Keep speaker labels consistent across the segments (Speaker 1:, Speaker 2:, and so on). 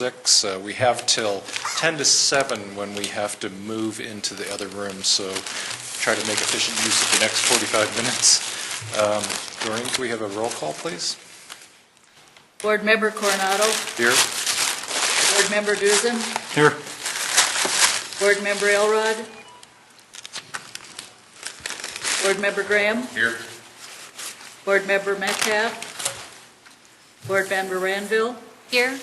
Speaker 1: 6. We have till 10 to 7 when we have to move into the other room, so try to make efficient use of the next 45 minutes. Doreen, can we have a roll call, please?
Speaker 2: Board Member Coronado.
Speaker 1: Here.
Speaker 2: Board Member Dusen.
Speaker 3: Here.
Speaker 2: Board Member Elrod. Board Member Graham.
Speaker 1: Here.
Speaker 2: Board Member Metcalf. Board Member Ranville.
Speaker 4: Here.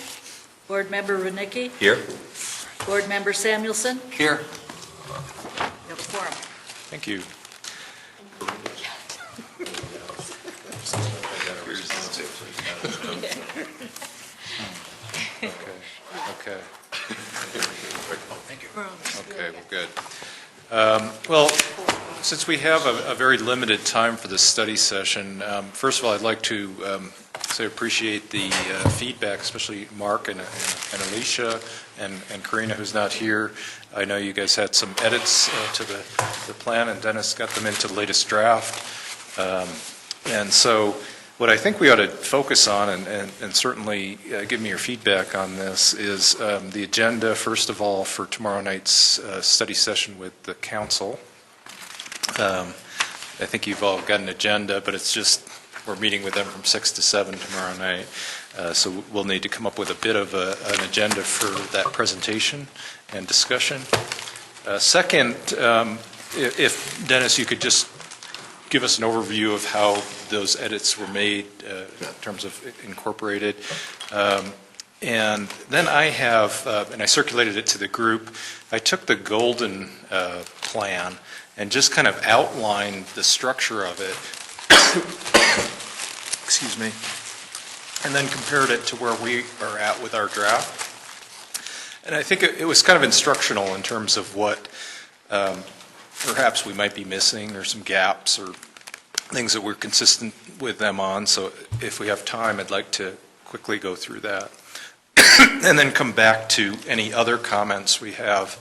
Speaker 2: Board Member Renicki.
Speaker 1: Here.
Speaker 2: Board Member Samuelson.
Speaker 1: Here.
Speaker 2: Yep, quorum.
Speaker 1: Thank you. Okay. Okay, well, good. Well, since we have a very limited time for this study session, first of all, I'd like to say appreciate the feedback, especially Mark and Alicia and Karina, who's not here. I know you guys had some edits to the plan, and Dennis got them into the latest draft. And so what I think we ought to focus on, and certainly give me your feedback on this, is the agenda, first of all, for tomorrow night's study session with the council. I think you've all got an agenda, but it's just we're meeting with them from 6 to 7 tomorrow night. So we'll need to come up with a bit of an agenda for that presentation and discussion. Second, if Dennis, you could just give us an overview of how those edits were made in terms of incorporated. And then I have, and I circulated it to the group, I took the golden plan and just kind of outlined the structure of it, excuse me, and then compared it to where we are at with our draft. And I think it was kind of instructional in terms of what perhaps we might be missing, or some gaps or things that we're consistent with them on. So if we have time, I'd like to quickly go through that and then come back to any other comments we have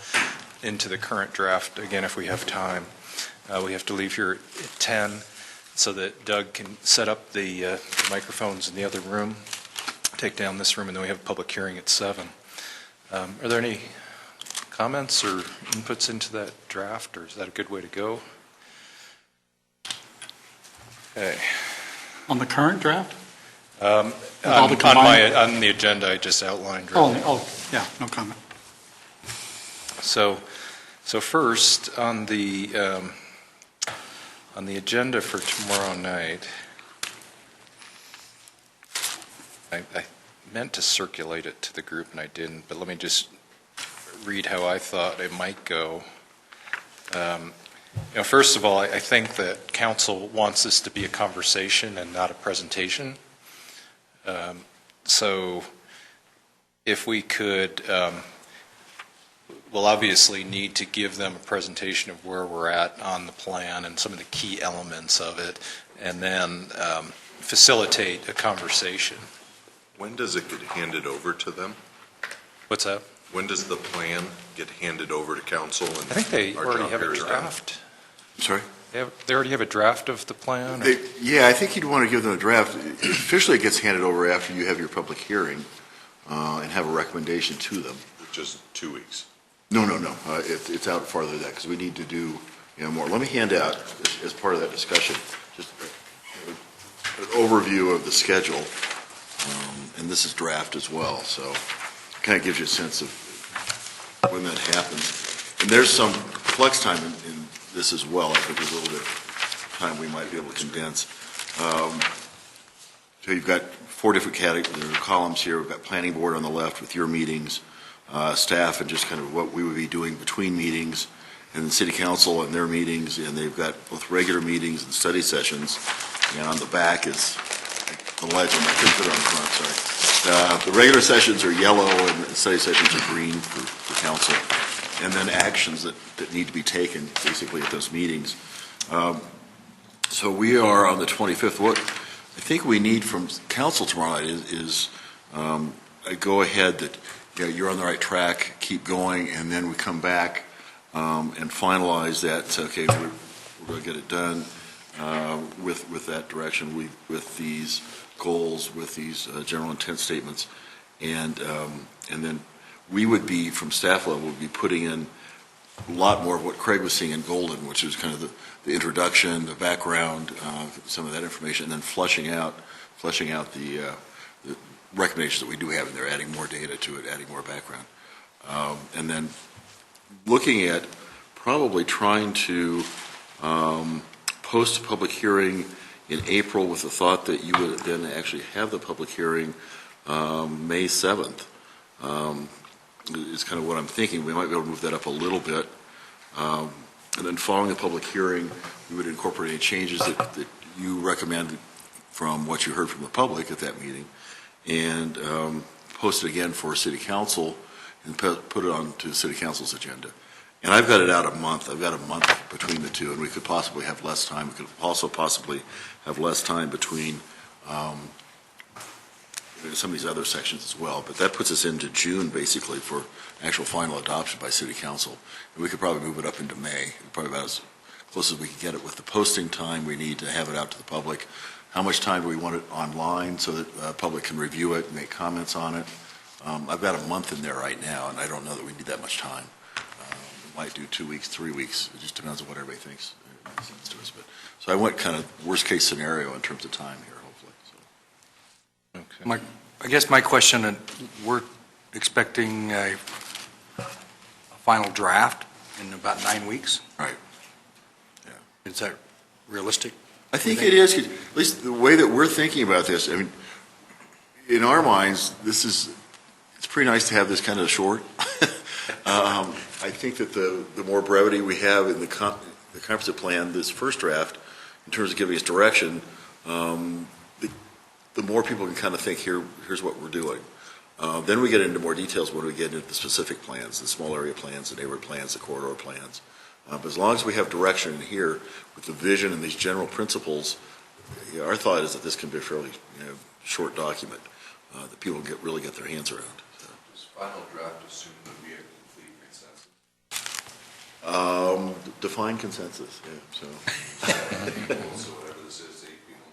Speaker 1: into the current draft, again, if we have time. We have to leave here at 10 so that Doug can set up the microphones in the other room, take down this room, and then we have a public hearing at 7. Are there any comments or inputs into that draft, or is that a good way to go? Okay.
Speaker 3: On the current draft?
Speaker 1: On the agenda I just outlined. Really.
Speaker 3: Oh, yeah, no comment.
Speaker 1: So first on the agenda for tomorrow night, I meant to circulate it to the group and I didn't, but let me just read how I thought it might go. First of all, I think that council wants this to be a conversation and not a presentation. So if we could, we'll obviously need to give them a presentation of where we're at on the plan and some of the key elements of it, and then facilitate a conversation.
Speaker 5: When does it get handed over to them?
Speaker 1: What's that?
Speaker 5: When does the plan get handed over to council? And
Speaker 1: I think they already have a draft.
Speaker 6: Sorry?
Speaker 1: They already have a draft of the plan?
Speaker 6: Yeah, I think you'd want to give them a draft. Officially, it gets handed over after you have your public hearing and have a recommendation to them.
Speaker 5: Which is 2 weeks.
Speaker 6: No. It's out farther than that because we need to do more. Let me hand out, as part of that discussion, just an overview of the schedule. And this is draft as well, so it kind of gives you a sense of when that happens. And there's some flex time in this as well. I think there's a little bit of time we might be able to condense. So you've got 4 different columns here. We've got planning board on the left with your meetings, staff and just kind of what we would be doing between meetings, and then city council and their meetings, and they've got both regular meetings and study sessions. And on the back is the legend. I couldn't put it on the front, sorry. The regular sessions are yellow and the study sessions are green for council. And then actions that need to be taken basically at those meetings. So we are on the 25th. What I think we need from council tomorrow night is a go ahead that you're on the right track, keep going, and then we come back and finalize that. So, okay, we're going to get it done with that direction, with these goals, with these general intent statements. And then we would be, from staff level, would be putting in a lot more of what Craig was seeing in Golden, which is kind of the introduction, the background, some of that information, and then fleshing out the recommendations that we do have in there, adding more data to it, adding more background. And then looking at probably trying to post a public hearing in April with the thought that you would then actually have the public hearing May 7th. Is kind of what I'm thinking. We might be able to move that up a little bit. And then following the public hearing, we would incorporate any changes that you recommend from what you heard from the public at that meeting, and post it again for City Council and put it on to City Council's agenda. And I've got it out a month. I've got a month between the two, and we could possibly have less time. We could also possibly have less time between some of these other sections as well. But that puts us into June, basically, for actual final adoption by City Council. And we could probably move it up into May, probably about as close as we can get it with the posting time we need to have it out to the public. How much time do we want it online so that the public can review it and make comments on it? I've got a month in there right now, and I don't know that we need that much time. We might do 2 weeks, 3 weeks. It just depends on what everybody thinks makes sense to us. But, so I went kind of worst case scenario in terms of time here, hopefully. So.
Speaker 1: Okay.
Speaker 4: I guess my question, we're expecting a final draft in about 9 weeks?
Speaker 6: Right.
Speaker 4: Yeah. Is that realistic?
Speaker 6: I think it is, at least the way that we're thinking about this. I mean, in our minds, it's pretty nice to have this kind of short. I think that the more brevity we have in the comprehensive plan, this first draft, in terms of giving us direction, the more people can kind of think, here's what we're doing. Then we get into more details when we get into the specific plans, the small area plans, the neighborhood plans, the corridor plans. But as long as we have direction in here with the vision and these general principles, our thought is that this can be a fairly short document that people really get their hands around. So.
Speaker 5: Does final draft assume that we have complete consensus?
Speaker 6: Define consensus, yeah. So.
Speaker 5: So whatever this is, 8 people in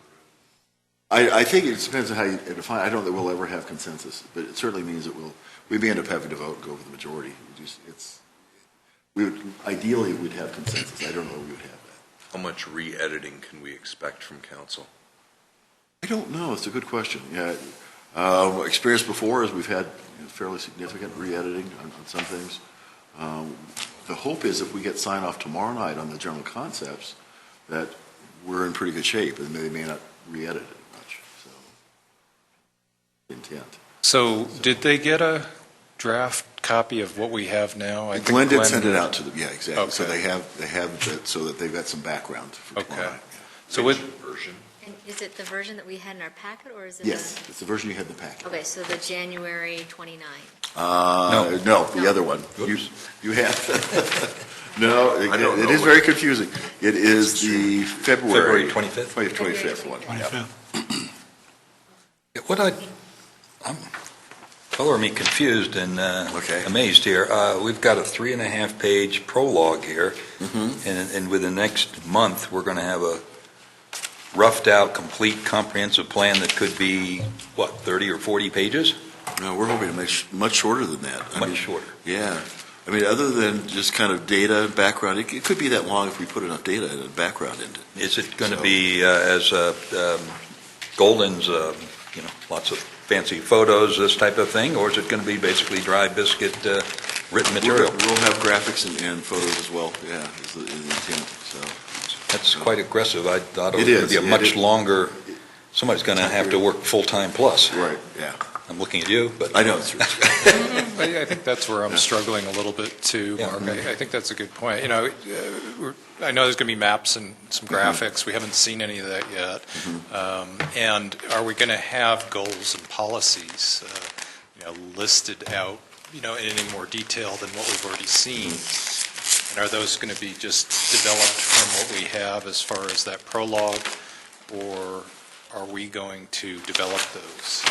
Speaker 5: the room.
Speaker 6: I think it depends on how you define. I don't know that we'll ever have consensus, but it certainly means that we may end up having to vote and go with the majority. Ideally, we'd have consensus. I don't know if we would have that.
Speaker 5: How much re-editing can we expect from council?
Speaker 6: I don't know. It's a good question. Yeah, experience before is we've had fairly significant re-editing on some things. The hope is if we get sign off tomorrow night on the general concepts, that we're in pretty good shape, and they may not re-edit it much. So, intent.
Speaker 1: So did they get a draft copy of what we have now? I think
Speaker 6: Glenn did send it out to them. Yeah, exactly.
Speaker 1: Okay.
Speaker 6: So they have that so that they've got some background for tomorrow night. Yeah.
Speaker 1: So with
Speaker 5: version?
Speaker 7: And is it the version that we had in our packet, or is it?
Speaker 6: Yes, it's the version you had in the packet.
Speaker 7: Okay, so the January 29.
Speaker 6: No, the other one. You have, no,
Speaker 5: I don't
Speaker 6: it
Speaker 5: know
Speaker 6: is
Speaker 5: what-
Speaker 6: very confusing. It is the February
Speaker 4: 25th?
Speaker 6: 25th one. Yeah.
Speaker 8: I'm color me confused and
Speaker 6: Okay.
Speaker 8: amazed here. We've got a 3.5-page prologue here,
Speaker 6: Mhm.
Speaker 8: and within the next month, we're going to have a roughed-out, complete, comprehensive plan that could be, 30 or 40 pages?
Speaker 6: No, we're hoping to make much shorter than that. I mean,
Speaker 8: Much shorter.
Speaker 6: Yeah. I mean, other than just kind of data and background, it could be that long if we put enough data and background into it.
Speaker 8: Is it going to
Speaker 6: So-
Speaker 8: be as Golden's, lots of fancy photos, this type of thing, or is it going to be basically dry biscuit written material?
Speaker 6: We'll have graphics and photos as well, yeah, is the intent, so.
Speaker 8: That's quite aggressive. I thought it was
Speaker 6: It
Speaker 8: going to
Speaker 6: is,
Speaker 8: be a
Speaker 6: yeah,
Speaker 8: much longer, somebody's going to have to work full-time plus.
Speaker 6: Right, yeah.
Speaker 8: I'm looking at you, but.
Speaker 6: I know, it's
Speaker 1: I think that's where I'm struggling a little bit too,
Speaker 8: Yeah.
Speaker 1: Mark. I think that's a good point. I know there's going to be maps and some graphics. We haven't seen any of that yet. And are we going to have goals and policies, listed out, in any more detail than what we've already seen? And are those going to be just developed from what we have as far as that prologue, or are we going to develop those?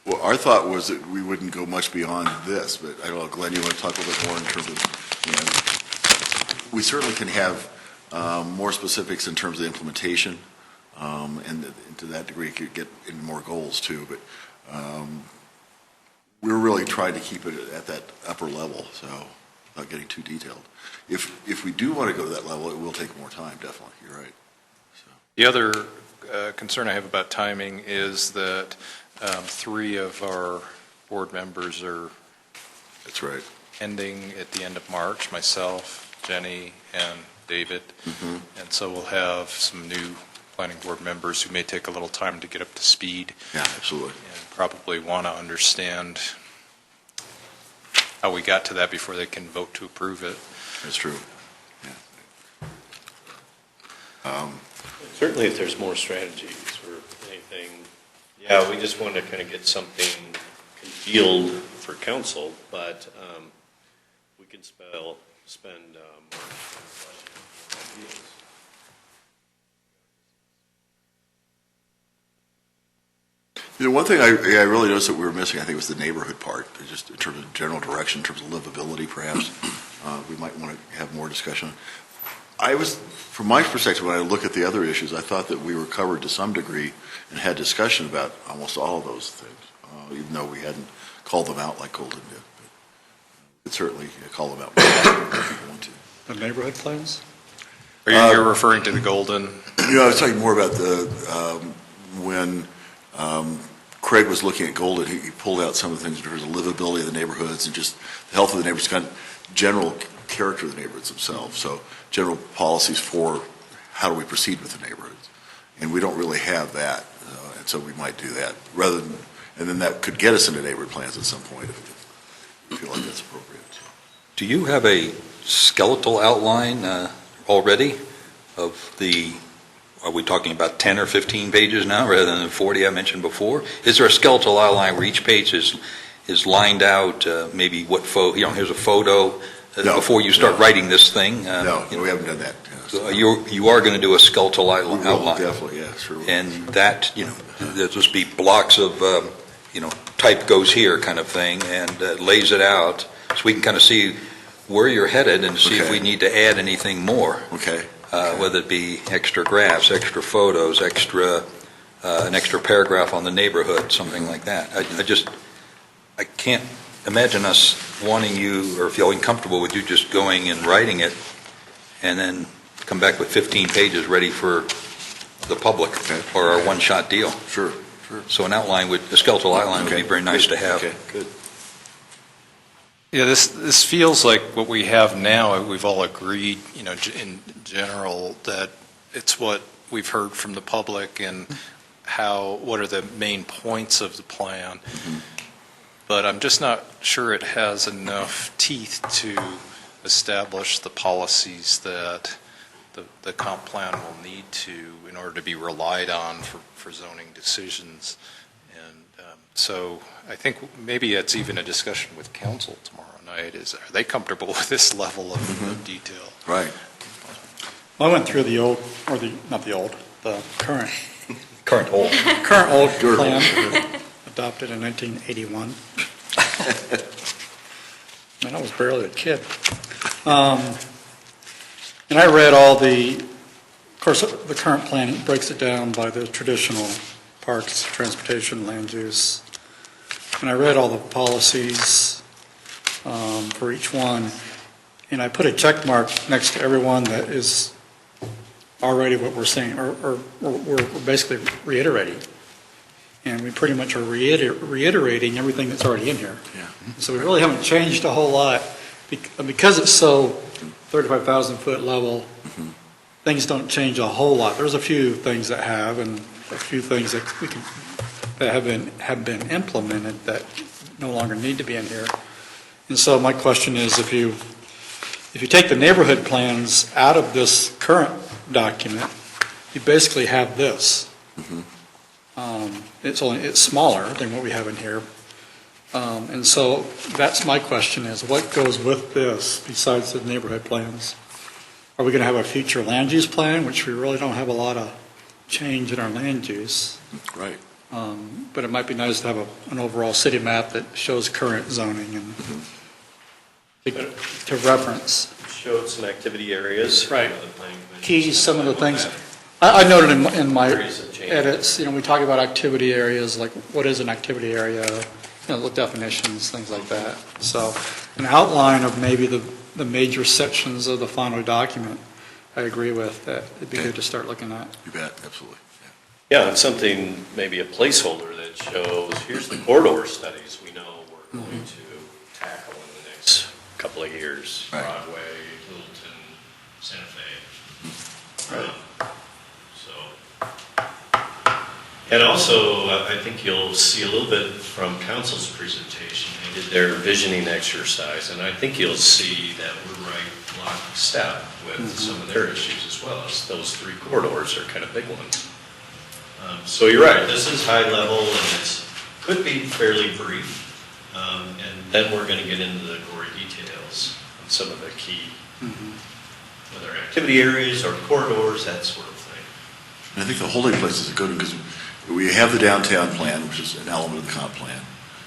Speaker 6: Well, our thought was that we wouldn't go much beyond this, but I don't know, Glenn, you want to talk a little bit more in terms of, we certainly can have more specifics in terms of implementation, and to that degree could get into more goals too, but we're really trying to keep it at that upper level, so not getting too detailed. If we do want to go to that level, it will take more time, definitely, you're right.
Speaker 1: The other concern I have about timing is that 3 of our board members are
Speaker 6: That's right.
Speaker 1: ending at the end of March, myself, Jenny, and David.
Speaker 6: Mm-hmm.
Speaker 1: And so we'll have some new planning board members who may take a little time to get up to speed
Speaker 6: Yeah, absolutely.
Speaker 1: and probably want to understand how we got to that before they can vote to approve it.
Speaker 6: That's true.
Speaker 9: Certainly, if there's more strategies or anything, yeah, we just want to kind of get something congealed for council, but we can spend more ideas.
Speaker 6: You know, one thing I really noticed that we were missing, I think, was the neighborhood part, just in terms of general direction, in terms of livability, perhaps. We might want to have more discussion. From my perspective, when I look at the other issues, I thought that we were covered to some degree and had discussion about almost all of those things, even though we hadn't called them out like Golden did. But we could certainly call them out if we want to.
Speaker 3: The neighborhood plans?
Speaker 1: Are you're referring to the Golden?
Speaker 6: You know, I was talking more about when Craig was looking at Golden, he pulled out some of the things in terms of livability of the neighborhoods and just the health of the neighborhoods, kind of general character of the neighborhoods themselves. So general policies for how do we proceed with the neighborhoods. And we don't really have that, and so we might do that and then that could get us into neighborhood plans at some point if we feel like that's appropriate.
Speaker 8: Do you have a skeletal outline already of are we talking about 10 or 15 pages now rather than the 40 I mentioned before? Is there a skeletal outline where each page is lined out, maybe what here's a photo before you start writing this thing?
Speaker 6: No, we haven't done that.
Speaker 8: So you are going to do a skeletal outline?
Speaker 6: Definitely, yeah, sure.
Speaker 8: And that, there'll just be blocks of, type goes here kind of thing, and lays it out, so we can kind of see where you're headed and see if we need to add anything more.
Speaker 6: Okay.
Speaker 8: Whether it be extra graphs, extra photos, an extra paragraph on the neighborhood, something like that. I can't imagine us wanting you, or feeling comfortable with you just going and writing it, and then come back with 15 pages ready for the public, or our one-shot deal.
Speaker 6: Sure.
Speaker 8: So a skeletal outline would be very nice to have.
Speaker 6: Okay, good.
Speaker 1: Yeah, this feels like what we have now. We've all agreed, in general, that it's what we've heard from the public and what are the main points of the plan.
Speaker 6: Mm-hmm.
Speaker 1: But I'm just not sure it has enough teeth to establish the policies that the comp plan will need to in order to be relied on for zoning decisions. And so I think maybe it's even a discussion with council tomorrow night are they comfortable with this level of detail?
Speaker 6: Right.
Speaker 3: Well, I went through the current
Speaker 8: Current old.
Speaker 3: plan adopted in 1981. And I was barely a kid. And I read of course, the current plan breaks it down by the traditional parks, transportation, land use. And I read all the policies for each one, and I put a check mark next to every one that is already what we're saying, or we're basically reiterating. And we pretty much are reiterating everything that's already in here.
Speaker 6: Yeah.
Speaker 3: So we really haven't changed a whole lot. Because it's so 35,000-foot level, things don't change a whole lot. There's a few things that have, and a few things that have been implemented that no longer need to be in here. And so my question is, if you take the neighborhood plans out of this current document, you basically have this. It's smaller than what we have in here. And so that's my question is, what goes with this besides the neighborhood plans? Are we going to have a future land use plan, which we really don't have a lot of change in our land use?
Speaker 6: Right.
Speaker 3: But it might be nice to have an overall city map that shows current zoning and to reference.
Speaker 9: Showed some activity areas.
Speaker 3: Right.
Speaker 9: The planning commission
Speaker 3: Keys, some of the
Speaker 9: said
Speaker 3: things.
Speaker 9: that.
Speaker 3: I noted in my
Speaker 9: Areas of change.
Speaker 3: edits, we talk about activity areas, like what is an activity area? definitions, things like that. So an outline of maybe the major sections of the final document, I agree with, that it'd be good to start looking at.
Speaker 6: You bet, absolutely.
Speaker 9: Yeah, and something, maybe a placeholder that shows, here's the corridor studies we know we're going to tackle in the next couple of years.
Speaker 6: Right.
Speaker 9: Broadway, Littleton, Santa Fe.
Speaker 3: Right.
Speaker 9: And also, I think you'll see a little bit from council's presentation. They did their visioning exercise, and I think you'll see that we're right lockstep with some of their issues as well, as those three corridors are kind of big ones. So you're right, this is high level, and it could be fairly brief. And then we're going to get into the gory details on some of the key, whether activity areas or corridors, that sort of thing.
Speaker 6: And I think the holding place is a good one, because we have the downtown plan, which is an element of the comp plan.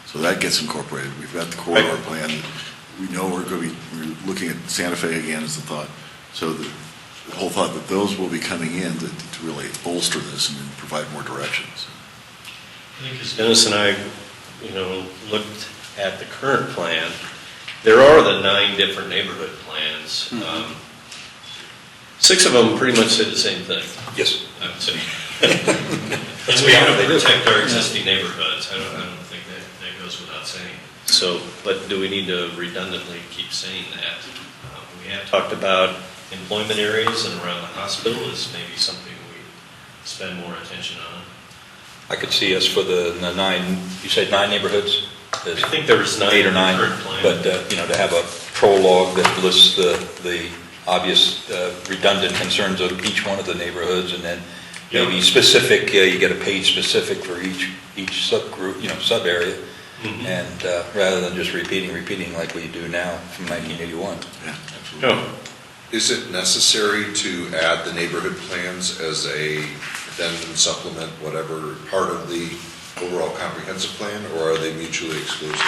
Speaker 6: So that gets incorporated. We've got the corridor
Speaker 9: Right.
Speaker 6: plan. We know we're looking at Santa Fe again as the thought. So the whole thought that those will be coming in to really bolster this and provide more directions.
Speaker 9: I think as Dennis and I, looked at the current plan, there are the 9 different neighborhood plans. 6 of them pretty much say the same thing.
Speaker 8: Yes.
Speaker 9: I would say. And we want to protect our existing neighborhoods. I don't think that goes without saying. So, but do we need to redundantly keep saying that? We have talked about employment areas and around the hospital is maybe something we spend more attention on.
Speaker 8: I could see us for the 9, you said 9 neighborhoods?
Speaker 9: I think there was 9
Speaker 8: 8 or 9,
Speaker 9: current plan.
Speaker 8: but, to have a prologue that lists the obvious redundant concerns of each one of the neighborhoods, and then maybe specific, you get a page specific for each subgroup, sub area, and rather than just repeating like we do now from 1981.
Speaker 6: Yeah, absolutely.
Speaker 9: No.
Speaker 5: Is it necessary to add the neighborhood plans as a addendum, supplement, whatever, part of the overall comprehensive plan, or are they mutually exclusive?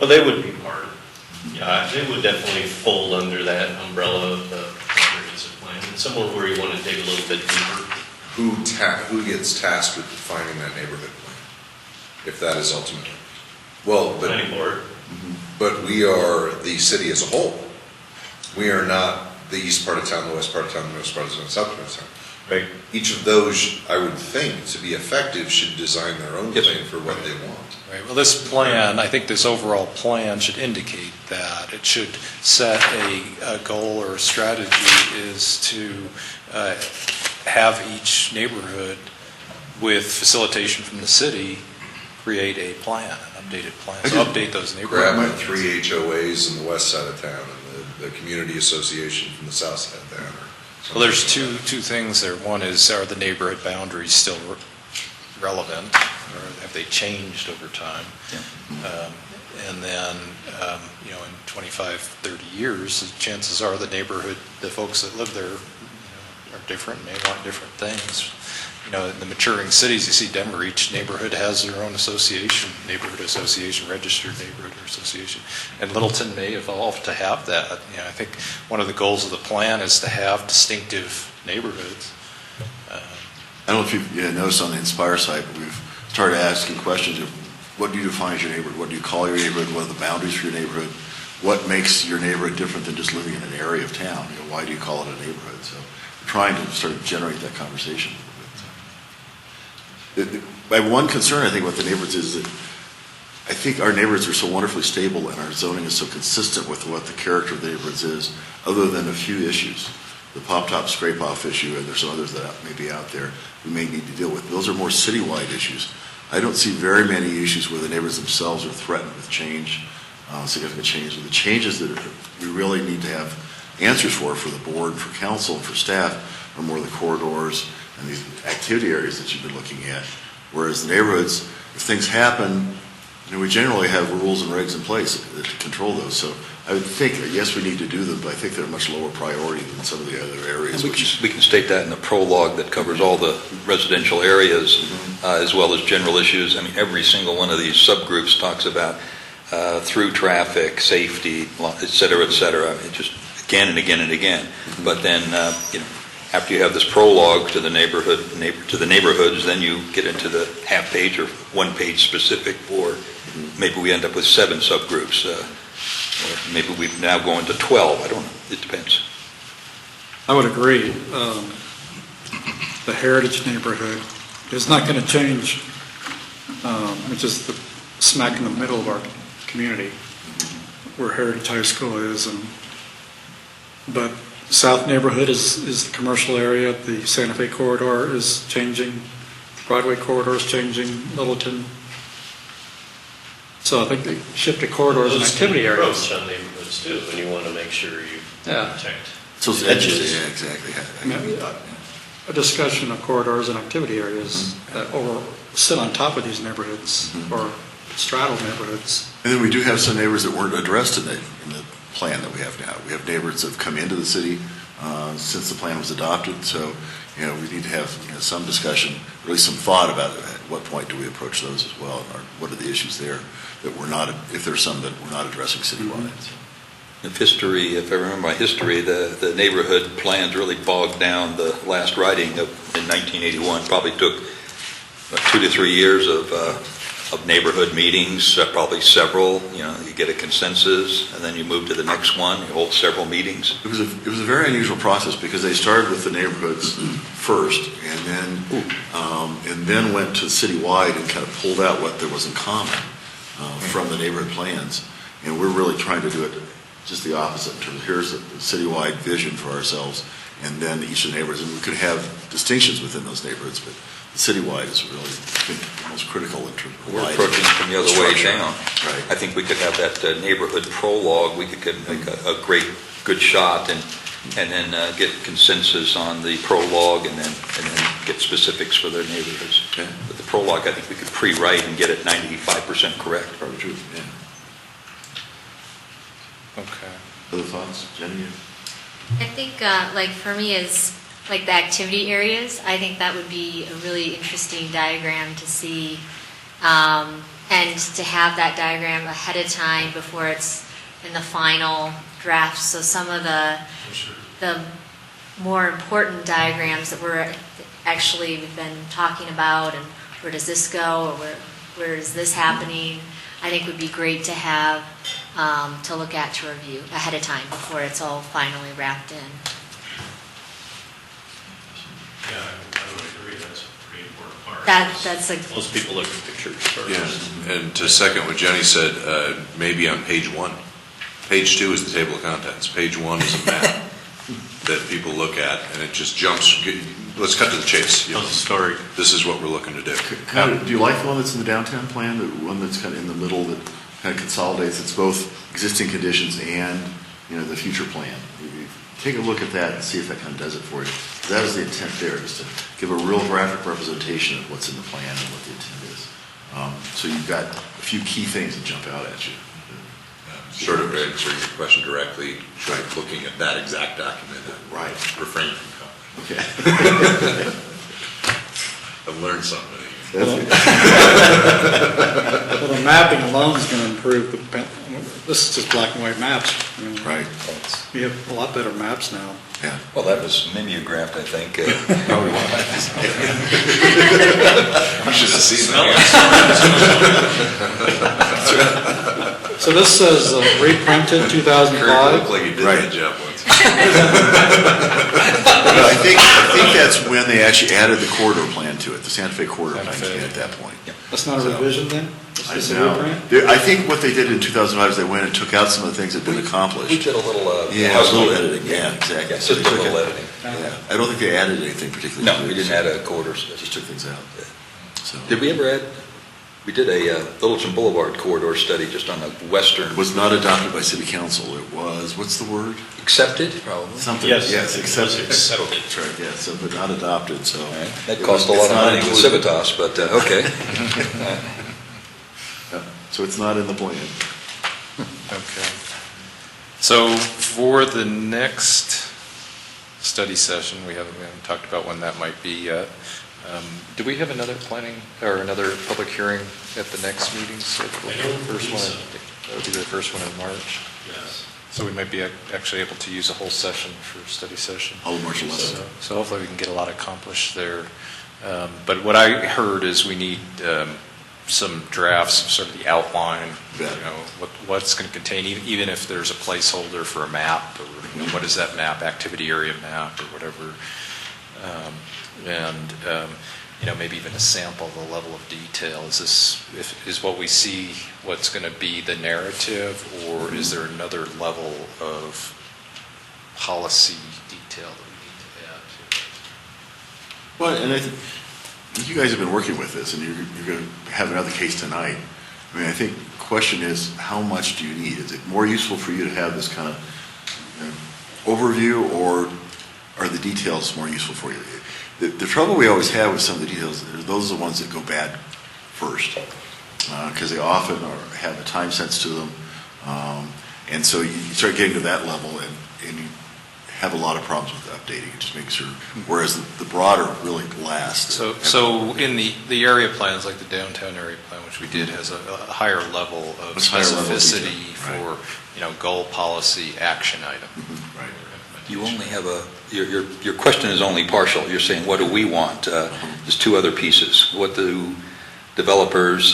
Speaker 9: Well, they would be part. Yeah, they would definitely fold under that umbrella of the comprehensive plan. And somewhere where you want to dig a little bit deeper.
Speaker 5: Who gets tasked with defining that neighborhood plan, if that is ultimately? Well,
Speaker 9: Planning board.
Speaker 5: but we are the city as a whole. We are not the east part of town, the west part of town, the west part of town, the south part of town.
Speaker 9: Right.
Speaker 5: Each of those, I would think, to be effective, should design their own
Speaker 8: Yes.
Speaker 5: plan for what they want.
Speaker 1: Right, well, this plan, I think this overall plan should indicate that. It should set a goal or a strategy is to have each neighborhood, with facilitation from the city, create a plan, an updated plan. So update those
Speaker 5: Grab
Speaker 1: neighborhoods.
Speaker 5: my 3 HOAs in the west side of town and the community association from the south side of town.
Speaker 1: Well, there's two things there. One is, are the neighborhood boundaries still relevant, or have they changed over time? And then, in 25, 30 years, the chances are the folks that live there are different, may want different things. In the maturing cities, you see Denver, each neighborhood has their own association, neighborhood association, registered neighborhood association. And Littleton may evolve to have that. I think one of the goals of the plan is to have distinctive neighborhoods.
Speaker 6: I don't know if you've noticed on the Inspire site, but we've started asking questions of what do you define as your neighborhood? What do you call your neighborhood? What are the boundaries for your neighborhood? What makes your neighborhood different than just living in an area of town? Why do you call it a neighborhood? So we're trying to sort of generate that conversation a little bit. My one concern, I think, with the neighborhoods is that I think our neighborhoods are so wonderfully stable and our zoning is so consistent with what the character of the neighborhoods is, other than a few issues. The pop-top scrape-off issue, and there's some others that may be out there we may need to deal with. Those are more citywide issues. I don't see very many issues where the neighbors themselves are threatened with change, significant change. The changes that we really need to have answers for the board, for council, and for staff are more the corridors and these activity areas that you've been looking at. Whereas the neighborhoods, if things happen, we generally have rules and regs in place that control those. So I would think, yes, we need to do them, but I think they're a much lower priority than some of the other areas.
Speaker 8: We can state that in the prologue that covers all the residential areas, as well as general issues. I mean, every single one of these subgroups talks about through traffic, safety, et cetera, et cetera. I mean, just again and again and again. But then, after you have this prologue to the neighborhoods, then you get into the half-page or one-page specific for maybe we end up with 7 subgroups. Or maybe we now go into 12. I don't know. It depends.
Speaker 3: I would agree. The heritage neighborhood is not going to change, which is the smack in the middle of our community, where Heritage High School is. But South neighborhood is the commercial area. The Santa Fe corridor is changing. Broadway corridor is changing. Littleton. So I think they shifted corridors and activity areas.
Speaker 9: Those can approach on neighborhoods too, and you want to make sure you
Speaker 3: Yeah.
Speaker 9: protect.
Speaker 6: So it's edges, yeah, exactly.
Speaker 3: I mean, a discussion of corridors and activity areas that sit on top of these neighborhoods or straddle neighborhoods.
Speaker 6: And then we do have some neighbors that weren't addressed in the plan that we have now. We have neighbors that have come into the city since the plan was adopted, so, we need to have some discussion, really some thought about it. At what point do we approach those as well? Or what are the issues there that we're not, if there's some that we're not addressing citywide?
Speaker 8: If history, if I remember my history, the neighborhood plans really bogged down the last writing in 1981. Probably took 2 to 3 years of neighborhood meetings, probably several. You get a consensus, and then you move to the next one. You hold several meetings.
Speaker 6: It was a very unusual process because they started with the neighborhoods first, and then went to citywide and kind of pulled out what there was in common from the neighborhood plans. And we're really trying to do it just the opposite in terms of here's a citywide vision for ourselves, and then each of the neighborhoods, and we could have distinctions within those neighborhoods, but the citywide is really, I think, the most critical in terms of
Speaker 8: We're approaching from the other way down.
Speaker 6: Right.
Speaker 8: I think we could have that neighborhood prologue. We could make a good shot and then get consensus on the prologue and then get specifics for their neighborhoods.
Speaker 6: Okay.
Speaker 8: But the prologue, I think we could pre-write and get it 95% correct.
Speaker 6: Probably true, yeah.
Speaker 1: Okay.
Speaker 6: Other thoughts, Jenny?
Speaker 7: I think, for me, is like the activity areas. I think that would be a really interesting diagram to see, and to have that diagram ahead of time before it's in the final draft. So some of the more important diagrams that we've been talking about, and where does this go, or where is this happening, I think would be great to have to look at, to review ahead of time before it's all finally wrapped in.
Speaker 9: Yeah, I would agree, that's a pretty important part.
Speaker 7: That's a
Speaker 9: Most people look at pictures first.
Speaker 5: Yeah, and to second what Jenny said, maybe on page 1. Page 2 is the table of contents. Page 1 is a map that people look at, and it just jumps. Let's cut to the chase.
Speaker 9: Tells a story.
Speaker 5: This is what we're looking to do.
Speaker 6: Do you like the one that's in the downtown plan, the one that's kind of in the middle that kind of consolidates? It's both existing conditions and, the future plan. Take a look at that and see if that kind of does it for you. That is the intent there, is to give a real graphic representation of what's in the plan and what the intent is. So you've got a few key things that jump out at you.
Speaker 5: Sort of answering your question directly, try looking at that exact document and
Speaker 6: Right.
Speaker 5: refrain from comment.
Speaker 6: Okay.
Speaker 5: I've learned something.
Speaker 3: Well, the mapping alone is going to improve this is just black and white maps. I mean,
Speaker 6: Right.
Speaker 3: we have a lot better maps now.
Speaker 6: Yeah.
Speaker 8: Well, that was mimeographed, I think.
Speaker 5: You should have seen that.
Speaker 3: So this says reprinted
Speaker 5: Kurt
Speaker 3: 2005.
Speaker 5: looked like he did
Speaker 6: Right.
Speaker 5: that job once.
Speaker 6: No, I think that's when they actually added the corridor plan to it. The Santa Fe corridor plan came at that point.
Speaker 3: That's not a revision then? It's just a
Speaker 6: No.
Speaker 3: reprint?
Speaker 6: I think what they did in 2005 is they went and took out some of the things that had been
Speaker 8: We
Speaker 6: accomplished.
Speaker 8: did a little
Speaker 6: Yeah, a little editing, yeah, exactly.
Speaker 8: Yeah,
Speaker 6: So
Speaker 8: just
Speaker 6: they
Speaker 8: a
Speaker 6: took
Speaker 8: little
Speaker 6: it-
Speaker 8: editing.
Speaker 6: Yeah, I don't think they added anything particularly.
Speaker 8: No,
Speaker 6: to it,
Speaker 8: we didn't
Speaker 6: so
Speaker 8: add a quarter.
Speaker 6: Just took things out. So
Speaker 8: Did we ever add, we did a Littleton Boulevard corridor study just on the western.
Speaker 6: it was not adopted by city council. It was, what's the word?
Speaker 8: Accepted, probably.
Speaker 6: Something.
Speaker 9: Yes,
Speaker 6: Yes,
Speaker 9: it was
Speaker 6: accepted.
Speaker 9: accepted.
Speaker 6: That's right, yeah, so, but not adopted, so.
Speaker 8: All right. That cost a lot of money with Civitas, but okay.
Speaker 6: So it's not in the plan.
Speaker 1: Okay. So for the next study session, we haven't talked about when that might be yet. Do we have another planning, or another public hearing at the next meeting scheduled?
Speaker 9: I don't
Speaker 1: First
Speaker 9: believe
Speaker 1: one,
Speaker 9: so.
Speaker 1: that would be the first one in March.
Speaker 9: Yes.
Speaker 1: So we might be actually able to use a whole session for study session.
Speaker 6: All of March 11th.
Speaker 1: So hopefully we can get a lot accomplished there. But what I heard is we need some drafts, sort of the outline,
Speaker 6: Yeah.
Speaker 1: what's going to contain, even if there's a placeholder for a map, or what is that map, activity area map, or whatever. Maybe even a sample of the level of detail. Is what we see what's going to be the narrative, or is there another level of policy detail that we need to add to it?
Speaker 6: Well, and I think you guys have been working with this, and you're going to have another case tonight. I mean, I think the question is, how much do you need? Is it more useful for you to have this kind of overview, or are the details more useful for you? The trouble we always have with some of the details, those are the ones that go bad first, because they often have a time sense to them, and so you start getting to that level, and you have a lot of problems with updating. It just makes sure, whereas the broader really lasts.
Speaker 1: So in the area plans, like the downtown area plan, which we did, has a higher level of
Speaker 6: Much higher level of
Speaker 1: specificity
Speaker 6: detail.
Speaker 1: for, goal, policy, action item.
Speaker 6: Right.
Speaker 8: You only have your question is only partial. You're saying, what do we want? There's two other pieces. What do developers,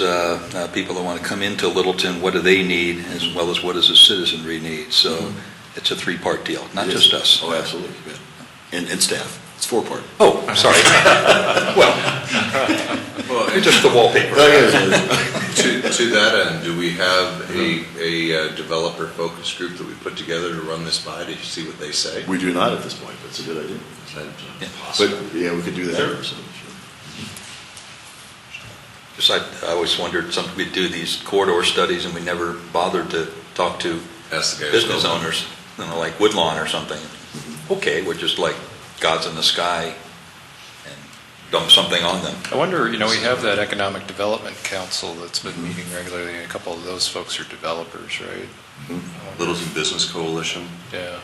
Speaker 8: people that want to come into Littleton, what do they need, as well as what does the citizenry need? So it's a three-part deal, not just us.
Speaker 6: Oh, absolutely. Yeah. And staff. It's four-part.
Speaker 8: Oh, I'm sorry. Well, you're just the wallpaper.
Speaker 5: To that end, do we have a developer focus group that we put together to run this by to see what they say?
Speaker 6: We do not at this point. That's a good idea. But, yeah, we could do that.
Speaker 5: Sure.
Speaker 8: Just I always wondered, we'd do these corridor studies and we never bothered to talk to
Speaker 5: Ask the guys
Speaker 8: business
Speaker 5: go.
Speaker 8: owners, like Woodlawn or something. Okay, we're just like gods in the sky and dump something on them.
Speaker 1: I wonder, we have that Economic Development Council that's been meeting regularly, and a couple of those folks are developers, right?
Speaker 5: Littleton Business Coalition.
Speaker 1: Yeah.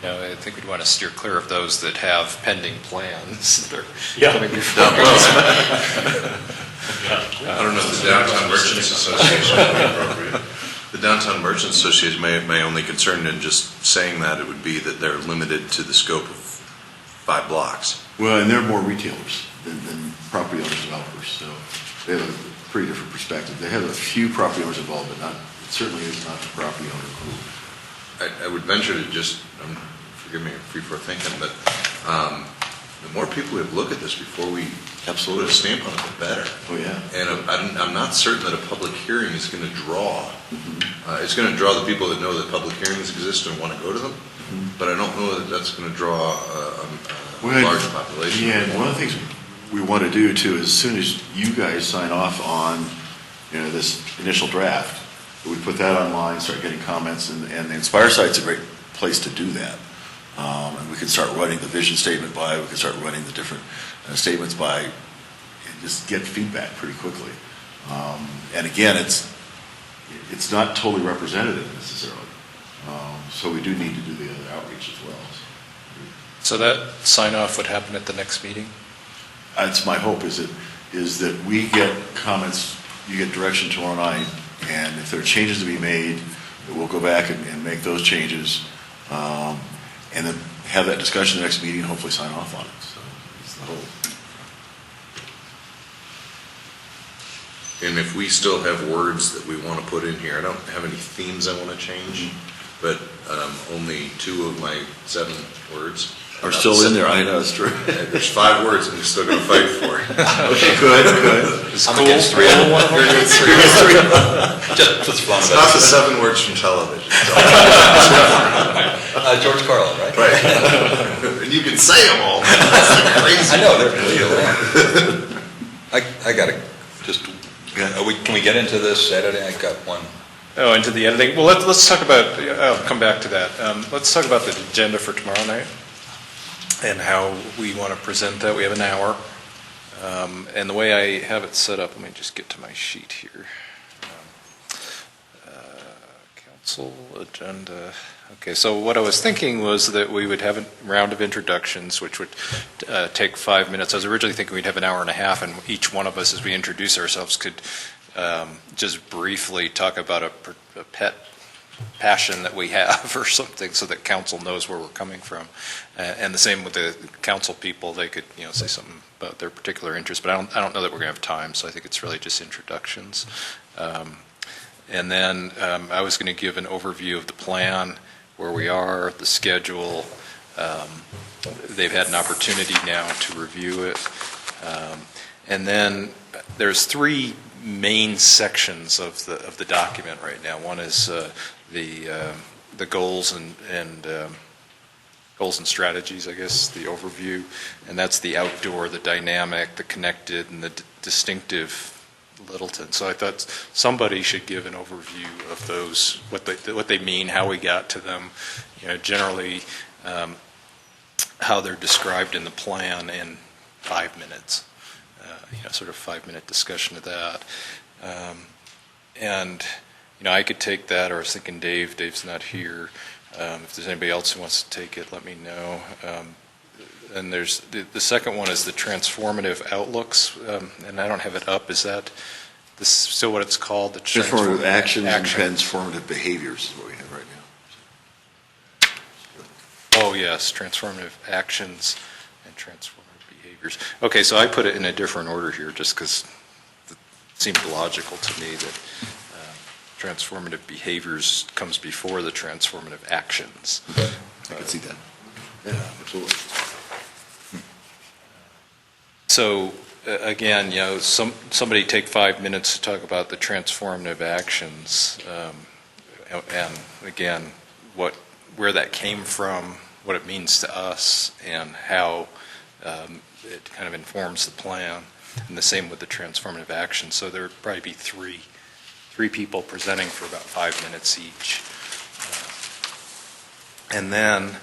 Speaker 1: I think we'd want to steer clear of those that have pending plans that are coming before us.
Speaker 5: I don't know if the Downtown Merchants Association would be appropriate. The Downtown Merchants Association, my only concern in just saying that, it would be that they're limited to the scope of 5 blocks.
Speaker 6: Well, and they're more retailers than property owners, developers, so they have a pretty different perspective. They have a few property owners involved, but it certainly is not the property owner group.
Speaker 5: I would venture to just, forgive me for thinking, but the more people who look at this before we put a stamp on it, the better.
Speaker 6: Oh, yeah.
Speaker 5: And I'm not certain that a public hearing is going to draw. It's going to draw the people that know that public hearings exist and want to go to them, but I don't know that that's going to draw a large population.
Speaker 6: Yeah, and one of the things we want to do too is as soon as you guys sign off on this initial draft, we put that online, start getting comments, and the Inspire site's a great place to do that. And we can start running the vision statement by, we can start running the different statements by, and just get feedback pretty quickly. And again, it's not totally representative necessarily. So we do need to do the other outreach as well.
Speaker 1: So that sign-off would happen at the next meeting?
Speaker 6: That's my hope, is that we get comments, you get direction tomorrow night, and if there are changes to be made, we'll go back and make those changes, and then have that discussion the next meeting and hopefully sign off on it. So it's the hope.
Speaker 5: And if we still have words that we want to put in here, I don't have any themes I want to change, but only 2 of my 7 words
Speaker 6: Are still in there, I know, it's true.
Speaker 5: There's 5 words and you're still going to fight for it.
Speaker 6: Okay, good.
Speaker 8: I'm against 3 of them. You're against 3 of them. Just fun
Speaker 5: It's
Speaker 8: about
Speaker 5: not the
Speaker 8: it.
Speaker 5: 7 words from television.
Speaker 8: George Carlin, right?
Speaker 5: Right. And you can say them all. That's like crazy.
Speaker 8: I know, they're I gotta just, can we get into this editing? I got one.
Speaker 1: Oh, into the editing. Well, let's talk about, I'll come back to that. Let's talk about the agenda for tomorrow night and how we want to present that. We have an hour. And the way I have it set up, let me just get to my sheet here. Council agenda. Okay, so what I was thinking was that we would have a round of introductions, which would take 5 minutes. I was originally thinking we'd have an hour and a half, and each one of us, as we introduce ourselves, could just briefly talk about a pet passion that we have or something, so that council knows where we're coming from. And the same with the council people, they could, say something about their particular interest, but I don't know that we're going to have time, so I think it's really just introductions. And then I was going to give an overview of the plan, where we are, the schedule. They've had an opportunity now to review it. And then there's three main sections of the document right now. One is the goals and goals and strategies, I guess, the overview, and that's the outdoor, the dynamic, the connected, and the distinctive Littleton. So I thought somebody should give an overview of those, what they mean, how we got to them, generally how they're described in the plan in 5 minutes. Sort of 5-minute discussion of that. And I could take that, or I was thinking Dave's not here. If there's anybody else who wants to take it, let me know. And there's the second one is the transformative outlooks, and I don't have it up. Is that still what it's called? The
Speaker 6: Transformative actions and transformative behaviors is what we have right now.
Speaker 1: Oh, yes, transformative actions and transformative behaviors. Okay, so I put it in a different order here just because it seemed logical to me that transformative behaviors comes before the transformative actions.
Speaker 6: I can see that. Yeah, absolutely.
Speaker 1: So again, somebody take 5 minutes to talk about the transformative actions, and again, where that came from, what it means to us, and how it kind of informs the plan. And the same with the transformative actions. So there would probably be three people presenting for about 5 minutes each. And then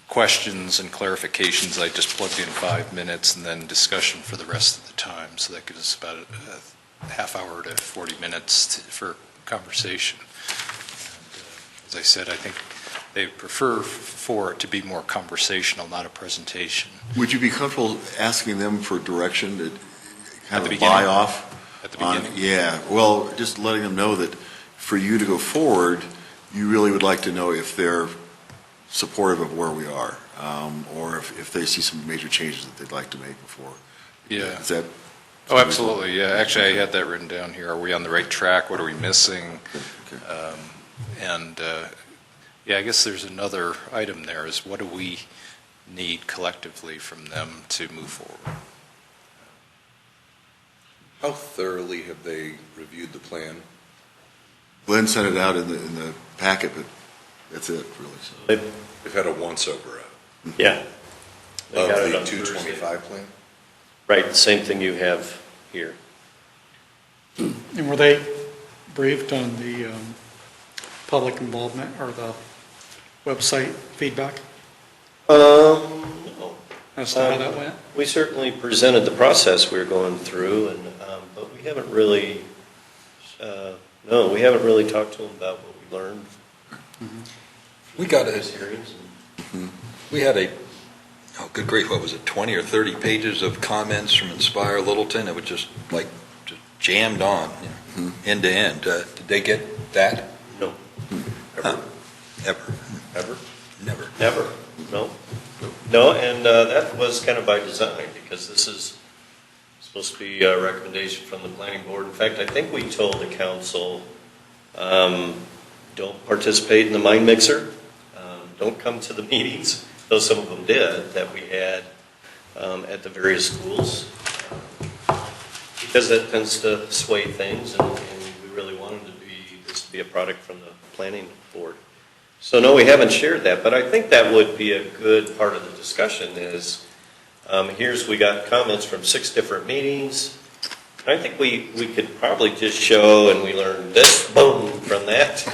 Speaker 1: questions and clarifications, I just plugged in 5 minutes, and then discussion for the rest of the time. So that gives us about a half hour to 40 minutes for conversation. And, as I said, I think they prefer for it to be more conversational, not a presentation.
Speaker 6: Would you be comfortable asking them for direction to kind of
Speaker 1: the
Speaker 6: buy
Speaker 1: beginning?
Speaker 6: off?
Speaker 1: At the beginning?
Speaker 6: Yeah, well, just letting them know that for you to go forward, you really would like to know if they're supportive of where we are, or if they see some major changes that they'd like to make before.
Speaker 1: Yeah.
Speaker 6: Is that?
Speaker 1: Oh, absolutely, yeah. Actually, I had that written down here. Are we on the right track? What are we missing?
Speaker 6: Okay.
Speaker 1: And, I guess there's another item there, is what do we need collectively from them to move forward?
Speaker 5: How thoroughly have they reviewed the plan?
Speaker 6: Glenn sent it out in the packet, but that's it, really. So.
Speaker 5: They've had a once-over
Speaker 9: Yeah. They got
Speaker 5: of
Speaker 9: it
Speaker 5: the
Speaker 9: on Thursday.
Speaker 5: 225 plan?
Speaker 9: Right, the same thing you have here.
Speaker 3: And were they briefed on the public involvement or the website feedback as to how that went?
Speaker 9: We certainly presented the process we were going through, and but we haven't really, we haven't really talked to them about what we learned.
Speaker 8: We got
Speaker 9: Those hearings.
Speaker 8: We had good grief, what was it, 20 or 30 pages of comments from Inspire Littleton. It was just jammed on, end to end. Did they get that?
Speaker 9: No.
Speaker 8: Huh. Ever? Never.
Speaker 9: Never, no. No, and that was kind of by design, because this is supposed to be a recommendation from the planning board. In fact, I think we told the council, don't participate in the mind mixer, don't come to the meetings, though some of them did, that we had at the various schools, because that tends to sway things, and we really wanted this to be a product from the planning board. So no, we haven't shared that, but I think that would be a good part of the discussion is, we got comments from 6 different meetings. I think we could probably just show, and we learned this, boom, from that.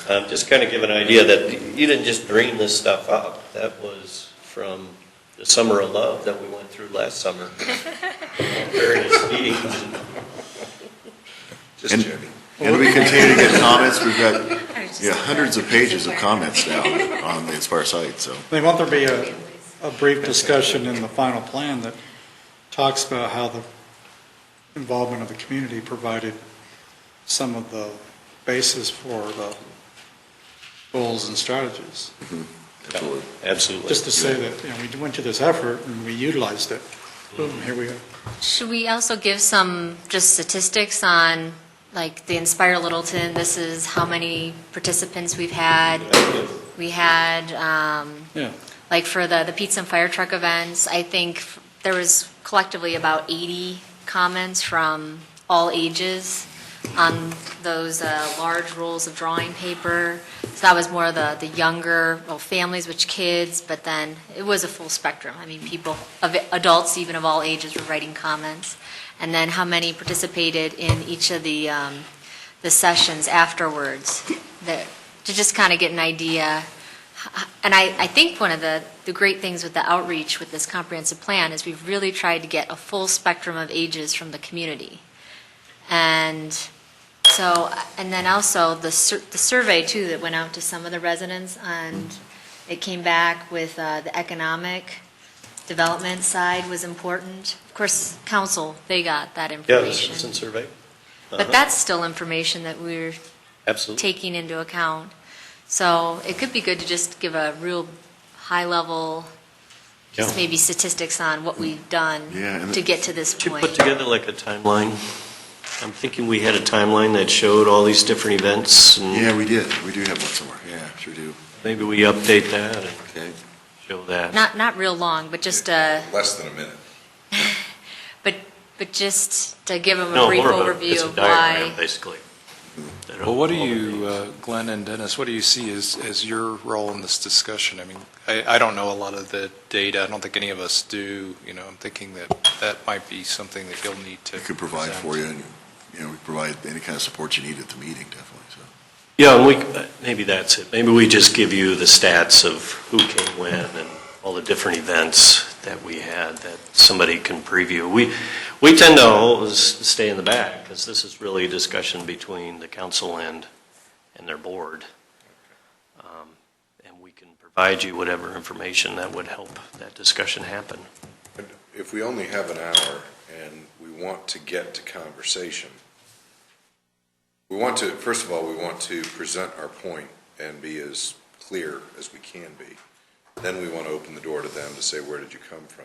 Speaker 9: And, just kind of give an idea that you didn't just dream this stuff up. That was from the summer of love that we went through last summer. Various meetings.
Speaker 5: Just Jenny.
Speaker 6: And we continue to get comments. We've got hundreds of pages of comments now on the Inspire site. So
Speaker 3: They want there to be a brief discussion in the final plan that talks about how the involvement of the community provided some of the basis for the goals and strategies.
Speaker 6: Absolutely.
Speaker 9: Absolutely.
Speaker 3: Just to say that, we went to this effort and we utilized it. Boom, here we go.
Speaker 7: Should we also give some just statistics on, like, the Inspire Littleton? This is how many participants we've had. We had,
Speaker 3: Yeah.
Speaker 7: like, for the pizza and fire truck events, I think there was collectively about 80 comments from all ages on those large rolls of drawing paper. So that was more the younger, families with kids, but then it was a full spectrum. I mean, people, adults even of all ages were writing comments. And then how many participated in each of the sessions afterwards, to just kind of get an idea. And I think one of the great things with the outreach with this comprehensive plan is we've really tried to get a full spectrum of ages from the community. And so, and then also the survey too that went out to some of the residents, and it came back with the economic development side was important. Of course, council, they got that
Speaker 9: Yeah,
Speaker 7: information.
Speaker 9: the citizen survey.
Speaker 7: But that's still information that we're
Speaker 9: Absolutely.
Speaker 7: taking into account. So it could be good to just give a real high-level, just
Speaker 9: Yeah.
Speaker 7: maybe statistics on what we've done
Speaker 6: Yeah, and
Speaker 7: to get to this
Speaker 9: To
Speaker 7: point.
Speaker 9: put together like a timeline. I'm thinking we had a timeline that showed all these different events, and
Speaker 6: Yeah, we did. We do have one somewhere. Yeah, sure do.
Speaker 9: maybe we update that and
Speaker 6: Okay.
Speaker 9: show that.
Speaker 7: Not real long, but just
Speaker 5: Less than a minute.
Speaker 7: but just to give them a
Speaker 9: No,
Speaker 7: brief
Speaker 9: more
Speaker 7: overview
Speaker 9: it's a
Speaker 7: of
Speaker 9: diagram,
Speaker 7: why.
Speaker 9: basically.
Speaker 1: Well, what do you, Glenn and Dennis, what do you see as your role in this discussion? I mean, I don't know a lot of the data. I don't think any of us do. I'm thinking that might be something that you'll need to
Speaker 6: We could provide
Speaker 1: present.
Speaker 6: for you, and, we provide any kind of support you need at the meeting, definitely, so.
Speaker 9: Yeah, and maybe that's it. Maybe we just give you the stats of who came when and all the different events that we had that somebody can preview. We tend to always stay in the back because this is really a discussion between the council and their board. And we can provide you whatever information that would help that discussion happen.
Speaker 5: If we only have an hour and we want to get to conversation, first of all, we want to present our point and be as clear as we can be. Then we want to open the door to them to say, where did you come from?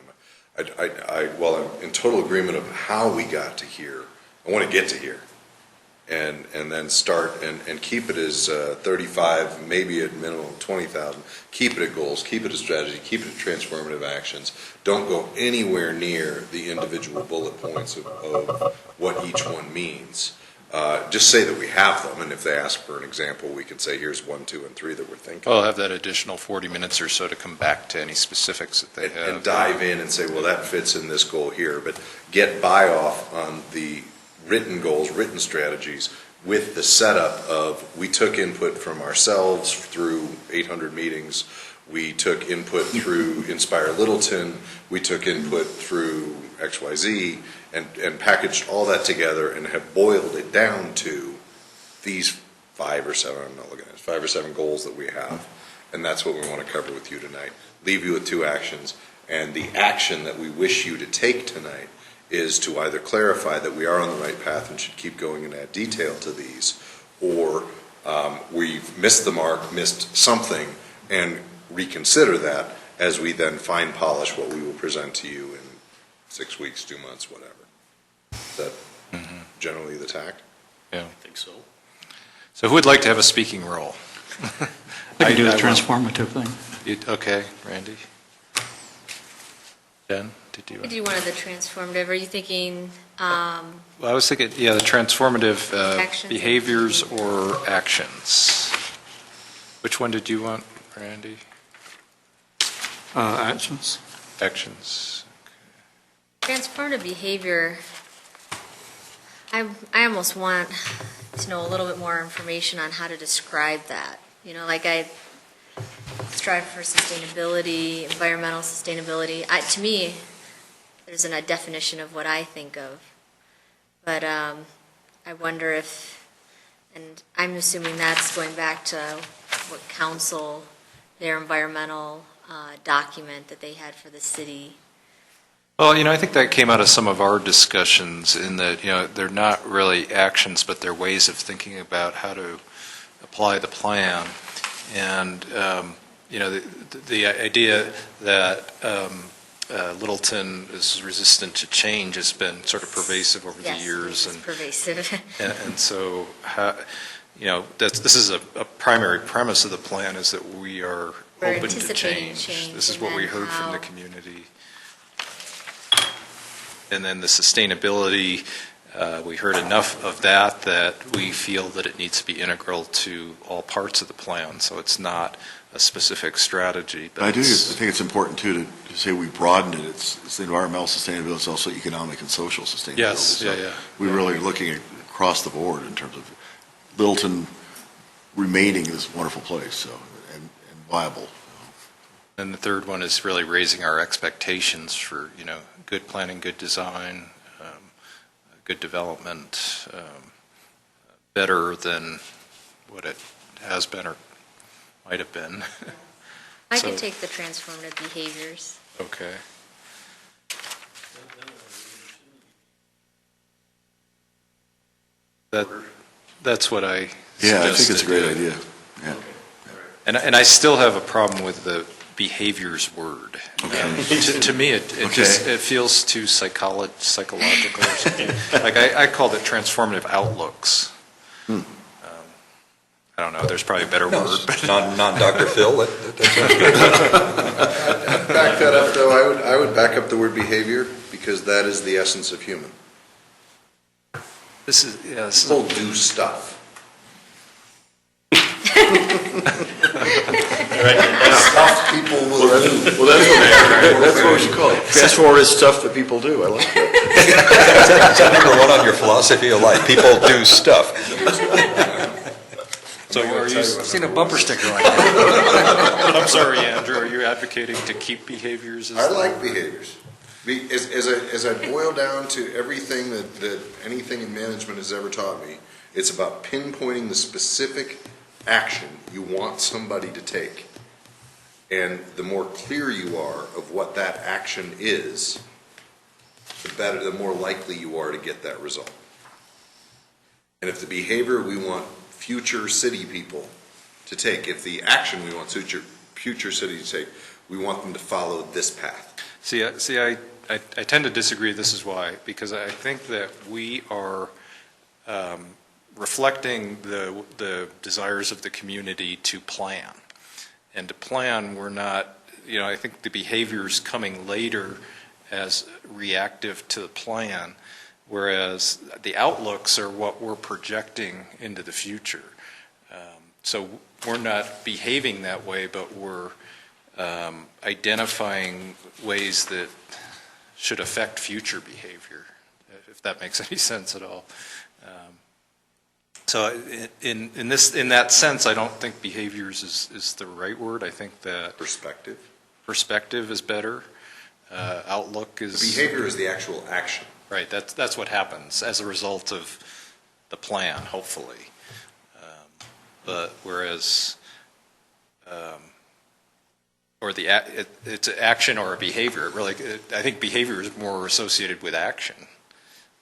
Speaker 5: While I'm in total agreement of how we got to here, I want to get to here. And then start and keep it as 35, maybe at minimum 20,000. Keep it at goals, keep it at strategy, keep it at transformative actions. Don't go anywhere near the individual bullet points of what each one means. Just say that we have them, and if they ask for an example, we can say, here's 1, 2, and 3 that we're thinking.
Speaker 1: I'll have that additional 40 minutes or so to come back to any specifics that they have.
Speaker 5: And dive in and say, well, that fits in this goal here, but get buy-off on the written goals, written strategies, with the setup of, we took input from ourselves through 800 meetings, we took input through Inspire Littleton, we took input through XYZ, and packaged all that together and have boiled it down to these 5 or 7, I'm not looking at it, 5 or 7 goals that we have. And that's what we want to cover with you tonight. Leave you with 2 actions. And the action that we wish you to take tonight is to either clarify that we are on the right path and should keep going and add detail to these, or we've missed the mark, missed something, and reconsider that as we then fine polish what we will present to you in 6 weeks, 2 months, whatever. Is that generally the tact?
Speaker 1: Yeah.
Speaker 9: I think so.
Speaker 1: So who would like to have a speaking role?
Speaker 3: I can do the
Speaker 1: will.
Speaker 3: transformative thing.
Speaker 1: Okay, Randy? Jen, did you?
Speaker 7: We do one of the transformative. Are you thinking,
Speaker 1: Well, I was thinking, the transformative
Speaker 7: Actions.
Speaker 1: behaviors or actions. Which one did you want, Randy?
Speaker 3: Actions.
Speaker 1: Actions.
Speaker 7: transformative behavior? I almost want to know a little bit more information on how to describe that. Like I strive for sustainability, environmental sustainability. To me, there's a definition of what I think of. But I wonder if, and I'm assuming that's going back to what council, their environmental document that they had for the city.
Speaker 1: Well, I think that came out of some of our discussions in that, they're not really actions, but they're ways of thinking about how to apply the plan. And, the idea that Littleton is resistant to change has been sort of pervasive over the years.
Speaker 7: Yes, it's pervasive.
Speaker 1: And so, this is a primary premise of the plan, is that we are
Speaker 7: We're
Speaker 1: open to
Speaker 7: anticipating
Speaker 1: change. This is
Speaker 7: and
Speaker 1: what we
Speaker 7: then
Speaker 1: heard from the
Speaker 7: how-
Speaker 1: community. And then the sustainability, we heard enough of that we feel that it needs to be integral to all parts of the plan. So it's not a specific strategy. But
Speaker 6: I think it's important, too, to say we broadened it. It's environmental sustainability, it's also economic and social sustainability.
Speaker 1: Yes,
Speaker 6: So
Speaker 1: yeah.
Speaker 6: we really are looking at across the board in terms of Littleton remaining this wonderful place, so, and viable.
Speaker 1: And the third one is really raising our expectations for, good planning, good design, good development, better than what it has been or might have been.
Speaker 7: I
Speaker 1: So-
Speaker 7: could take the transformative behaviors.
Speaker 1: Okay. That's what I
Speaker 6: Yeah, I think it's a
Speaker 1: suggested.
Speaker 6: great idea. Yeah.
Speaker 1: And I still have a problem with the behaviors word. To me, it just,
Speaker 6: Okay.
Speaker 1: it feels too psychological or something. Like, I called it transformative outlooks. I don't know, there's probably a better word, but
Speaker 8: Not Dr. Phil, that sounds good.
Speaker 10: Back that up, though, I would back up the word behavior, because that is the essence of human.
Speaker 1: this is.
Speaker 10: People do stuff. Stuff people will do.
Speaker 6: Well, that's what we should call it. Transformative stuff that people do. I like that.
Speaker 8: Is that number one on your philosophy of life? People do stuff.
Speaker 1: So are you,
Speaker 4: I've seen a bumper sticker like that.
Speaker 1: I'm sorry, Andrew, are you advocating to keep behaviors as?
Speaker 10: I like behaviors. As I boil down to everything that anything in management has ever taught me, it's about pinpointing the specific action you want somebody to take. And the more clear you are of what that action is, the more likely you are to get that result. And if the behavior we want future city people to take, if the action we want future cities to take, we want them to follow this path.
Speaker 1: See, I tend to disagree, this is why, because I think that we are reflecting the desires of the community to plan. And to plan, we're not, I think the behavior's coming later as reactive to the plan, whereas the outlooks are what we're projecting into the future. So we're not behaving that way, but we're identifying ways that should affect future behavior, if that makes any sense at all. So in that sense, I don't think behaviors is the right word. I think that perspective is better. Outlook is
Speaker 10: Behavior is the actual action.
Speaker 1: right. That's what happens as a result of the plan, hopefully. But whereas, it's an action or a behavior. I think behavior is more associated with action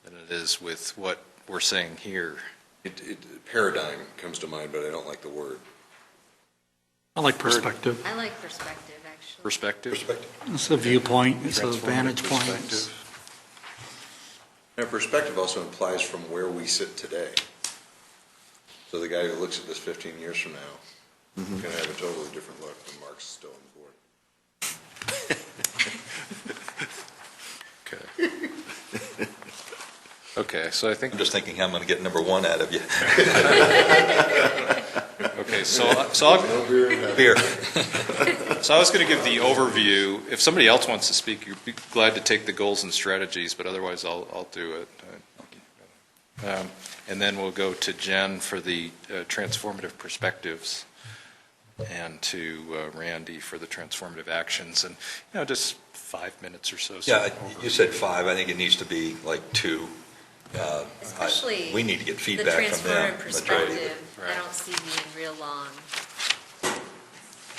Speaker 1: than it is with what we're saying here.
Speaker 10: Paradigm comes to mind, but I don't like the word.
Speaker 3: I like perspective.
Speaker 7: I like perspective, actually.
Speaker 1: Perspective?
Speaker 3: It's a viewpoint, it's a
Speaker 1: Transformative
Speaker 3: vantage point.
Speaker 1: perspective.
Speaker 10: And perspective also implies from where we sit today. So the guy who looks at this 15 years from now is going to have a totally different look when Mark's still on the board.
Speaker 1: Okay. Okay, so I think,
Speaker 8: I'm just thinking how I'm going to get number one out of you.
Speaker 1: okay, so I'll,
Speaker 8: Beer.
Speaker 1: so I was going to give the overview. If somebody else wants to speak, you'd be glad to take the goals and strategies, but otherwise I'll do it. And then we'll go to Jen for the transformative perspectives, and to Randy for the transformative actions, and, just 5 minutes or so.
Speaker 8: Yeah, you said 5. I think it needs to be like 2.
Speaker 7: Especially
Speaker 8: we need to get
Speaker 7: the
Speaker 8: feedback from them.
Speaker 7: transformative
Speaker 8: Majority.
Speaker 7: perspective, I don't see being real long.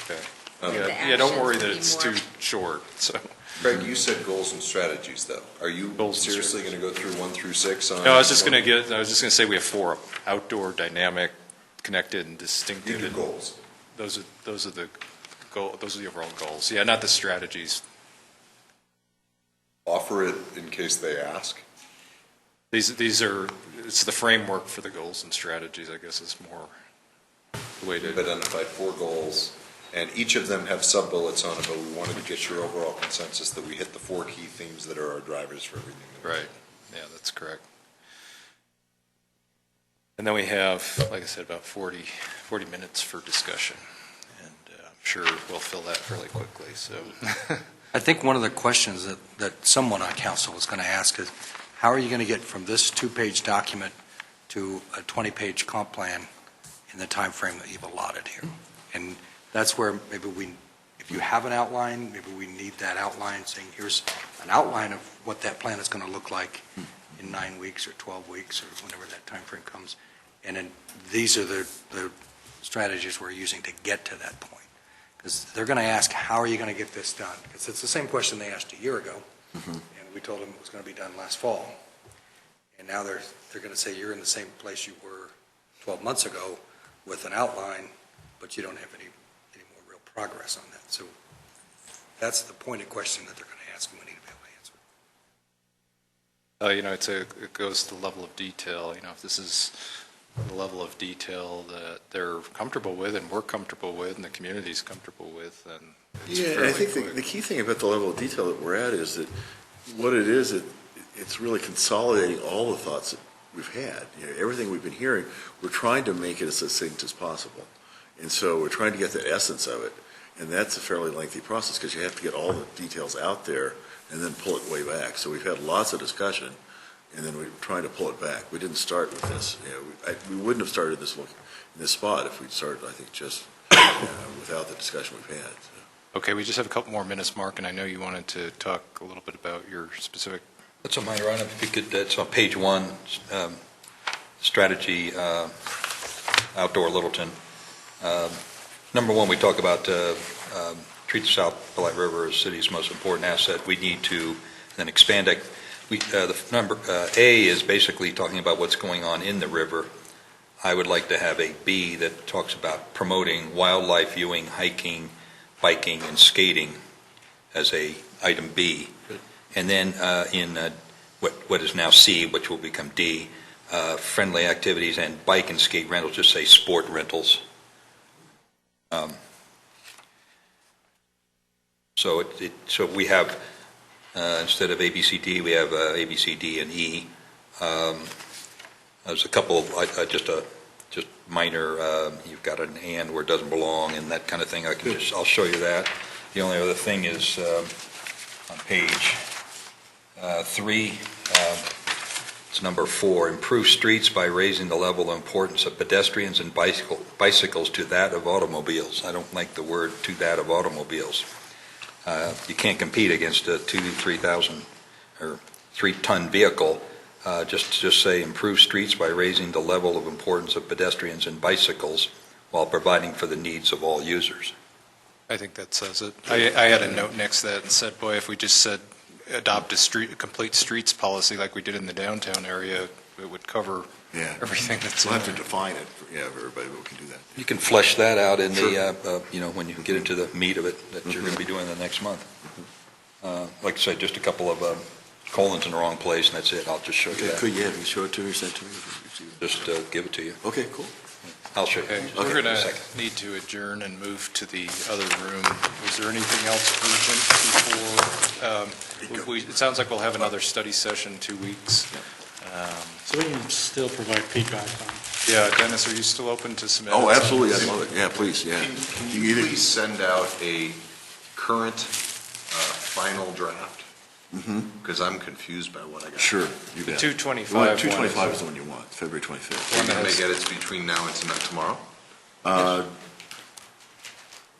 Speaker 1: Okay.
Speaker 7: The
Speaker 1: Yeah, don't
Speaker 7: actions
Speaker 1: worry
Speaker 7: would
Speaker 1: that
Speaker 7: be
Speaker 1: it's
Speaker 7: more-
Speaker 1: too short, so.
Speaker 10: Craig, you said goals and strategies, though. Are you
Speaker 1: Goals and
Speaker 10: seriously going to go through 1 through 6 on?
Speaker 1: No, I was just going to say we have 4: outdoor, dynamic, connected, and distinctive.
Speaker 10: These are goals.
Speaker 1: Those are the overall goals. Yeah, not the strategies.
Speaker 10: Offer it in case they ask.
Speaker 1: These are, it's the framework for the goals and strategies, I guess, is more the way
Speaker 10: We've
Speaker 1: to.
Speaker 10: identified 4 goals, and each of them have sub-bullets on it, but we wanted to get your overall consensus that we hit the 4 key themes that are our drivers for everything.
Speaker 1: Right, yeah, that's correct. And then we have, like I said, about 40 minutes for discussion, and I'm sure we'll fill that fairly quickly, so.
Speaker 4: I think one of the questions that someone on council was going to ask is, how are you going to get from this 2-page document to a 20-page comp plan in the time frame that you've allotted here? And that's where maybe if you have an outline, maybe we need that outline saying, here's an outline of what that plan is going to look like in 9 weeks or 12 weeks or whenever that time frame comes. And then these are the strategies we're using to get to that point. Because they're going to ask, how are you going to get this done? Because it's the same question they asked a year ago, and we told them it was going to be done last fall. And now they're going to say, you're in the same place you were 12 months ago with an outline, but you don't have any more real progress on that. So that's the pointed question that they're going to ask, and we need to be able to answer.
Speaker 1: It goes to the level of detail. If this is the level of detail that they're comfortable with, and we're comfortable with, and the community's comfortable with, then it's
Speaker 6: Yeah, and I
Speaker 1: fairly
Speaker 6: think
Speaker 1: quick.
Speaker 6: the key thing about the level of detail that we're at is that what it is, it's really consolidating all the thoughts that we've had. Everything we've been hearing, we're trying to make it as succinct as possible. And so we're trying to get the essence of it, and that's a fairly lengthy process because you have to get all the details out there and then pull it way back. So we've had lots of discussion, and then we're trying to pull it back. We didn't start with this. We wouldn't have started in this spot if we'd started, I think, just without the discussion we've had. So.
Speaker 1: Okay, we just have a couple more minutes, Mark, and I know you wanted to talk a little bit about your specific.
Speaker 8: That's on my run. If you could, that's on page 1, strategy, outdoor Littleton. Number 1, we talk about treat the South Platte River as the city's most important asset. We need to then expand it. The number A is basically talking about what's going on in the river. I would like to have a B that talks about promoting wildlife viewing, hiking, biking, and skating as a item B. And then in what is now C, which will become D, friendly activities and bike and skate rentals, just say sport rentals. So we have, instead of A, B, C, D, we have A, B, C, D, and E. There's a couple of, just minor, you've got an and where it doesn't belong and that kind of thing. I'll show you that. The only other thing is on page 3, it's number 4, improve streets by raising the level of importance of pedestrians and bicycles to that of automobiles. I don't like the word to that of automobiles. You can't compete against a 3,000 or 3-ton vehicle. Just say improve streets by raising the level of importance of pedestrians and bicycles while providing for the needs of all users.
Speaker 1: I think that says it. I had a note next to that and said, boy, if we just said adopt a complete streets policy like we did in the downtown area, it would cover everything that's
Speaker 6: We'll
Speaker 1: in
Speaker 6: have to
Speaker 1: there.
Speaker 6: define it for everybody, but we can do that.
Speaker 8: You can flesh that out in
Speaker 6: Sure.
Speaker 8: the, when you get into the meat of it that you're going to be doing the next month. Like I said, just a couple of colons in the wrong place, and that's it. I'll just show you that.
Speaker 6: Could you show it to me or send it to me?
Speaker 8: Just give it to you.
Speaker 6: Okay, cool.
Speaker 8: I'll show you.
Speaker 1: Okay,
Speaker 8: Okay,
Speaker 1: we're going
Speaker 8: in a
Speaker 1: to
Speaker 8: second.
Speaker 1: need to adjourn and move to the other room. Is there anything else urgent before? It sounds like we'll have another study session in 2 weeks.
Speaker 3: So we can still provide feedback on.
Speaker 1: Yeah, Dennis, are you still open to submit?
Speaker 6: Oh, absolutely, I love it. Yeah, please, yeah.
Speaker 10: Can
Speaker 6: You
Speaker 10: you
Speaker 6: either-
Speaker 10: please send out a current final draft? Because I'm confused by what I got.
Speaker 6: Sure, you
Speaker 1: The
Speaker 6: bet.
Speaker 1: 225
Speaker 6: Well,
Speaker 1: one
Speaker 6: 225
Speaker 1: is-
Speaker 6: is the one you want, February 25th.
Speaker 10: You're going to get it between now and tomorrow?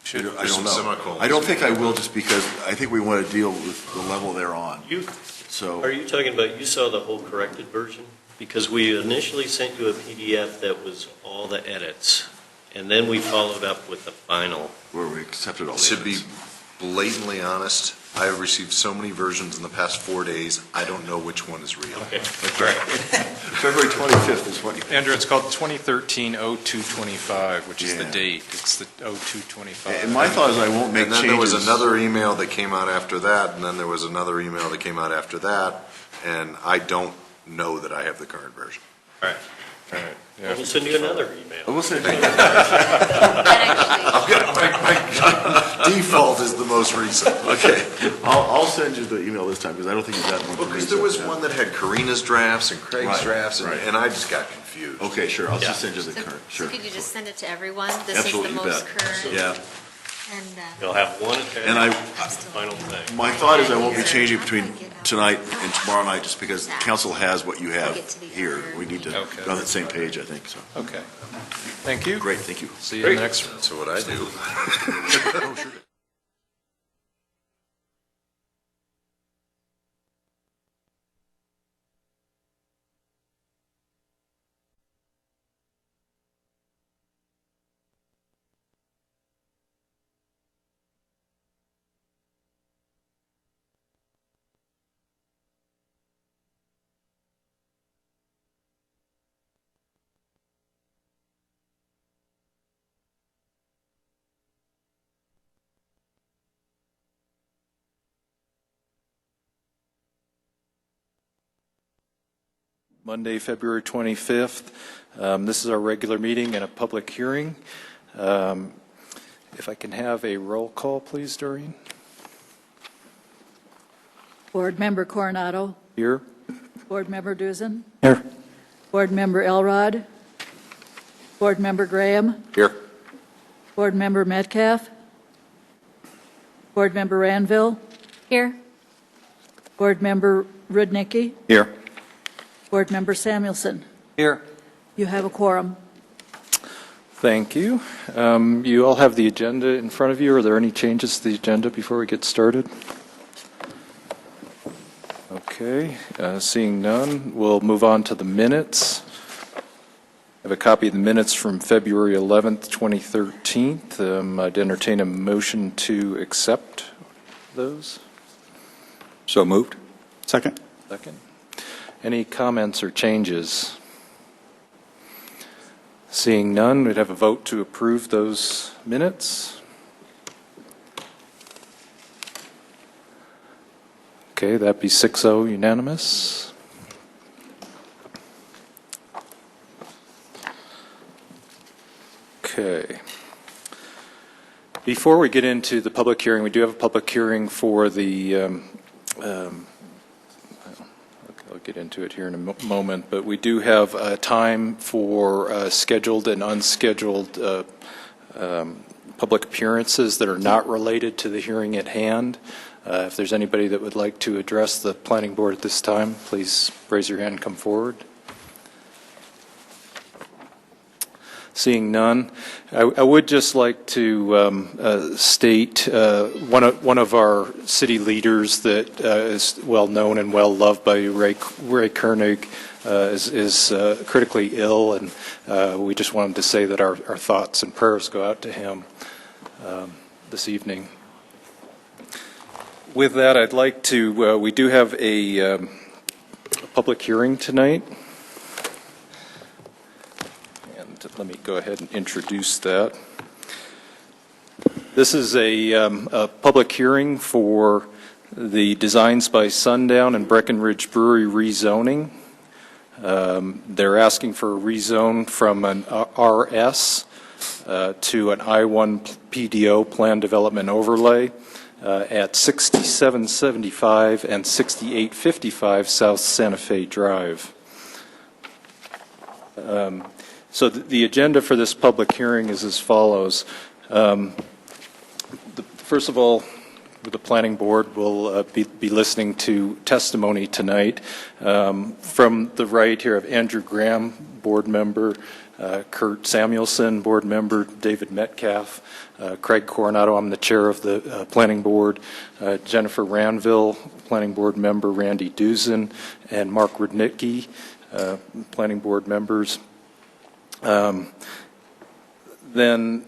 Speaker 1: Should-
Speaker 6: I
Speaker 10: There's
Speaker 6: don't
Speaker 10: some
Speaker 6: know.
Speaker 10: semicolons.
Speaker 6: I don't think I will, just because I think we want to deal with the level they're on. So,
Speaker 9: Are you talking about, you saw the whole corrected version? Because we initially sent you a PDF that was all the edits, and then we followed up with the final.
Speaker 6: where we accepted all the
Speaker 10: To be
Speaker 6: edits.
Speaker 10: blatantly honest, I have received so many versions in the past 4 days, I don't know which one is real.
Speaker 9: Okay.
Speaker 6: February 25th is what you...
Speaker 1: Andrew, it's called 2013-0225, which is the
Speaker 6: Yeah.
Speaker 1: date. It's the 0225.
Speaker 6: And my thought is I won't make
Speaker 10: And
Speaker 6: changes.
Speaker 10: then there was another email that came out after that, and then there was another email that came out after that, and I don't know that I have the current version.
Speaker 1: All right. Yeah.
Speaker 9: We'll send you another email.
Speaker 6: We'll say
Speaker 7: That actually,
Speaker 10: Default is the most recent.
Speaker 6: Okay, I'll send you the email this time, because I don't think you got one.
Speaker 10: Well,
Speaker 6: from me,
Speaker 10: because there
Speaker 6: so,
Speaker 10: was
Speaker 6: yeah.
Speaker 10: one that had Karina's drafts and Craig's
Speaker 6: Right,
Speaker 10: drafts, and
Speaker 6: right.
Speaker 10: and I just got confused.
Speaker 6: Okay, sure, I'll
Speaker 9: Yeah.
Speaker 6: just send you the
Speaker 7: so
Speaker 6: current,
Speaker 7: so
Speaker 6: sure.
Speaker 7: could you just send it to everyone? This
Speaker 6: Absolutely,
Speaker 7: is
Speaker 6: you
Speaker 7: the most
Speaker 6: bet.
Speaker 7: current,
Speaker 6: Yeah,
Speaker 7: and,
Speaker 9: You'll have one attached.
Speaker 6: and I,
Speaker 9: Final thing.
Speaker 6: my thought is I won't be changing between tonight and tomorrow night, just because council has what you have here. We need to
Speaker 1: Okay.
Speaker 6: be on that same page, I think, so.
Speaker 1: Okay. Thank you.
Speaker 6: Great, thank you.
Speaker 1: See you in the next one.
Speaker 10: So what I do.
Speaker 6: Oh, sure.
Speaker 1: Monday, February 25th. This is our regular meeting and a public hearing. If I can have a roll call, please, Doreen?
Speaker 2: Board Member Coronado,
Speaker 1: Here?
Speaker 2: Board Member Duzen,
Speaker 1: Here.
Speaker 2: Board Member Elrod, Board Member Graham,
Speaker 1: Here.
Speaker 2: Board Member Metcalf, Board Member Ranville,
Speaker 7: here,
Speaker 2: Board Member Rudnicki,
Speaker 1: Here.
Speaker 2: Board Member Samuelson.
Speaker 1: Here.
Speaker 2: You have a quorum.
Speaker 1: Thank you. You all have the agenda in front of you. Are there any changes to the agenda before we get started? Okay, seeing none, we'll move on to the minutes. I have a copy of the minutes from February 11th, 2013. I'd entertain a motion to accept those.
Speaker 8: So moved?
Speaker 3: Second?
Speaker 1: Second. Any comments or changes? Seeing none, we'd have a vote to approve those minutes. Okay, that'd be 6-0 unanimous. Okay. Before we get into the public hearing, we do have a public hearing for the I'll get into it here in a moment, but we do have time for scheduled and unscheduled public appearances that are not related to the hearing at hand. If there's anybody that would like to address the planning board at this time, please raise your hand and come forward. Seeing none, I would just like to state one of our city leaders that is well known and well loved by Ray Koenig is critically ill, and we just wanted to say that our thoughts and prayers go out to him this evening. With that, I'd like to, we do have a public hearing tonight. Let me go ahead and introduce that. This is a public hearing for the Designs by Sundown and Breckenridge Brewery rezoning. They're asking for a rezone from an RS to an I-1 PDO, Plan Development Overlay, at 6775 and 6855 South Santa Fe Drive. So the agenda for this public hearing is as follows. First of all, the planning board will be listening to testimony tonight. From the right here, I have Andrew Graham, board member, Kurt Samuelson, board member, David Metcalf, Craig Coronado, I'm the chair of the planning board, Jennifer Ranville, planning board member, Randy Duzen, and Mark Rudnicki, planning board members. Then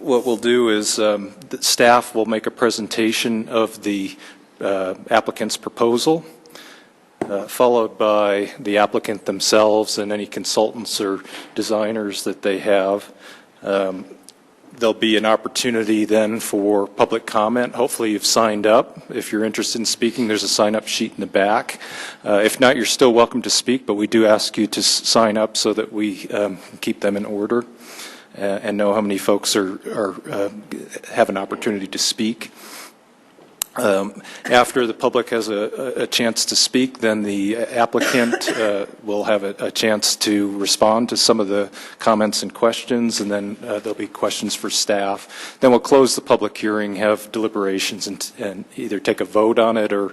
Speaker 1: what we'll do is the staff will make a presentation of the applicant's proposal, followed by the applicant themselves and any consultants or designers that they have. There'll be an opportunity then for public comment. Hopefully you've signed up. If you're interested in speaking, there's a sign-up sheet in the back. If not, you're still welcome to speak, but we do ask you to sign up so that we keep them in order and know how many folks have an opportunity to speak. After the public has a chance to speak, then the applicant will have a chance to respond to some of the comments and questions, and then there'll be questions for staff. Then we'll close the public hearing, have deliberations, and either take a vote on it or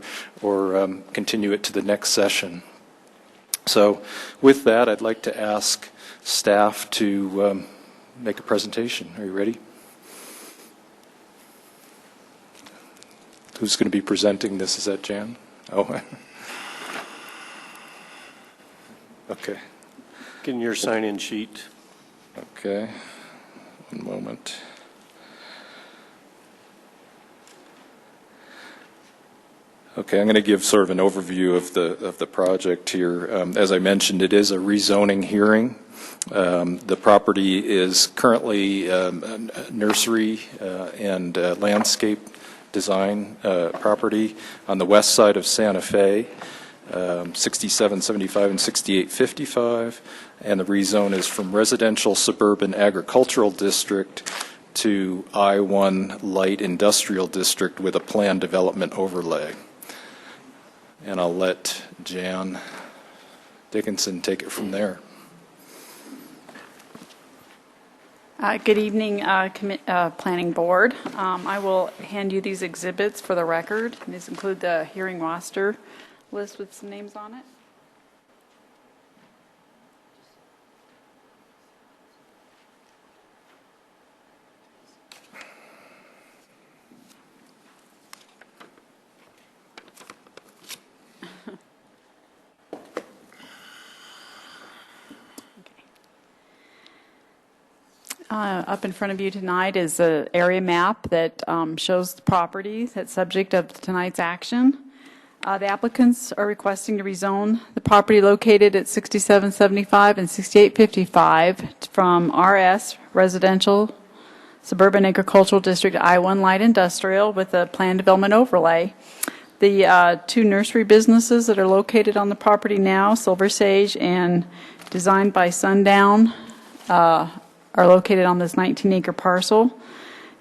Speaker 1: continue it to the next session. So with that, I'd like to ask staff to make a presentation. Are you ready? Who's going to be presenting this? Is that Jan? Oh. Okay.
Speaker 9: Getting your sign-in sheet.
Speaker 1: Okay. One moment. Okay, I'm going to give sort of an overview of the project here. As I mentioned, it is a rezoning hearing. The property is currently a nursery and landscape design property on the west side of Santa Fe, 6775 and 6855, and the rezone is from residential suburban agricultural district to I-1 light industrial district with a planned development overlay. And I'll let Jan Dickinson take it from there.
Speaker 11: Good evening, Planning Board. I will hand you these exhibits for the record. These include the hearing roster list with some names on it. Up in front of you tonight is an area map that shows the property that's subject of tonight's action. The applicants are requesting to rezone the property located at 6775 and 6855 from RS, Residential Suburban Agricultural District, I-1 Light Industrial, with a planned development overlay. The two nursery businesses that are located on the property now, Silver Sage and Designed by Sundown, are located on this 19-acre parcel.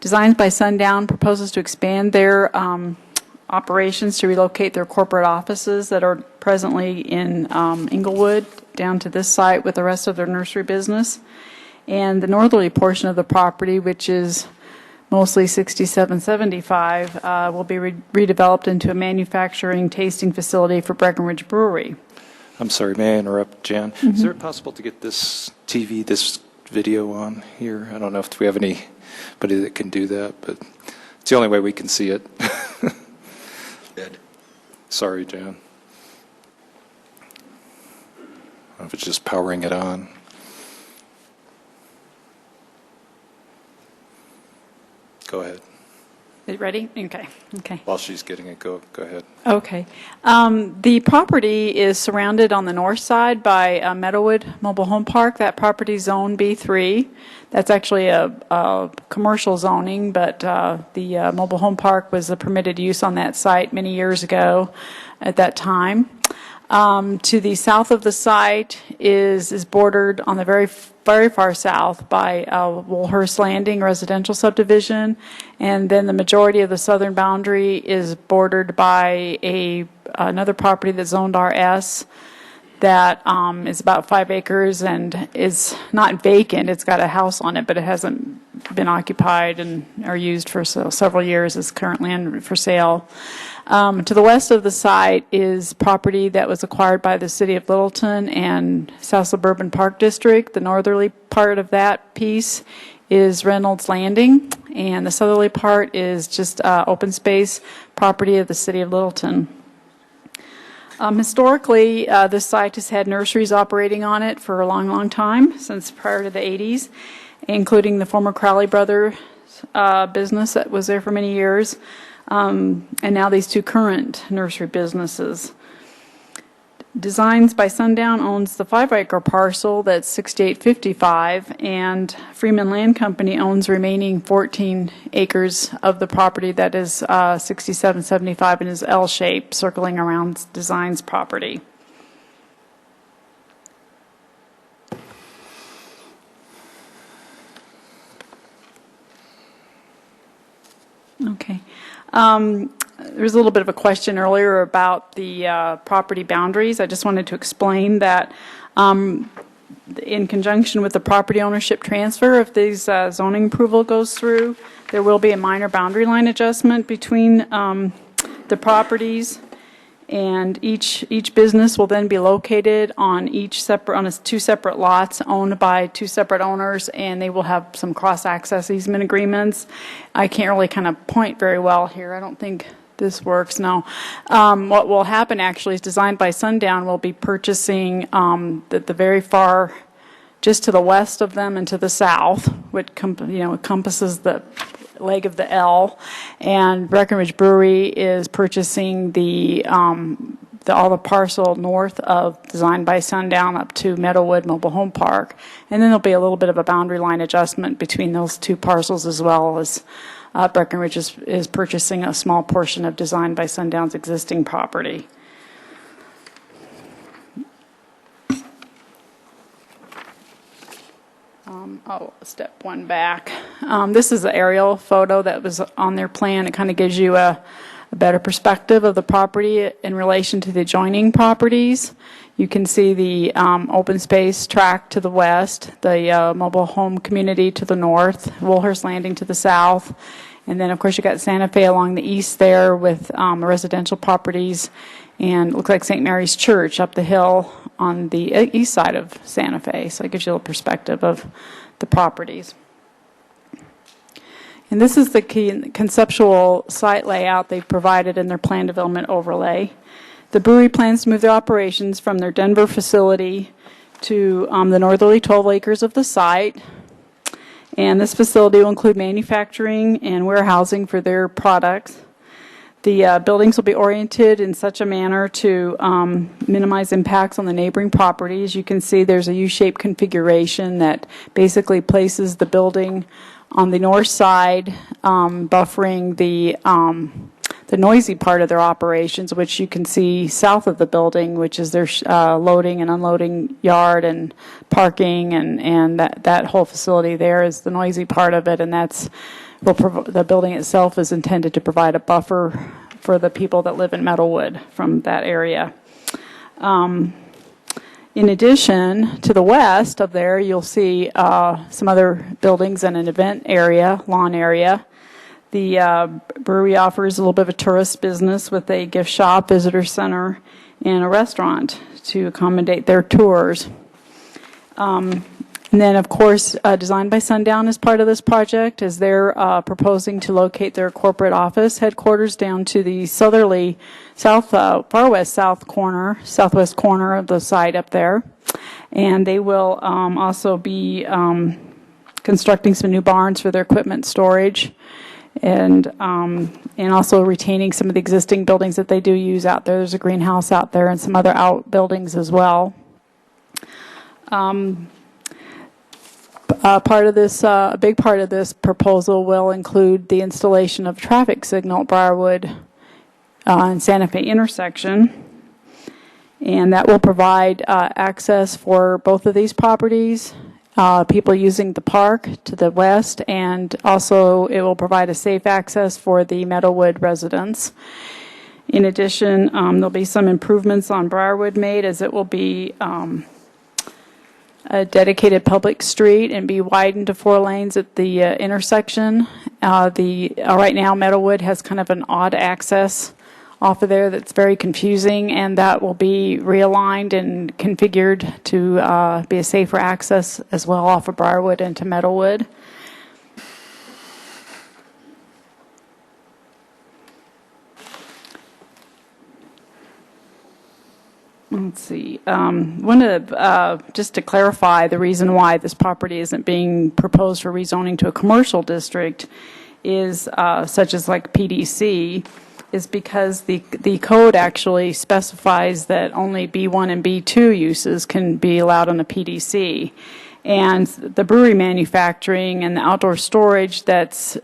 Speaker 11: Designed by Sundown proposes to expand their operations to relocate their corporate offices that are presently in Inglewood down to this site with the rest of their nursery business. And the northerly portion of the property, which is mostly 6775, will be redeveloped into a manufacturing tasting facility for Breckenridge Brewery.
Speaker 1: I'm sorry, may I interrupt, Jan? Mm-hmm. Is it possible to get this video on here? I don't know if we have anybody that can do that, but it's the only way we can see it.
Speaker 8: Dead.
Speaker 1: Sorry, Jan. I don't know if it's just powering it on. Go ahead.
Speaker 11: Are you ready? Okay.
Speaker 1: While she's getting it, go ahead.
Speaker 11: Okay. The property is surrounded on the north side by Meadowwood Mobile Home Park. That property is Zone B3. That's actually a commercial zoning, but the mobile home park was a permitted use on that site many years ago at that time. To the south of the site is bordered on the very far south by Woolhurst Landing residential subdivision, and then the majority of the southern boundary is bordered by another property that's zoned RS that is about 5 acres and is not vacant. It's got a house on it, but it hasn't been occupied and or used for several years. It's currently for sale. To the west of the site is property that was acquired by the City of Littleton and South Suburban Park District. The northerly part of that piece is Reynolds Landing, and the southerly part is just open space property of the City of Littleton. Historically, this site has had nurseries operating on it for a long time, since prior to the 80s, including the former Crowley Brothers business that was there for many years, and now these two current nursery businesses. Designs by Sundown owns the 5-acre parcel that's 6855, and Freeman Land Company owns remaining 14 acres of the property that is 6775 and is L-shaped, circling around Design's property. Okay. There was a little bit of a question earlier about the property boundaries. I just wanted to explain that in conjunction with the property ownership transfer, if these zoning approval goes through, there will be a minor boundary line adjustment between the properties, and each business will then be located on two separate lots owned by two separate owners, and they will have some cross-access easement agreements. I can't really kind of point very well here. I don't think this works, no. What will happen actually is Designed by Sundown will be purchasing the very far, just to the west of them and to the south, which encompasses the leg of the L, and Breckenridge Brewery is purchasing all the parcel north of Designed by Sundown up to Meadowwood Mobile Home Park, and then there'll be a little bit of a boundary line adjustment between those two parcels, as well as Breckenridge is purchasing a small portion of Designed by Sundown's existing property. Step one back. This is the aerial photo that was on their plan. It kind of gives you a better perspective of the property in relation to the adjoining properties. You can see the open space tract to the west, the mobile home community to the north, Woolhurst Landing to the south, and then of course you got Santa Fe along the east there with residential properties, and it looks like St. Mary's Church up the hill on the east side of Santa Fe. So it gives you a little perspective of the properties. And this is the key conceptual site layout they've provided in their plan development overlay. The brewery plans to move their operations from their Denver facility to the northerly 12 acres of the site. And this facility will include manufacturing and warehousing for their products. The buildings will be oriented in such a manner to minimize impacts on the neighboring properties. You can see there's a U-shaped configuration that basically places the building on the north side, buffering the noisy part of their operations, which you can see south of the building, which is their loading and unloading yard and parking, and that whole facility there is the noisy part of it, and the building itself is intended to provide a buffer for the people that live in Meadowwood from that area. In addition, to the west of there, you'll see some other buildings and an event area, lawn area. The brewery offers a little bit of a tourist business with a gift shop, visitor center, and a restaurant to accommodate their tours. And then, of course, Designed by Sundown is part of this project, as they're proposing to locate their corporate office headquarters down to the southerly, far west southwest corner of the site up there. And they will also be constructing some new barns for their equipment storage, and also retaining some of the existing buildings that they do use out there. There's a greenhouse out there and some other outbuildings as well. A big part of this proposal will include the installation of a traffic signal at Briarwood and Santa Fe intersection, and that will provide access for both of these properties, people using the park to the west, and also it will provide a safe access for the Meadowwood residents. In addition, there'll be some improvements on Briarwood made, as it will be a dedicated public street and be widened to 4 lanes at the intersection. Right now, Meadowwood has kind of an odd access off of there that's very confusing, and that will be realigned and configured to be a safer access as well off of Briarwood into Meadowwood. let's see, just to clarify, the reason why this property isn't being proposed for rezoning to a commercial district is, such as like PDC, is because the code actually specifies that only B1 and B2 uses can be allowed on a PDC. And the brewery manufacturing and the outdoor storage that's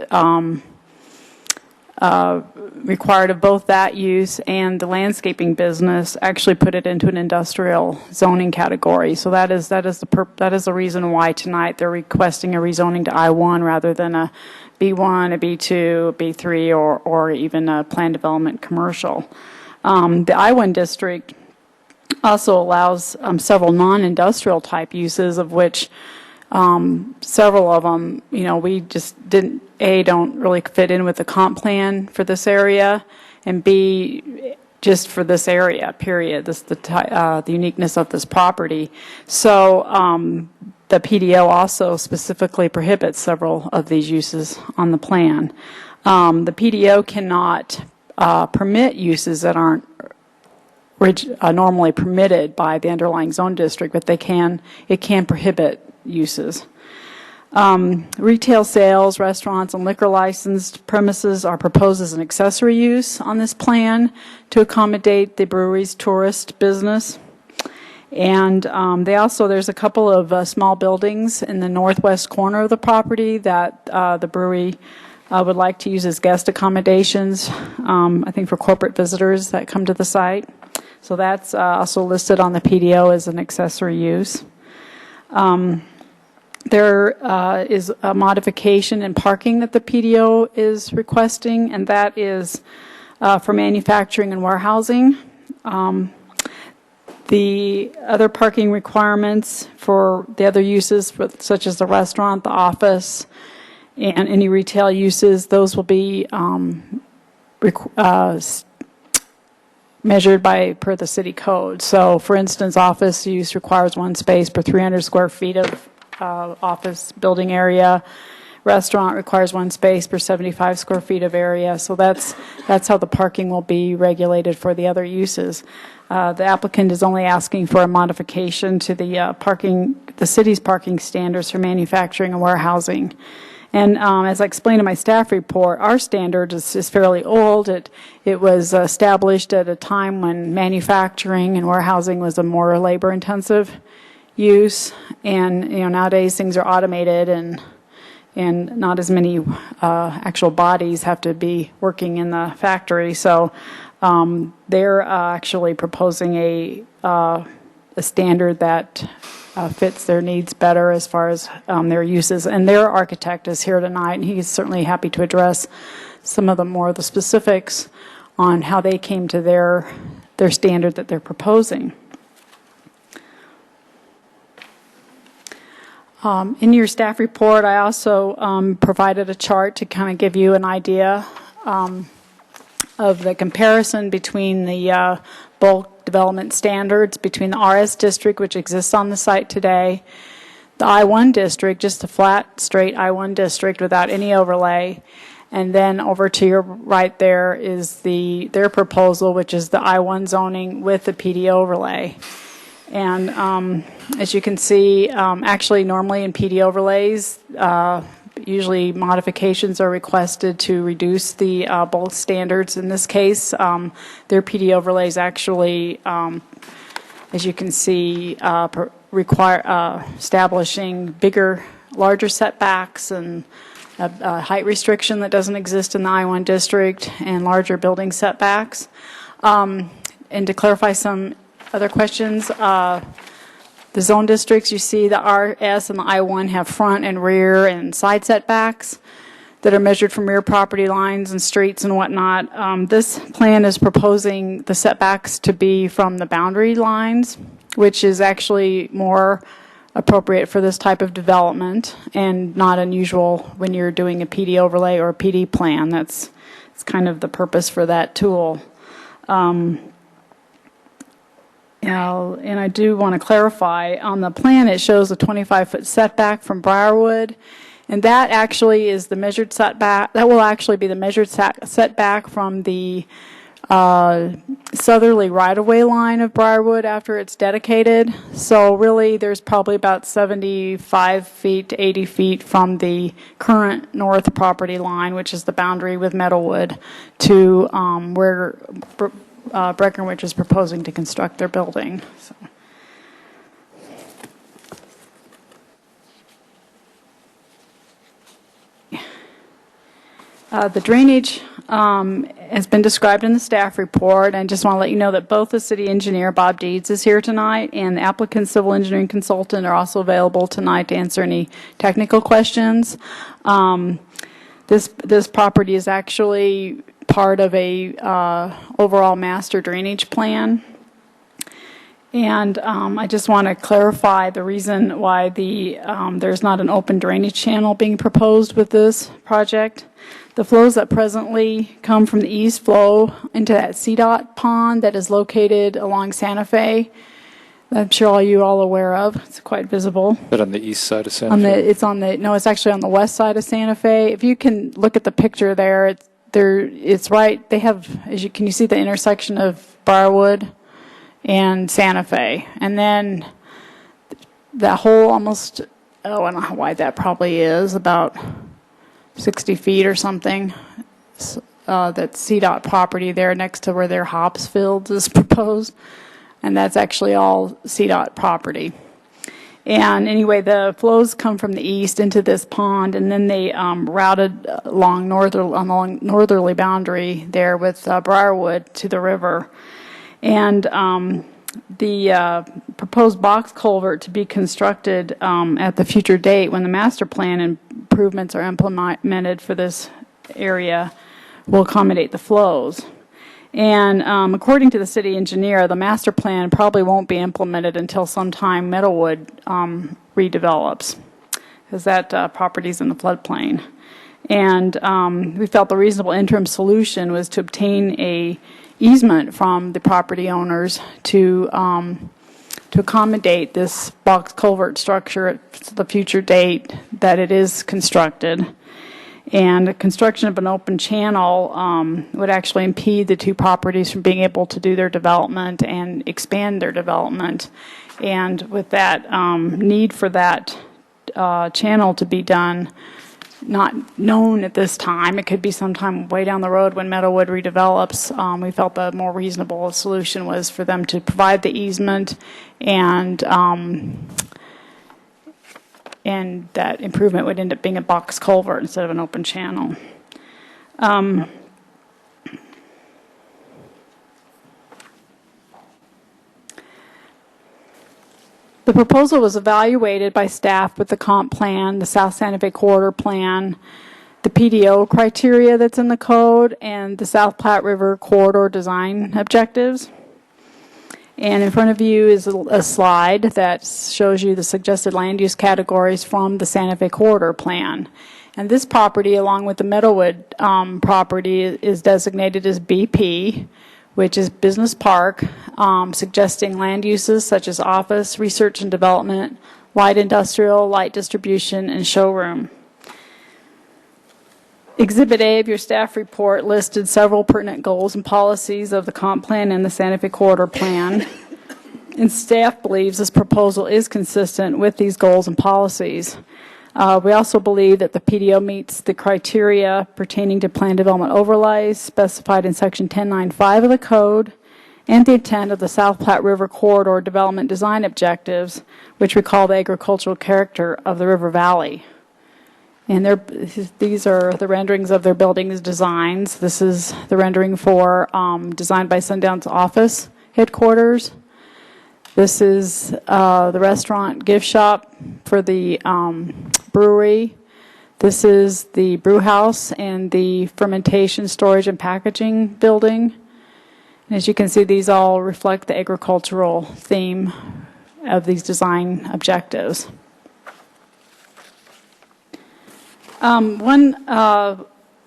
Speaker 11: required of both that use and the landscaping business actually put it into an industrial zoning category. So that is the reason why tonight they're requesting a rezoning to I-1 rather than a B1, a B2, a B3, or even a planned development commercial. The I-1 district also allows several non-industrial type uses, of which several of them, we just don't really fit in with the comp plan for this area, and B, just for this area, period. This the uniqueness of this property. So the PDO also specifically prohibits several of these uses on the plan. The PDO cannot permit uses that aren't normally permitted by the underlying zone district, but it can prohibit uses. Retail sales, restaurants, and liquor licensed premises are proposed as an accessory use on this plan to accommodate the brewery's tourist business. And there's a couple of small buildings in the northwest corner of the property that the brewery would like to use as guest accommodations, I think for corporate visitors that come to the site. So that's also listed on the PDO as an accessory use. There is a modification in parking that the PDO is requesting, and that is for manufacturing and warehousing. The other parking requirements for the other uses, such as the restaurant, the office, and any retail uses, those will be measured per the city code. So, for instance, office use requires 1 space per 300 square feet of office building area. Restaurant requires 1 space per 75 square feet of area. So that's how the parking will be regulated for the other uses. The applicant is only asking for a modification to the city's parking standards for manufacturing and warehousing. And as I explained in my staff report, our standard is fairly old. It was established at a time when manufacturing and warehousing was a more labor-intensive use, and nowadays things are automated and not as many actual bodies have to be working in the factory. So they're actually proposing a standard that fits their needs better as far as their uses. And their architect is here tonight, and he's certainly happy to address some of the specifics on how they came to their standard that they're proposing. In your staff report, I also provided a chart to kind of give you an idea of the comparison between the bulk development standards between the RS district, which exists on the site today, the I-1 district, just a flat, straight I-1 district without any overlay, and then over to your right there is their proposal, which is the I-1 zoning with the PD overlay. And as you can see, actually normally in PD overlays, usually modifications are requested to reduce the bulk standards. In this case, their PD overlays actually, as you can see, require establishing larger setbacks and a height restriction that doesn't exist in the I-1 district, and larger building setbacks. And to clarify some other questions, the zone districts, you see the RS and the I-1 have front and rear and side setbacks that are measured from rear property lines and streets and whatnot. This plan is proposing the setbacks to be from the boundary lines, which is actually more appropriate for this type of development and not unusual when you're doing a PD overlay or a PD plan. It's kind of the purpose for that tool. And I do want to clarify, on the plan it shows a 25-foot setback from Briarwood, and that actually is the measured setback. That will actually be the measured setback from the southerly right-of-way line of Briarwood after it's dedicated. So really, there's probably about 75 feet to 80 feet from the current north property line, which is the boundary with Meadowwood, to where Breckenridge is proposing to construct their building. So. The drainage has been described in the staff report, and I just want to let you know that both the city engineer, Bob Deeds, is here tonight, and the applicant's civil engineering consultant are also available tonight to answer any technical questions. This property is actually part of a overall master drainage plan. And I just want to clarify the reason why there's not an open drainage channel being proposed with this project. The flows that presently come from the east flow into that CDOT pond that is located along Santa Fe. I'm sure all you all aware of. It's quite visible.
Speaker 1: Is that on the east side of Santa Fe?
Speaker 11: It's actually on the west side of Santa Fe. If you can look at the picture there, it's right. They have, can you see the intersection of Briarwood and Santa Fe? And then that whole almost, I don't know how wide that probably is, about 60 feet or something. That CDOT property there next to where their hops fields is proposed. And that's actually all CDOT property. And anyway, the flows come from the east into this pond, and then they routed along northerly boundary there with Briarwood to the river. And the proposed box culvert to be constructed at the future date when the master plan improvements are implemented for this area will accommodate the flows. And according to the city engineer, the master plan probably won't be implemented until sometime Meadowwood redevelops, because that property's in the floodplain. And we felt the reasonable interim solution was to obtain a easement from the property owners to accommodate this box culvert structure at the future date that it is constructed. And the construction of an open channel would actually impede the two properties from being able to do their development and expand their development. And with that need for that channel to be done, not known at this time, it could be sometime way down the road when Meadowwood redevelops, we felt the more reasonable solution was for them to provide the easement and that improvement would end up being a box culvert instead of an open channel. The proposal was evaluated by staff with the comp plan, the South Santa Fe corridor plan, the PDO criteria that's in the code, and the South Platte River corridor design objectives. And in front of you is a slide that shows you the suggested land use categories from the Santa Fe corridor plan. And this property, along with the Meadowwood property, is designated as BP, which is business park, suggesting land uses such as office, research and development, light industrial, light distribution, and showroom. Exhibit A of your staff report listed several pertinent goals and policies of the comp plan and the Santa Fe corridor plan. And staff believes this proposal is consistent with these goals and policies. We also believe that the PDO meets the criteria pertaining to plan development overlays specified in Section 1095 of the code and the intent of the South Platte River corridor development design objectives, which recall the agricultural character of the river valley. And these are the renderings of their buildings designs. This is the rendering for designed by Sundown's office headquarters. This is the restaurant gift shop for the brewery. This is the brew house and the fermentation, storage, and packaging building. And as you can see, these all reflect the agricultural theme of these design objectives.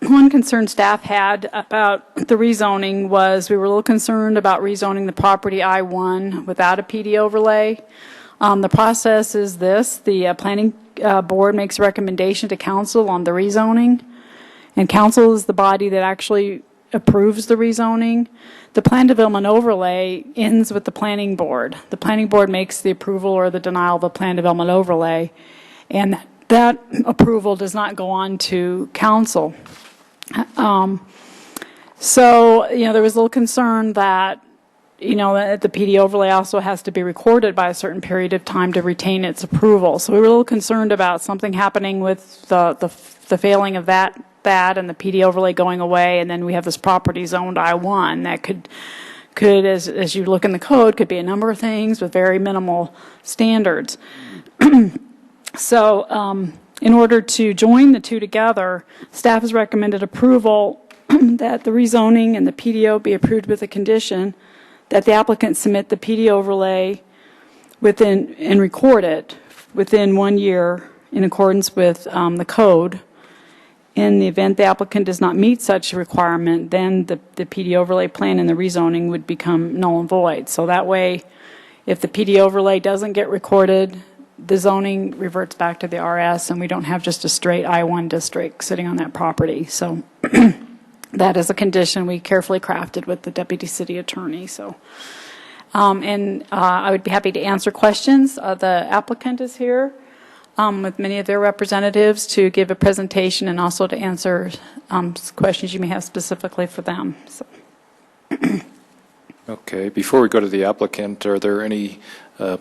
Speaker 11: One concern staff had about the rezoning was we were a little concerned about rezoning the property I-1 without a PD overlay. The process is this: the planning board makes a recommendation to council on the rezoning, and council is the body that actually approves the rezoning. The plan development overlay ends with the planning board. The planning board makes the approval or the denial of the plan development overlay, and that approval does not go on to council. So, there was a little concern that, that the PD overlay also has to be recorded by a certain period of time to retain its approval. So we were a little concerned about something happening with the failing of that and the PD overlay going away, and then we have this property zoned I-1 that could as you look in the code, could be a number of things with very minimal standards. So in order to join the two together, staff has recommended approval that the rezoning and the PDO be approved with a condition that the applicant submit the PD overlay and record it within 1 year in accordance with the code. In the event the applicant does not meet such a requirement, then the PD overlay plan and the rezoning would become null and void. So that way, if the PD overlay doesn't get recorded, the zoning reverts back to the RS, and we don't have just a straight I-1 district sitting on that property. So that is a condition we carefully crafted with the deputy city attorney. So, I would be happy to answer questions. The applicant is here with many of their representatives to give a presentation and also to answer questions you may have specifically for them. So.
Speaker 1: Okay, before we go to the applicant, are there any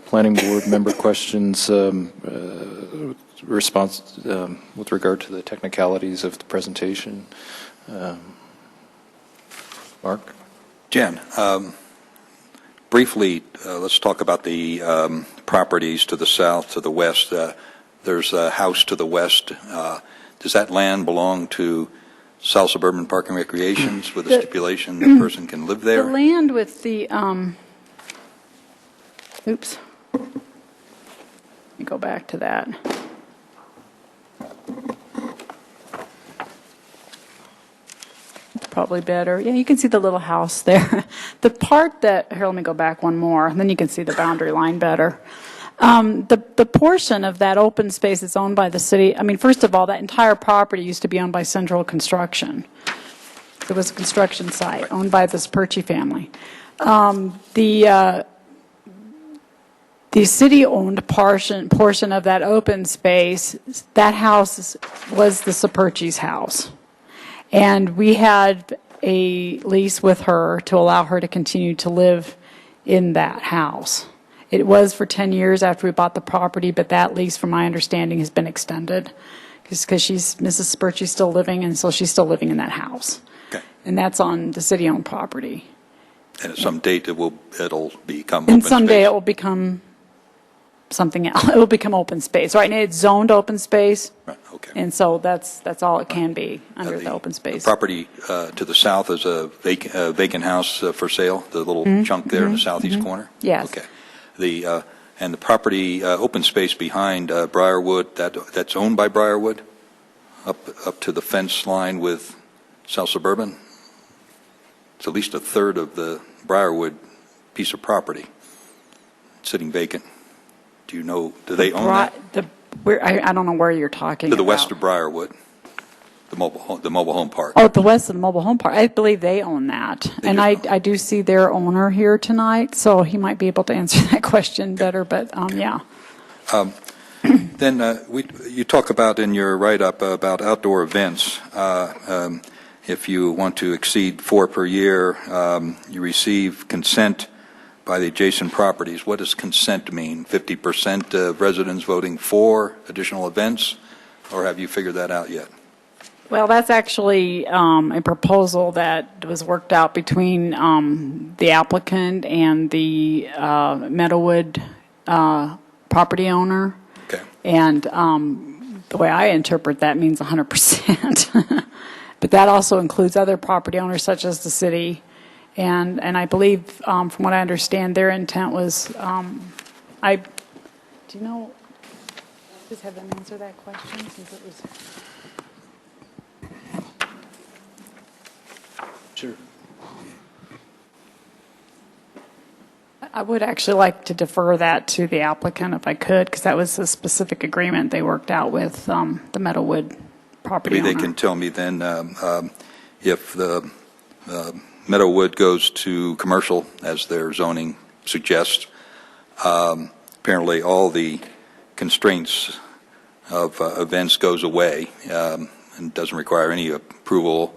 Speaker 1: planning board member questions response with regard to the technicalities of the presentation? Mark?
Speaker 8: Jen, briefly, let's talk about the properties to the south, to the west. There's a house to the west. Does that land belong to South Suburban Park and Recreations with a stipulation the person can live there?
Speaker 11: The land with the, oops. Let me go back to that. It's probably better. Yeah, you can see the little house there. The part that, here, let me go back one more, and then you can see the boundary line better. The portion of that open space is owned by the city. I mean, first of all, that entire property used to be owned by Central Construction. It was a construction site owned by the Saperchi family. The city-owned portion of that open space, that house was the Saperchi's house. And we had a lease with her to allow her to continue to live in that house. It was for 10 years after we bought the property, but that lease, from my understanding, has been extended because Mrs. Saperchi's still living, and so she's still living in that house.
Speaker 8: Okay.
Speaker 11: And that's on the city-owned property.
Speaker 8: And at some date it'll become
Speaker 11: And
Speaker 8: open
Speaker 11: someday
Speaker 8: space.
Speaker 11: it will become something else. It will become open space. Right now it's zoned open space,
Speaker 8: Right, okay.
Speaker 11: and so that's all it can be under the open space.
Speaker 8: The property to the south is a vacant house for sale, the little chunk there in the southeast corner?
Speaker 11: Yes.
Speaker 8: Okay. And the property, open space behind Briarwood, that's owned by Briarwood, up to the fence line with South Suburban? It's at least a third of the Briarwood piece of property sitting vacant. Do you know, do they own that?
Speaker 11: I don't know where you're talking
Speaker 8: To the
Speaker 11: about.
Speaker 8: west of Briarwood, the mobile home park.
Speaker 11: Oh, the west of the mobile home park. I believe they own that.
Speaker 8: They
Speaker 11: And
Speaker 8: do.
Speaker 11: I do see their owner here tonight, so he might be able to answer that question better, but yeah.
Speaker 8: Then you talk about in your write-up about outdoor events. If you want to exceed 4 per year, you receive consent by the adjacent properties. What does consent mean? 50% of residents voting for additional events, or have you figured that out yet?
Speaker 11: Well, that's actually a proposal that was worked out between the applicant and the Meadowwood property owner.
Speaker 8: Okay.
Speaker 11: And the way I interpret that means 100%. But that also includes other property owners such as the city. And I believe, from what I understand, their intent was, do you know, just have them answer that question since it was.
Speaker 1: Sure.
Speaker 11: I would actually like to defer that to the applicant if I could, because that was a specific agreement they worked out with the Meadowwood property
Speaker 8: Maybe
Speaker 11: owner.
Speaker 8: they can tell me then if the Meadowwood goes to commercial, as their zoning suggests. Apparently, all the constraints of events goes away and doesn't require any approval.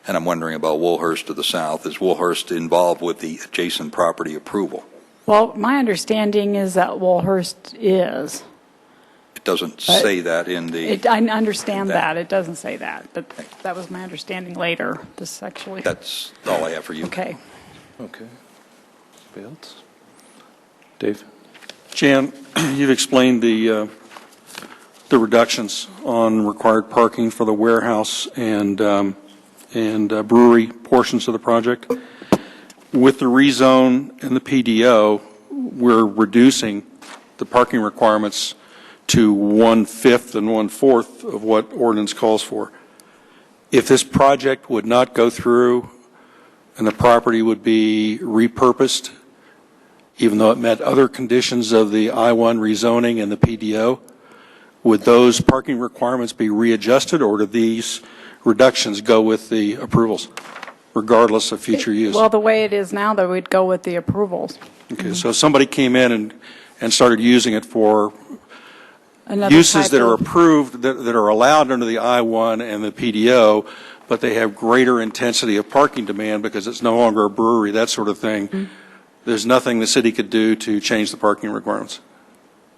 Speaker 8: And I'm wondering about Woolhurst to the south. Is Woolhurst involved with the adjacent property approval?
Speaker 11: Well, my understanding is that Woolhurst is.
Speaker 8: It doesn't say that in the...
Speaker 11: I understand that. It doesn't say that, but that was my understanding later, this actually.
Speaker 8: That's all I have for you.
Speaker 11: Okay.
Speaker 1: Okay. Anybody else? Dave?
Speaker 12: Jan, you've explained the reductions on required parking for the warehouse and brewery portions of the project. With the rezone and the PDO, we're reducing the parking requirements to 1/5 and 1/4 of what ordinance calls for. If this project would not go through and the property would be repurposed, even though it met other conditions of the I-1 rezoning and the PDO, would those parking requirements be readjusted, or do these reductions go with the approvals, regardless of future use?
Speaker 11: Well, the way it is now, though, we'd go with the approvals.
Speaker 12: Okay, so if somebody came in and started using it for
Speaker 11: Another
Speaker 12: uses
Speaker 11: type
Speaker 12: that are
Speaker 11: of-
Speaker 12: approved, that are allowed under the I-1 and the PDO, but they have greater intensity of parking demand because it's no longer a brewery, that sort of thing, there's nothing the city could do to change the parking requirements?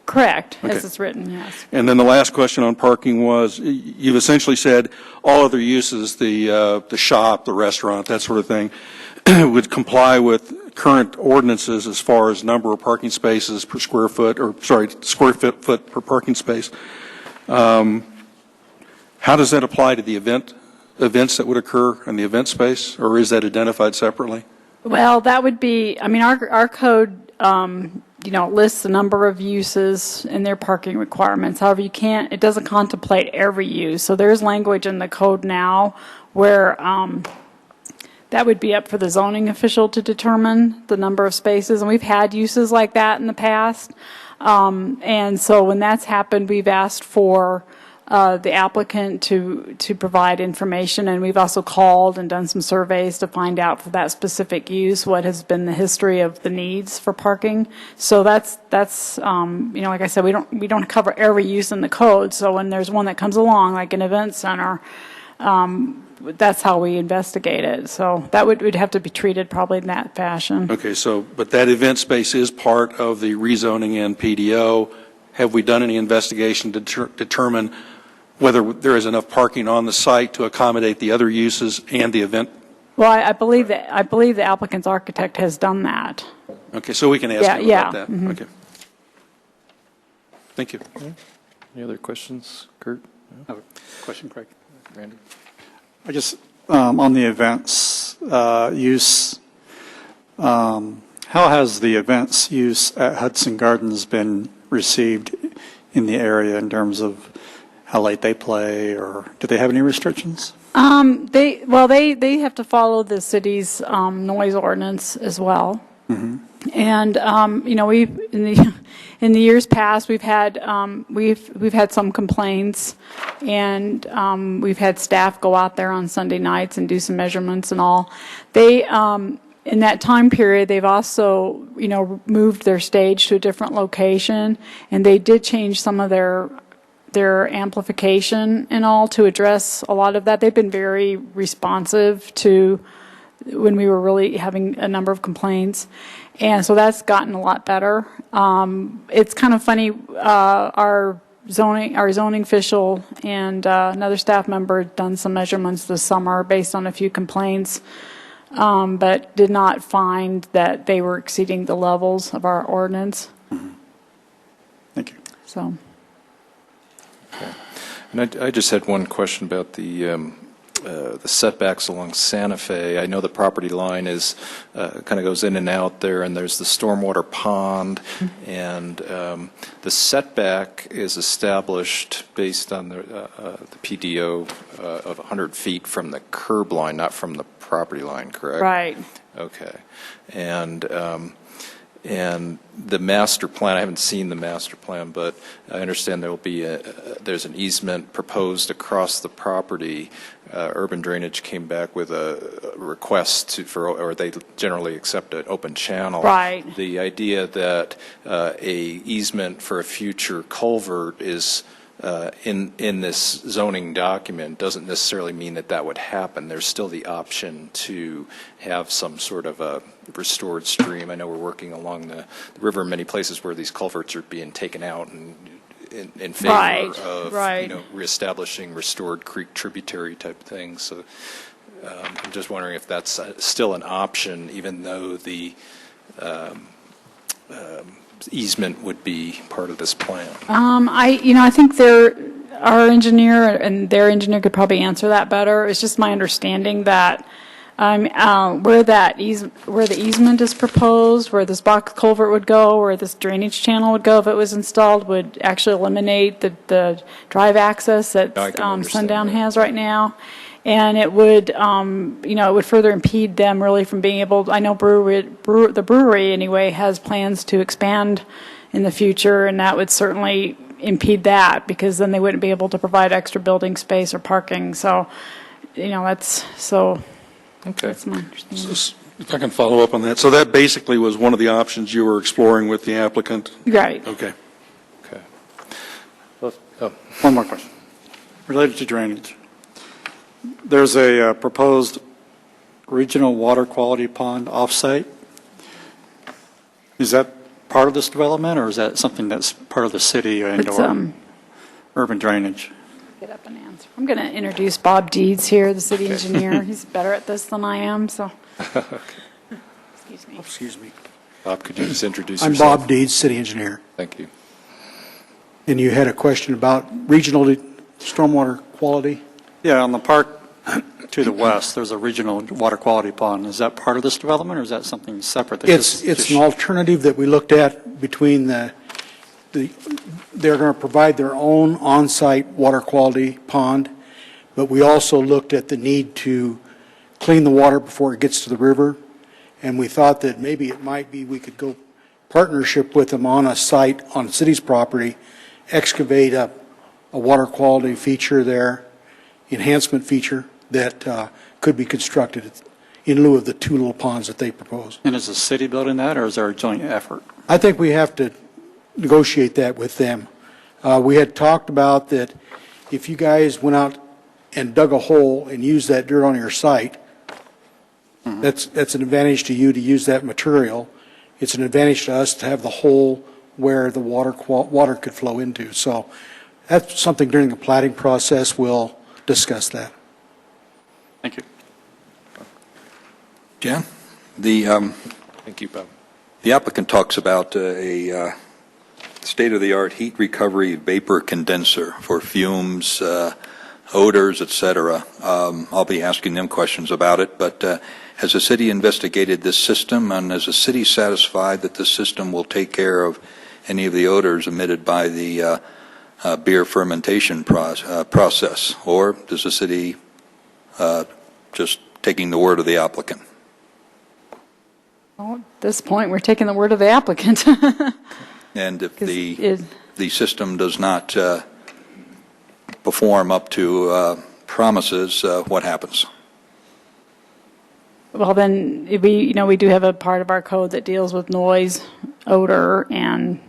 Speaker 11: Correct,
Speaker 12: Okay.
Speaker 11: as it's written, yes.
Speaker 12: And then the last question on parking was, you've essentially said all other uses, the shop, the restaurant, that sort of thing, would comply with current ordinances as far as number of parking spaces per square foot, or, sorry, square foot per parking space. How does that apply to the events that would occur in the event space, or is that identified separately?
Speaker 11: Well, that would be, I mean, our code, lists the number of uses and their parking requirements. However, it doesn't contemplate every use. So there's language in the code now where that would be up for the zoning official to determine the number of spaces. And we've had uses like that in the past. And so when that's happened, we've asked for the applicant to provide information, and we've also called and done some surveys to find out for that specific use what has been the history of the needs for parking. So that's like I said, we don't cover every use in the code. So when there's one that comes along, like an event center, that's how we investigate it. So that would have to be treated probably in that fashion.
Speaker 12: Okay, but that event space is part of the rezoning and PDO. Have we done any investigation to determine whether there is enough parking on the site to accommodate the other uses and the event?
Speaker 11: Well, I believe the applicant's architect has done that.
Speaker 12: Okay, so we can ask him about that.
Speaker 11: Mhm.
Speaker 12: Okay. Thank you.
Speaker 1: Any other questions, Kurt?
Speaker 3: I have a question, Craig.
Speaker 1: Randy?
Speaker 3: I just, on the events use, how has the events use at Hudson Gardens been received in the area in terms of how late they play, or do they have any restrictions?
Speaker 11: They have to follow the city's noise ordinance as well.
Speaker 3: Mm-hmm.
Speaker 11: And we've in the years past we've had some complaints, and we've had staff go out there on Sunday nights and do some measurements and all. They in that time period, they've also moved their stage to a different location, and they did change some of their amplification and all to address a lot of that. They've been very responsive to when we were really having a number of complaints. And so that's gotten a lot better. It's kind of funny, our zoning official and another staff member had done some measurements this summer based on a few complaints, but did not find that they were exceeding the levels of our ordinance.
Speaker 3: Mm-hmm. Thank you.
Speaker 11: So.
Speaker 1: And I just had one question about the setbacks along Santa Fe. I know the property line is kind of goes in and out there, and there's the stormwater pond, and the setback is established based on the PDO of 100 feet from the curb line, not from the property line, correct?
Speaker 11: Right.
Speaker 1: Okay. And the master plan, I haven't seen the master plan, but I understand there there's an easement proposed across the property, Urban Drainage came back with a request or they generally accept an open channel.
Speaker 11: Right.
Speaker 1: The idea that a easement for a future culvert is in this zoning document doesn't necessarily mean that that would happen. There's still the option to have some sort of a restored stream. I know we're working along the river in many places where these culverts are being taken out and in favor of reestablishing restored creek tributary type things. So I'm just wondering if that's still an option, even though the easement would be part of this plan.
Speaker 11: I think our engineer and their engineer could probably answer that better. It's just my understanding that where the easement is proposed, where this box culvert would go, where this drainage channel would go if it was installed, would actually eliminate the drive access that Sundown has right now. And it would, it would further impede them really from being able, I know the brewery anyway has plans to expand in the future, and that would certainly impede that, because then they wouldn't be able to provide extra building space or parking. So, that's my understanding.
Speaker 12: So, if I can follow up on that. So that basically was one of the options you were exploring with the applicant?
Speaker 11: Right.
Speaker 12: Okay.
Speaker 3: One more question, related to drainage. There's a proposed regional water quality pond offsite. Is that part of this development, or is that something that's part of the city and/or urban drainage?
Speaker 11: Get up and answer. I'm going to introduce Bob Deeds here, the city engineer. He's better at this than I am, so. Excuse me.
Speaker 3: Excuse me.
Speaker 1: Bob, could you just introduce
Speaker 13: I'm
Speaker 1: yourself?
Speaker 13: Bob Deeds, city engineer.
Speaker 1: Thank you.
Speaker 13: And you had a question about regional stormwater quality?
Speaker 3: Yeah, on the park to the west, there's a regional water quality pond. Is that part of this development, or is that something separate?
Speaker 13: It's an alternative that we looked at between they're going to provide their own on-site water quality pond, but we also looked at the need to clean the water before it gets to the river, and we thought that maybe it might be we could go partnership with them on a site on the city's property, excavate a water quality feature there, enhancement feature that could be constructed in lieu of the two little ponds that they propose.
Speaker 3: And is the city building that, or is there a joint effort?
Speaker 13: I think we have to negotiate that with them. We had talked about that if you guys went out and dug a hole and used that dirt on your site, that's an advantage to you to use that material. It's an advantage to us to have the hole where the water could flow into. So that's something during the platting process we'll discuss that.
Speaker 3: Thank you.
Speaker 8: Jan?
Speaker 1: Thank you, Bob.
Speaker 8: The applicant talks about a state-of-the-art heat recovery vapor condenser for fumes, odors, et cetera. I'll be asking them questions about it, but has the city investigated this system, and is the city satisfied that this system will take care of any of the odors emitted by the beer fermentation process, or does the city just taking the word of the applicant?
Speaker 11: Well, at this point, we're taking the word of the applicant.
Speaker 8: And if the system does not perform up to promises, what happens?
Speaker 11: Well, then, we do have a part of our code that deals with noise, odor, and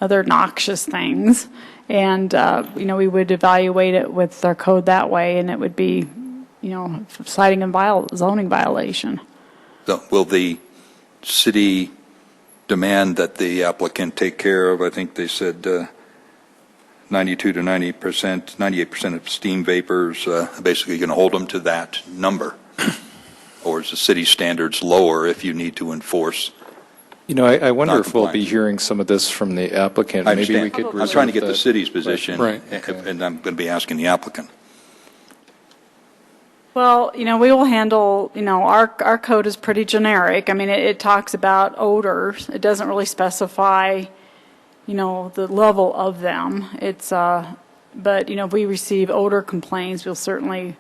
Speaker 11: other noxious things. And, we would evaluate it with our code that way, and it would be, citing a zoning violation.
Speaker 8: So will the city demand that the applicant take care of, I think they said 92 to 90%, 98% of steam vapors, basically going to hold them to that number? Or is the city standards lower if you need to enforce?
Speaker 1: I wonder if we'll be hearing some of this from the applicant.
Speaker 8: I
Speaker 1: Maybe
Speaker 8: understand.
Speaker 1: we could
Speaker 8: I'm trying to get
Speaker 1: reserve
Speaker 8: the
Speaker 1: that.
Speaker 8: city's position,
Speaker 1: Right. Okay.
Speaker 8: and I'm going to be asking the applicant.
Speaker 11: Well, we will handle, our code is pretty generic. I mean, it talks about odors. It doesn't really specify, the level of them. It's, but, if we receive odor complaints, we'll certainly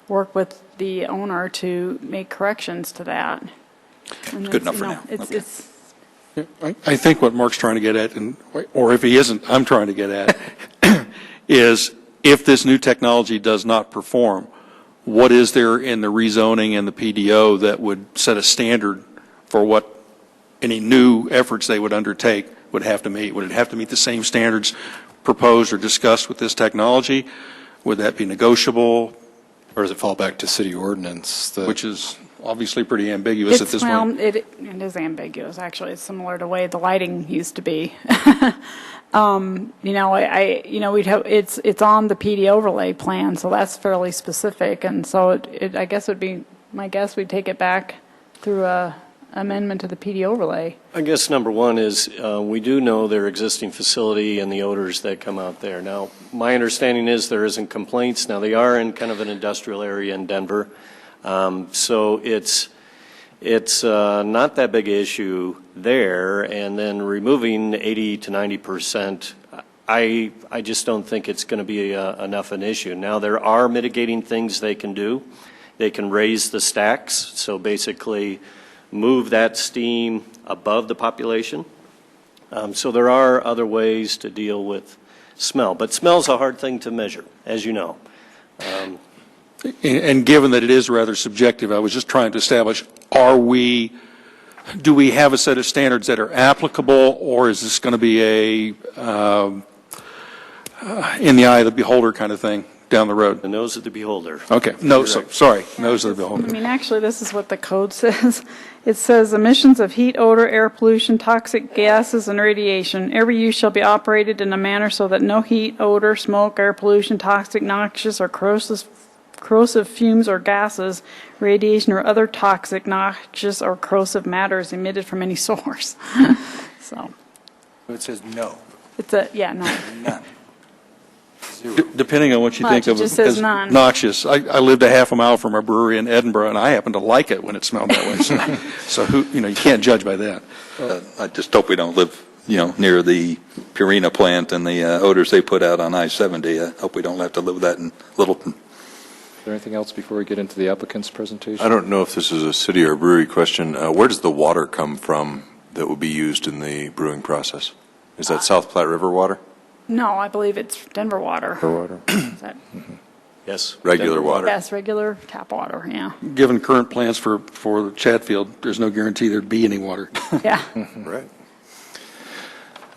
Speaker 11: work with the owner to make corrections to that. And
Speaker 8: Good enough for now. Okay.
Speaker 12: I think what Mark's trying to get at, or if he isn't, I'm trying to get at, is if this new technology does not perform, what is there in the rezoning and the PDO that would set a standard for what any new efforts they would undertake would have to meet? Would it have to meet the same standards proposed or discussed with this technology? Would that be negotiable?
Speaker 1: Or does it fall back to city ordinance?
Speaker 12: Which is obviously pretty ambiguous at this point.
Speaker 11: It is ambiguous, actually. It's similar to the way the lighting used to be. We'd have, it's on the PD overlay plan, so that's fairly specific, and so I guess it would be, my guess we'd take it back through a amendment to the PD overlay.
Speaker 9: I guess number one is, we do know their existing facility and the odors that come out there. Now, my understanding is there isn't complaints. Now, they are in kind of an industrial area in Denver, so it's not that big an issue there, and then removing 80 to 90%, I just don't think it's going to be enough an issue. Now, there are mitigating things they can do. They can raise the stacks, so basically move that steam above the population. So there are other ways to deal with smell, but smell's a hard thing to measure, as you know.
Speaker 12: And given that it is rather subjective, I was just trying to establish, do we have a set of standards that are applicable, or is this going to be a in the eye of the beholder kind of thing down the road?
Speaker 9: The nose of the beholder.
Speaker 12: Okay, no, sorry, nose of the beholder.
Speaker 11: I mean, actually, this is what the code says. It says emissions of heat, odor, air pollution, toxic gases, and radiation. Every use shall be operated in a manner so that no heat, odor, smoke, air pollution, toxic, noxious, or corrosive fumes or gases, radiation, or other toxic, noxious, or corrosive matter is emitted from any source. So
Speaker 8: It says no.
Speaker 11: it's none.
Speaker 12: Depending on what you think
Speaker 11: Much,
Speaker 12: of
Speaker 11: it just says
Speaker 12: as
Speaker 11: none.
Speaker 12: noxious. I lived a half a mile from a brewery in Edinburgh, and I happen to like it when it smelled that way. So you can't judge by that.
Speaker 8: I just hope we don't live, near the Purina plant and the odors they put out on I-70. I hope we don't have to live with that in Littleton.
Speaker 1: Is there anything else before we get into the applicant's presentation?
Speaker 5: I don't know if this is a city or a brewery question. Where does the water come from that will be used in the brewing process? Is that South Platte River water?
Speaker 11: No, I believe it's Denver water.
Speaker 1: For water.
Speaker 11: Is that,
Speaker 9: Yes.
Speaker 5: Regular
Speaker 9: Denver
Speaker 5: water.
Speaker 11: yes, regular tap water, yeah.
Speaker 12: Given current plans for Chatfield, there's no guarantee there'd be any water.
Speaker 11: Yeah.
Speaker 5: Right.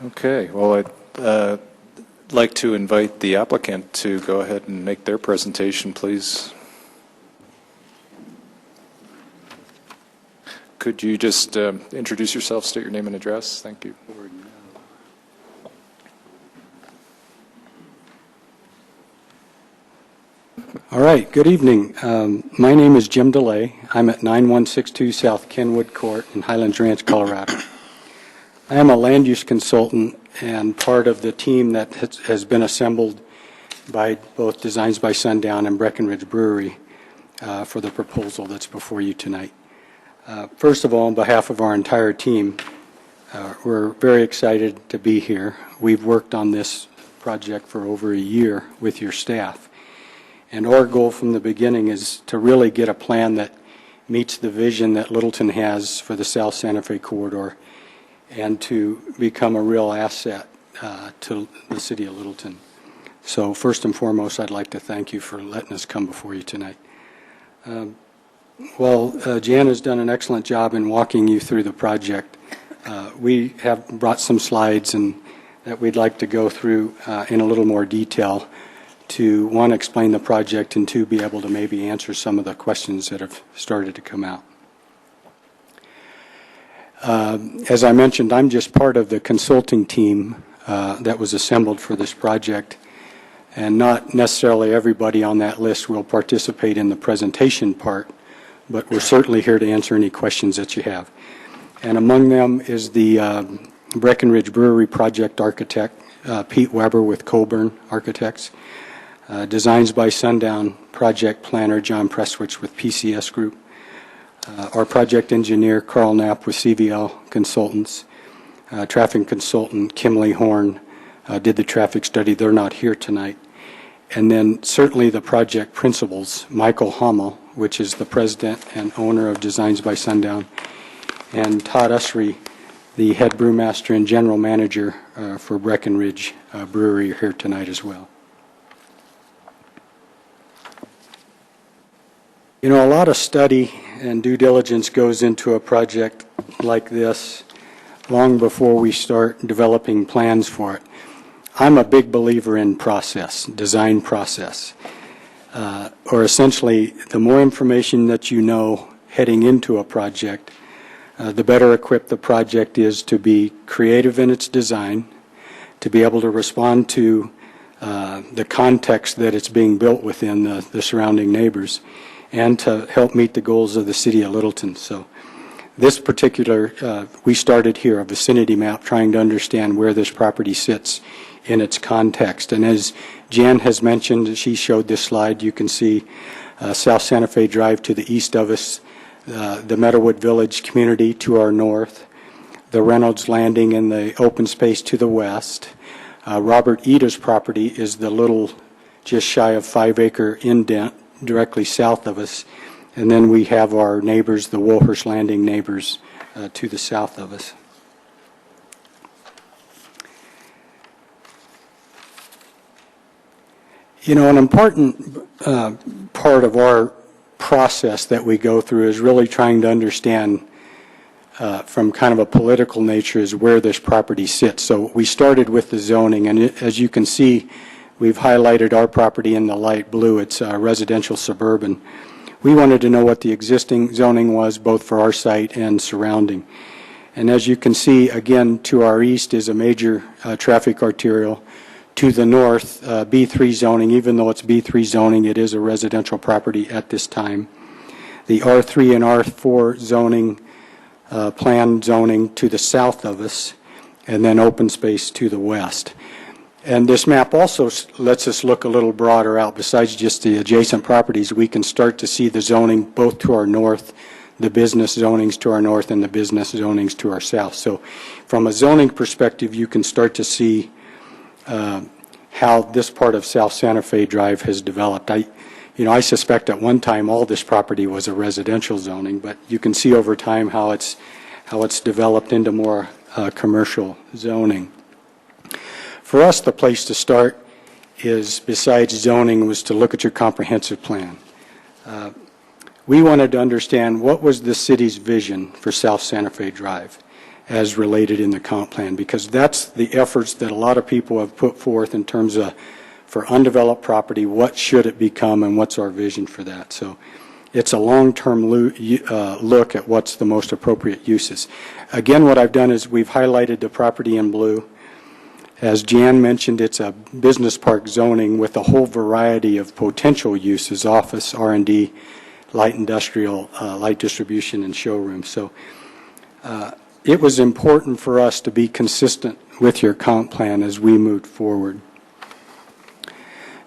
Speaker 1: Okay, well, I'd like to invite the applicant to go ahead and make their presentation, please. Could you just introduce yourself, state your name and address? Thank you.
Speaker 14: All right, good evening. My name is Jim DeLay. I'm at 9162 South Kenwood Court in Highlands Ranch, Colorado. I am a land use consultant and part of the team that has been assembled by both Designs by Sundown and Breckenridge Brewery for the proposal that's before you tonight. First of all, on behalf of our entire team, we're very excited to be here. We've worked on this project for over a year with your staff. And our goal from the beginning is to really get a plan that meets the vision that Littleton has for the South Santa Fe corridor and to become a real asset to the city of Littleton. So first and foremost, I'd like to thank you for letting us come before you tonight. Jan has done an excellent job in walking you through the project. We have brought some slides that we'd like to go through in a little more detail to, one, explain the project, and two, be able to maybe answer some of the questions that have started to come out. As I mentioned, I'm just part of the consulting team that was assembled for this project, and not necessarily everybody on that list will participate in the presentation part, but we're certainly here to answer any questions that you have. And among them is the Breckenridge Brewery project architect, Pete Weber with Coburn Architects, Designs by Sundown project planner John Prestwich with PCS Group, our project engineer Carl Knapp with CVL Consultants, traffic consultant Kimley Horn did the traffic study. They're not here tonight. And then certainly the project principals, Michael Hummel, which is the president and owner of Designs by Sundown, and Todd Usry, the head brewmaster and general manager for Breckenridge Brewery, are here tonight as well. You know, a lot of study and due diligence goes into a project like this long before we start developing plans for it. I'm a big believer in process, design process, or essentially the more information that you know heading into a project, the better equipped the project is to be creative in its design, to be able to respond to the context that it's being built within, the surrounding neighbors, and to help meet the goals of the city of Littleton. So this particular, we started here, a vicinity map, trying to understand where this property sits in its context. And as Jan has mentioned, she showed this slide, you can see South Santa Fe Drive to the east of us, the Meadowwood Village community to our north, the Reynolds Landing and the open space to the west. Robert Ita's property is the little, just shy of 5-acre indent directly south of us. And then we have our neighbors, the Woolhurst Landing neighbors, to the south of us. You know, an important part of our process that we go through is really trying to understand from kind of a political nature is where this property sits. So we started with the zoning, and as you can see, we've highlighted our property in the light blue. It's residential suburban. We wanted to know what the existing zoning was, both for our site and surrounding. And as you can see, again, to our east is a major traffic arterial. To the north, B3 zoning. Even though it's B3 zoning, it is a residential property at this time. The R3 and R4 zoning, planned zoning to the south of us, and then open space to the west. And this map also lets us look a little broader out. Besides just the adjacent properties, we can start to see the zoning both to our north, the business zonings to our north, and the business zonings to our south. So from a zoning perspective, you can start to see how this part of South Santa Fe Drive has developed. I suspect at one time all this property was a residential zoning, but you can see over time how it's developed into more commercial zoning. For us, the place to start is, besides zoning, was to look at your comprehensive plan. We wanted to understand what was the city's vision for South Santa Fe Drive as related in the comp plan, because that's the efforts that a lot of people have put forth in terms of, for undeveloped property, what should it become and what's our vision for that. So it's a long-term look at what's the most appropriate uses. Again, what I've done is we've highlighted the property in blue. As Jan mentioned, it's a business park zoning with a whole variety of potential uses: office, R&D, light industrial, light distribution, and showrooms. So it was important for us to be consistent with your comp plan as we moved forward.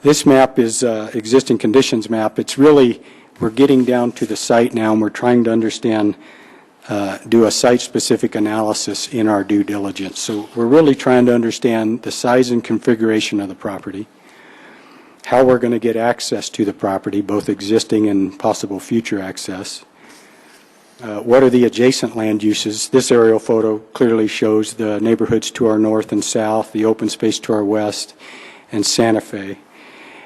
Speaker 14: This map is existing conditions map. It's really, we're getting down to the site now, and we're trying to understand, do a site-specific analysis in our due diligence. So we're really trying to understand the size and configuration of the property, how we're going to get access to the property, both existing and possible future access. What are the adjacent land uses? This aerial photo clearly shows the neighborhoods to our north and south, the open space to our west, and Santa Fe.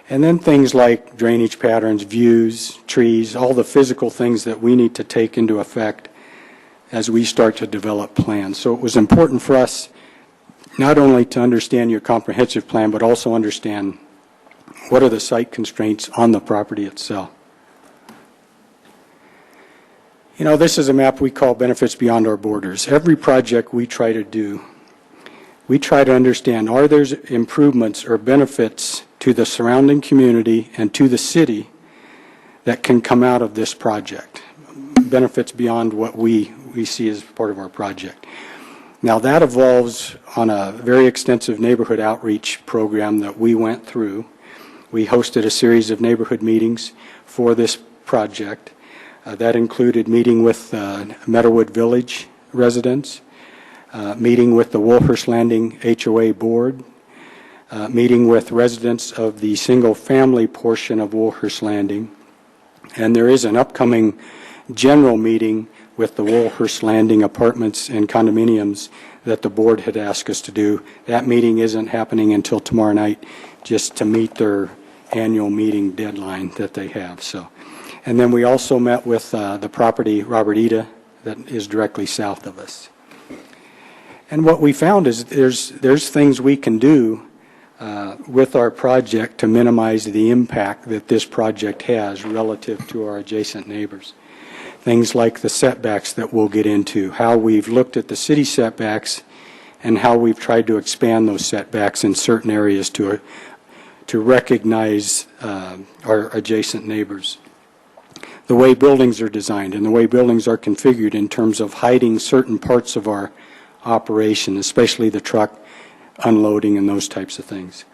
Speaker 14: And then things like drainage patterns, views, trees, all the physical things that we need to take into effect as we start to develop plans. So it was important for us not only to understand your comprehensive plan, but also understand what are the site constraints on the property itself. You know, this is a map we call Benefits Beyond Our Borders. Every project we try to do, we try to understand, are there improvements or benefits to the surrounding community and to the city that can come out of this project? Benefits beyond what we see as part of our project. Now that evolves on a very extensive neighborhood outreach program that we went through. We hosted a series of neighborhood meetings for this project. That included meeting with Meadowwood Village residents, meeting with the Woolhurst Landing HOA board, meeting with residents of the single-family portion of Woolhurst Landing, and there is an upcoming general meeting with the Woolhurst Landing apartments and condominiums that the board had asked us to do. That meeting isn't happening until tomorrow night, just to meet their annual meeting deadline that they have. So And then we also met with the property, Robert Eda, that is directly south of us. And what we found is there's things we can do with our project to minimize the impact that this project has relative to our adjacent neighbors. Things like the setbacks that we'll get into, how we've looked at the city setbacks and how we've tried to expand those setbacks in certain areas to recognize our adjacent neighbors. The way buildings are designed and the way buildings are configured in terms of hiding certain parts of our operation, especially the truck unloading and those types of things.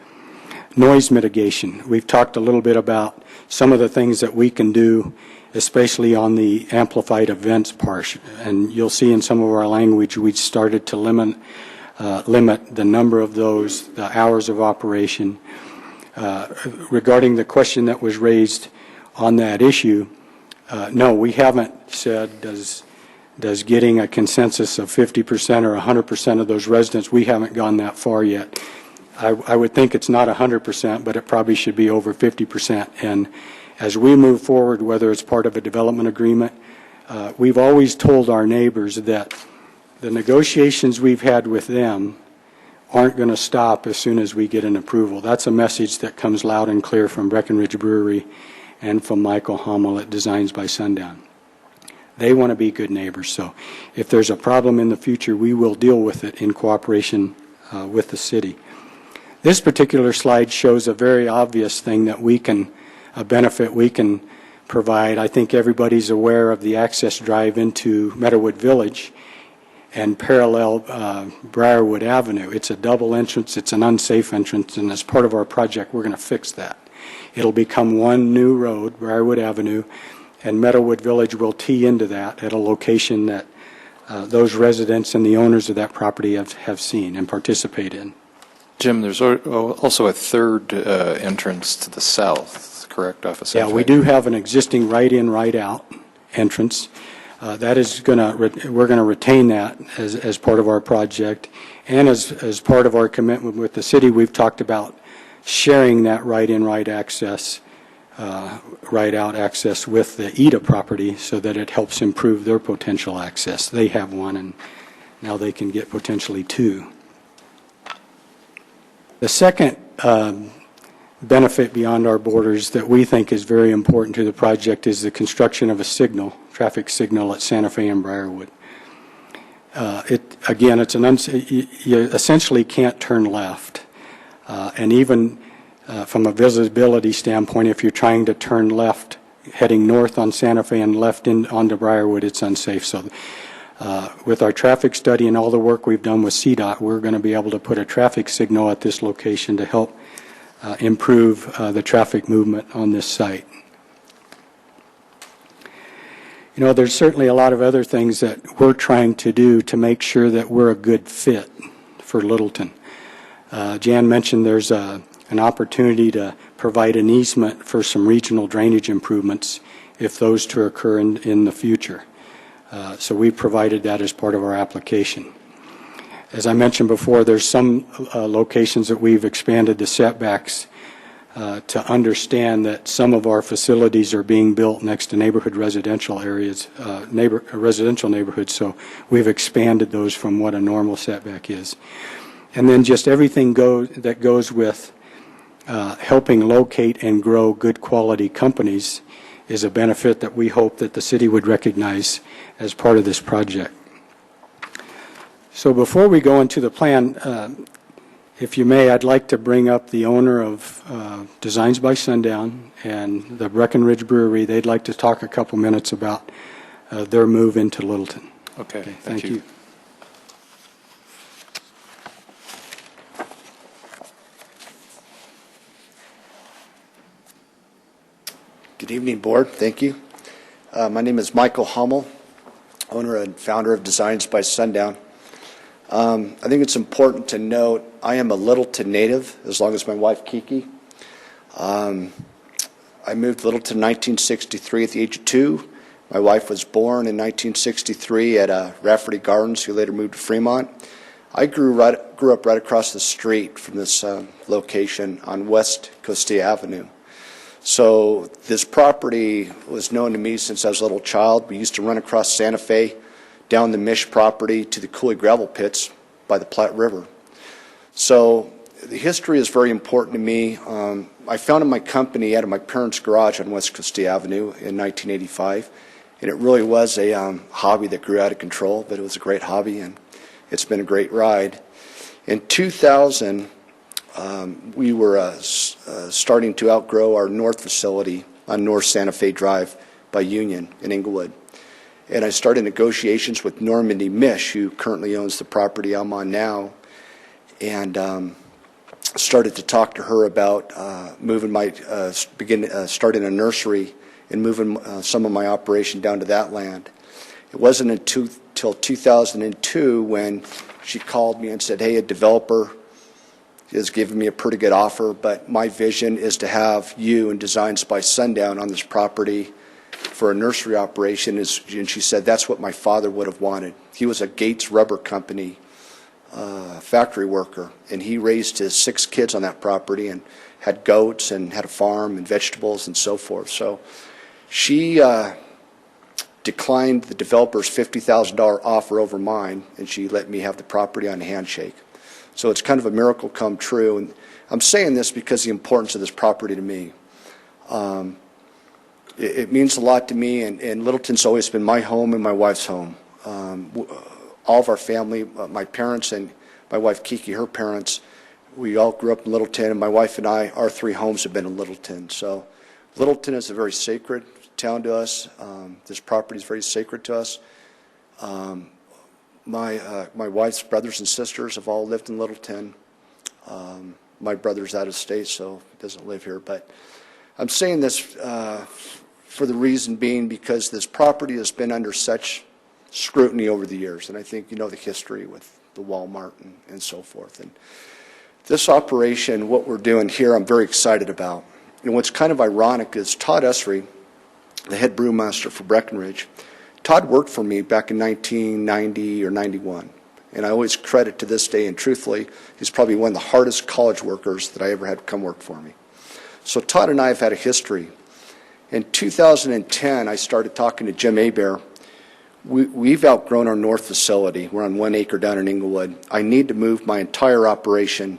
Speaker 14: Noise mitigation. We've talked a little bit about some of the things that we can do, especially on the amplified events part. And you'll see in some of our language we started to limit the number of those, the hours of operation. Regarding the question that was raised on that issue, no, we haven't said does getting a consensus of 50% or 100% of those residents, we haven't gone that far yet. I would think it's not 100%, but it probably should be over 50%. And as we move forward, whether it's part of a development agreement, we've always told our neighbors that the negotiations we've had with them aren't going to stop as soon as we get an approval. That's a message that comes loud and clear from Breckenridge Brewery and from Michael Hummel at Designs by Sundown. They want to be good neighbors, so if there's a problem in the future, we will deal with it in cooperation with the city. This particular slide shows a very obvious thing that a benefit we can provide. I think everybody's aware of the access drive into Meadowwood Village and parallel Briarwood Avenue. It's a double entrance, it's an unsafe entrance, and as part of our project, we're going to fix that. It'll become one new road, Briarwood Avenue, and Meadowwood Village will tee into that at a location that those residents and the owners of that property have seen and participate in.
Speaker 1: Jim, there's also a third entrance to the south, correct, off of Santa Fe?
Speaker 14: Yeah, we do have an existing right-in, right-out entrance. That is we're going to retain that as part of our project. And as part of our commitment with the city, we've talked about sharing that right-in, right-out access with the EDA property so that it helps improve their potential access. They have one, and now they can get potentially two. The second benefit beyond our borders that we think is very important to the project is the construction of a traffic signal at Santa Fe and Briarwood. Again, you essentially can't turn left. And even from a visibility standpoint, if you're trying to turn left heading north on Santa Fe and left onto Briarwood, it's unsafe. So with our traffic study and all the work we've done with CDOT, we're going to be able to put a traffic signal at this location to help improve the traffic movement on this site. You know, there's certainly a lot of other things that we're trying to do to make sure that we're a good fit for Littleton. Jan mentioned there's an opportunity to provide an easement for some regional drainage improvements if those to occur in the future. So we provided that as part of our application. As I mentioned before, there's some locations that we've expanded the setbacks to understand that some of our facilities are being built next to neighborhood residential areas, residential neighborhoods, so we've expanded those from what a normal setback is. And then just everything that goes with helping locate and grow good quality companies is a benefit that we hope that the city would recognize as part of this project. So before we go into the plan, if you may, I'd like to bring up the owner of Designs by Sundown and the Breckenridge Brewery. They'd like to talk a couple minutes about their move into Littleton.
Speaker 1: Okay,
Speaker 14: thank you.
Speaker 15: Good evening, Board. Thank you. My name is Michael Hummel, owner and founder of Designs by Sundown. I think it's important to note I am a Littleton native, as long as my wife, Kiki. I moved to Littleton in 1963 at the age of 2. My wife was born in 1963 at Rafferty Gardens, who later moved to Fremont. I grew up right across the street from this location on West Costilla Avenue. So this property was known to me since I was a little child. We used to run across Santa Fe, down the Mish property to the Cooley gravel pits by the Platte River. So the history is very important to me. I founded my company out of my parents' garage on West Christie Avenue in 1985, and it really was a hobby that grew out of control, but it was a great hobby, and it's been a great ride. In 2000, we were starting to outgrow our north facility on North Santa Fe Drive by Union in Inglewood. And I started negotiations with Normandy Mish, who currently owns the property I'm on now, and started to talk to her about starting a nursery and moving some of my operation down to that land. It wasn't until 2002 when she called me and said, hey, a developer is giving me a pretty good offer, but my vision is to have you and Designs by Sundown on this property for a nursery operation. And she said, that's what my father would have wanted. He was a Gates Rubber Company factory worker, and he raised his 6 kids on that property and had goats and had a farm and vegetables and so forth. So she declined the developer's $50,000 offer over mine, and she let me have the property on a handshake. So it's kind of a miracle come true. And I'm saying this because of the importance of this property to me. It means a lot to me, and Littleton's always been my home and my wife's home. All of our family, my parents and my wife Kiki, her parents, we all grew up in Littleton, and my wife and I, our 3 homes have been in Littleton. So Littleton is a very sacred town to us. This property is very sacred to us. My wife's brothers and sisters have all lived in Littleton. My brother's out of state, so he doesn't live here. But I'm saying this for the reason being because this property has been under such scrutiny over the years, and I think you know the history with the Walmart and so forth. And this operation, what we're doing here, I'm very excited about. And what's kind of ironic is Todd Usry, the head brewmaster for Breckenridge, Todd worked for me back in 1990 or 91, and I always credit to this day, and truthfully, he's probably one of the hardest college workers that I ever had come work for me. So Todd and I have had a history. In 2010, I started talking to Jim Hebert. We've outgrown our north facility. We're on 1 acre down in Inglewood. I need to move my entire operation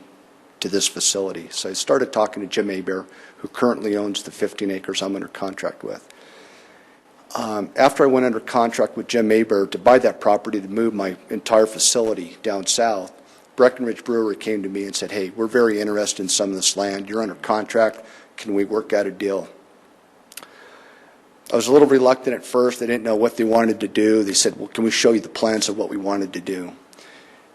Speaker 15: to this facility. So I started talking to Jim Hebert, who currently owns the 15 acres I'm under contract with. After I went under contract with Jim Hebert to buy that property to move my entire facility down south, Breckenridge Brewery came to me and said, hey, we're very interested in some of this land. You're under contract. Can we work out a deal? I was a little reluctant at first. They didn't know what they wanted to do. They said, well, can we show you the plans of what we wanted to do?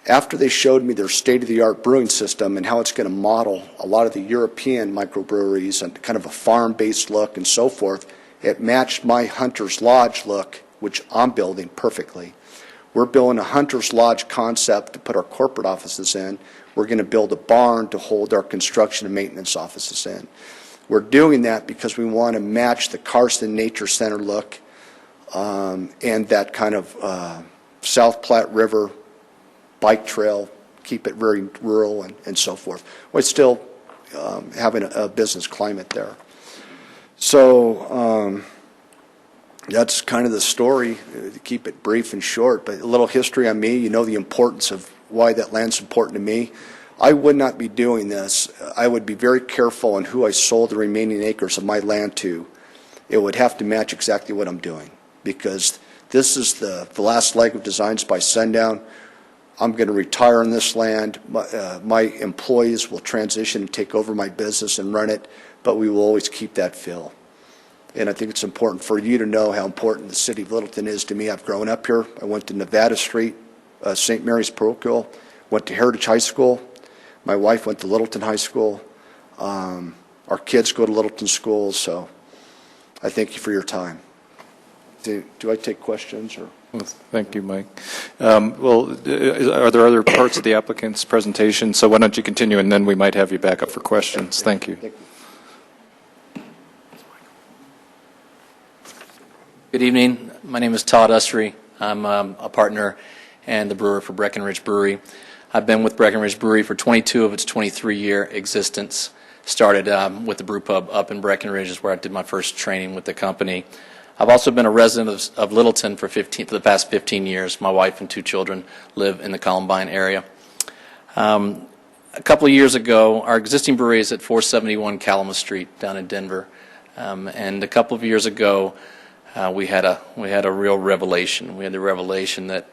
Speaker 15: After they showed me their state-of-the-art brewing system and how it's going to model a lot of the European microbreweries and kind of a farm-based look and so forth, it matched my Hunter's Lodge look, which I'm building perfectly. We're building a Hunter's Lodge concept to put our corporate offices in. We're going to build a barn to hold our construction and maintenance offices in. We're doing that because we want to match the Carson Nature Center look and that kind of South Platte River bike trail, keep it very rural and so forth, while still having a business climate there. So that's kind of the story, to keep it brief and short, but a little history on me. You know the importance of why that land's important to me. I would not be doing this. I would be very careful on who I sold the remaining acres of my land to. It would have to match exactly what I'm doing, because this is the last leg of Designs by Sundown. I'm going to retire on this land. My employees will transition and take over my business and run it, but we will always keep that feel. And I think it's important for you to know how important the city of Littleton is to me. I've grown up here. I went to Nevada Street, St. Mary's Parochial, went to Heritage High School. My wife went to Littleton High School. Our kids go to Littleton schools, so I thank you for your time. Do I take questions? Or?
Speaker 1: Well, thank you, Mike. Are there other parts of the applicant's presentation? So why don't you continue, and then we might have you back up for questions. Thank you.
Speaker 15: Thank you.
Speaker 16: Good evening. My name is Todd Usry. I'm a partner and the brewer for Breckenridge Brewery. I've been with Breckenridge Brewery for 22 of its 23-year existence. started with the brew pub up in Breckenridge, is where I did my first training with the company. I've also been a resident of Littleton for the past 15 years. My wife and 2 children live in the Columbine area. A couple of years ago, our existing brewery is at 471 Calumet Street down in Denver. And a couple of years ago, we had a real revelation. We had the revelation that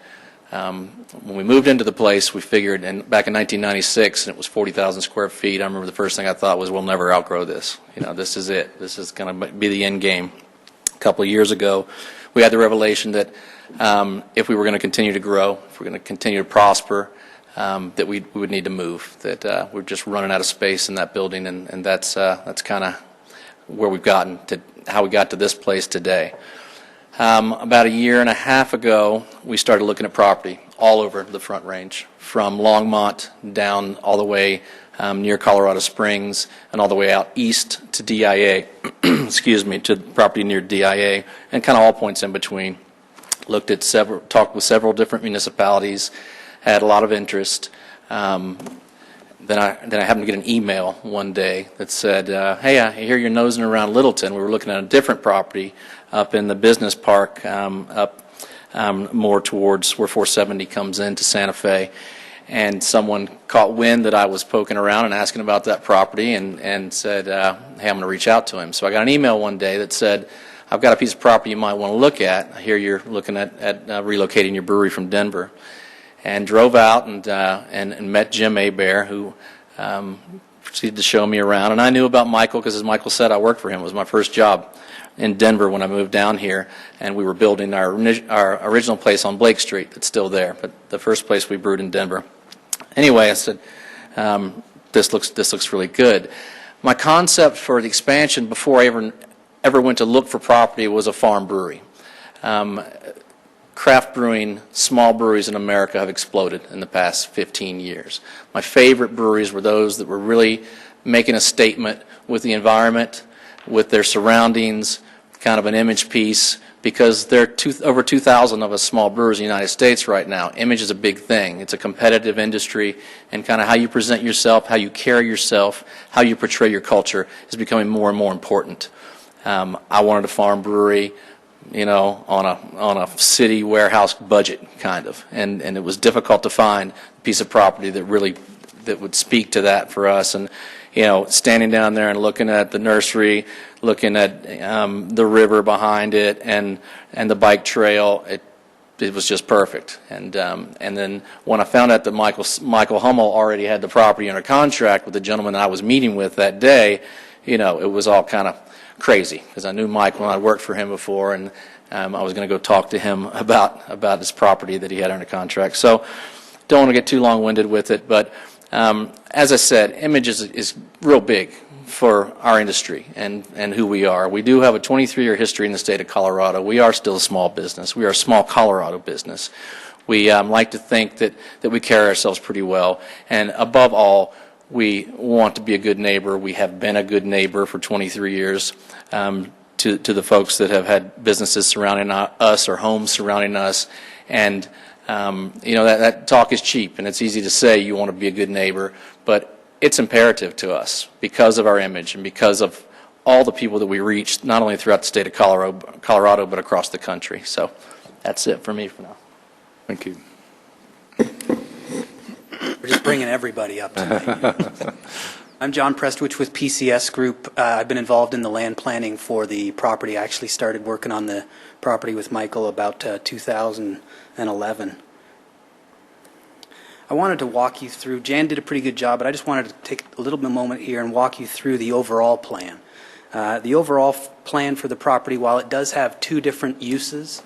Speaker 16: when we moved into the place, we figured, and back in 1996, and it was 40,000 square feet, I remember the first thing I thought was, we'll never outgrow this. You know, this is it. This is going to be the end game. A couple of years ago, we had the revelation that if we were going to continue to grow, if we're going to continue to prosper, that we would need to move, that we're just running out of space in that building, and that's kind of where we've gotten to, how we got to this place today. About a year and a half ago, we started looking at property all over the Front Range, from Longmont down all the way near Colorado Springs and all the way out east to DIA, excuse me, to property near DIA, and kind of all points in between. Talked with several different municipalities, had a lot of interest. Then I happened to get an email one day that said, hey, I hear you're nosing around Littleton. We were looking at a different property up in the business park, up more towards where 470 comes into Santa Fe. And someone caught wind that I was poking around and asking about that property, and said, hey, I'm going to reach out to him. So I got an email one day that said, I've got a piece of property you might want to look at. I hear you're looking at relocating your brewery from Denver. And drove out and met Jim Abear, who proceeded to show me around. And I knew about Michael because, as Michael said, I worked for him. It was my first job in Denver when I moved down here, and we were building our original place on Blake Street. That's still there, but the first place we brewed in Denver. Anyway, I said, this looks really good. My concept for the expansion before I ever went to look for property was a farm brewery. Craft brewing, small breweries in America have exploded in the past 15 years. My favorite breweries were those that were really making a statement with the environment, with their surroundings, kind of an image piece, because there are over 2,000 of us small brewers in the United States right now. Image is a big thing. It's a competitive industry, and kind of how you present yourself, how you carry yourself, how you portray your culture is becoming more and more important. I wanted a farm brewery, you know, on a city warehouse budget, kind of, and it was difficult to find a piece of property that would speak to that for us. And you know, standing down there and looking at the nursery, looking at the river behind it, and the bike trail, it was just perfect. And then when I found out that Michael Hummel already had the property under contract with the gentleman I was meeting with that day, you know, it was all kind of crazy, because I knew Michael and I worked for him before, and I was going to go talk to him about his property that he had under contract. So don't want to get too long-winded with it, but as I said, image is real big for our industry and who we are. We do have a 23-year history in the state of Colorado. We are still a small business. We are a small Colorado business. We like to think that we carry ourselves pretty well, and above all, we want to be a good neighbor. We have been a good neighbor for 23 years to the folks that have had businesses surrounding us or homes surrounding us. And, you know, that talk is cheap, and it's easy to say you want to be a good neighbor, but it's imperative to us because of our image and because of all the people that we reach, not only throughout the state of Colorado, but across the country. So that's it for me for now.
Speaker 12: Thank you.
Speaker 17: We're just bringing everybody up tonight. I'm John Prestwich with PCS Group. I've been involved in the land planning for the property. I actually started working on the property with Michael about 2011. I wanted to walk you through, Jan did a pretty good job, but I just wanted to take a little bit moment here and walk you through the overall plan. The overall plan for the property, while it does have two different uses,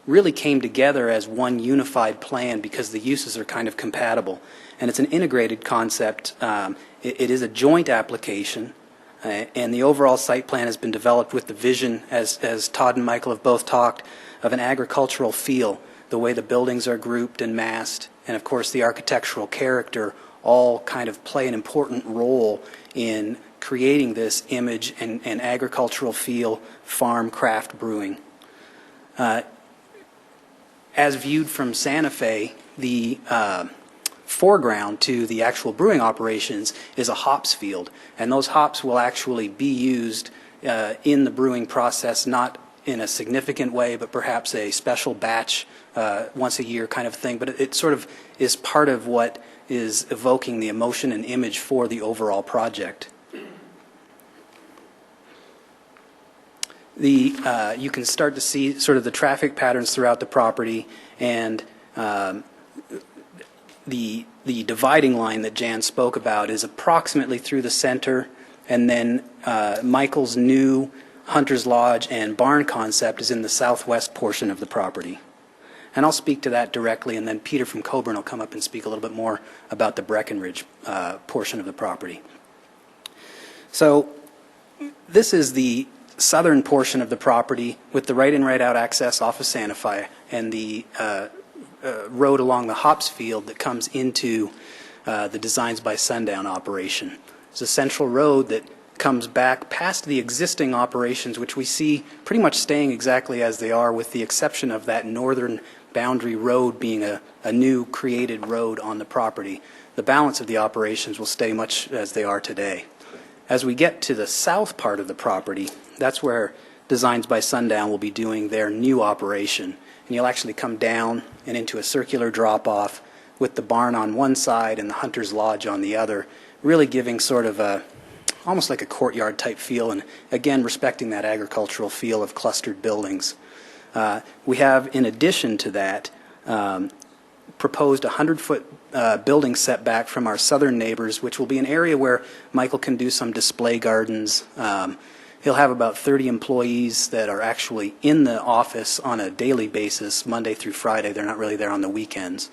Speaker 17: really came together as one unified plan because the uses are kind of compatible. And it's an integrated concept. It is a joint application, and the overall site plan has been developed with the vision, as Todd and Michael have both talked, of an agricultural feel, the way the buildings are grouped and massed, and of course the architectural character all kind of play an important role in creating this image and agricultural feel farm craft brewing. As viewed from Santa Fe, the foreground to the actual brewing operations is a hops field, and those hops will actually be used in the brewing process, not in a significant way, but perhaps a special batch once a year kind of thing. But it sort of is part of what is evoking the emotion and image for the overall project. You can start to see sort of the traffic patterns throughout the property, and the dividing line that Jan spoke about is approximately through the center, and then Michael's new Hunter's Lodge and barn concept is in the southwest portion of the property. And I'll speak to that directly, and then Peter from Coburn will come up and speak a little bit more about the Breckenridge portion of the property. So this is the southern portion of the property with the right-in, right-out access off of Santa Fe and the road along the hops field that comes into the Designs by Sundown operation. It's a central road that comes back past the existing operations, which we see pretty much staying exactly as they are, with the exception of that northern boundary road being a new created road on the property. The balance of the operations will stay much as they are today. As we get to the south part of the property, that's where Designs by Sundown will be doing their new operation. And you'll actually come down and into a circular drop-off with the barn on one side and the Hunter's Lodge on the other, really giving sort of almost like a courtyard type feel, and again respecting that agricultural feel of clustered buildings. We have, in addition to that, proposed a 100-foot building setback from our southern neighbors, which will be an area where Michael can do some display gardens. He'll have about 30 employees that are actually in the office on a daily basis, Monday through Friday. They're not really there on the weekends.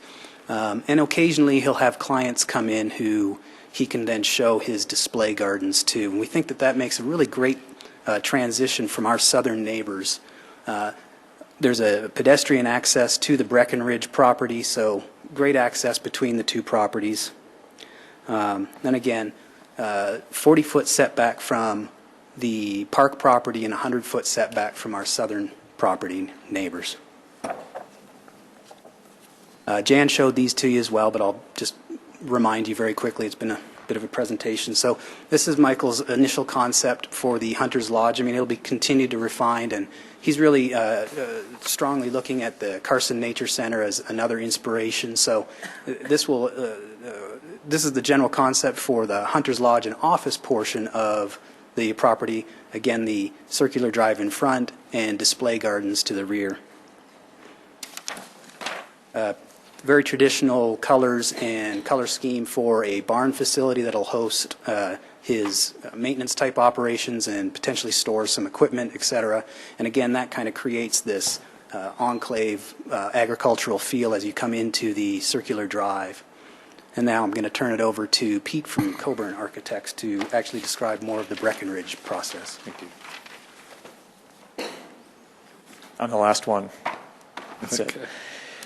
Speaker 17: And occasionally he'll have clients come in who he can then show his display gardens to. And we think that that makes a really great transition from our southern neighbors. There's a pedestrian access to the Breckenridge property, so great access between the two properties. Then again, 40-foot setback from the park property and 100-foot setback from our southern property neighbors. Jan showed these to you as well, but I'll just remind you very quickly. It's been a bit of a presentation. So this is Michael's initial concept for the Hunter's Lodge. I mean, it'll be continued to refine, and he's really strongly looking at the Carson Nature Center as another inspiration. So this is the general concept for the Hunter's Lodge and office portion of the property. Again, the circular drive in front and display gardens to the rear. Very traditional colors and color scheme for a barn facility that'll host his maintenance type operations and potentially store some equipment, etc. And again, that kind of creates this enclave agricultural feel as you come into the circular drive. And now I'm going to turn it over to Pete from Coburn Architects to actually describe more of the Breckenridge process.
Speaker 18: Thank you. I'm the last one. That's it.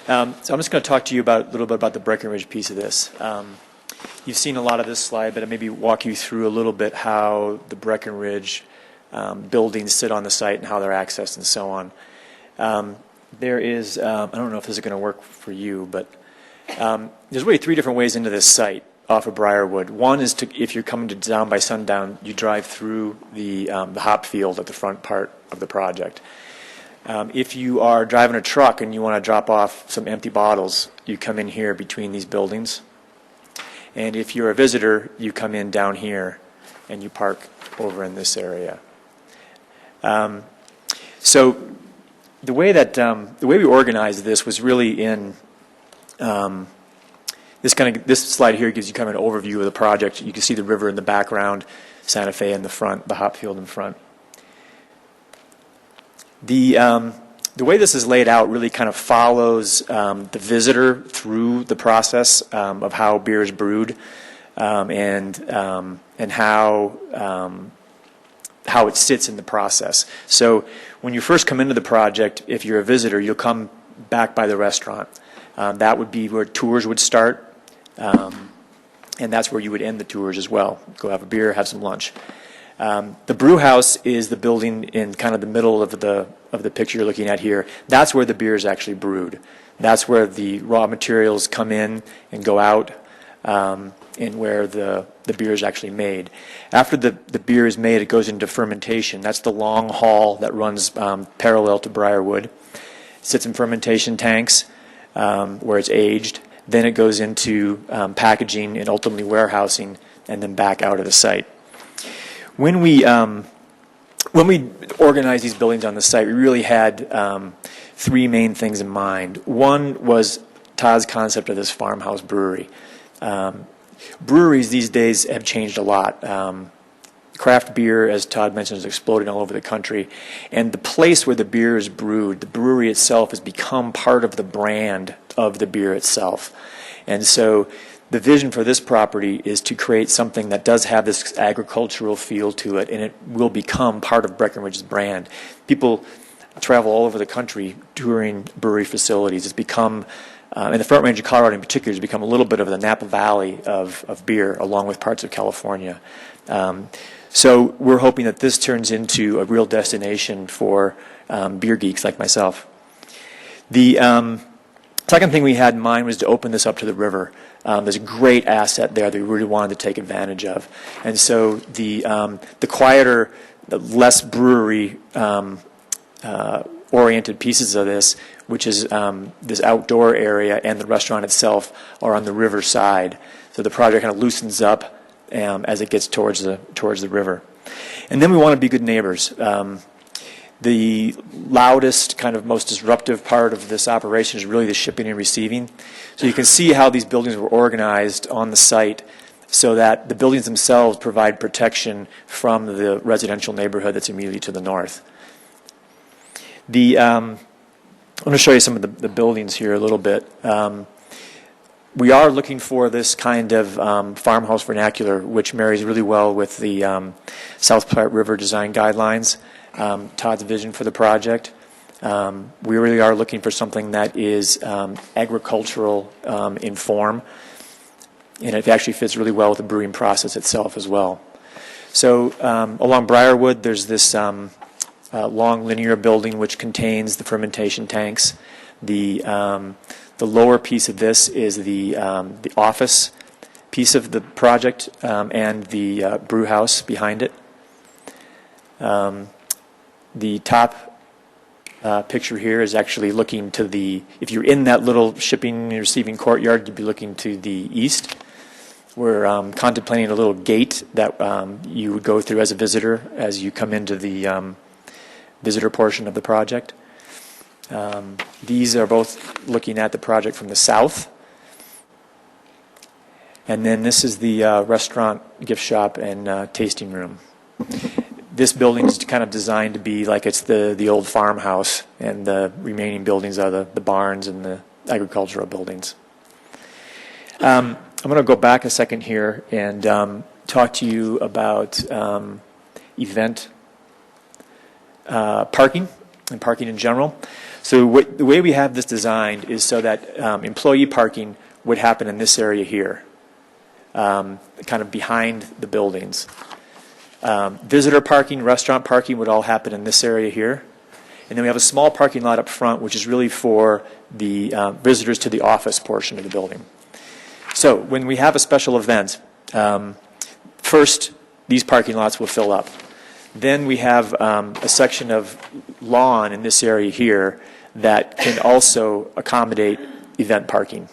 Speaker 18: So I'm just going to talk to you a little bit about the Breckenridge piece of this. You've seen a lot of this slide, but I'll maybe walk you through a little bit how the Breckenridge buildings sit on the site and how they're accessed and so on. There is, I don't know if this is going to work for you, but there's really three different ways into this site off of Briarwood. One is if you're coming to Design by Sundown, you drive through the hop field at the front part of the project. If you are driving a truck and you want to drop off some empty bottles, you come in here between these buildings. And if you're a visitor, you come in down here and you park over in this area. So the way we organized this was really in this slide here gives you kind of an overview of the project. You can see the river in the background, Santa Fe in the front, the hop field in front. The way this is laid out really kind of follows the visitor through the process of how beer is brewed and how it sits in the process. So when you first come into the project, if you're a visitor, you'll come back by the restaurant. That would be where tours would start, and that's where you would end the tours as well. Go have a beer, have some lunch. The brew house is the building in kind of the middle of the picture you're looking at here. That's where the beer is actually brewed. That's where the raw materials come in and go out, and where the beer is actually made. After the beer is made, it goes into fermentation. That's the long haul that runs parallel to Briarwood. It sits in fermentation tanks where it's aged. Then it goes into packaging and ultimately warehousing, and then back out of the site. When we organized these buildings on the site, we really had three main things in mind. One was Todd's concept of this farmhouse brewery. Breweries these days have changed a lot. Craft beer, as Todd mentioned, is exploding all over the country. And the place where the beer is brewed, the brewery itself, has become part of the brand of the beer itself. And so the vision for this property is to create something that does have this agricultural feel to it, and it will become part of Breckenridge's brand. People travel all over the country touring brewery facilities. It's become, in the Front Range of Colorado in particular, it's become a little bit of the Napa Valley of beer, along with parts of California. So we're hoping that this turns into a real destination for beer geeks like myself. The second thing we had in mind was to open this up to the river. There's a great asset there that we really wanted to take advantage of. And so the quieter, the less brewery oriented pieces of this, which is this outdoor area and the restaurant itself, are on the river side. So the project kind of loosens up as it gets towards the river. And then we want to be good neighbors. The loudest, kind of most disruptive part of this operation is really the shipping and receiving. So you can see how these buildings were organized on the site so that the buildings themselves provide protection from the residential neighborhood that's immediately to the north. I'm going to show you some of the buildings here a little bit. We are looking for this kind of farmhouse vernacular, which marries really well with the South Platte River Design Guidelines, Todd's vision for the project. We really are looking for something that is agricultural in form, and it actually fits really well with the brewing process itself as well. So along Briarwood, there's this long linear building which contains the fermentation tanks. The lower piece of this is the office piece of the project and the brew house behind it. The top picture here is actually looking to if you're in that little shipping and receiving courtyard, you'd be looking to the east. We're contemplating a little gate that you would go through as a visitor as you come into the visitor portion of the project. These are both looking at the project from the south. And then this is the restaurant, gift shop, and tasting room. This building is kind of designed to be like it's the old farmhouse, and the remaining buildings are the barns and the agricultural buildings. I'm going to go back a second here and talk to you about event parking and parking in general. So the way we have this designed is so that employee parking would happen in this area here, kind of behind the buildings. Visitor parking, restaurant parking would all happen in this area here. And then we have a small parking lot up front, which is really for the visitors to the office portion of the building. So when we have a special event, first, these parking lots will fill up. Then we have a section of lawn in this area here that can also accommodate event parking.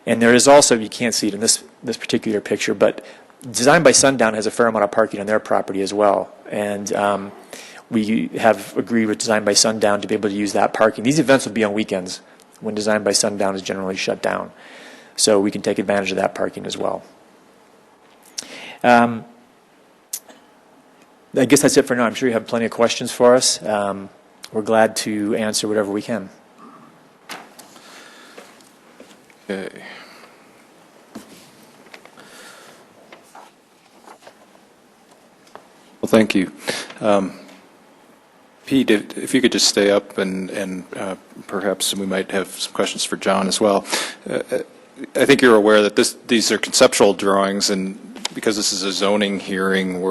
Speaker 18: And there is also, you can't see it in this particular picture, but Design by Sundown has a fair amount of parking on their property as well. And we have agreed with Design by Sundown to be able to use that parking. These events will be on weekends when Design by Sundown is generally shut down. So we can take advantage of that parking as well. I guess that's it for now. I'm sure you have plenty of questions for us. We're glad to answer whatever we can.
Speaker 19: Okay. Well, thank you. Pete, if you could just stay up and perhaps we might have some questions for John as well. I think you're aware that these are conceptual drawings, and because this is a zoning hearing,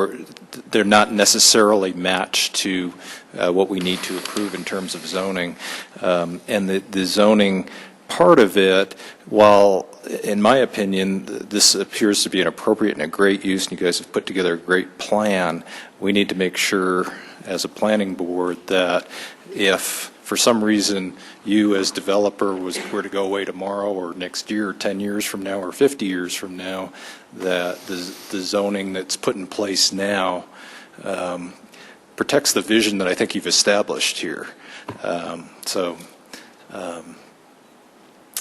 Speaker 19: they're not necessarily matched to what we need to approve in terms of zoning. And the zoning part of it, while in my opinion this appears to be an appropriate and a great use, and you guys have put together a great plan, we need to make sure as a planning board that if for some reason you as developer were to go away tomorrow or next year, or 10 years from now, or 50 years from now, that the zoning that's put in place now protects the vision that I think you've established here.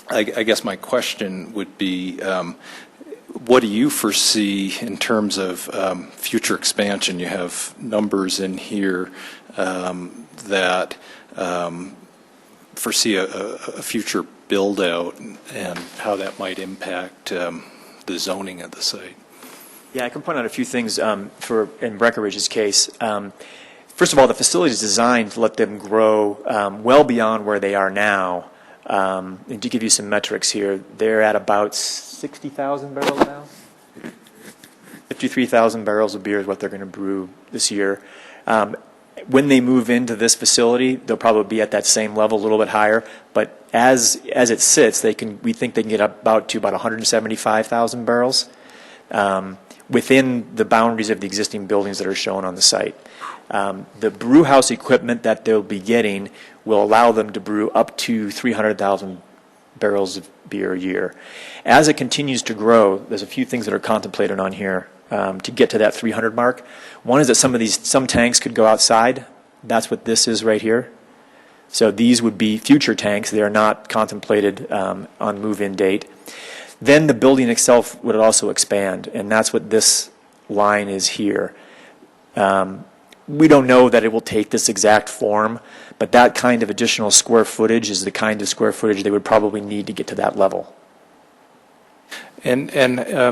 Speaker 19: I guess my question would be, what do you foresee in terms of future expansion? You have numbers in here that foresee a future build-out and how that might impact the zoning of the site.
Speaker 18: Yeah, I can point out a few things in Breckenridge's case. First of all, the facility is designed to let them grow well beyond where they are now. And to give you some metrics here, they're at about 60,000 barrels now. 53,000 barrels of beer is what they're going to brew this year. When they move into this facility, they'll probably be at that same level, a little bit higher. But as it sits, we think they can get about 175,000 barrels within the boundaries of the existing buildings that are shown on the site. The brew house equipment that they'll be getting will allow them to brew up to 300,000 barrels of beer a year. As it continues to grow, there's a few things that are contemplated on here to get to that 300 mark. One is that some tanks could go outside. That's what this is right here. So these would be future tanks. They are not contemplated on move-in date. Then the building itself would also expand, and that's what this line is here. We don't know that it will take this exact form, but that kind of additional square footage is the kind of square footage they would probably need to get to that level.
Speaker 19: And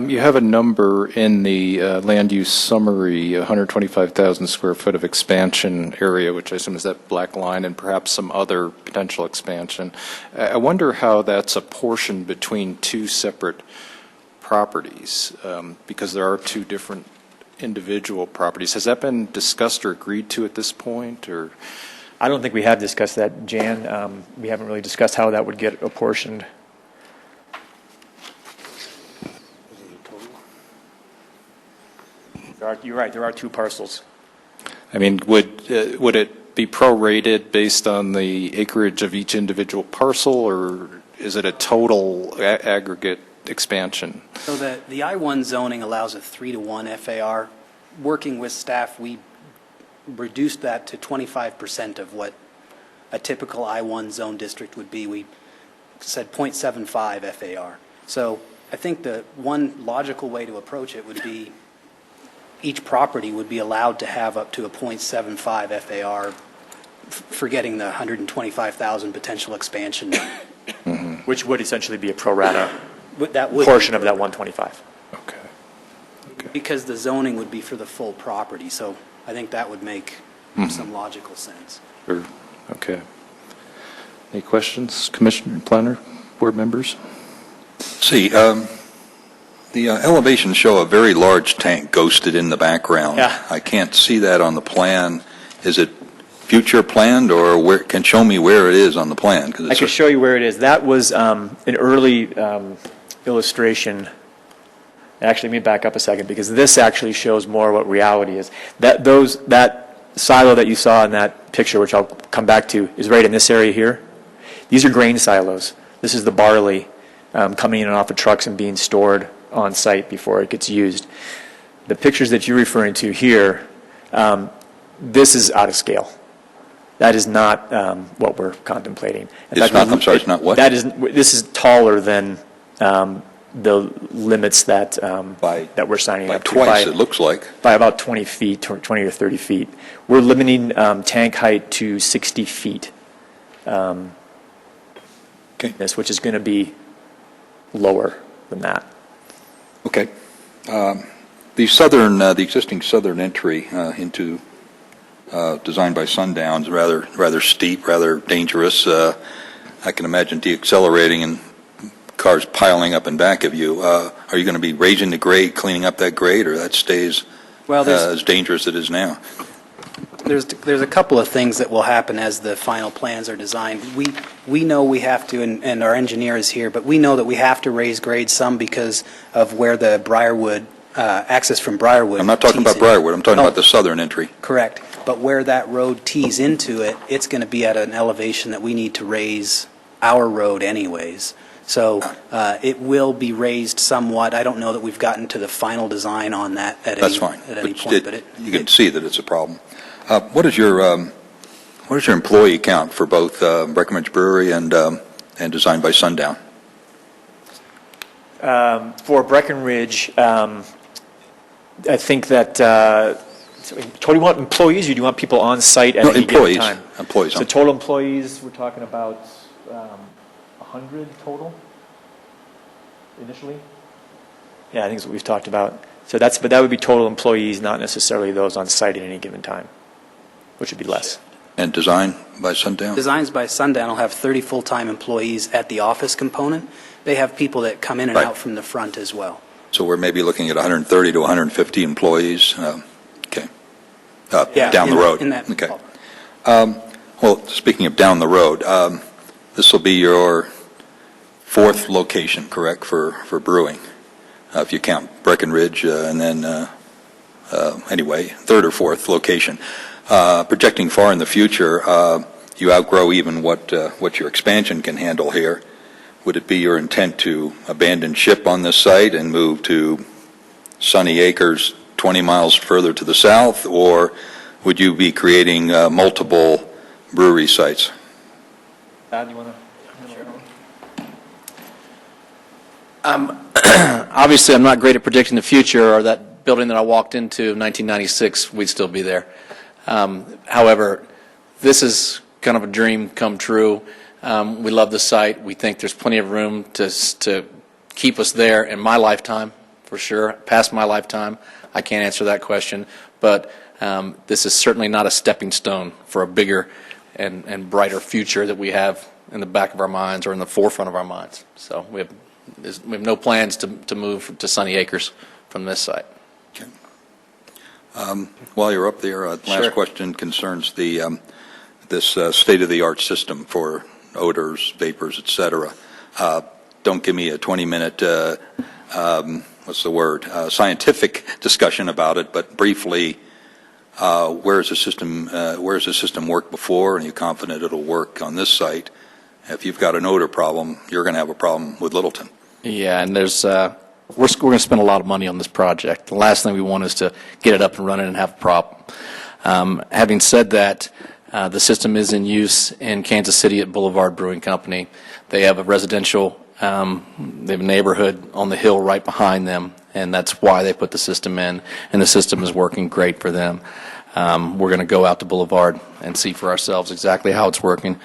Speaker 19: you have a number in the land use summary, 125,000 square foot of expansion area, which I assume is that black line, and perhaps some other potential expansion. I wonder how that's apportioned between two separate properties, because there are two different individual properties. Has that been discussed or agreed to at this point, or?
Speaker 18: I don't think we have discussed that, Jan. We haven't really discussed how that would get apportioned. You're right, there are two parcels.
Speaker 19: I mean, would it be prorated based on the acreage of each individual parcel, or is it a total aggregate expansion?
Speaker 17: So the I-1 zoning allows a 3-to-1 FAR. Working with staff, we reduced that to 25% of what a typical I-1 zone district would be. We said 0.75 FAR. So I think the one logical way to approach it would be each property would be allowed to have up to a 0.75 FAR, forgetting the 125,000 potential expansion.
Speaker 18: Mm-hmm. Which would essentially be a pro rata
Speaker 17: portion
Speaker 18: portion of that 125.
Speaker 19: Okay.
Speaker 17: Because the zoning would be for the full property, so I think that would make some logical sense.
Speaker 19: Sure. Okay. Any questions, Commissioner, Planner, board members?
Speaker 8: See, the elevations show a very large tank ghosted in the background.
Speaker 18: Yeah.
Speaker 8: I can't see that on the plan. Is it future planned, or can show me where it is on the plan?
Speaker 18: I can show you where it is. That was an early illustration. Actually, let me back up a second, because this actually shows more what reality is. That silo that you saw in that picture, which I'll come back to, is right in this area here. These are grain silos. This is the barley coming in and off of trucks and being stored on site before it gets used. The pictures that you're referring to here, this is out of scale. That is not what we're contemplating.
Speaker 8: It's not, I'm sorry, it's not what?
Speaker 18: This is taller than the limits that that we're signing up to.
Speaker 8: Twice, it looks like.
Speaker 18: By about 20 feet, 20 or 30 feet. We're limiting tank height to 60 feet. This, which is going to be lower than that.
Speaker 8: Okay. The existing southern entry into designed by Sundown is rather steep, rather dangerous. I can imagine deaccelerating and cars piling up in back of you. Are you going to be raising the grade, cleaning up that grade, or that stays
Speaker 17: Well,
Speaker 8: as dangerous as it is now.
Speaker 17: there's a couple of things that will happen as the final plans are designed. We know we have to, and our engineer is here, but we know that we have to raise grades some because of where the Briarwood, access from Briarwood.
Speaker 8: I'm not talking about Briarwood, I'm talking about the southern entry.
Speaker 17: Correct. But where that road tees into it, it's going to be at an elevation that we need to raise our road anyways. So it will be raised somewhat. I don't know that we've gotten to the final design on that at
Speaker 8: That's fine.
Speaker 17: any point. But
Speaker 8: you can see that it's a problem. What is your employee count for both Breckenridge Brewery and Designed by Sundown?
Speaker 18: For Breckenridge, I think that, so do you want employees, or do you want people on site at any given time?
Speaker 8: Employees.
Speaker 18: So total employees, we're talking about 100 total initially? Yeah, I think that's what we've talked about. So but that would be total employees, not necessarily those on site at any given time, which would be less.
Speaker 8: And Designed by Sundown?
Speaker 17: Designs by Sundown will have 30 full-time employees at the office component. They have people that come in and out from the front as well.
Speaker 8: So we're maybe looking at 130 to 150 employees, down the road. Okay. Well, speaking of down the road, this will be your fourth location, correct, for brewing, if you count Breckenridge, and then, anyway, third or fourth location. Projecting far in the future, you outgrow even what your expansion can handle here. Would it be your intent to abandon ship on this site and move to Sunny Acres 20 miles further to the south, or would you be creating multiple brewery sites?
Speaker 18: Todd, you want to?
Speaker 16: Obviously, I'm not great at predicting the future, or that building that I walked into in 1996, we'd still be there. However, this is kind of a dream come true. We love the site. We think there's plenty of room to keep us there in my lifetime, for sure. Past my lifetime, I can't answer that question. But this is certainly not a stepping stone for a bigger and brighter future that we have in the back of our minds or in the forefront of our minds. So we have no plans to move to Sunny Acres from this site.
Speaker 8: Okay. While you're up there, last question concerns this state-of-the-art system for odors, vapors, et cetera. Don't give me a 20-minute, scientific discussion about it, but briefly, where has the system worked before, and are you confident it'll work on this site? If you've got an odor problem, you're going to have a problem with Littleton.
Speaker 16: Yeah, and there's we're going to spend a lot of money on this project. The last thing we want is to get it up and running and have a problem. Having said that, the system is in use in Kansas City at Boulevard Brewing Company. They have a residential, they have a neighborhood on the hill right behind them, and that's why they put the system in, and the system is working great for them. We're going to go out to Boulevard and see for ourselves exactly how it's working.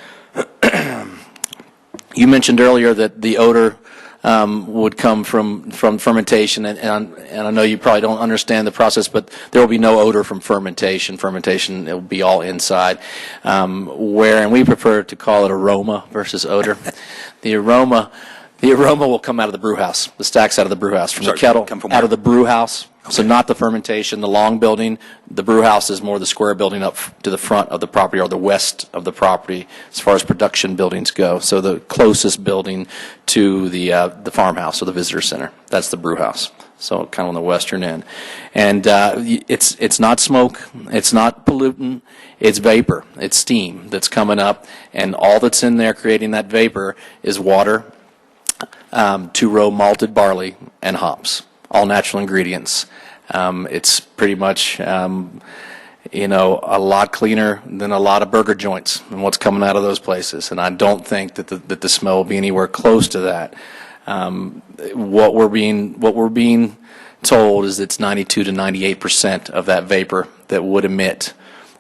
Speaker 16: You mentioned earlier that the odor would come from fermentation, and I know you probably don't understand the process, but there will be no odor from fermentation. Fermentation, it will be all inside. And we prefer to call it aroma versus odor. The aroma will come out of the brew house, the stacks out of the brew house, from the kettle, out of the brew house. Okay. So not the fermentation, the long building. The brew house is more the square building up to the front of the property or the west of the property as far as production buildings go. So the closest building to the farmhouse or the visitor center, that's the brew house. So kind of on the western end. And it's not smoke, it's not pollutant, it's vapor, it's steam that's coming up, and all that's in there creating that vapor is water, 2-row malted barley, and hops, all natural ingredients. It's pretty much, a lot cleaner than a lot of burger joints and what's coming out of those places. And I don't think that the smell will be anywhere close to that. What we're being told is it's 92 to 98% of that vapor that would emit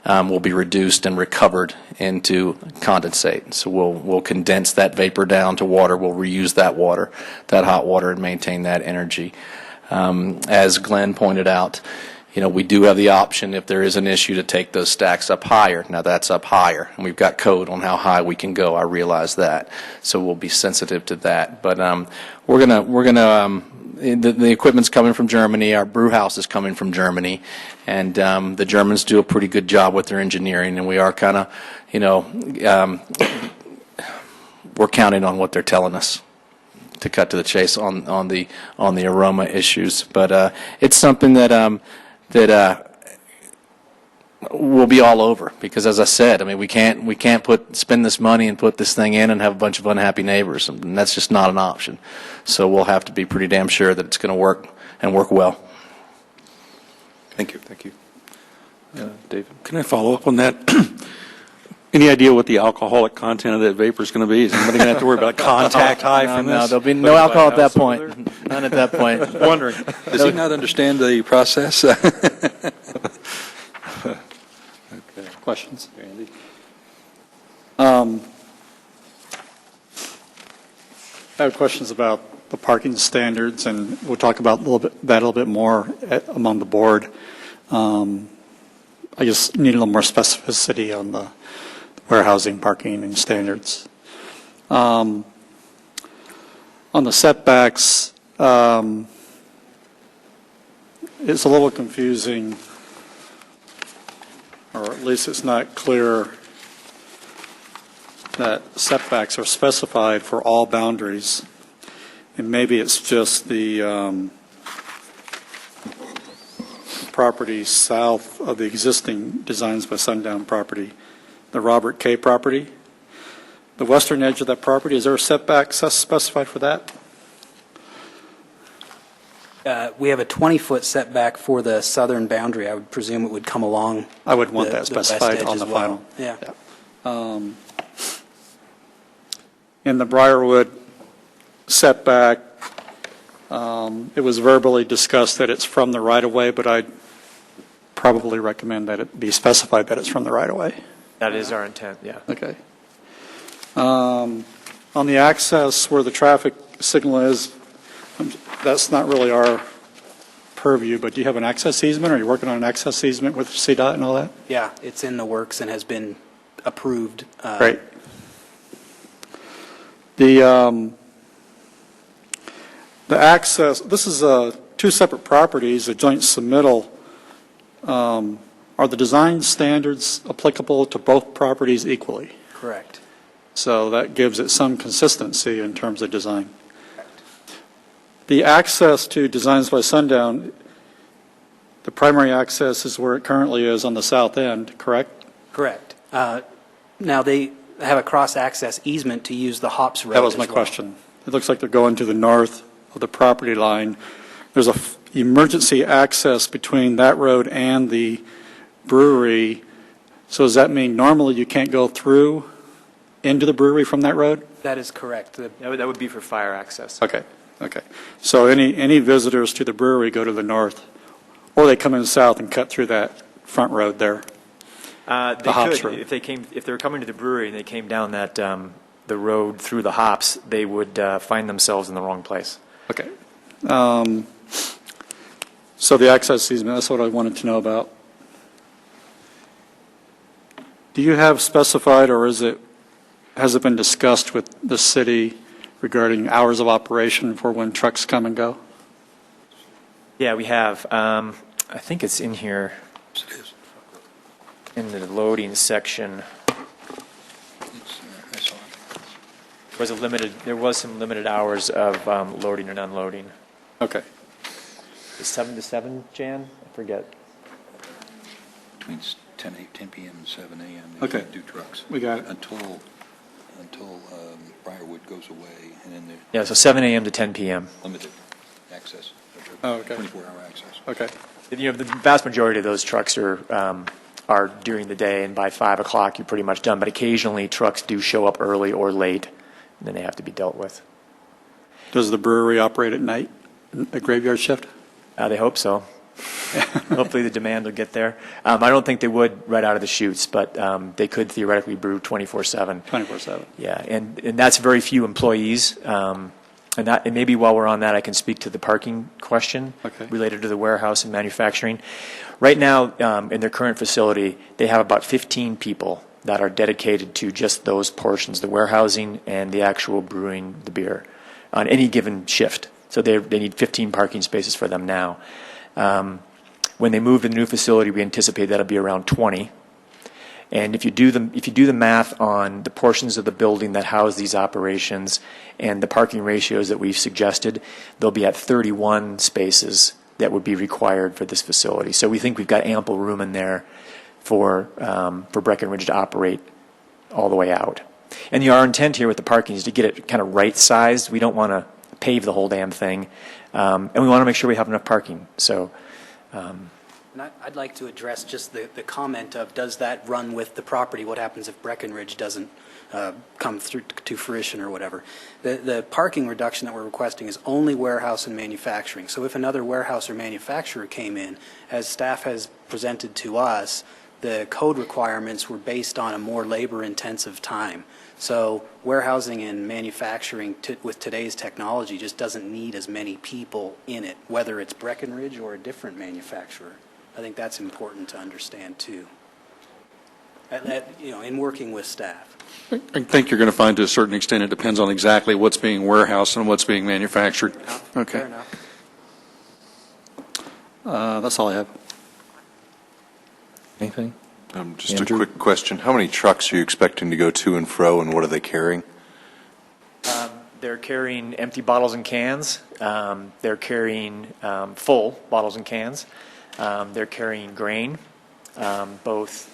Speaker 16: will be reduced and recovered into condensate. So we'll condense that vapor down to water. We'll reuse that water, that hot water, and maintain that energy. As Glenn pointed out, we do have the option, if there is an issue, to take those stacks up higher. Now that's up higher, and we've got code on how high we can go. I realize that, so we'll be sensitive to that. But we're gonna the equipment's coming from Germany. Our brew house is coming from Germany, and the Germans do a pretty good job with their engineering. And we are kind of, we're counting on what they're telling us, to cut to the chase on the aroma issues. But it's something that we'll be all over, because, as I said, I mean, we can't spend this money and put this thing in and have a bunch of unhappy neighbors, and that's just not an option. So we'll have to be pretty damn sure that it's going to work and work well.
Speaker 8: Thank you.
Speaker 19: Thank you. David?
Speaker 12: Can I follow up on that? Any idea what the alcoholic content of that vapor is going to be? Is anybody going to have to worry about contact high from this?
Speaker 16: No, there'll be no alcohol at that point. None at that point.
Speaker 12: Wondering.
Speaker 8: Does he not understand the process?
Speaker 3: Questions?
Speaker 12: Andy?
Speaker 3: I have questions about the parking standards, and we'll talk about that a little bit more among the board. I just need a little more specificity on the warehousing, parking, and standards. On the setbacks, it's a little confusing, or at least it's not clear that setbacks are specified for all boundaries. And maybe it's just the property south of the existing Designs by Sundown property, the Robert K. property. The western edge of that property, is there a setback specified for that?
Speaker 17: We have a 20-foot setback for the southern boundary. I would presume it would come along.
Speaker 3: I would want that
Speaker 17: the west
Speaker 3: specified
Speaker 17: edge
Speaker 3: on
Speaker 17: as
Speaker 3: the
Speaker 17: well.
Speaker 3: final.
Speaker 17: Yeah.
Speaker 3: In the Briarwood setback, it was verbally discussed that it's from the right-of-way, but I'd probably recommend that it be specified that it's from the right-of-way.
Speaker 18: That is our intent, yeah.
Speaker 3: Okay. On the access where the traffic signal is, that's not really our purview, but do you have an access easement? Are you working on an access easement with CDOT and all that?
Speaker 17: Yeah, it's in the works and has been approved.
Speaker 3: Great. The access, this is two separate properties, a joint submittal. Are the design standards applicable to both properties equally?
Speaker 17: Correct.
Speaker 3: So that gives it some consistency in terms of design. The access to Designs by Sundown, the primary access is where it currently is on the south end, correct?
Speaker 17: Correct. Now, they have a cross-access easement to use the Hops Road.
Speaker 3: That was my
Speaker 17: as well.
Speaker 3: question. It looks like they're going to the north of the property line. There's a emergency access between that road and the brewery. So does that mean normally you can't go through into the brewery from that road?
Speaker 17: That is correct.
Speaker 18: That would be for fire access.
Speaker 3: Okay. So any visitors to the brewery go to the north, or they come in south and cut through that front road there?
Speaker 18: They
Speaker 3: Hops
Speaker 18: could,
Speaker 3: Road.
Speaker 18: if they were coming to the brewery and they came down that the road through the hops, they would find themselves in the wrong place.
Speaker 3: Okay. So the access easement, that's what I wanted to know about. Do you have specified, or has it been discussed with the city regarding hours of operation for when trucks come and go?
Speaker 18: Yeah, we have. I think it's in here in the loading section. There was some limited hours of loading and unloading.
Speaker 3: Okay.
Speaker 18: 7 to 7, Jan? I forget.
Speaker 8: Between 10 p.m. and 7 a.m.
Speaker 3: Okay.
Speaker 8: Do trucks.
Speaker 3: We got it.
Speaker 8: Until Briarwood goes away, and then there's
Speaker 18: Yeah, so 7 a.m. to 10 p.m.
Speaker 8: limited access.
Speaker 3: Oh, okay.
Speaker 8: 24-hour access.
Speaker 3: Okay.
Speaker 18: The vast majority of those trucks are during the day, and by 5 o'clock you're pretty much done. But occasionally trucks do show up early or late, and then they have to be dealt with.
Speaker 3: Does the brewery operate at night, a graveyard shift?
Speaker 18: They hope so. Hopefully the demand will get there. I don't think they would right out of the chutes, but they could theoretically brew 24/7.
Speaker 3: 24/7.
Speaker 18: Yeah, and that's very few employees. And maybe while we're on that, I can speak to the parking question related to the warehouse and manufacturing. Right now, in their current facility, they have about 15 people that are dedicated to just those portions, the warehousing and the actual brewing the beer, on any given shift. So they need 15 parking spaces for them now. When they move to the new facility, we anticipate that'll be around 20. And if you do the math on the portions of the building that house these operations and the parking ratios that we've suggested, they'll be at 31 spaces that would be required for this facility. So we think we've got ample room in there for Breckenridge to operate all the way out. And our intent here with the parking is to get it kind of right-sized. We don't want to pave the whole damn thing, and we want to make sure we have enough parking. So.
Speaker 17: And I'd like to address just the comment of, does that run with the property? What happens if Breckenridge doesn't come through to fruition or whatever? The parking reduction that we're requesting is only warehouse and manufacturing. So if another warehouse or manufacturer came in, as staff has presented to us, the code requirements were based on a more labor-intensive time. So warehousing and manufacturing with today's technology just doesn't need as many people in it, whether it's Breckenridge or a different manufacturer. I think that's important to understand too, in working with staff.
Speaker 12: I think you're going to find to a certain extent it depends on exactly what's being warehoused and what's being manufactured. Okay.
Speaker 17: Fair enough.
Speaker 12: That's all I have.
Speaker 19: Anything?
Speaker 20: Just
Speaker 19: Andrew?
Speaker 20: a quick question. How many trucks are you expecting to go to and fro, and what are they carrying?
Speaker 18: They're carrying empty bottles and cans. They're carrying full bottles and cans. They're carrying grain, both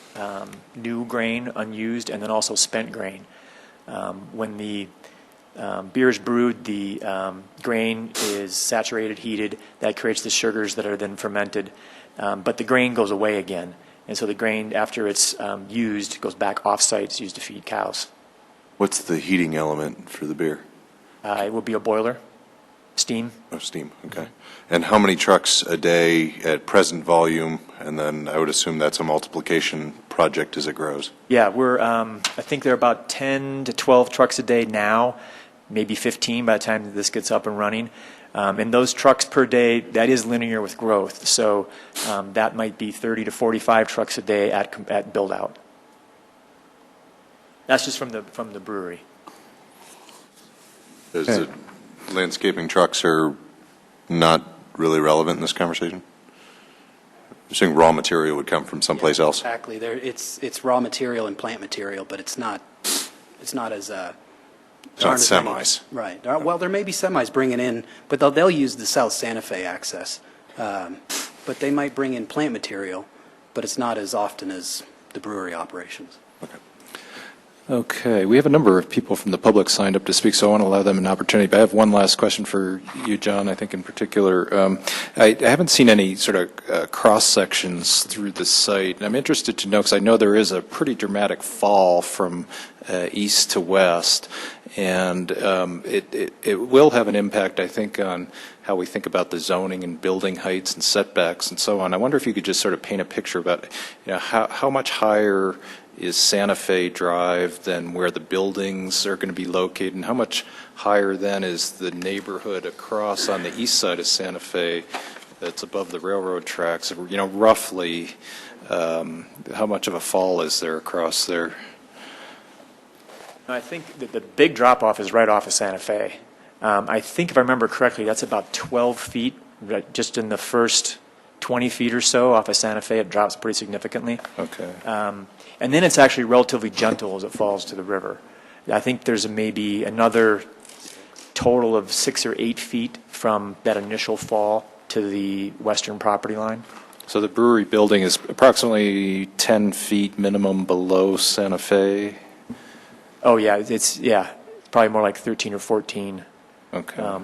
Speaker 18: new grain, unused, and then also spent grain. When the beer is brewed, the grain is saturated, heated. That creates the sugars that are then fermented. But the grain goes away again. And so the grain, after it's used, goes back off-site. It's used to feed cows.
Speaker 20: What's the heating element for the beer?
Speaker 18: It will be a boiler, steam.
Speaker 20: Oh, steam, okay. And how many trucks a day at present volume? And then I would assume that's a multiplication project as it grows.
Speaker 18: Yeah, I think there are about 10 to 12 trucks a day now, maybe 15 by the time this gets up and running. And those trucks per day, that is linear with growth. So that might be 30 to 45 trucks a day at build-out. That's just from the brewery.
Speaker 20: The landscaping trucks are not really relevant in this conversation? You're saying raw material would come from someplace else?
Speaker 17: Exactly. It's raw material and plant material, but it's not as
Speaker 20: it's not semis.
Speaker 17: Right. Well, there may be semis bringing in, but they'll use the South Santa Fe access. But they might bring in plant material, but it's not as often as the brewery operations.
Speaker 19: Okay, we have a number of people from the public signed up to speak, so I want to allow them an opportunity. But I have one last question for you, John, I think in particular. I haven't seen any sort of cross-sections through the site, and I'm interested to know, because I know there is a pretty dramatic fall from east to west, and it will have an impact, I think, on how we think about the zoning and building heights and setbacks and so on. I wonder if you could just sort of paint a picture about, how much higher is Santa Fe Drive than where the buildings are going to be located, and how much higher then is the neighborhood across on the east side of Santa Fe that's above the railroad tracks? Roughly, how much of a fall is there across there?
Speaker 18: I think that the big drop-off is right off of Santa Fe. I think if I remember correctly, that's about 12 feet, right, just in the first 20 feet or so off of Santa Fe. It drops pretty significantly.
Speaker 19: Okay.
Speaker 18: And then it's actually relatively gentle as it falls to the river. I think there's maybe another total of 6 or 8 feet from that initial fall to the western property line.
Speaker 19: So the brewery building is approximately 10 feet minimum below Santa Fe?
Speaker 18: Oh, yeah, it's probably more like 13 or 14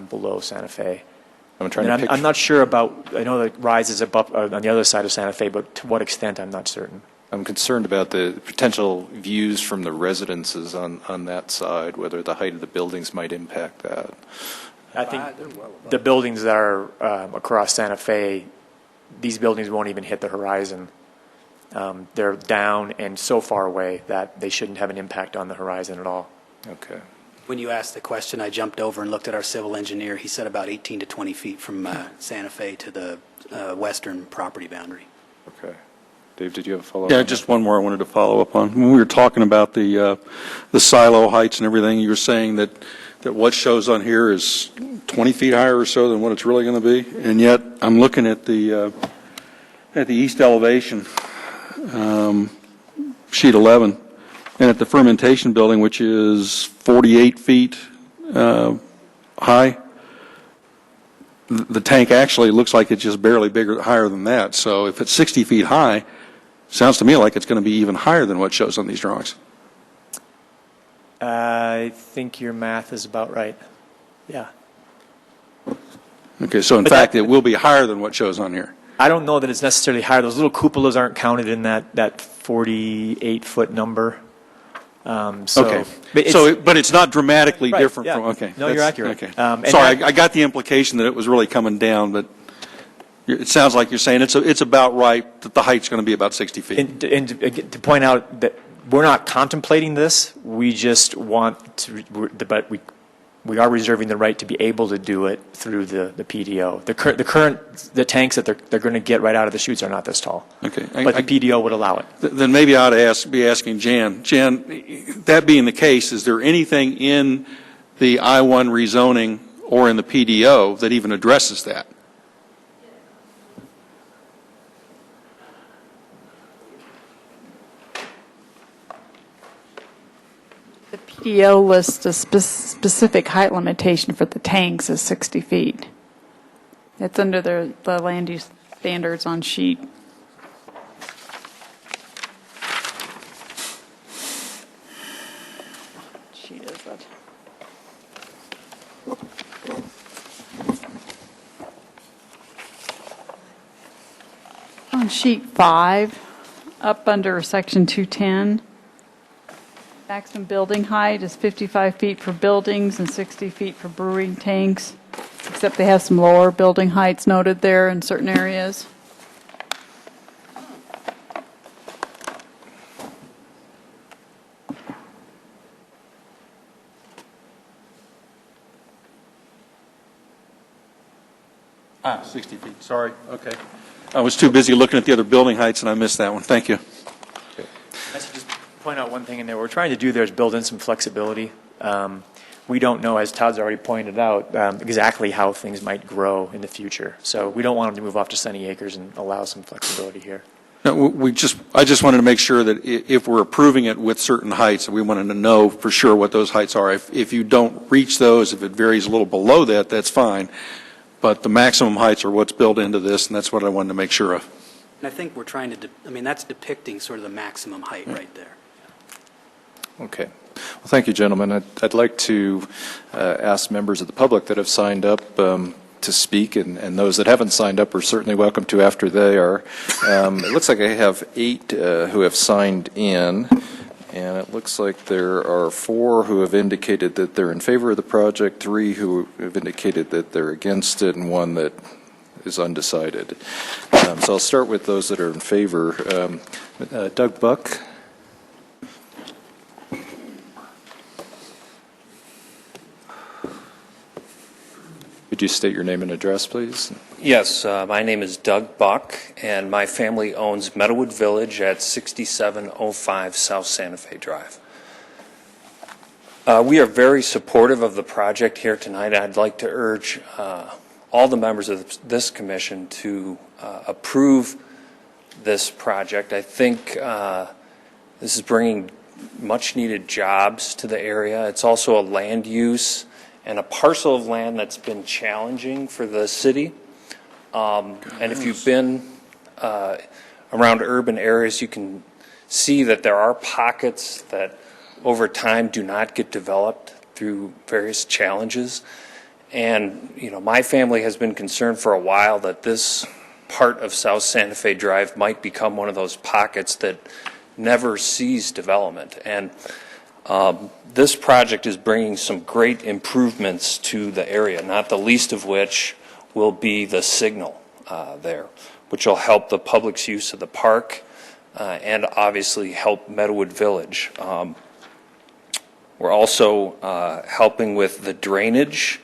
Speaker 18: below Santa Fe. I'm not sure about, I know that rise is above, on the other side of Santa Fe, but to what extent, I'm not certain.
Speaker 19: I'm concerned about the potential views from the residences on that side, whether the height of the buildings might impact that.
Speaker 18: I think the buildings that are across Santa Fe, these buildings won't even hit the horizon. They're down and so far away that they shouldn't have an impact on the horizon at all.
Speaker 19: Okay.
Speaker 17: When you asked the question, I jumped over and looked at our civil engineer. He said about 18 to 20 feet from Santa Fe to the western property boundary.
Speaker 19: Okay. Dave, did you have a follow-up?
Speaker 12: Yeah, just one more I wanted to follow up on. When we were talking about the silo heights and everything, you were saying that that what shows on here is 20 feet higher or so than what it's really going to be, and yet I'm looking at the east elevation, sheet 11, and at the fermentation building, which is 48 feet high, the tank actually looks like it's just barely higher than that. So if it's 60 feet high, sounds to me like it's going to be even higher than what shows on these drawings.
Speaker 18: I think your math is about right. Yeah.
Speaker 12: Okay, so in fact, it will be higher than what shows on here.
Speaker 18: I don't know that it's necessarily higher. Those little cupolas aren't counted in that 48-foot number.
Speaker 12: Okay. But it's not dramatically
Speaker 18: Right,
Speaker 12: different
Speaker 18: yeah.
Speaker 12: from, okay.
Speaker 18: No, you're accurate.
Speaker 12: Okay.
Speaker 18: And
Speaker 12: Sorry, I got the implication that it was really coming down, but it sounds like you're saying it's about right, that the height's going to be about 60 feet.
Speaker 18: And to point out that we're not contemplating this, we just want to, but we are reserving the right to be able to do it through the PDO. The tanks that they're going to get right out of the chutes are not this tall.
Speaker 12: Okay.
Speaker 18: But the PDO would allow it.
Speaker 12: Then maybe I ought to be asking Jan. Jan, that being the case, is there anything in the I-1 rezoning or in the PDO that even addresses that?
Speaker 11: The PDO lists a specific height limitation for the tanks is 60 feet. It's under the land use standards on sheet. What sheet is it? On sheet 5, up under section 210. Maximum building height is 55 feet for buildings and 60 feet for brewing tanks, except they have some lower building heights noted there in certain areas.
Speaker 12: Ah, 60 feet, sorry, okay. I was too busy looking at the other building heights and I missed that one, thank you.
Speaker 18: I should just point out one thing in there. What we're trying to do there is build in some flexibility. We don't know, as Todd's already pointed out, exactly how things might grow in the future. So we don't want them to move off to sunny acres and allow some flexibility here.
Speaker 12: No, I just wanted to make sure that if we're approving it with certain heights, we wanted to know for sure what those heights are. If you don't reach those, if it varies a little below that, that's fine. But the maximum heights are what's built into this, and that's what I wanted to make sure of.
Speaker 17: And I think we're trying to, that's depicting sort of the maximum height right there.
Speaker 19: Okay. Well, thank you, gentlemen. I'd like to ask members of the public that have signed up to speak, and those that haven't signed up are certainly welcome to after they are. It looks like I have 8 who have signed in, and it looks like there are 4 who have indicated that they're in favor of the project, 3 who have indicated that they're against it, and 1 that is undecided. So I'll start with those that are in favor. Doug Buck. Could you state your name and address, please?
Speaker 21: Yes, my name is Doug Buck, and my family owns Meadowood Village at 6705 South Santa Fe Drive. We are very supportive of the project here tonight. I'd like to urge all the members of this commission to approve this project. I think this is bringing much-needed jobs to the area. It's also a land use and a parcel of land that's been challenging for the city. And if you've been around urban areas, you can see that there are pockets that over time do not get developed through various challenges. And, my family has been concerned for a while that this part of South Santa Fe Drive might become one of those pockets that never sees development. And this project is bringing some great improvements to the area, not the least of which will be the signal there, which will help the public's use of the park and obviously help Meadowood Village. We're also helping with the drainage,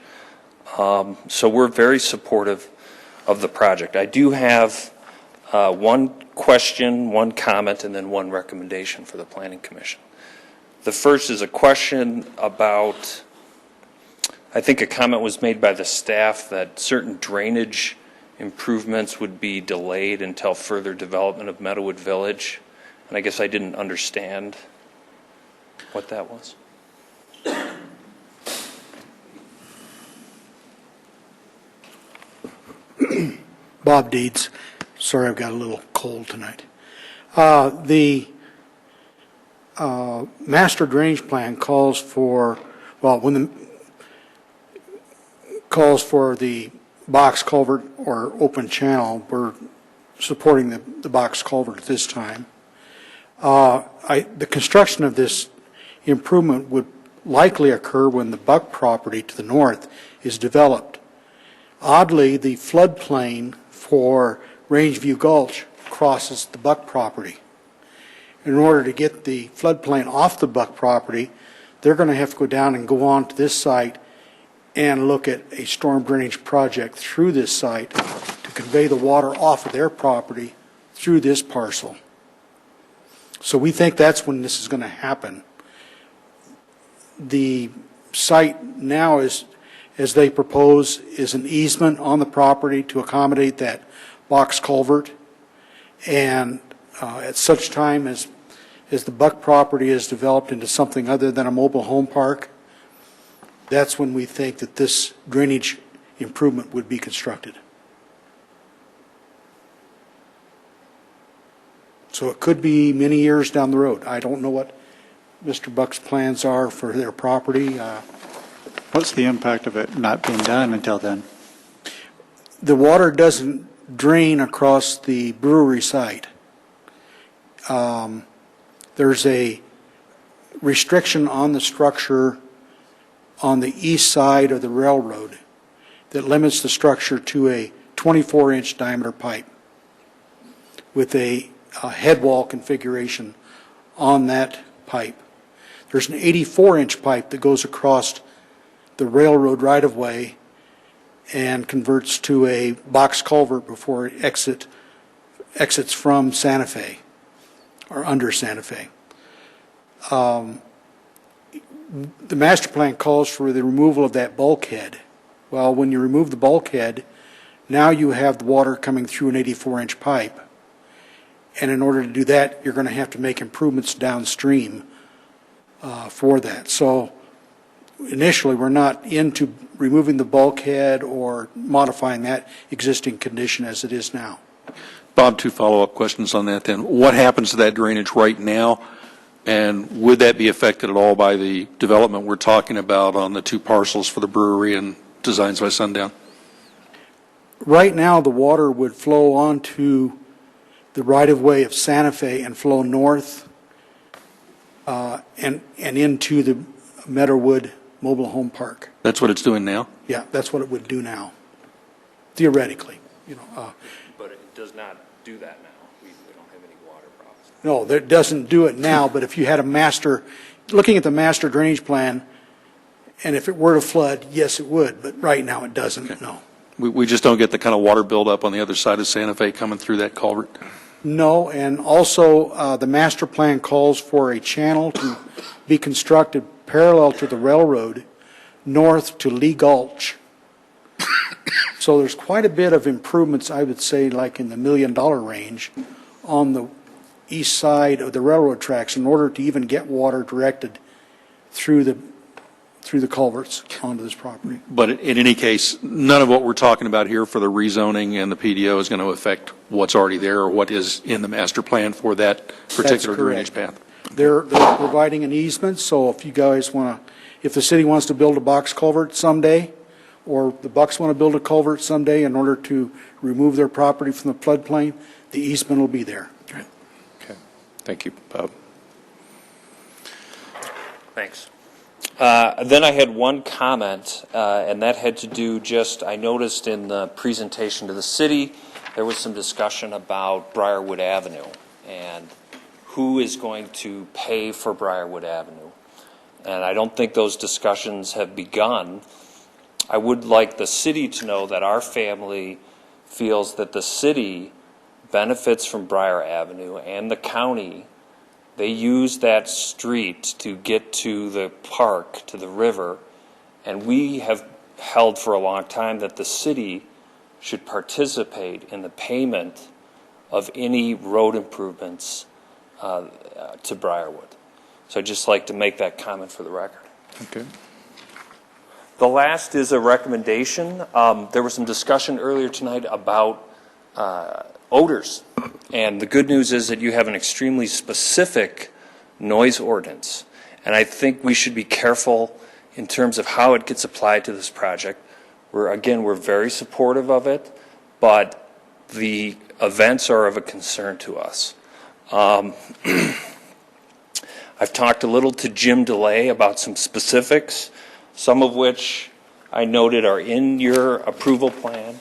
Speaker 21: so we're very supportive of the project. I do have one question, one comment, and then one recommendation for the Planning Commission. The first is a question about I think a comment was made by the staff that certain drainage improvements would be delayed until further development of Meadowood Village. And I guess I didn't understand what that was.
Speaker 13: Bob Deeds. Sorry, I've got a little cold tonight. The master drainage plan calls for, calls for the box culvert or open channel. We're supporting the box culvert at this time. The construction of this improvement would likely occur when the Buck property to the north is developed. Oddly, the floodplain for Rangeview Gulch crosses the Buck property. In order to get the floodplain off the Buck property, they're going to have to go down and go on to this site and look at a storm drainage project through this site to convey the water off of their property through this parcel. So we think that's when this is going to happen. The site now is, as they propose, is an easement on the property to accommodate that box culvert. And at such time as the Buck property is developed into something other than a mobile home park, that's when we think that this drainage improvement would be constructed. So it could be many years down the road. I don't know what Mr. Buck's plans are for their property.
Speaker 4: What's the impact of it not being done until then?
Speaker 13: The water doesn't drain across the brewery site. There's a restriction on the structure on the east side of the railroad that limits the structure to a 24-inch diameter pipe with a head wall configuration on that pipe. There's an 84-inch pipe that goes across the railroad right-of-way and converts to a box culvert before it exits from Santa Fe or under Santa Fe. The master plan calls for the removal of that bulkhead. Well, when you remove the bulkhead, now you have the water coming through an 84-inch pipe. And in order to do that, you're going to have to make improvements downstream for that. So initially, we're not into removing the bulkhead or modifying that existing condition as it is now.
Speaker 12: Bob, 2 follow-up questions on that then. What happens to that drainage right now? And would that be affected at all by the development we're talking about on the 2 parcels for the brewery and Designs by Sundown?
Speaker 13: Right now, the water would flow onto the right-of-way of Santa Fe and flow north and into the Meadowwood Mobile Home Park.
Speaker 12: That's what it's doing now?
Speaker 13: Yeah, that's what it would do now, theoretically.
Speaker 21: But it does not do that now. We don't have any water problems.
Speaker 13: No, that doesn't do it now, but if you had looking at the master drainage plan, and if it were to flood, yes, it would, but right now it doesn't, okay. No.
Speaker 12: We just don't get the kind of water buildup on the other side of Santa Fe coming through that culvert?
Speaker 13: No, and also the master plan calls for a channel to be constructed parallel to the railroad north to Lee Gulch. So there's quite a bit of improvements, I would say, like in the $1 million range on the east side of the railroad tracks in order to even get water directed through the culverts onto this property.
Speaker 12: But in any case, none of what we're talking about here for the rezoning and the PDO is going to affect what's already there or what is in the master plan for that particular drainage path.
Speaker 13: They're providing an easement, so if you guys if the city wants to build a box culvert someday, or the Bucks want to build a culvert someday in order to remove their property from the floodplain, the easement will be there.
Speaker 19: Okay. Thank you, Bob.
Speaker 21: Thanks. Then I had one comment, and that had to do I noticed in the presentation to the city, there was some discussion about Briarwood Avenue and who is going to pay for Briarwood Avenue. And I don't think those discussions have begun. I would like the city to know that our family feels that the city benefits from Briar Avenue and the county. They use that street to get to the park, to the river, And we have held for a long time that the city should participate in the payment of any road improvements to Briarwood. So I'd just like to make that comment for the record.
Speaker 19: Okay.
Speaker 21: The last is a recommendation. There was some discussion earlier tonight about odors. And the good news is that you have an extremely specific noise ordinance. And I think we should be careful in terms of how it gets applied to this project. We're very supportive of it, but the events are of a concern to us. I've talked a little to Jim DeLay about some specifics, some of which I noted are in your approval plan,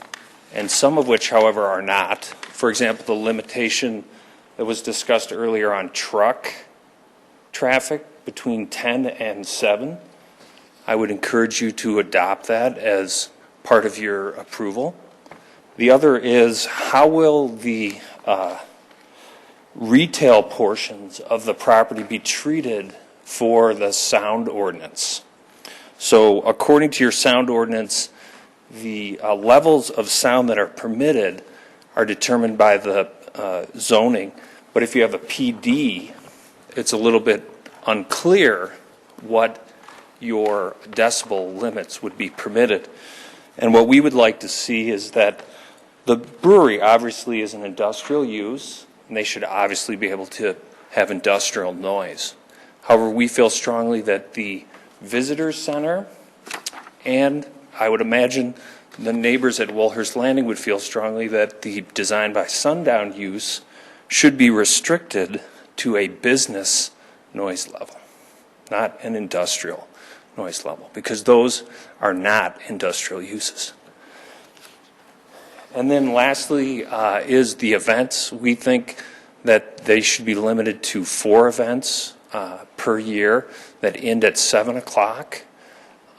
Speaker 21: and some of which, however, are not. For example, the limitation that was discussed earlier on truck traffic between 10 and 7. I would encourage you to adopt that as part of your approval. The other is, how will the retail portions of the property be treated for the sound ordinance? So according to your sound ordinance, the levels of sound that are permitted are determined by the zoning. But if you have a PD, it's a little bit unclear what your decibel limits would be permitted. And what we would like to see is that the brewery obviously is an industrial use, and they should obviously be able to have industrial noise. However, we feel strongly that the visitor center, and I would imagine the neighbors at Woolhurst Landing would feel strongly that the design by sundown use should be restricted to a business noise level, not an industrial noise level, because those are not industrial uses. And then lastly is the events. We think that they should be limited to 4 events per year that end at 7 o'clock.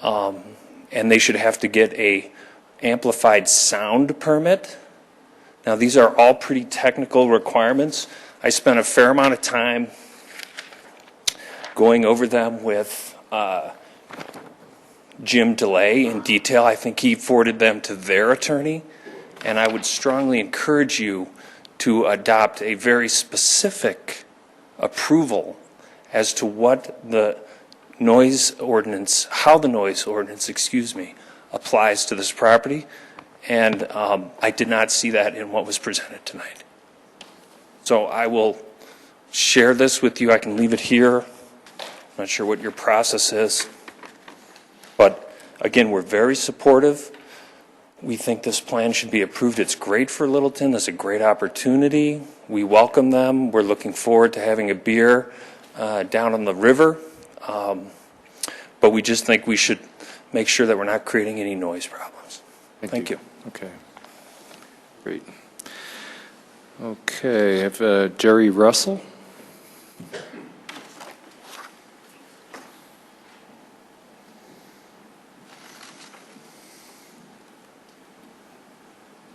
Speaker 21: And they should have to get a amplified sound permit. Now, these are all pretty technical requirements. I spent a fair amount of time going over them with Jim DeLay in detail. I think he forwarded them to their attorney. And I would strongly encourage you to adopt a very specific approval as to what the noise ordinance, how the noise ordinance, applies to this property. And I did not see that in what was presented tonight. So I will share this with you. I can leave it here. I'm not sure what your process is. But again, we're very supportive. We think this plan should be approved. It's great for Littleton. It's a great opportunity. We welcome them. We're looking forward to having a beer down on the river. But we just think we should make sure that we're not creating any noise problems. Thank you.
Speaker 19: Okay. Great. Okay, I have Jerry Russell.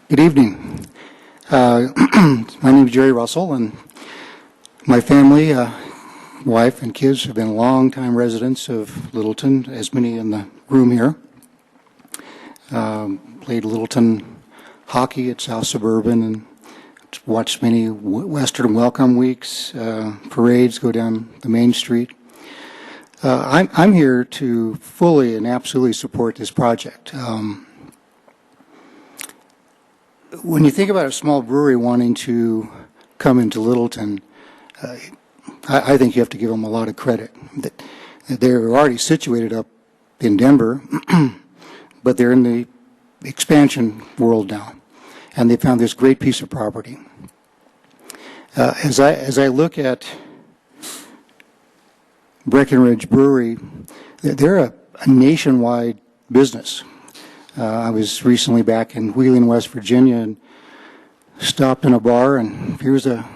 Speaker 10: Good evening. My name is Jerry Russell, and my family, wife and kids have been longtime residents of Littleton, as many in the room here. Played Littleton hockey at South Suburban and watched many Western Welcome Weeks, parades go down the main street. I'm here to fully and absolutely support this project. When you think about a small brewery wanting to come into Littleton, I think you have to give them a lot of credit. That they're already situated up in Denver, but they're in the expansion world now, and they found this great piece of property. As I look at Breckenridge Brewery, they're a nationwide business. I was recently back in Wheeling, West Virginia, and stopped in a bar, and here's a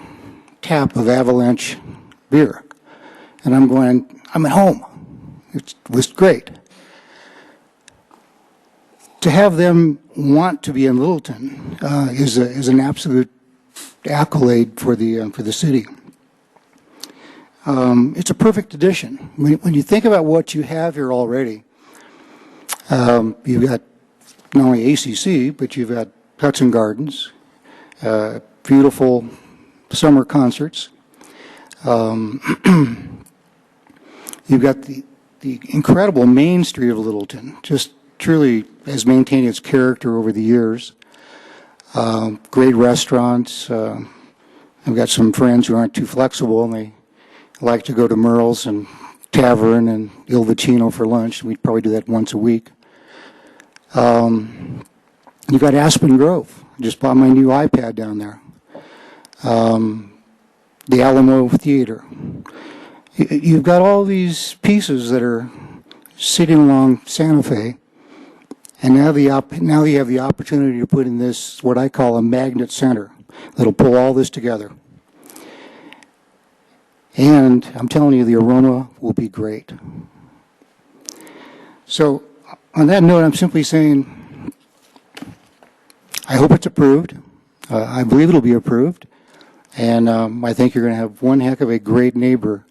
Speaker 10: tap of Avalanche beer. And I'm at home. It was great. To have them want to be in Littleton is an absolute accolade for the city. It's a perfect addition. When you think about what you have here already, You've got not only ACC, but you've got Hudson Gardens, beautiful summer concerts. You've got the incredible Main Street of Littleton, just truly has maintained its character over the years. Great restaurants. I've got some friends who aren't too flexible, and they like to go to Merle's and Tavern and Il Vicino for lunch. We'd probably do that once a week. You've got Aspen Grove. I just bought my new iPad down there. The Alamo Theater. You've got all these pieces that are sitting along Santa Fe, and now you have the opportunity to put in this, what I call a magnet center, that'll pull all this together. And I'm telling you, the aroma will be great. So on that note, I'm simply saying, I hope it's approved. I believe it'll be approved. And I think you're going to have one heck of a great neighbor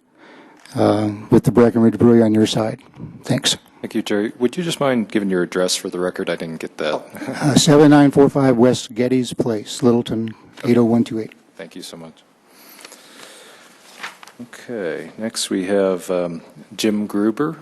Speaker 10: with the Breckenridge Brewery on your side. Thanks.
Speaker 19: Thank you, Jerry. Would you just mind giving your address for the record? I didn't get that.
Speaker 10: 7945 West Getty's Place, Littleton, 80128.
Speaker 19: Thank you so much. Okay, next we have Jim Gruber.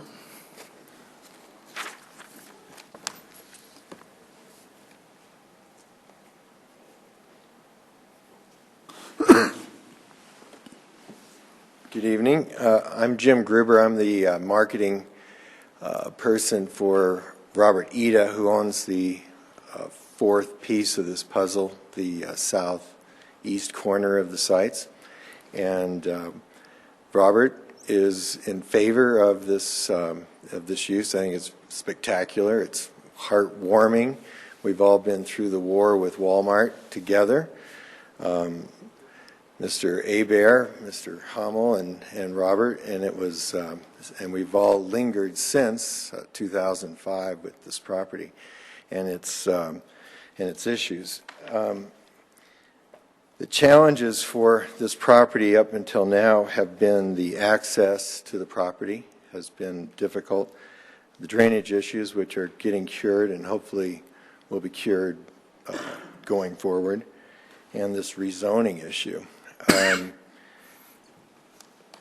Speaker 6: Good evening. I'm Jim Gruber. I'm the marketing person for Robert Ida, who owns the fourth piece of this puzzle, the southeast corner of the sites. And Robert is in favor of this use. I think it's spectacular. It's heartwarming. We've all been through the war with Walmart together. Mr. Hebert, Mr. Hummel, and Robert, and it was, and we've all lingered since 2005 with this property and its issues. The challenges for this property up until now have been the access to the property has been difficult, the drainage issues, which are getting cured and hopefully will be cured going forward, and this rezoning issue.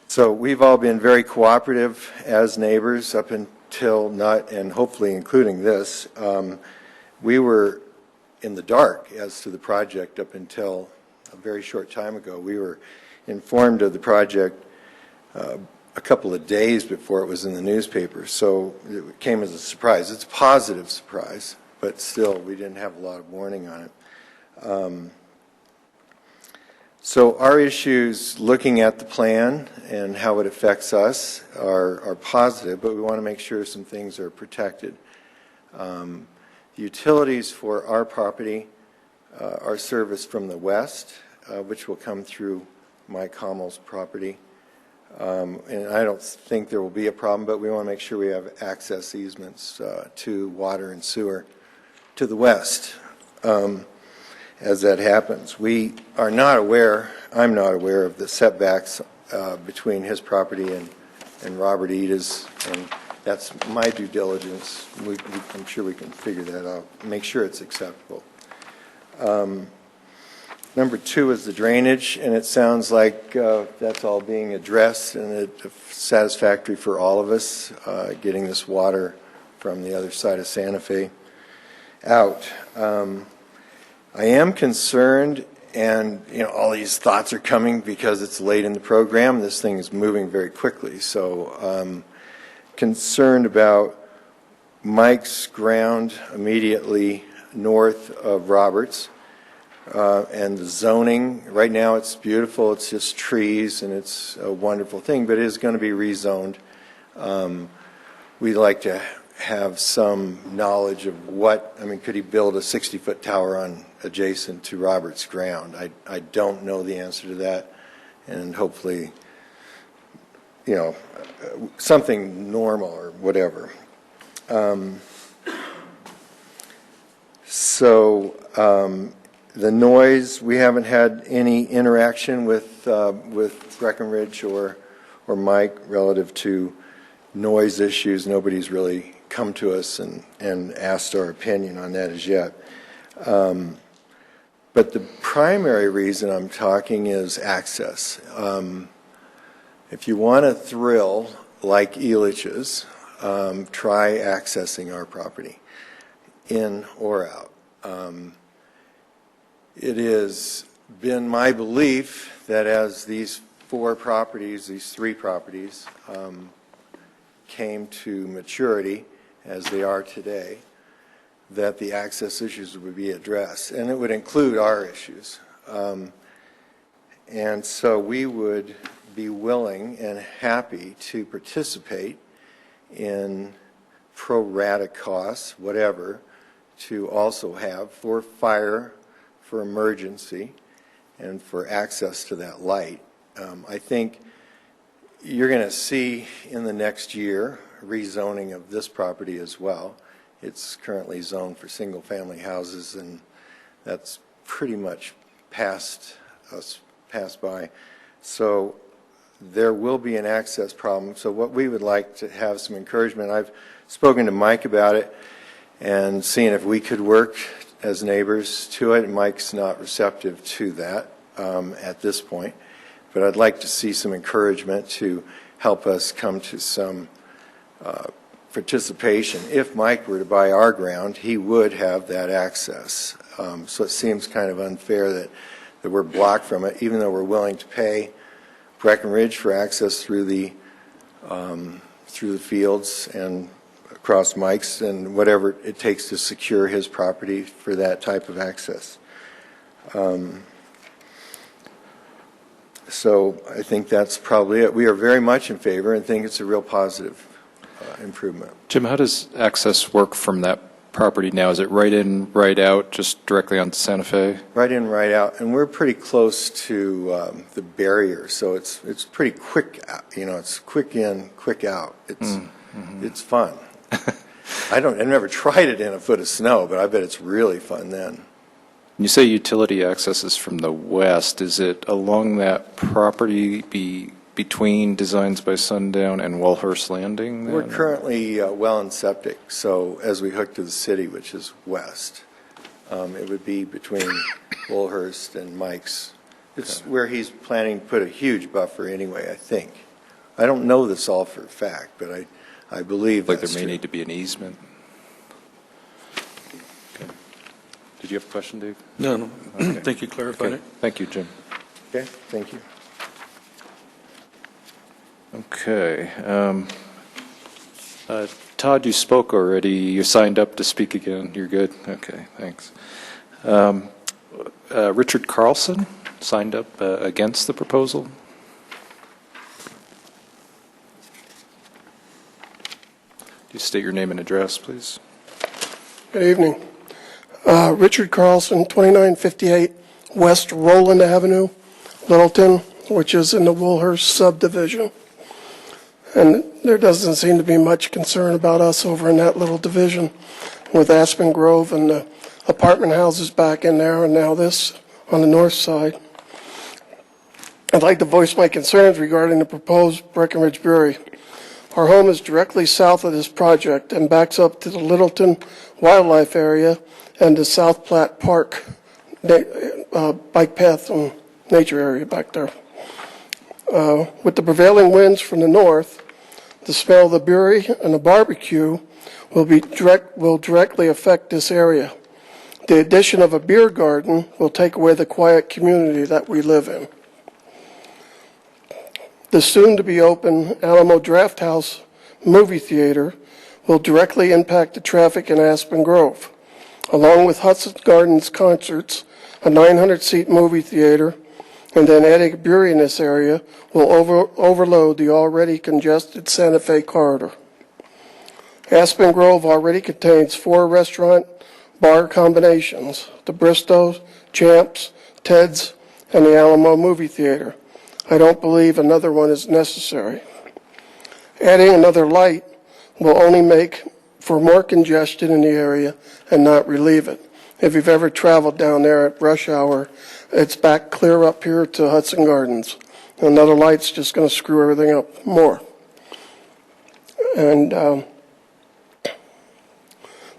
Speaker 6: So we've all been very cooperative as neighbors up until not, and hopefully including this. We were in the dark as to the project up until a very short time ago. We were informed of the project a couple of days before it was in the newspaper, so it came as a surprise. It's a positive surprise, but still we didn't have a lot of warning on it. So our issues looking at the plan and how it affects us are positive, but we want to make sure some things are protected. The utilities for our property are serviced from the west, which will come through Mike Hommel's property. And I don't think there will be a problem, but we want to make sure we have access easements to water and sewer to the west. As that happens. We are not aware, I'm not aware of the setbacks between his property and Robert Ida's, and that's my due diligence. I'm sure we can figure that out, make sure it's acceptable. Number two is the drainage, and it sounds like that's all being addressed, and it's satisfactory for all of us, getting this water from the other side of Santa Fe out. I am concerned, and all these thoughts are coming because it's late in the program. This thing is moving very quickly, so concerned about Mike's ground immediately north of Roberts and the zoning. Right now it's beautiful, it's just trees, and it's a wonderful thing, but it is going to be rezoned. We'd like to have some knowledge of could he build a 60-foot tower on adjacent to Robert's ground? I don't know the answer to that, and hopefully, something normal or whatever. The noise, we haven't had any interaction with Breckenridge or Mike relative to noise issues. Nobody's really come to us and asked our opinion on that as yet. But the primary reason I'm talking is access. If you want a thrill like Elitch's, try accessing our property, in or out. It has been my belief that as these three properties, came to maturity, as they are today, that the access issues would be addressed, and it would include our issues. And so we would be willing and happy to participate in pro rata costs, whatever, to also have for fire, for emergency, and for access to that light. I think you're going to see in the next year rezoning of this property as well. It's currently zoned for single-family houses, and that's pretty much passed by. So there will be an access problem. So what we would like to have some encouragement. I've spoken to Mike about it and seeing if we could work as neighbors to it. Mike's not receptive to that at this point. But I'd like to see some encouragement to help us come to some participation. If Mike were to buy our ground, he would have that access. So it seems kind of unfair that we're blocked from it, even though we're willing to pay Breckenridge for access through the fields and across Mike's and whatever it takes to secure his property for that type of access. So I think that's probably it. We are very much in favor and think it's a real positive improvement.
Speaker 19: Jim, how does access work from that property now? Is it right in, right out, just directly onto Santa Fe?
Speaker 6: Right in, right out, and we're pretty close to the barrier, so it's pretty quick. It's quick in, quick out. It's fun. I've never tried it in a foot of snow, but I bet it's really fun then.
Speaker 19: You say utility access is from the west. Is it along that property between Designs by Sundown and Wellhurst Landing?
Speaker 6: We're currently well and septic, so as we hook to the city, which is west, it would be between Wellhurst and Mike's. It's where he's planning to put a huge buffer anyway, I think. I don't know this all for a fact, but I believe
Speaker 19: like
Speaker 6: that's
Speaker 19: there may
Speaker 6: true.
Speaker 19: need to be an easement. Did you have a question, Dave?
Speaker 12: No.
Speaker 19: Okay.
Speaker 12: I think you clarified it.
Speaker 19: Thank you, Jim.
Speaker 6: Okay, thank you.
Speaker 19: Okay. Todd, you spoke already. You signed up to speak again. You're good? Okay, thanks. Richard Carlson signed up against the proposal. Do you state your name and address, please?
Speaker 7: Good evening. Richard Carlson, 2958 West Roland Avenue, Littleton, which is in the Woolhurst subdivision. And there doesn't seem to be much concern about us over in that little division with Aspen Grove and the apartment houses back in there and now this on the north side. I'd like to voice my concerns regarding the proposed Breckenridge Brewery. Our home is directly south of this project and backs up to the Littleton Wildlife Area and the South Platte Park bike path and nature area back there. With the prevailing winds from the north, the smell of the brewery and the barbecue will directly affect this area. The addition of a beer garden will take away the quiet community that we live in. The soon-to-be-open Alamo Drafthouse movie theater will directly impact the traffic in Aspen Grove. Along with Hudson Gardens concerts, a 900-seat movie theater, and then adding a brewery in this area will overload the already congested Santa Fe corridor. Aspen Grove already contains 4 restaurant bar combinations, the Bristow's, Champs, Ted's, and the Alamo movie theater. I don't believe another one is necessary. Adding another light will only make for more congestion in the area and not relieve it. If you've ever traveled down there at rush hour, it's back clear up here to Hudson Gardens. Another light's just going to screw everything up more. And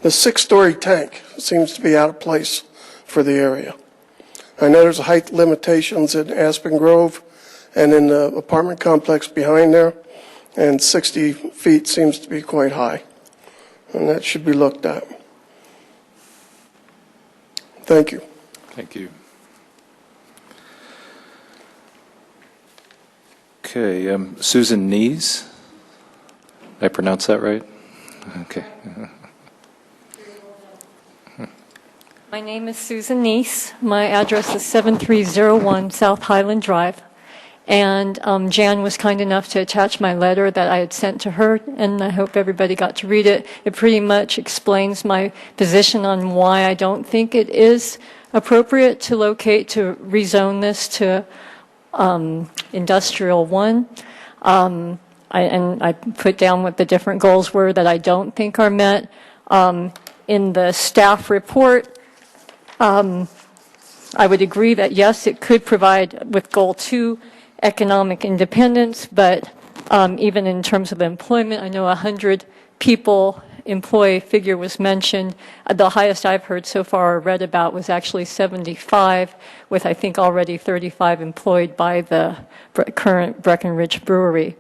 Speaker 7: The 6-story tank seems to be out of place for the area. I know there's height limitations in Aspen Grove and in the apartment complex behind there, and 60 feet seems to be quite high, and that should be looked at. Thank you.
Speaker 19: Thank you. Okay, Susan Nees. Did I pronounce that right? Okay.
Speaker 2: My name is Susan Neese. My address is 7301 South Highland Drive. And Jan was kind enough to attach my letter that I had sent to her, and I hope everybody got to read it. It pretty much explains my position on why I don't think it is appropriate to rezone this to Industrial 1. I put down what the different goals were that I don't think are met. In the staff report, I would agree that yes, it could provide with goal 2 economic independence, but even in terms of employment, I know 100 people employee figure was mentioned. The highest I've heard so far or read about was actually 75, with I think already 35 employed by the current Breckenridge Brewery.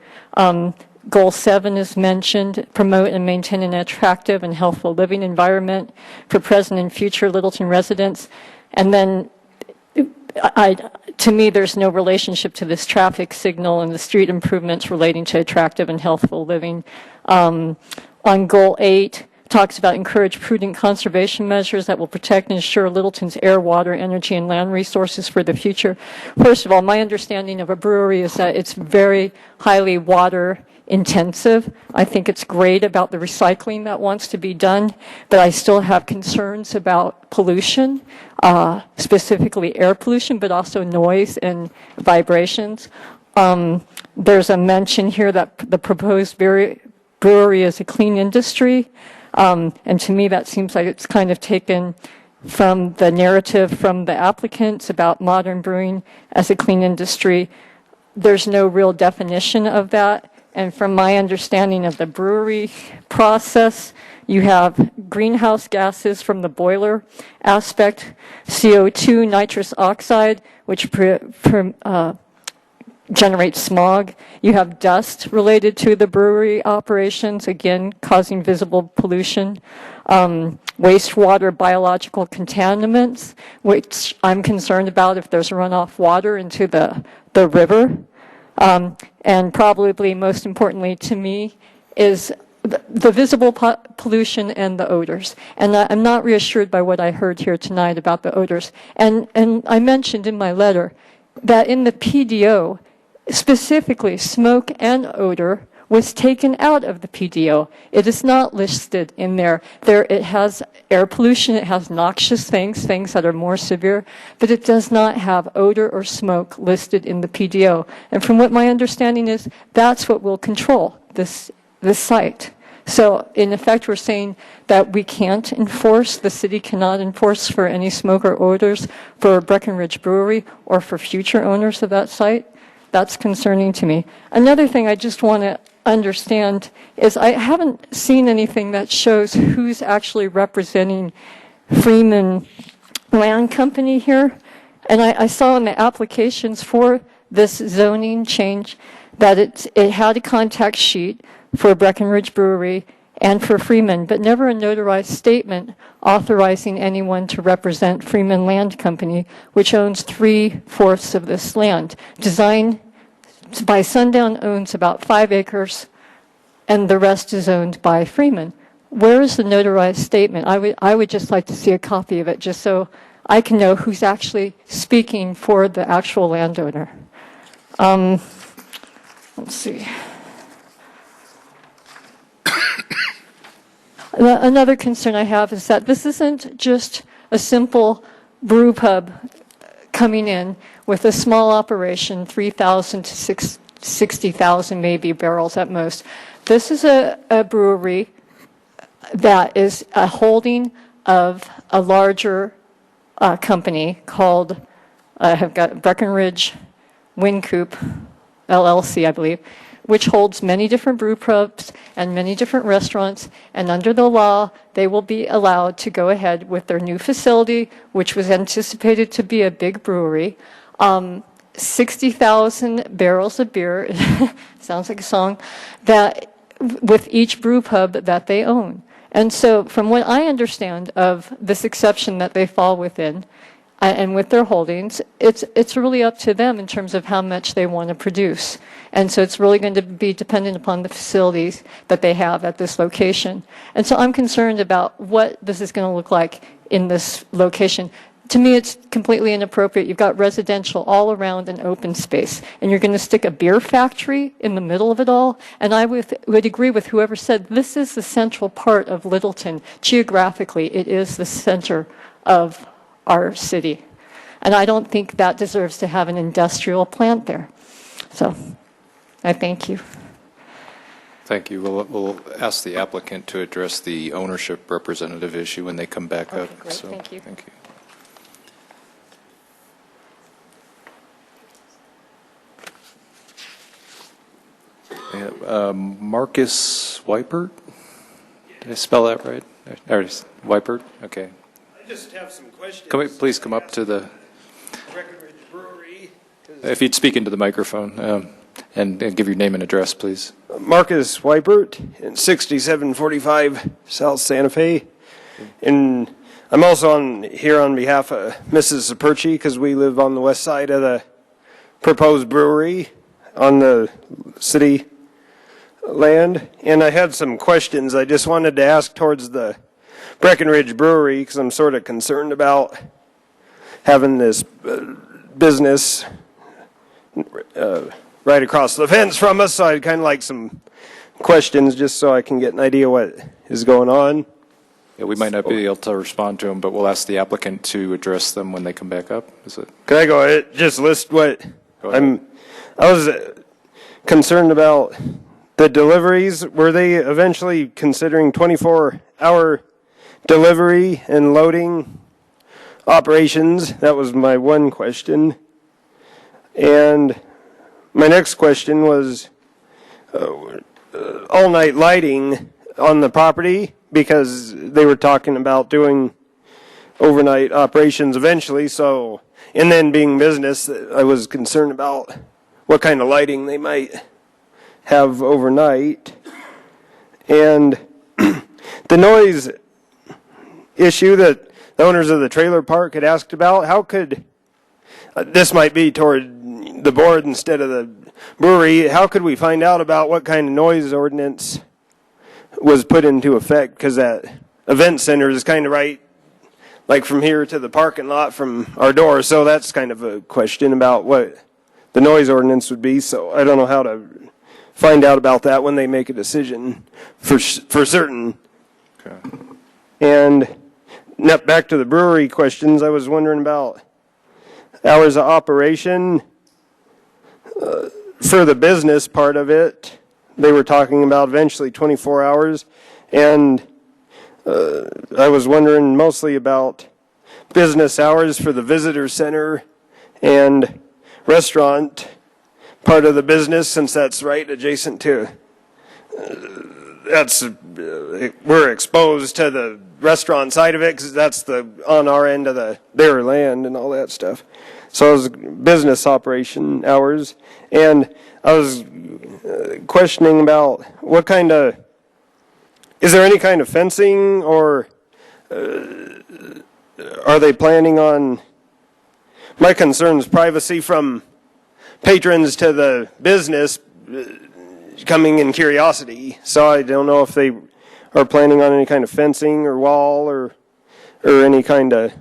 Speaker 2: Goal 7 is mentioned, promote and maintain an attractive and healthful living environment for present and future Littleton residents. And then to me, there's no relationship to this traffic signal and the street improvements relating to attractive and healthful living. On Goal 8, talks about encourage prudent conservation measures that will protect and ensure Littleton's air, water, energy, and land resources for the future. First of all, my understanding of a brewery is that it's very highly water intensive. I think it's great about the recycling that wants to be done, but I still have concerns about pollution, specifically air pollution, but also noise and vibrations. There's a mention here that the proposed brewery is a clean industry, and to me that seems like it's kind of taken from the narrative from the applicants about modern brewing as a clean industry. There's no real definition of that. And from my understanding of the brewery process, you have greenhouse gases from the boiler aspect, CO2, nitrous oxide, which generates smog. You have dust related to the brewery operations, again, causing visible pollution. Wastewater biological contaminants, which I'm concerned about if there's runoff water into the river. And probably most importantly to me is the visible pollution and the odors. And I'm not reassured by what I heard here tonight about the odors. And I mentioned in my letter that in the PDO, specifically smoke and odor was taken out of the PDO. It is not listed in there. It has air pollution, it has noxious things that are more severe, but it does not have odor or smoke listed in the PDO. And from what my understanding is, that's what will control this site. So in effect, we're saying that we can't enforce, the city cannot enforce for any smoke or odors for Breckenridge Brewery or for future owners of that site. That's concerning to me. Another thing I just want to understand is I haven't seen anything that shows who's actually representing Freeman Land Company here. And I saw in the applications for this zoning change that it had a contact sheet for Breckenridge Brewery and for Freeman, but never a notarized statement authorizing anyone to represent Freeman Land Company, which owns 3/4 of this land. Design by Sundown owns about 5 acres, and the rest is owned by Freeman. Where is the notarized statement? I would just like to see a copy of it, just so I can know who's actually speaking for the actual landowner. Let's see. Another concern I have is that this isn't just a simple brew pub coming in with a small operation, 3,000 to 60,000 maybe barrels at most. This is a brewery that is a holding of a larger company called, I have got Breckenridge Wynkoop LLC, I believe. which holds many different brew pubs and many different restaurants, and under the law, they will be allowed to go ahead with their new facility, which was anticipated to be a big brewery. 60,000 barrels of beer, sounds like a song, that with each brew pub that they own. And so from what I understand of this exception that they fall within, and with their holdings, it's really up to them in terms of how much they want to produce. And so it's really going to be dependent upon the facilities that they have at this location. And so I'm concerned about what this is going to look like in this location. To me, it's completely inappropriate. You've got residential all around an open space, and you're going to stick a beer factory in the middle of it all. And I would agree with whoever said this is the central part of Littleton. Geographically, it is the center of our city. And I don't think that deserves to have an industrial plant there. So I thank you.
Speaker 19: Thank you. We'll ask the applicant to address the ownership representative issue when they come back up.
Speaker 2: Great.
Speaker 19: So,
Speaker 2: Thank you.
Speaker 19: Thank you. Marcus Weipert? Did I spell that right? Or Weipert? Okay.
Speaker 9: I just have some questions.
Speaker 19: Please come up to the,
Speaker 9: Breckenridge Brewery.
Speaker 19: if you'd speak into the microphone, and give your name and address, please.
Speaker 9: Marcus Weipert, 6745 South Santa Fe. And I'm also here on behalf of Mrs. Saperchi because we live on the west side of the proposed brewery on the city land. And I had some questions I just wanted to ask towards the Breckenridge Brewery because I'm sort of concerned about having this business right across the fence from us. So I'd kind of like some questions just so I can get an idea what is going on.
Speaker 19: Yeah, we might not be able to respond to them, but we'll ask the applicant to address them when they come back up. Is it?
Speaker 9: Can I go ahead, just list what I was concerned about the deliveries. Were they eventually considering 24-hour delivery and loading operations? That was my one question. And my next question was all-night lighting on the property, because they were talking about doing overnight operations eventually. So, and then being business, I was concerned about what kind of lighting they might have overnight. And the noise issue that the owners of the trailer park had asked about, how could, this might be toward the board instead of the brewery, how could we find out about what kind of noise ordinance was put into effect? Because that event center is kind of right, like from here to the parking lot from our door. So that's kind of a question about what the noise ordinance would be. So I don't know how to find out about that when they make a decision for certain.
Speaker 19: Okay.
Speaker 9: And back to the brewery questions, I was wondering about hours of operation for the business part of it. They were talking about eventually 24 hours, and I was wondering mostly about business hours for the visitor center and restaurant part of the business, since that's right adjacent to, we're exposed to the restaurant side of it because that's on our end of their land and all that stuff. So it was business operation hours, and I was questioning about what kind of, is there any kind of fencing, or are they planning on, my concern is privacy from patrons to the business coming in curiosity. So I don't know if they are planning on any kind of fencing or wall or any kind of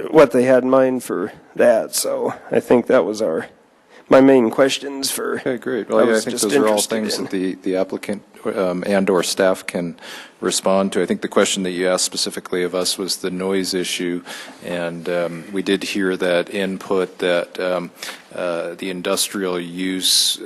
Speaker 9: what they had in mind for that. So I think that was my main questions for.
Speaker 19: Okay, great. Well, I think those are all things that the applicant and/or staff can respond to. I think the question that you asked specifically of us was the noise issue, and we did hear that input that the industrial use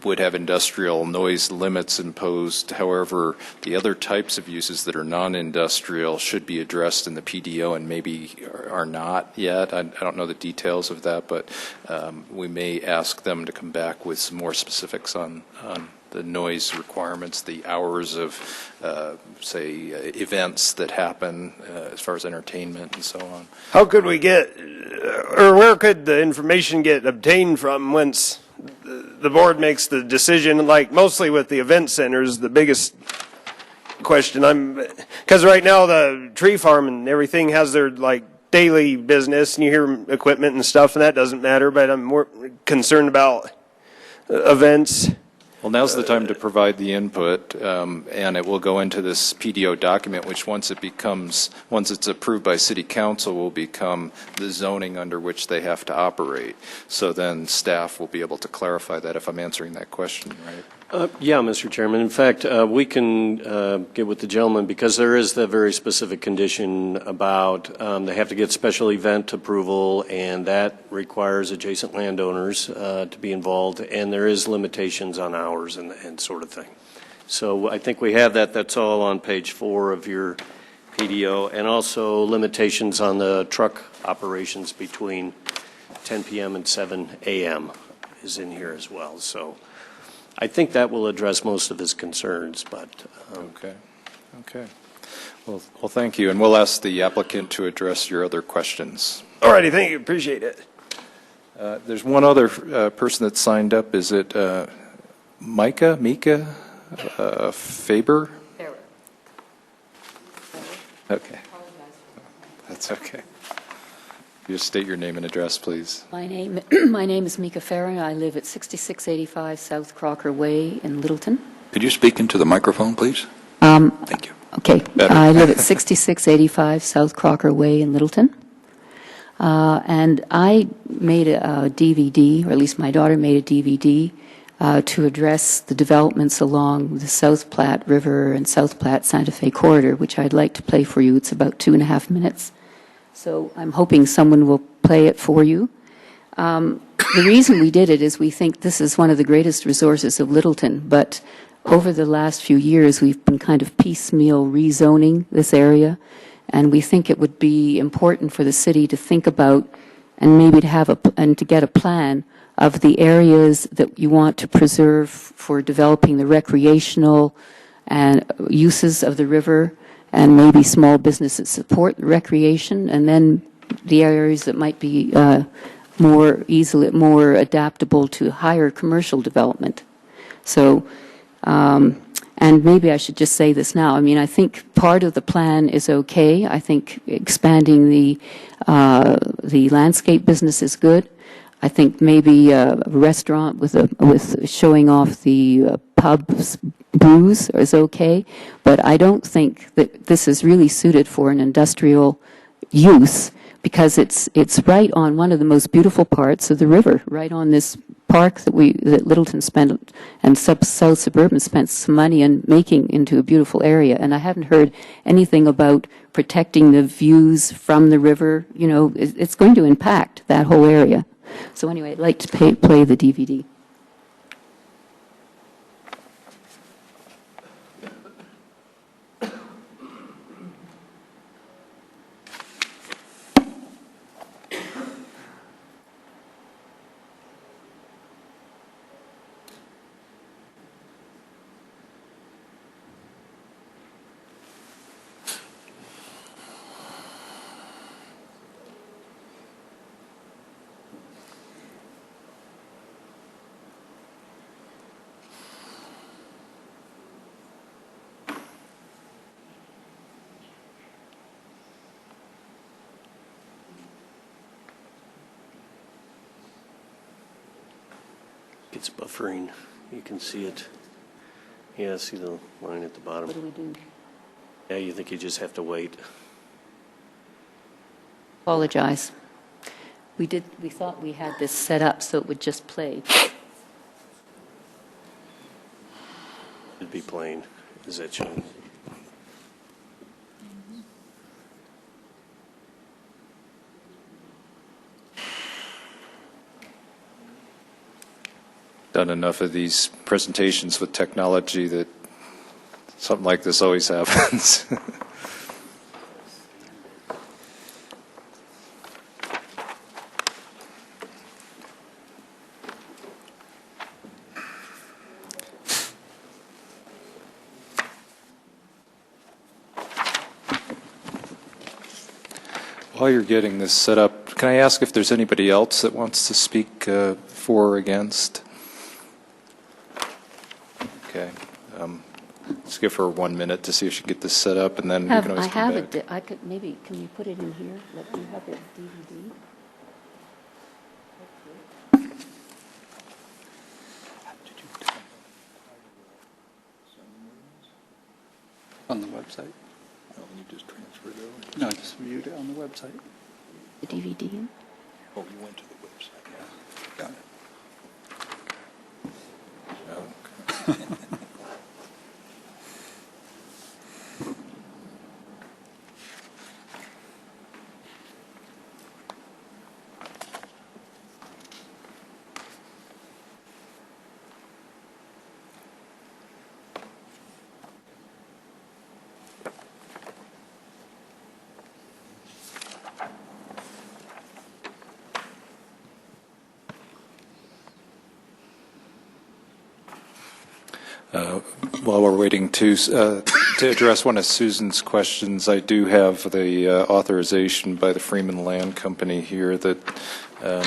Speaker 19: would have industrial noise limits imposed. However, the other types of uses that are non-industrial should be addressed in the PDO and maybe are not yet. I don't know the details of that, but we may ask them to come back with some more specifics on the noise requirements, the hours of, say, events that happen as far as entertainment and so on.
Speaker 9: How could we get, or where could the information get obtained from once the board makes the decision, like mostly with the event centers, the biggest question because right now the tree farm and everything has their like daily business and you hear equipment and stuff and that doesn't matter, but I'm more concerned about events.
Speaker 19: Well, now's the time to provide the input, and it will go into this PDO document, which once it's approved by City Council, will become the zoning under which they have to operate. So then staff will be able to clarify that, if I'm answering that question right.
Speaker 5: Yeah, Mr. Chairman. In fact, we can get with the gentleman because there is the very specific condition about they have to get special event approval, and that requires adjacent landowners to be involved, and there is limitations on hours and sort of thing. So I think we have that. That's all on page 4 of your PDO, and also limitations on the truck operations between 10 p.m. and 7 a.m. is in here as well. So I think that will address most of his concerns, but...
Speaker 19: Okay. Well, thank you, and we'll ask the applicant to address your other questions.
Speaker 9: All righty, thank you. Appreciate it.
Speaker 19: There's one other person that signed up. Is it Mika Faber? Okay. That's okay. You just state your name and address, please.
Speaker 22: My name is Mika Farring. I live at 6685 South Crocker Way in Littleton.
Speaker 8: Could you speak into the microphone, please?
Speaker 22: Thank
Speaker 8: you.
Speaker 22: Okay.
Speaker 8: Better.
Speaker 22: I live at 6685 South Crocker Way in Littleton. And I made a DVD, or at least my daughter made a DVD, to address the developments along the South Platte River and South Platte Santa Fe corridor, which I'd like to play for you. It's about 2.5 minutes. So I'm hoping someone will play it for you. The reason we did it is we think this is one of the greatest resources of Littleton, but over the last few years we've been kind of piecemeal rezoning this area, and we think it would be important for the city to think about and maybe to have to get a plan of the areas that you want to preserve for developing the recreational and uses of the river, and maybe small businesses support recreation, and then the areas that might be more adaptable to higher commercial development. So, and maybe I should just say this now. I mean, I think part of the plan is okay. I think expanding the landscape business is good. I think maybe a restaurant with showing off the pub's brews is okay, but I don't think that this is really suited for an industrial use, because it's right on one of the most beautiful parts of the river, right on this park that Littleton spent and South Suburban spent some money in making into a beautiful area. And I haven't heard anything about protecting the views from the river. You know, it's going to impact that whole area. So anyway, I'd like to play the DVD.
Speaker 5: It's buffering. You can see it. Yeah, see the line at the bottom.
Speaker 22: What do we do?
Speaker 5: Yeah, you think you just have to wait.
Speaker 22: Apologize. We thought we had this set up so it would just play.
Speaker 5: It'd be plain, is it shown?
Speaker 19: Done enough of these presentations with technology that something like this always happens. While you're getting this set up, can I ask if there's anybody else that wants to speak for or against? Okay. Let's give her 1 minute to see if she can get this set up, and then we can always come back.
Speaker 22: I could, maybe, can you put it in here? Let me have it DVD.
Speaker 4: On the website? Oh, you just transferred it over? No, just viewed it on the website.
Speaker 22: The DVD?
Speaker 4: Oh, you went to the website, yeah. Got it.
Speaker 19: Okay. While we're waiting to address one of Susan's questions, I do have the authorization by the Freeman Land Company here that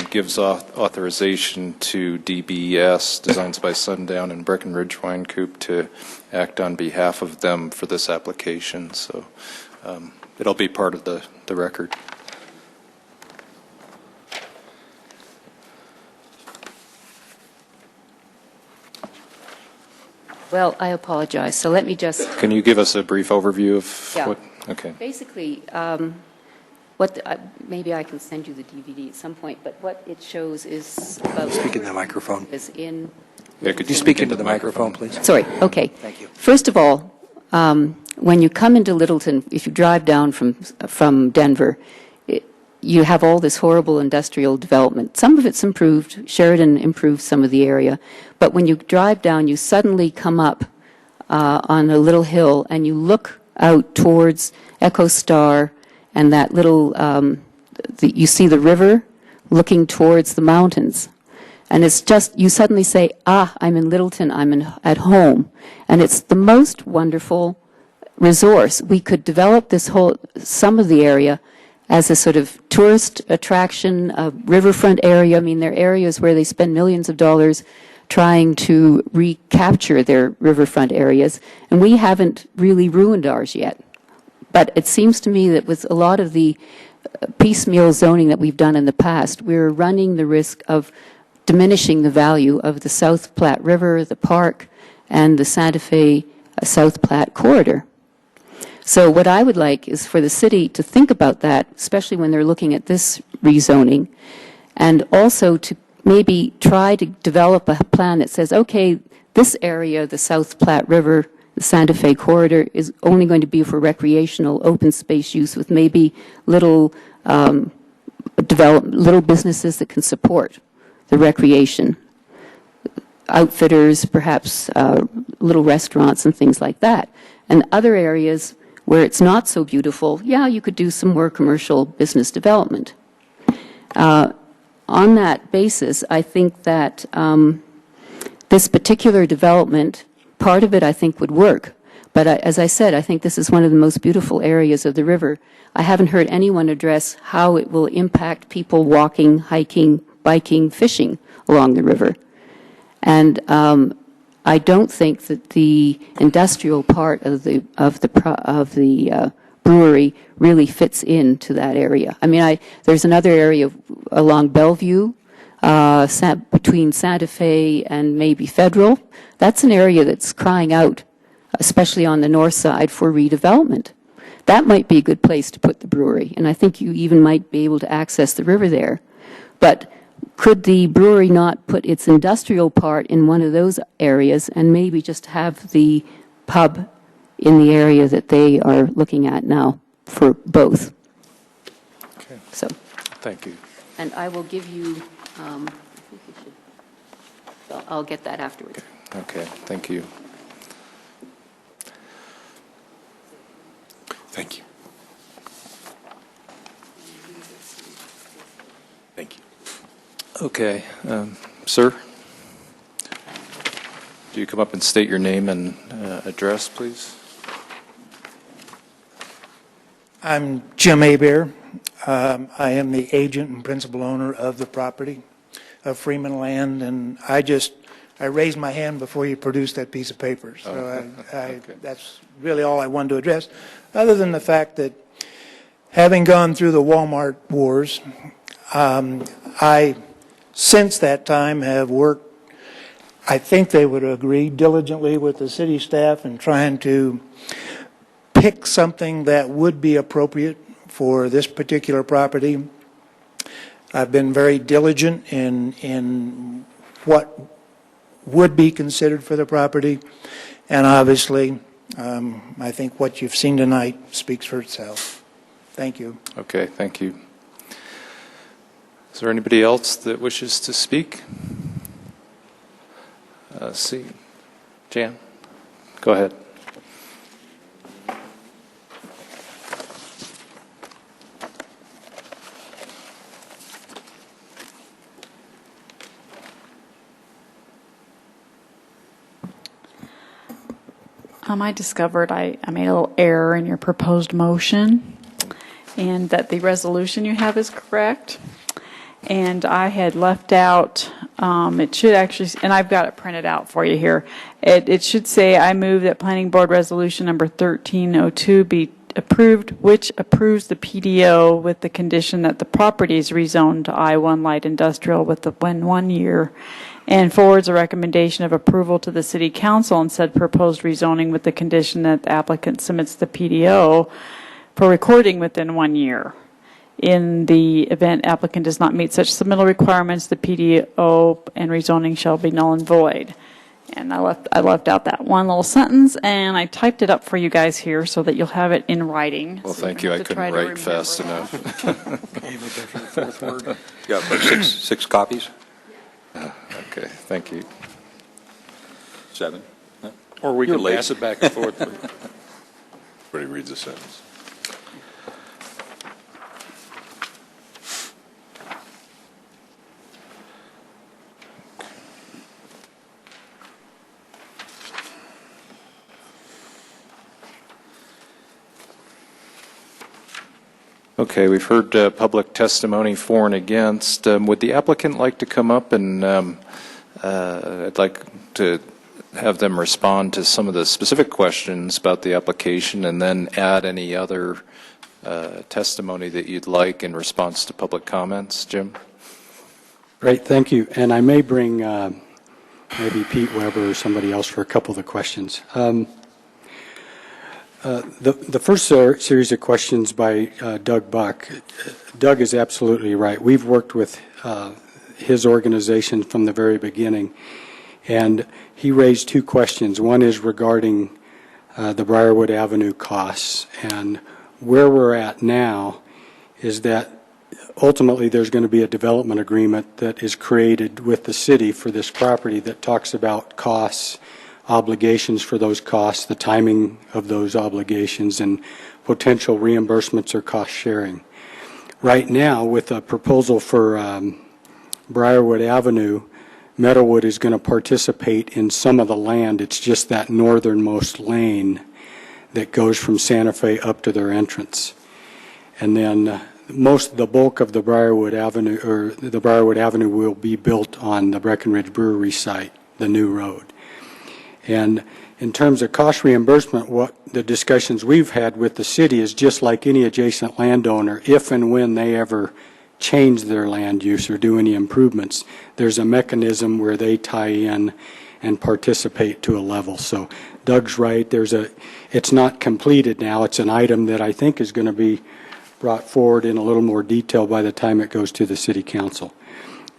Speaker 19: gives authorization to DBS, Designs by Sundown, and Breckenridge Wine Coop to act on behalf of them for this application. So it'll be part of the record.
Speaker 22: Well, I apologize. So let me just.
Speaker 19: Can you give us a brief overview of
Speaker 22: Yeah.
Speaker 19: what? Okay.
Speaker 22: Basically, maybe I can send you the DVD at some point, but what it shows is about.
Speaker 17: Speak in the microphone.
Speaker 22: Is in.
Speaker 19: Yeah, could
Speaker 17: you speak into the microphone, please?
Speaker 22: Sorry, okay.
Speaker 17: Thank you.
Speaker 22: First of all, when you come into Littleton, if you drive down from Denver, you have all this horrible industrial development. Some of it's improved. Sheridan improved some of the area. But when you drive down, you suddenly come up on a little hill and you look out towards Echo Star and that little, you see the river looking towards the mountains. And it's just, you suddenly say, I'm in Littleton, at home. And it's the most wonderful resource. We could develop some of the area as a sort of tourist attraction, a riverfront area. I mean, there are areas where they spend millions of dollars trying to recapture their riverfront areas, and we haven't really ruined ours yet. But it seems to me that with a lot of the piecemeal zoning that we've done in the past, we're running the risk of diminishing the value of the South Platte River, the park, and the Santa Fe South Platte corridor. So what I would like is for the city to think about that, especially when they're looking at this rezoning, and also to maybe try to develop a plan that says, okay, this area, the South Platte River, the Santa Fe corridor, is only going to be for recreational open space use with maybe little little businesses that can support the recreation, outfitters, perhaps little restaurants and things like that. And other areas where it's not so beautiful, yeah, you could do some more commercial business development. On that basis, I think that this particular development, part of it I think would work. But as I said, I think this is one of the most beautiful areas of the river. I haven't heard anyone address how it will impact people walking, hiking, biking, fishing along the river. And I don't think that the industrial part of the brewery really fits into that area. I mean, there's another area along Bellevue, between Santa Fe and maybe Federal. That's an area that's crying out, especially on the north side, for redevelopment. That might be a good place to put the brewery, and I think you even might be able to access the river there. But could the brewery not put its industrial part in one of those areas and maybe just have the pub in the area that they are looking at now for both?
Speaker 19: Okay.
Speaker 22: So,
Speaker 19: Thank you.
Speaker 22: and I will give you, I think you should, I'll get that afterwards.
Speaker 19: Okay, thank you.
Speaker 20: Thank you. Thank you.
Speaker 19: Okay, sir? Do you come up and state your name and address, please?
Speaker 1: I'm Jim Aber. I am the agent and principal owner of the property of Freeman Land, and I raised my hand before you produced that piece of paper. So
Speaker 19: Okay.
Speaker 1: that's really all I wanted to address, other than the fact that having gone through the Walmart wars, I, since that time, have worked, I think they would agree, diligently with the city staff in trying to pick something that would be appropriate for this particular property. I've been very diligent in what would be considered for the property, and obviously, I think what you've seen tonight speaks for itself. Thank you.
Speaker 19: Okay, thank you. Is there anybody else that wishes to speak? See. Jan, go ahead.
Speaker 11: I discovered I made a little error in your proposed motion, and that the resolution you have is correct. And I had left out, it should actually, and I've got it printed out for you here. It should say, I move that Planning Board Resolution number 1302 be approved, which approves the PDO with the condition that the property is rezoned to I-1 light industrial within 1 year, and forwards a recommendation of approval to the City Council on said proposed rezoning with the condition that the applicant submits the PDO for recording within 1 year. In the event applicant does not meet such submittal requirements, the PDO and rezoning shall be null and void. And I left out that one little sentence, and I typed it up for you guys here so that you'll have it in writing.
Speaker 19: Well,
Speaker 11: So
Speaker 19: thank you. I couldn't write fast enough.
Speaker 8: You got about six copies?
Speaker 19: Okay, thank you.
Speaker 8: 7?
Speaker 12: Or we
Speaker 8: You're
Speaker 12: can
Speaker 8: late.
Speaker 12: pass it back and forth.
Speaker 20: Everybody reads a sentence.
Speaker 19: Okay, we've heard public testimony for and against. Would the applicant like to come up and I'd like to have them respond to some of the specific questions about the application and then add any other testimony that you'd like in response to public comments. Jim?
Speaker 14: Great, thank you. And I may bring maybe Pete Weber or somebody else for a couple of the questions. The first series of questions by Doug Buck, Doug is absolutely right. We've worked with his organization from the very beginning, and he raised two questions. One is regarding the Briarwood Avenue costs, and where we're at now is that ultimately there's going to be a development agreement that is created with the city for this property that talks about costs, obligations for those costs, the timing of those obligations, and potential reimbursements or cost sharing. Right now, with a proposal for Briarwood Avenue, Meadowwood is going to participate in some of the land. It's just that northernmost lane that goes from Santa Fe up to their entrance. And then most of the bulk of the Briarwood Avenue, or the Briarwood Avenue, will be built on the Breckenridge Brewery site, the new road. And in terms of cost reimbursement, what the discussions we've had with the city is just like any adjacent landowner, if and when they ever change their land use or do any improvements, there's a mechanism where they tie in and participate to a level. So Doug's right, it's not completed now. It's an item that I think is going to be brought forward in a little more detail by the time it goes to the city council.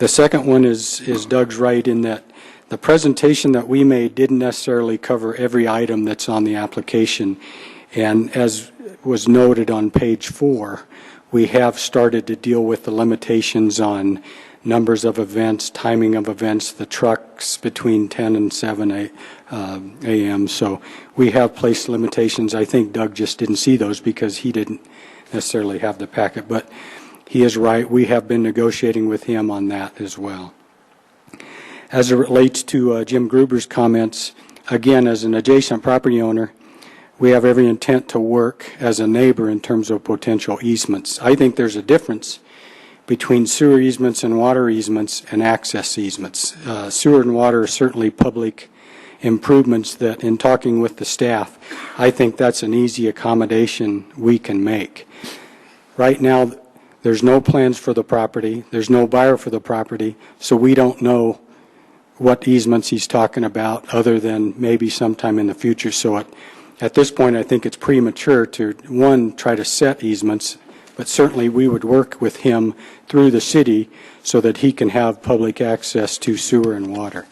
Speaker 14: The second one is Doug's right in that the presentation that we made didn't necessarily cover every item that's on the application. And as was noted on page 4, we have started to deal with the limitations on numbers of events, timing of events, the trucks between 10 and 7 a.m. So we have placed limitations. I think Doug just didn't see those because he didn't necessarily have the packet. But he is right. We have been negotiating with him on that as well. As it relates to Jim Gruber's comments, again, as an adjacent property owner, we have every intent to work as a neighbor in terms of potential easements. I think there's a difference between sewer easements and water easements and access easements. Sewer and water are certainly public improvements that, in talking with the staff, I think that's an easy accommodation we can make. Right now, there's no plans for the property, there's no buyer for the property, so we don't know what easements he's talking about other than maybe sometime in the future. So at this point, I think it's premature to, one, try to set easements, but certainly we would work with him through the city so that he can have public access to sewer and water.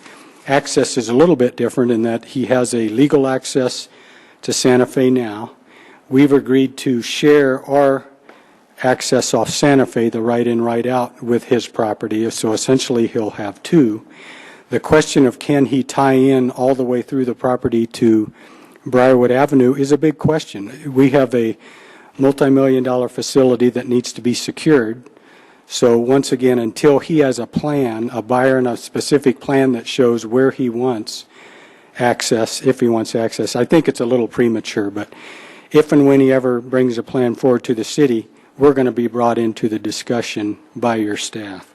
Speaker 14: Access is a little bit different in that he has a legal access to Santa Fe now. We've agreed to share our access off Santa Fe, the right in, right out, with his property, so essentially he'll have two. The question of can he tie in all the way through the property to Briarwood Avenue is a big question. We have a multi-million-dollar facility that needs to be secured. So once again, until he has a plan, a buyer and a specific plan that shows where he wants access, if he wants access, I think it's a little premature, but if and when he ever brings a plan forward to the city, we're going to be brought into the discussion by your staff.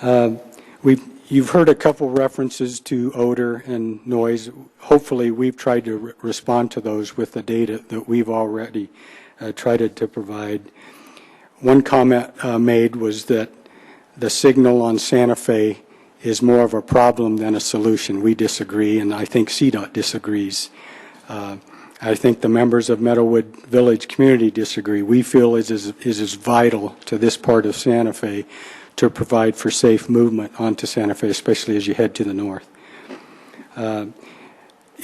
Speaker 14: You've heard a couple references to odor and noise. Hopefully, we've tried to respond to those with the data that we've already tried to provide. One comment made was that the signal on Santa Fe is more of a problem than a solution. We disagree, and I think CDOT disagrees. I think the members of Meadowwood Village community disagree. We feel it is vital to this part of Santa Fe to provide for safe movement onto Santa Fe, especially as you head to the north.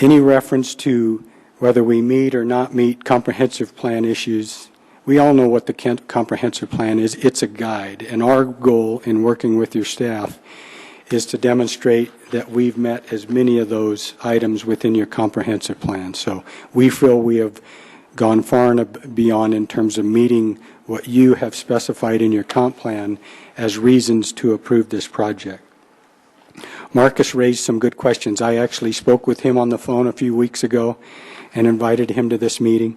Speaker 14: Any reference to whether we meet or not meet comprehensive plan issues, we all know what the comprehensive plan is. It's a guide, and our goal in working with your staff is to demonstrate that we've met as many of those items within your comprehensive plan. So we feel we have gone far and beyond in terms of meeting what you have specified in your comp plan as reasons to approve this project. Marcus raised some good questions. I actually spoke with him on the phone a few weeks ago and invited him to this meeting.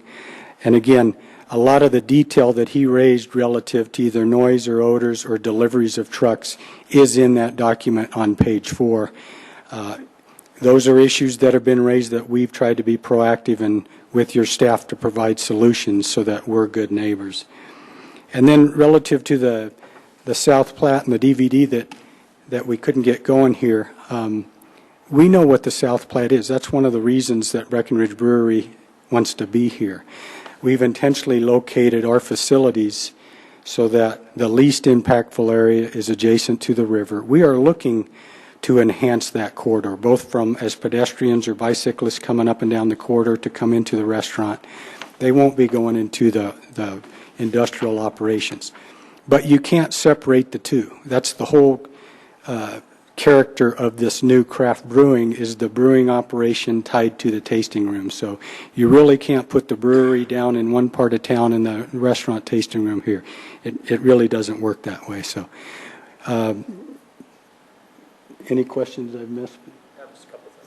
Speaker 14: And again, a lot of the detail that he raised relative to either noise or odors or deliveries of trucks is in that document on page 4. Those are issues that have been raised that we've tried to be proactive in with your staff to provide solutions so that we're good neighbors. And then relative to the South Platte and the DVD that we couldn't get going here, we know what the South Platte is. That's one of the reasons that Breckenridge Brewery wants to be here. We've intentionally located our facilities so that the least impactful area is adjacent to the river. We are looking to enhance that corridor, both from as pedestrians or bicyclists coming up and down the corridor to come into the restaurant. They won't be going into the industrial operations. But you can't separate the two. That's the whole character of this new craft brewing is the brewing operation tied to the tasting room. So you really can't put the brewery down in one part of town and the restaurant tasting room here. It really doesn't work that way. So any questions I've missed?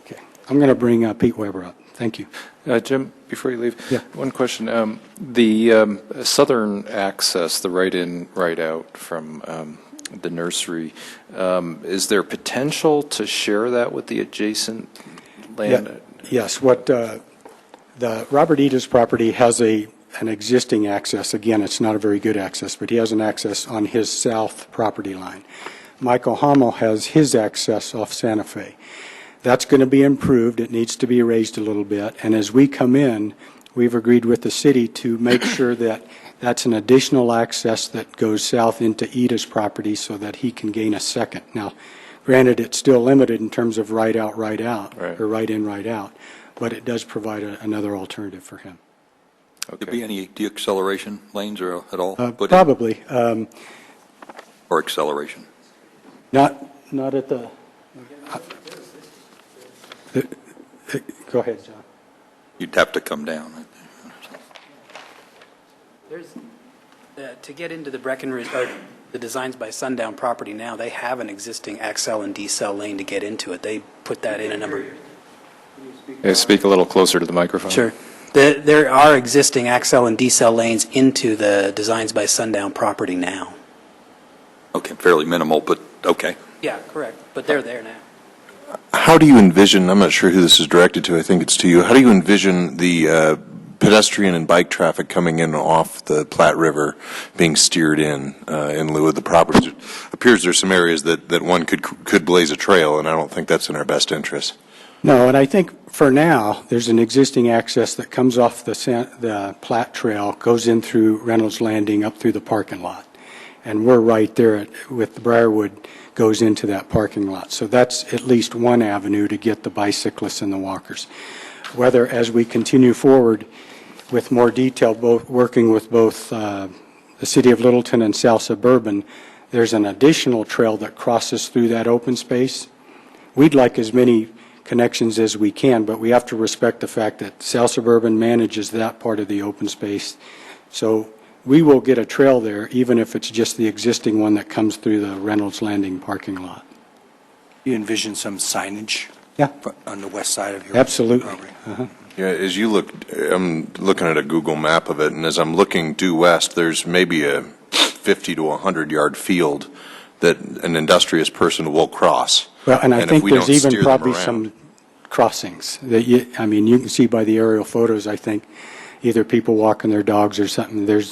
Speaker 14: Okay. I'm going to bring Pete Weber up. Thank you.
Speaker 19: Jim, before you leave,
Speaker 14: yeah.
Speaker 19: One question. The southern access, the right in, right out from the nursery, is there potential to share that with the adjacent land?
Speaker 14: Yeah. Yes. What the Robert Edis property has an existing access. Again, it's not a very good access, but he has an access on his south property line. Michael Hamel has his access off Santa Fe. That's going to be improved. It needs to be raised a little bit. And as we come in, we've agreed with the city to make sure that That's an additional access that goes south into Ida's property so that he can gain a second. Now, granted, it's still limited in terms of right out,
Speaker 20: Right.
Speaker 14: or right in, right out, but it does provide another alternative for him.
Speaker 8: Would there be any deacceleration lanes or at all? put in?
Speaker 14: Probably.
Speaker 8: Or acceleration?
Speaker 14: Not at the, go ahead, John.
Speaker 8: You'd have to come down.
Speaker 17: There's, to get into the Breckenridge, or the Designs by Sundown property now, they have an existing XL and decel lane to get into it. They put that in a number of years.
Speaker 19: Okay, speak a little closer to the microphone.
Speaker 17: Sure. There are existing XL and decel lanes into the Designs by Sundown property now.
Speaker 8: Okay, fairly minimal, but okay.
Speaker 17: Yeah, correct. But they're there now.
Speaker 20: How do you envision, I'm not sure who this is directed to, I think it's to you, how do you envision the pedestrian and bike traffic coming in off the Platte River being steered in lieu of the properties? It appears there's some areas that one could blaze a trail, and I don't think that's in our best interest.
Speaker 14: No, and I think for now, there's an existing access that comes off the Platte Trail, goes in through Reynolds Landing up through the parking lot. And we're right there with the Briarwood goes into that parking lot. So that's at least one avenue to get the bicyclists and the walkers. Whether as we continue forward with more detail, working with both the City of Littleton and South Suburban, there's an additional trail that crosses through that open space. We'd like as many connections as we can, but we have to respect the fact that South Suburban manages that part of the open space. So we will get a trail there, even if it's just the existing one that comes through the Reynolds Landing parking lot.
Speaker 13: You envision some signage?
Speaker 14: Yeah.
Speaker 13: On the west side of your
Speaker 14: Absolutely.
Speaker 13: property?
Speaker 14: Uh-huh.
Speaker 20: Yeah, as you look, I'm looking at a Google map of it, and as I'm looking due west, there's maybe a 50 to 100-yard field that an industrious person will cross.
Speaker 14: Well, and I
Speaker 20: if
Speaker 14: think
Speaker 20: we
Speaker 14: there's
Speaker 20: don't
Speaker 14: even
Speaker 20: steer them
Speaker 14: probably
Speaker 20: around-
Speaker 14: some crossings that you can see by the aerial photos, I think, either people walking their dogs or something.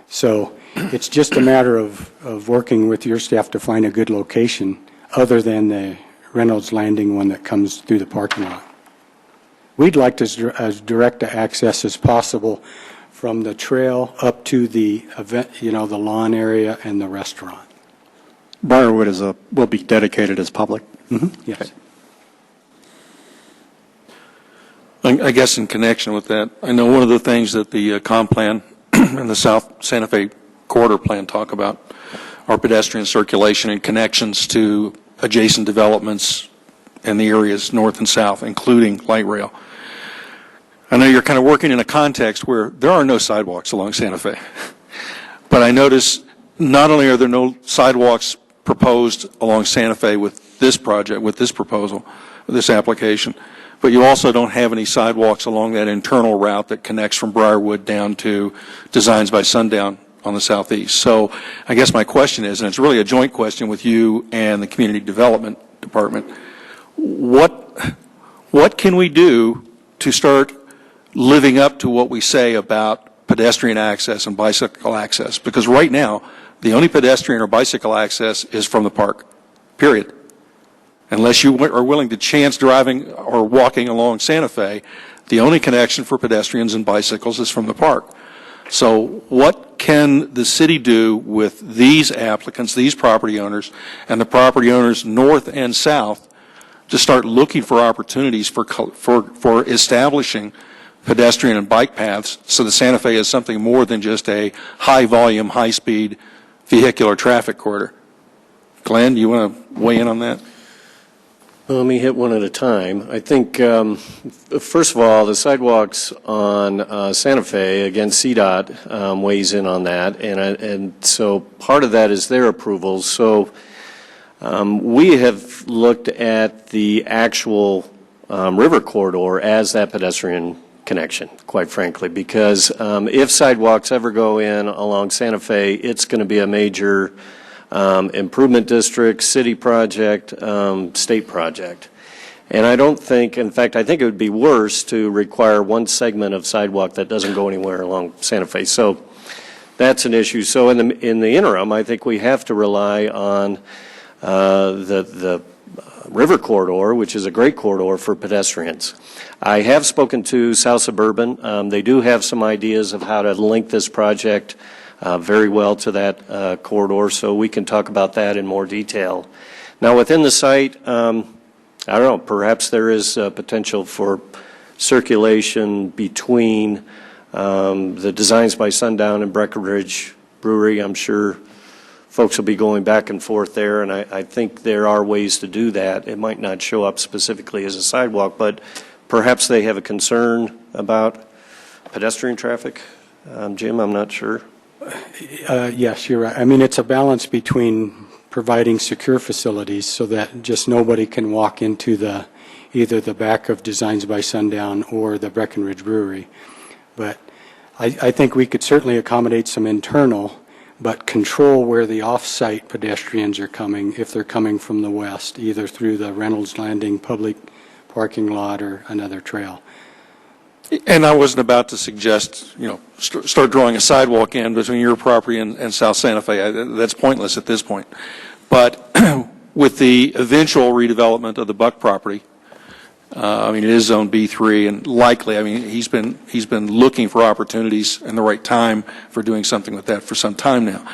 Speaker 14: So it's just a matter of working with your staff to find a good location other than the Reynolds Landing one that comes through the parking lot. We'd like as direct to access as possible from the trail up to the event, the lawn area and the restaurant.
Speaker 12: Briarwood will be dedicated as public.
Speaker 14: Yes.
Speaker 12: I guess in connection with that, I know one of the things that the comp plan and the South Santa Fe corridor plan talk about are pedestrian circulation and connections to adjacent developments in the areas north and south, including light rail. I know you're kind of working in a context where there are no sidewalks along Santa Fe, but I notice not only are there no sidewalks proposed along Santa Fe with this project, with this proposal, this application, but you also don't have any sidewalks along that internal route that connects from Briarwood down to Designs by Sundown on the southeast. So I guess my question is, and it's really a joint question with you and the Community Development Department, what can we do to start living up to what we say about pedestrian access and bicycle access? Because right now, the only pedestrian or bicycle access is from the park, period. Unless you are willing to chance driving or walking along Santa Fe, the only connection for pedestrians and bicycles is from the park. So what can the city do with these applicants, these property owners, and the property owners north and south to start looking for opportunities for establishing pedestrian and bike paths so that Santa Fe is something more than just a high-volume, high-speed vehicular traffic corridor? Glenn, do you want to weigh in on that?
Speaker 5: Well, let me hit one at a time. I think, first of all, the sidewalks on Santa Fe, again, CDOT weighs in on that, and so part of that is their approval. So we have looked at the actual river corridor as that pedestrian connection, quite frankly, because if sidewalks ever go in along Santa Fe, it's going to be a major improvement district, city project, state project. And I don't think, in fact, I think it would be worse to require one segment of sidewalk that doesn't go anywhere along Santa Fe. So that's an issue. So in the interim, I think we have to rely on the river corridor, which is a great corridor for pedestrians. I have spoken to South Suburban. They do have some ideas of how to link this project very well to that corridor, so we can talk about that in more detail. Now, within the site, I don't know, perhaps there is potential for circulation between the Designs by Sundown and Breckenridge Brewery. I'm sure folks will be going back and forth there, and I think there are ways to do that. It might not show up specifically as a sidewalk, but perhaps they have a concern about pedestrian traffic. Jim, I'm not sure.
Speaker 14: Yes, you're right. I mean, it's a balance between providing secure facilities so that just nobody can walk into either the back of Designs by Sundown or the Breckenridge Brewery. But I think we could certainly accommodate some internal, but control where the off-site pedestrians are coming if they're coming from the west, either through the Reynolds Landing public parking lot or another trail.
Speaker 12: And I wasn't about to suggest, start drawing a sidewalk in between your property and South Santa Fe. That's pointless at this point. But with the eventual redevelopment of the Buck property, it is Zone B3, and likely, he's been looking for opportunities and the right time for doing something with that for some time now.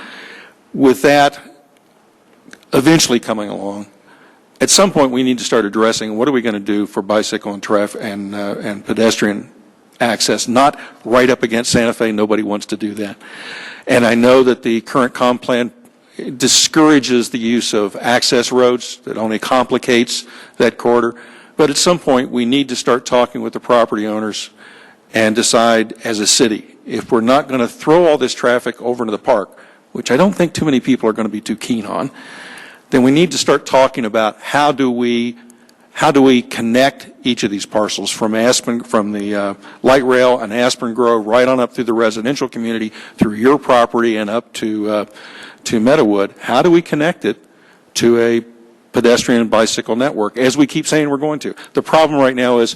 Speaker 12: With that eventually coming along, at some point we need to start addressing what are we going to do for bicycle and pedestrian access, not right up against Santa Fe. Nobody wants to do that. And I know that the current comp plan discourages the use of access roads. That only complicates that corridor. But at some point, we need to start talking with the property owners and decide as a city, if we're not going to throw all this traffic over into the park, which I don't think too many people are going to be too keen on, then we need to start talking about how do we connect each of these parcels from the light rail and Aspen Grove right on up through the residential community, through your property and up to Meadowood. How do we connect it to a pedestrian and bicycle network, as we keep saying we're going to? The problem right now is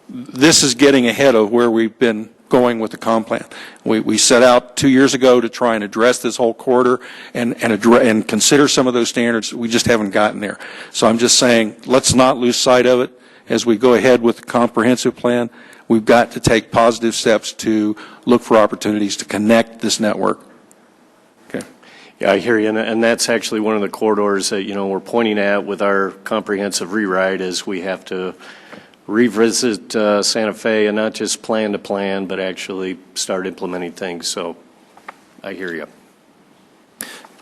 Speaker 12: this is getting ahead of where we've been going with the comp plan. We set out 2 years ago to try and address this whole corridor and consider some of those standards. We just haven't gotten there. So I'm just saying, let's not lose sight of it as we go ahead with the comprehensive plan. We've got to take positive steps to look for opportunities to connect this network.
Speaker 5: Yeah, I hear you, and that's actually one of the corridors that, we're pointing at with our comprehensive rewrite is we have to revisit Santa Fe and not just plan to plan, but actually start implementing things. So I hear you.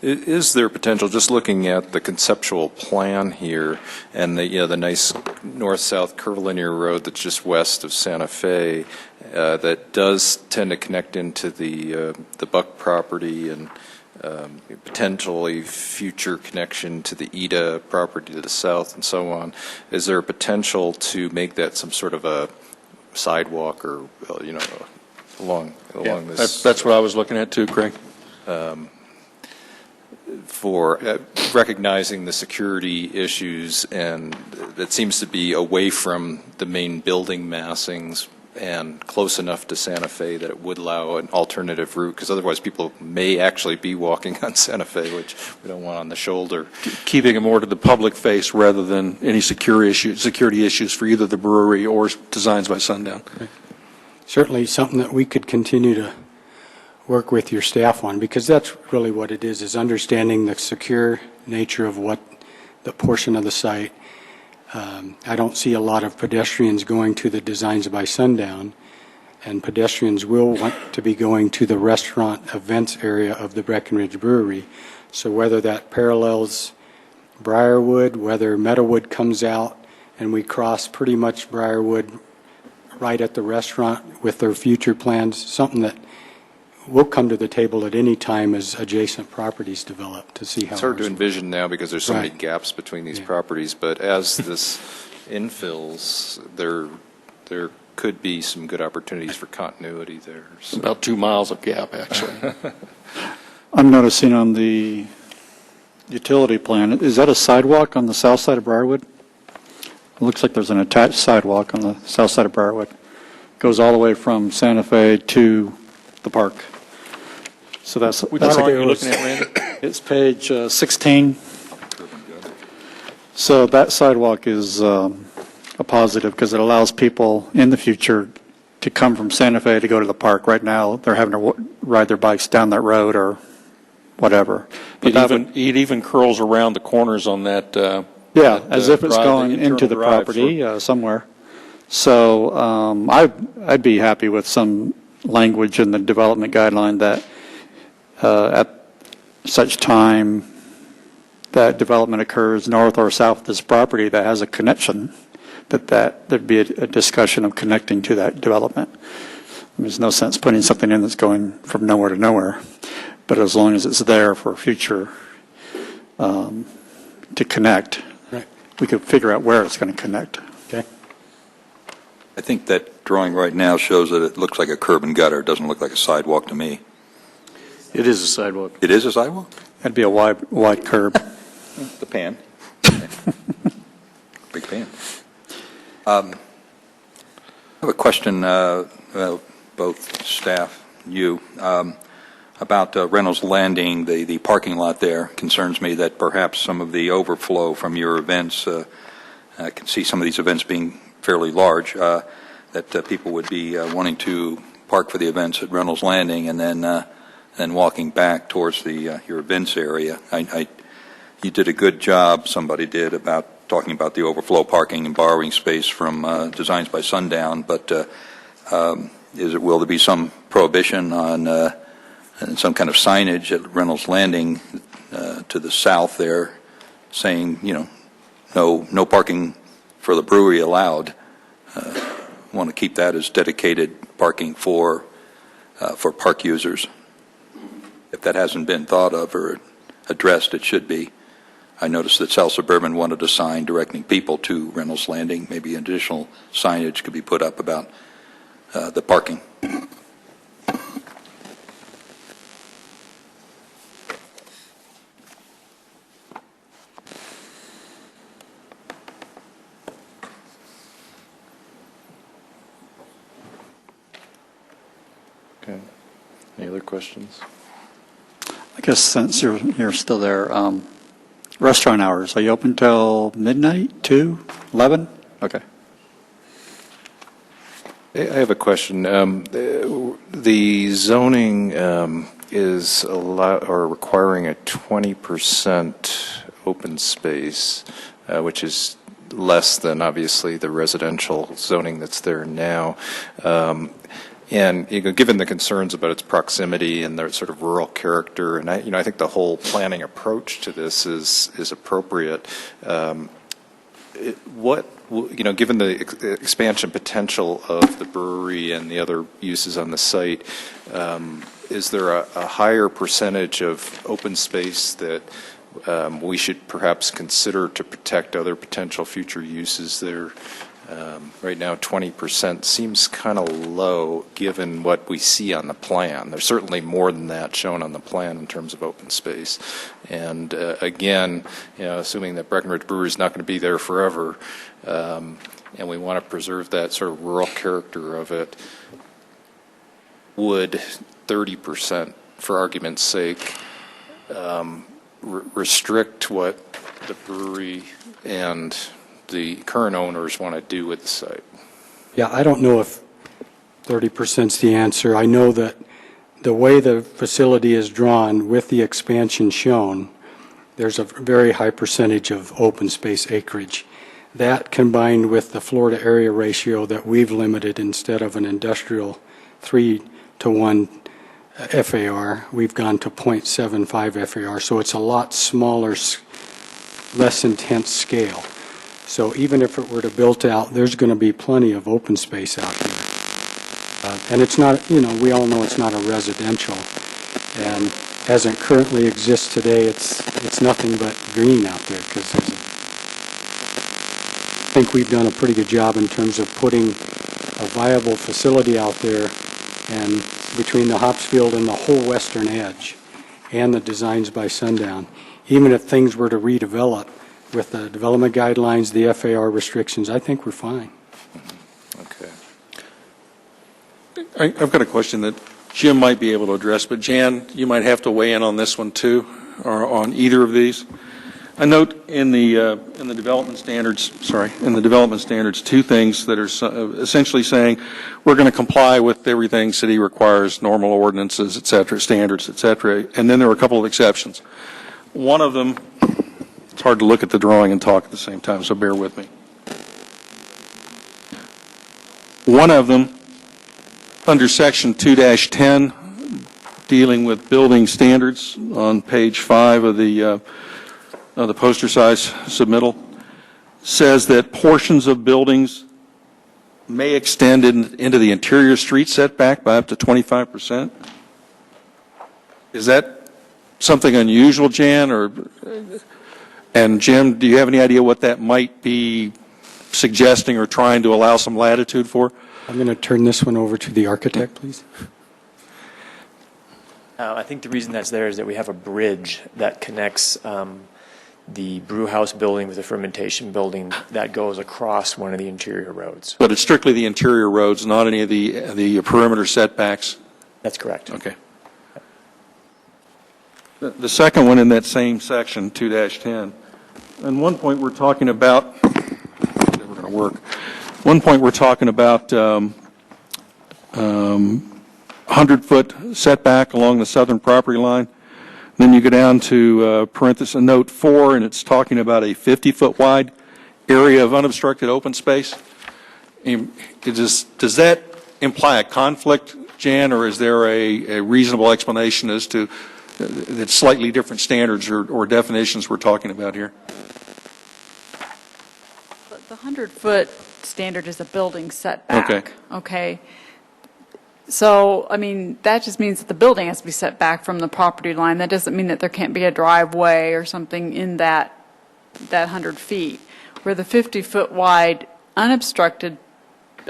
Speaker 19: Is there potential, just looking at the conceptual plan here and the nice north-south curvilinear road that's just west of Santa Fe that does tend to connect into the Buck property and potentially future connection to the Ida property to the south and so on. Is there a potential to make that some sort of a sidewalk or, along this?
Speaker 12: That's what I was looking at too, Craig.
Speaker 19: For recognizing the security issues, and that seems to be away from the main building massings and close enough to Santa Fe that it would allow an alternative route, because otherwise people may actually be walking on Santa Fe, which we don't want on the shoulder.
Speaker 12: Keeping it more to the public face rather than any security issues for either the brewery or Designs by Sundown.
Speaker 14: Certainly something that we could continue to work with your staff on, because that's really what it is understanding the secure nature of what the portion of the site. I don't see a lot of pedestrians going to the Designs by Sundown, and pedestrians will want to be going to the restaurant events area of the Breckenridge Brewery. So whether that parallels Briarwood, whether Meadowood comes out and we cross pretty much Briarwood right at the restaurant with their future plans, something that we'll come to the table at any time as adjacent properties develop to see how
Speaker 19: it's hard to envision now because there's so many
Speaker 14: Right.
Speaker 19: gaps between these properties, but as this infills, there could be some good opportunities for continuity there. So.
Speaker 12: About 2 miles of gap, actually.
Speaker 4: I'm noticing on the utility plan, is that a sidewalk on the south side of Briarwood? It looks like there's an attached sidewalk on the south side of Briarwood. Goes all the way from Santa Fe to the park. So
Speaker 12: Which drawing are you looking at, Randy?
Speaker 4: It's page 16. So that sidewalk is a positive because it allows people in the future to come from Santa Fe to go to the park. Right now, they're having to ride their bikes down that road or whatever. But
Speaker 12: It even curls around the corners on that.
Speaker 4: as if it's going into the property somewhere. So I'd be happy with some language in the development guideline that at such time that development occurs north or south of this property that has a connection, there'd be a discussion of connecting to that development. There's no sense putting something in that's going from nowhere to nowhere, but as long as it's there for future to connect, we could figure out where it's going to connect.
Speaker 14: Okay.
Speaker 8: I think that drawing right now shows that it looks like a curb and gutter. It doesn't look like a sidewalk to me.
Speaker 5: It is a sidewalk.
Speaker 8: It is a sidewalk?
Speaker 4: That'd be a wide curb.
Speaker 8: The pan. Big pan. I have a question, both staff, you, about Reynolds Landing, the parking lot there. Concerns me that perhaps some of the overflow from your events, I can see some of these events being fairly large, that people would be wanting to park for the events at Reynolds Landing and then walking back towards your events area. You did a good job, somebody did, about talking about the overflow parking and borrowing space from Designs by Sundown, but will there be some prohibition on some kind of signage at Reynolds Landing to the south there saying, no parking for the brewery allowed? Want to keep that as dedicated parking for park users. If that hasn't been thought of or addressed, it should be. I noticed that South Suburban wanted a sign directing people to Reynolds Landing. Maybe additional signage could be put up about the parking.
Speaker 19: Okay. Any other questions?
Speaker 4: I guess since you're still there, restaurant hours, are you open till midnight, 2, 11? Okay.
Speaker 19: I have a question. The zoning is requiring a 20% open space, which is less than obviously the residential zoning that's there now. And given the concerns about its proximity and the sort of rural character, and I think the whole planning approach to this is appropriate. Given the expansion potential of the brewery and the other uses on the site, is there a higher percentage of open space that we should perhaps consider to protect other potential future uses there? Right now, 20% seems kind of low given what we see on the plan. There's certainly more than that shown on the plan in terms of open space. And again, assuming that Breckenridge Brewery is not going to be there forever, and we want to preserve that sort of rural character of it, would 30%, for argument's sake, restrict what the brewery and the current owners want to do with the site?
Speaker 14: Yeah, I don't know if 30% is the answer. I know that the way the facility is drawn with the expansion shown, there's a very high percentage of open space acreage. That combined with the floor to area ratio that we've limited instead of an industrial 3-to-1 FAR, we've gone to 0.75 FAR, so it's a lot smaller, less intense scale. So even if it were to build out, there's going to be plenty of open space out there. And it's not, we all know it's not a residential. And as it currently exists today, it's nothing but green out there because I think we've done a pretty good job in terms of putting a viable facility out there, and between the hops field and the whole western edge and the Designs by Sundown, even if things were to redevelop, with the development guidelines, the FAR restrictions, I think we're fine.
Speaker 19: Okay.
Speaker 12: I've got a question that Jim might be able to address, but Jan, you might have to weigh in on this one too, or on either of these. I note in the development standards, two things that are essentially saying we're going to comply with everything city requires, normal ordinances, et cetera, standards, et cetera, and then there are a couple of exceptions. One of them, it's hard to look at the drawing and talk at the same time, so bear with me. One of them, under section 2-10, dealing with building standards on page 5 of the poster size submittal, says that portions of buildings may extend into the interior street setback by up to 25%. Is that something unusual, Jan? And Jim, do you have any idea what that might be suggesting or trying to allow some latitude for?
Speaker 14: I'm going to turn this one over to the architect, please.
Speaker 18: I think the reason that's there is that we have a bridge that connects the brew house building with the fermentation building that goes across one of the interior roads.
Speaker 12: But it's strictly the interior roads, not any of the perimeter setbacks?
Speaker 18: That's correct.
Speaker 12: Okay. The second one in that same section, 2-10, and one point we're talking about, never going to work. One point we're talking about 100-foot setback along the southern property line. Then you go down to parenthesis note 4, and it's talking about a 50-foot wide area of unobstructed open space. Does that imply a conflict, Jan, or is there a reasonable explanation as to that slightly different standards or definitions we're talking about here?
Speaker 11: The 100-foot standard is a building setback.
Speaker 12: Okay.
Speaker 11: Okay. So, I mean, that just means that the building has to be set back from the property line. That doesn't mean that there can't be a driveway or something in that 100 feet. Where the 50-foot wide unobstructed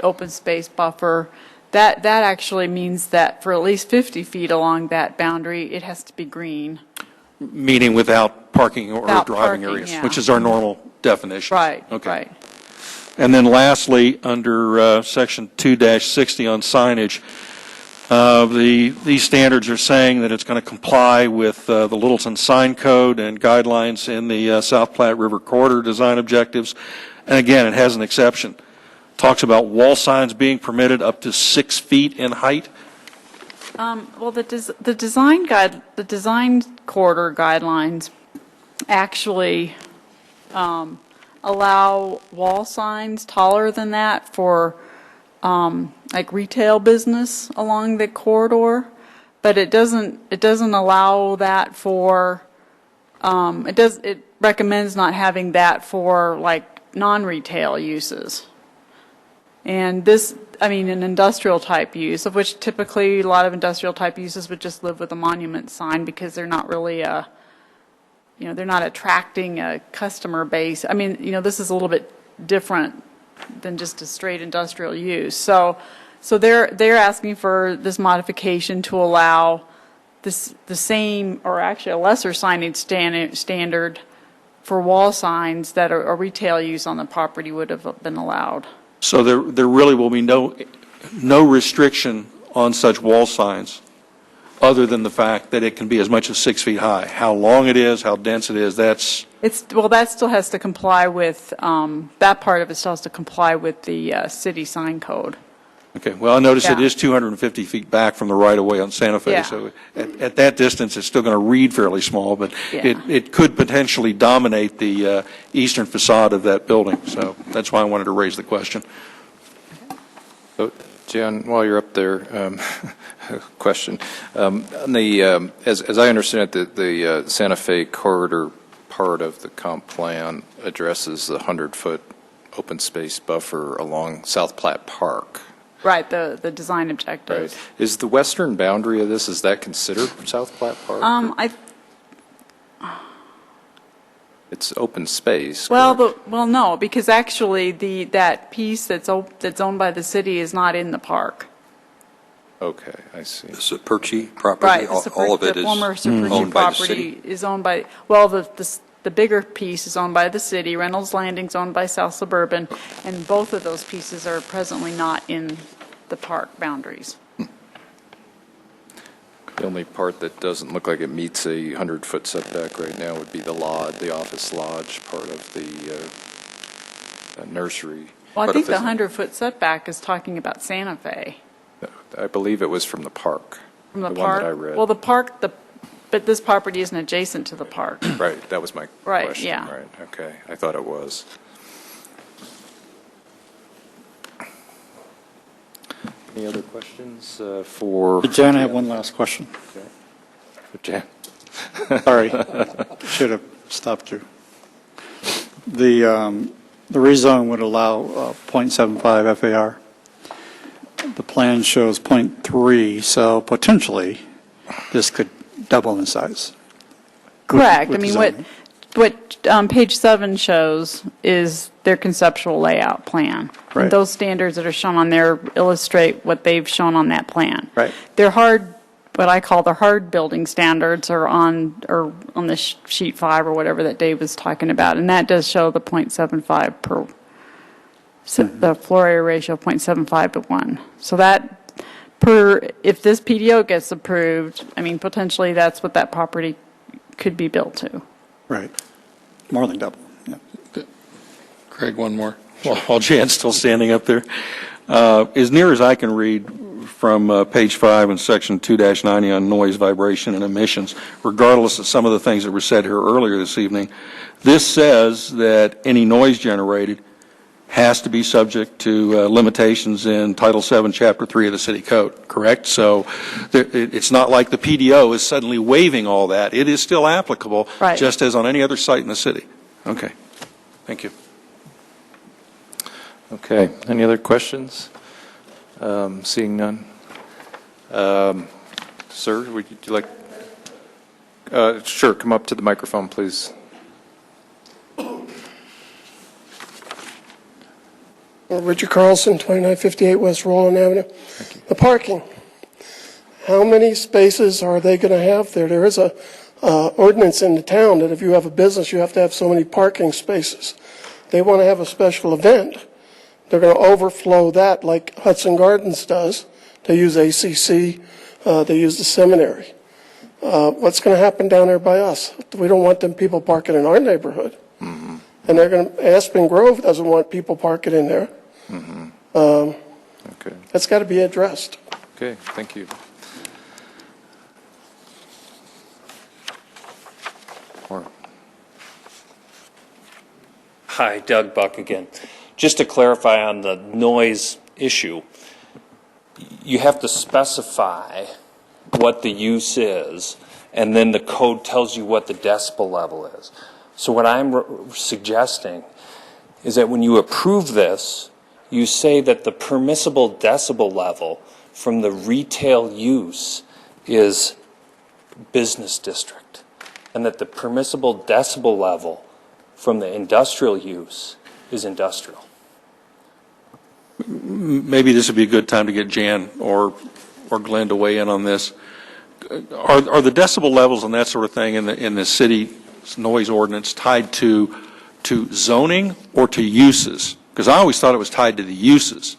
Speaker 11: open space buffer, that actually means that for at least 50 feet along that boundary, it has to be green.
Speaker 12: Meaning without parking or
Speaker 11: Without
Speaker 12: driving
Speaker 11: parking,
Speaker 12: areas,
Speaker 11: yeah.
Speaker 12: which is our normal definition.
Speaker 11: Right,
Speaker 12: Okay.
Speaker 11: right.
Speaker 12: And then lastly, under section 2-60 on signage, these standards are saying that it's going to comply with the Littleton Sign Code and guidelines in the South Platte River Corridor design objectives. And again, it has an exception. Talks about wall signs being permitted up to 6 feet in height.
Speaker 11: Well, the design corridor guidelines actually allow wall signs taller than that for like retail business along the corridor, but it doesn't allow that for it recommends not having that for like non-retail uses. And this, I mean, an industrial type use, of which typically a lot of industrial type uses would just live with a monument sign because they're not really they're not attracting a customer base. I mean, this is a little bit different than just a straight industrial use. So they're asking for this modification to allow the same, or actually a lesser signage standard for wall signs that a retail use on the property would have been allowed.
Speaker 12: So there really will be no restriction on such wall signs, other than the fact that it can be as much as 6 feet high. How long it is, how dense it is, that
Speaker 11: still has to comply with, that part of it still has to comply with the city sign code.
Speaker 12: Okay, well, I notice it
Speaker 11: Yeah.
Speaker 12: is 250 feet back from the right-of-way on Santa Fe,
Speaker 11: Yeah.
Speaker 12: so at that distance, it's still going to read fairly small, but
Speaker 11: Yeah.
Speaker 12: it could potentially dominate the eastern facade of that building, so that's why I wanted to raise the question.
Speaker 19: So, Jan, while you're up there, question. On the, as I understand it, the Santa Fe corridor part of the comp plan addresses the 100-foot open space buffer along South Platte Park.
Speaker 11: Right, the design objectives.
Speaker 19: Right. Is the western boundary of this, is that considered South Platte Park? It's open space.
Speaker 11: Well, no, because actually that piece that's owned by the city is not in the park.
Speaker 19: Okay, I see.
Speaker 8: The Saperchi property,
Speaker 11: Right,
Speaker 8: all of it
Speaker 11: the
Speaker 8: is
Speaker 11: former Saperchi
Speaker 8: owned by the city?
Speaker 11: property is owned by, well, the bigger piece is owned by the city, Reynolds Landing's owned by South Suburban, and both of those pieces are presently not in the park boundaries.
Speaker 19: The only part that doesn't look like it meets a 100-foot setback right now would be the lodge, the office lodge part of the nursery.
Speaker 11: Well, I
Speaker 19: But
Speaker 11: think
Speaker 19: if
Speaker 11: the
Speaker 19: it's-
Speaker 11: 100-foot setback is talking about Santa Fe.
Speaker 19: I believe it was from the park.
Speaker 11: From the
Speaker 19: one
Speaker 11: park?
Speaker 19: that I read.
Speaker 11: Well, the park, but this property isn't adjacent to the park.
Speaker 19: Right, that was my
Speaker 11: Right,
Speaker 19: question.
Speaker 11: yeah.
Speaker 19: Right, okay, I thought it was. Any other questions for?
Speaker 4: Jan, I have one last question.
Speaker 19: Okay. For Jan.
Speaker 4: Sorry, should have stopped you. The rezone would allow .75 FAR. The plan shows .3, so potentially this could double in size.
Speaker 11: Correct.
Speaker 4: with
Speaker 11: I
Speaker 4: the
Speaker 11: mean,
Speaker 4: zoning.
Speaker 11: what page 7 shows is their conceptual layout plan.
Speaker 4: Right.
Speaker 11: And those standards that are shown on there illustrate what they've shown on that plan.
Speaker 4: Right.
Speaker 11: They're hard, what I call the hard building standards are on the sheet 5 or whatever that Dave was talking about, and that does show the .75 per, the floor area ratio of .75 to 1. So that if this PDO gets approved, I mean, potentially that's what that property could be built to.
Speaker 4: Right, more than double. Yeah.
Speaker 12: Craig, one more. While Jan's still standing up there. As near as I can read from page 5 in section 2-90 on noise, vibration, and emissions, regardless of some of the things that were said here earlier this evening, this says that any noise generated has to be subject to limitations in Title VII, Chapter 3 of the City Code, correct? So it's not like the PDO is suddenly waiving all that. It is still applicable,
Speaker 11: Right.
Speaker 12: just as on any other site in the city. Okay. Thank you.
Speaker 19: Okay, any other questions? Seeing none. Sir, would you like? Sure, come up to the microphone, please.
Speaker 7: Richard Carlson, 2958 West Roland Avenue. The parking, how many spaces are they going to have there? There is a ordinance in the town that if you have a business, you have to have so many parking spaces. They want to have a special event. They're going to overflow that like Hudson Gardens does. They use ACC, they use the seminary. What's going to happen down there by us? We don't want them people parking in our neighborhood.
Speaker 19: Mm-hmm.
Speaker 7: And they're going to, Aspen Grove doesn't want people parking in there.
Speaker 19: Mm-hmm. Okay.
Speaker 7: That's got to be addressed.
Speaker 19: Okay, thank you. More.
Speaker 21: Hi, Doug Buck again. Just to clarify on the noise issue, you have to specify what the use is, and then the code tells you what the decibel level is. So what I'm suggesting is that when you approve this, you say that the permissible decibel level from the retail use is business district, and that the permissible decibel level from the industrial use is industrial.
Speaker 12: Maybe this would be a good time to get Jan or Glenn to weigh in on this. Are the decibel levels and that sort of thing in the city noise ordinance tied to zoning or to uses? Because I always thought it was tied to the uses.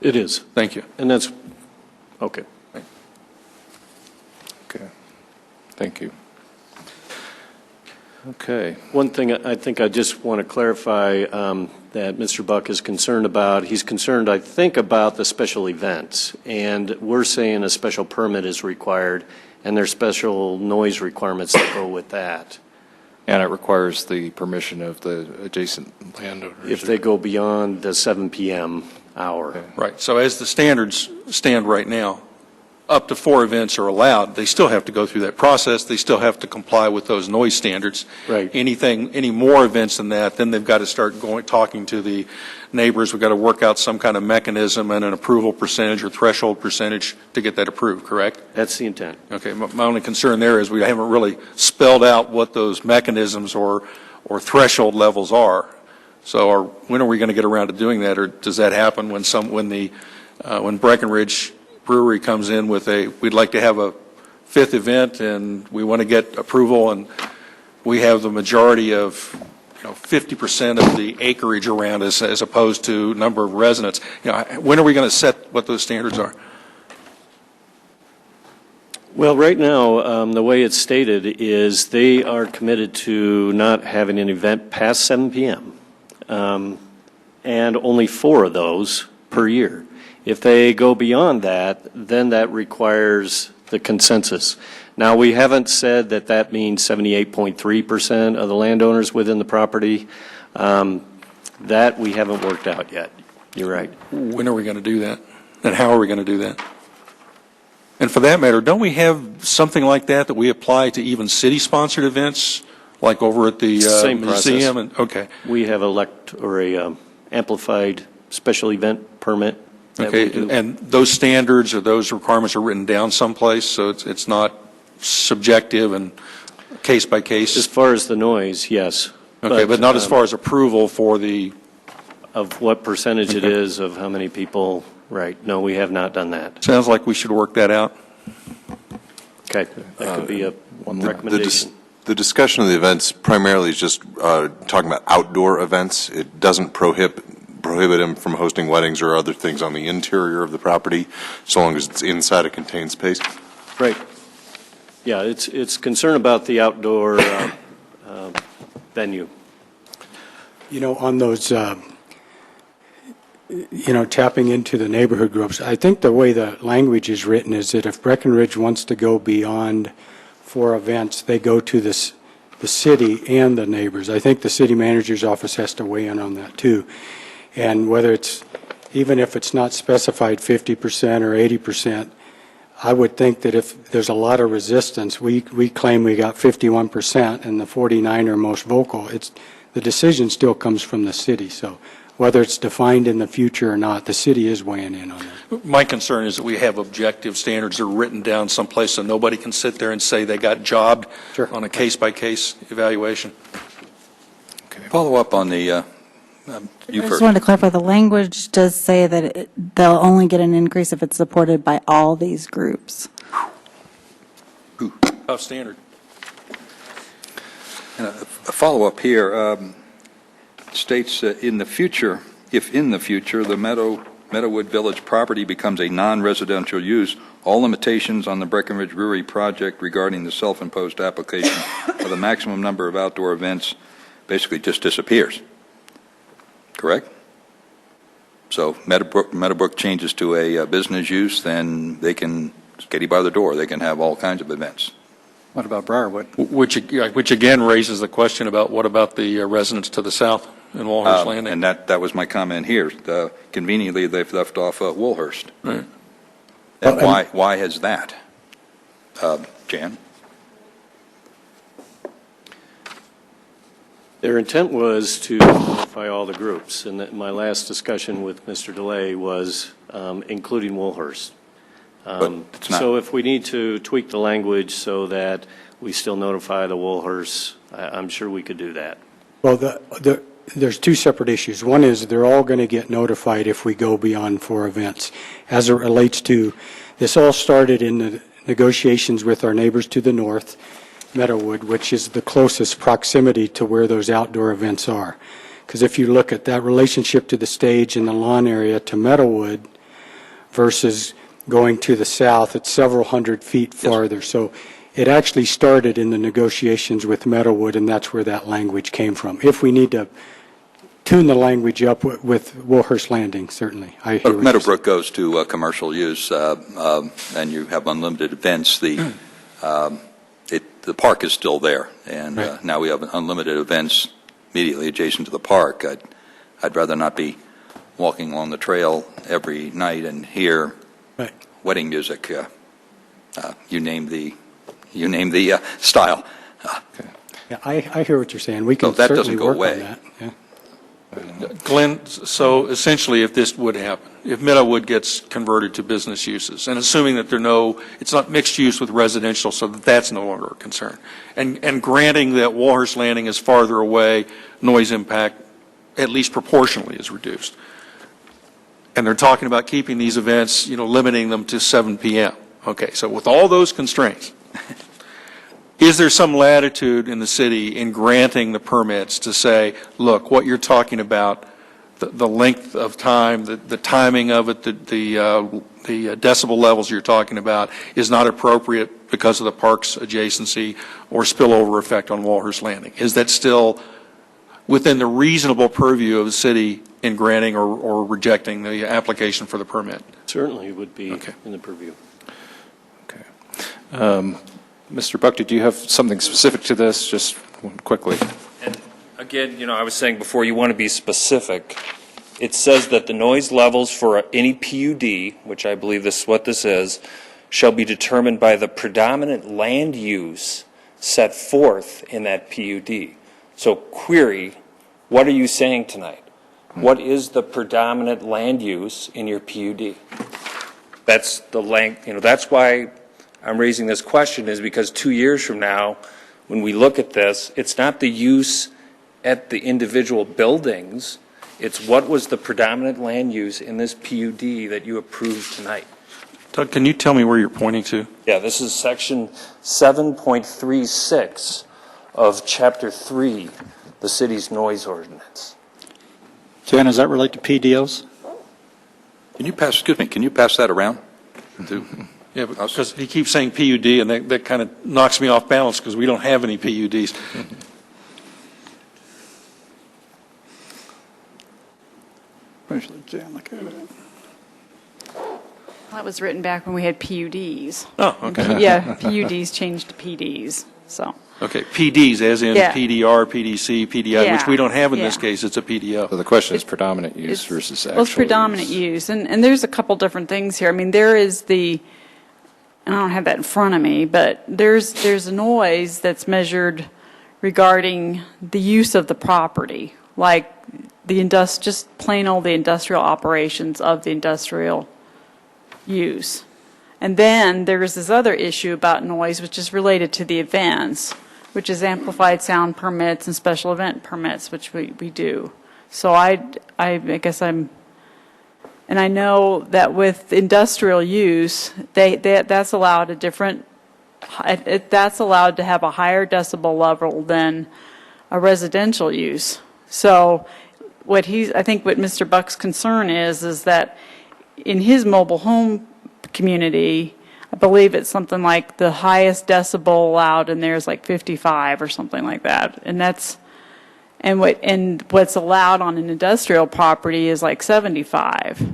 Speaker 5: It is.
Speaker 12: Thank you.
Speaker 5: And that's, okay.
Speaker 19: Okay, thank you. Okay.
Speaker 5: One thing I think I just want to clarify that Mr. Buck is concerned about, he's concerned, I think, about the special events. And we're saying a special permit is required, and there's special noise requirements that go with that.
Speaker 19: And it requires the permission of the adjacent landowners.
Speaker 5: If they go beyond the 7 p.m. hour.
Speaker 19: Okay.
Speaker 12: Right. So as the standards stand right now, up to 4 events are allowed. They still have to go through that process. They still have to comply with those noise standards.
Speaker 5: Right.
Speaker 12: Any more events than that, then they've got to start talking to the neighbors. We've got to work out some kind of mechanism and an approval percentage or threshold percentage to get that approved, correct?
Speaker 5: That's the intent.
Speaker 12: Okay. My only concern there is we haven't really spelled out what those mechanisms or threshold levels are. So when are we going to get around to doing that, or does that happen when Breckenridge Brewery comes in with we'd like to have a 5th event and we want to get approval, and we have the majority of 50% of the acreage around us as opposed to number of residents? When are we going to set what those standards are?
Speaker 5: Well, right now, the way it's stated is they are committed to not having an event past 7 p.m., and only 4 of those per year. If they go beyond that, then that requires the consensus. Now, we haven't said that that means 78.3% of the landowners within the property. That we haven't worked out yet. You're right.
Speaker 12: When are we going to do that? And how are we going to do that? And for that matter, don't we have something like that we apply to even city-sponsored events, like over at the
Speaker 5: Same
Speaker 12: museum?
Speaker 5: process.
Speaker 12: Okay.
Speaker 5: We have a amplified special event permit that we
Speaker 12: Okay,
Speaker 5: do.
Speaker 12: and those standards or those requirements are written down someplace, so it's not subjective and case by case?
Speaker 5: As far as the noise, yes.
Speaker 12: Okay, but not as far as approval for the...
Speaker 5: Of what percentage it is, of how many people, right. No, we have not done that.
Speaker 12: Sounds like we should work that out.
Speaker 5: Okay, that could be a recommendation.
Speaker 20: The discussion of the events primarily is just talking about outdoor events. It doesn't prohibit them from hosting weddings or other things on the interior of the property, so long as it's inside a contained space.
Speaker 5: Right. Yeah, it's concern about the outdoor venue.
Speaker 14: You know, on those, tapping into the neighborhood groups, I think the way the language is written is that if Breckenridge wants to go beyond 4 events, they go to the city and the neighbors. I think the city manager's office has to weigh in on that too. And whether it's, even if it's not specified 50% or 80%, I would think that if there's a lot of resistance, we claim we got 51% and the 49 are most vocal, the decision still comes from the city. So whether it's defined in the future or not, the city is weighing in on that.
Speaker 12: My concern is that we have objective standards that are written down someplace so nobody can sit there and say they got jobbed on a case-by-case evaluation.
Speaker 8: Follow up on the,
Speaker 15: I just wanted to clarify, the language does say that they'll only get an increase if it's supported by all these groups.
Speaker 12: Tough standard.
Speaker 8: And a follow-up here states in the future, if in the future the Meadowwood Village property becomes a non-residential use, all limitations on the Breckenridge Brewery project regarding the self-imposed application of the maximum number of outdoor events basically just disappears. Correct? So Meadowbrook changes to a business use, then they can get you by the door. They can have all kinds of events.
Speaker 4: What about Briarwood?
Speaker 12: Which again raises the question about what about the residents to the south in Woolhurst Landing?
Speaker 8: And that was my comment here. Conveniently, they've left off Woolhurst.
Speaker 12: Right.
Speaker 8: And why has that? Jan?
Speaker 5: Their intent was to notify all the groups, and that my last discussion with Mr. DeLay was including Woolhurst.
Speaker 8: It's not.
Speaker 5: So if we need to tweak the language so that we still notify the Woolhurst, I'm sure we could do that.
Speaker 14: Well, there's 2 separate issues. One is they're all going to get notified if we go beyond 4 events. As it relates to, this all started in the negotiations with our neighbors to the north, Meadowwood, which is the closest proximity to where those outdoor events are. Because if you look at that relationship to the stage and the lawn area to Meadowwood versus going to the south, it's several hundred feet farther. So it actually started in the negotiations with Meadowwood, and that's where that language came from. If we need to tune the language up with Woolhurst Landing, certainly. I hear what
Speaker 8: Meadowbrook goes to commercial use, and you have unlimited events. The park is still there, and now we have unlimited events immediately adjacent to the park. I'd rather not be walking along the trail every night and hear wedding music. You name the style.
Speaker 14: Yeah, I hear what you're saying. We can
Speaker 8: that
Speaker 14: certainly
Speaker 8: doesn't go
Speaker 14: work
Speaker 8: away.
Speaker 14: on that. Yeah.
Speaker 12: Glenn, so essentially if this would happen, if Meadowwood gets converted to business uses, and assuming that it's not mixed use with residential, so that's no longer a concern, and granting that Woolhurst Landing is farther away, noise impact, at least proportionally, is reduced. And they're talking about keeping these events, limiting them to 7 p.m. Okay, so with all those constraints, is there some latitude in the city in granting the permits to say, look, what you're talking about the length of time, the timing of it, the decibel levels you're talking about is not appropriate because of the park's adjacency or spillover effect on Walhurst Landing. Is that still within the reasonable purview of the city in granting or rejecting the application for the permit?
Speaker 5: Certainly would be in the purview.
Speaker 19: Mr. Buck, did you have something specific to this, just quickly?
Speaker 21: And again, I was saying before, you want to be specific. It says that the noise levels for any PUD, which I believe this is what this is, shall be determined by the predominant land use set forth in that PUD. So query, what are you saying tonight? What is the predominant land use in your PUD? That's the length, that's why I'm raising this question, is because 2 years from now, when we look at this, it's not the use at the individual buildings, it's what was the predominant land use in this PUD that you approved tonight.
Speaker 12: Doug, can you tell me where you're pointing to?
Speaker 21: Yeah, this is section 7.36 of chapter 3, the city's noise ordinance.
Speaker 4: Jan, does that relate to PDOs?
Speaker 8: Can you pass that around?
Speaker 12: Yeah, because he keeps saying PUD, and that kind of knocks me off balance because we don't have any PUDs.
Speaker 11: That was written back when we had PUDs.
Speaker 12: Oh, okay.
Speaker 11: Yeah, PUDs changed to PDs, so.
Speaker 12: Okay, PDs, as in
Speaker 11: Yeah.
Speaker 12: PDR, PDC, PDI, which we don't have in this case. It's a PDO.
Speaker 19: So the question is predominant use versus actual
Speaker 11: Well, it's predominant use, and there's a couple different things here. I mean, there is and I don't have that in front of me, but there's a noise that's measured regarding the use of the property, like just plain old the industrial operations of the industrial use. And then there's this other issue about noise, which is related to the events, which is amplified sound permits and special event permits, which we do. So I guess and I know that with industrial use, that's allowed that's allowed to have a higher decibel level than a residential use. So I think what Mr. Buck's concern is that in his mobile home community, I believe it's something like the highest decibel allowed in there is like 55 or something like that, and what's allowed on an industrial property is like 75.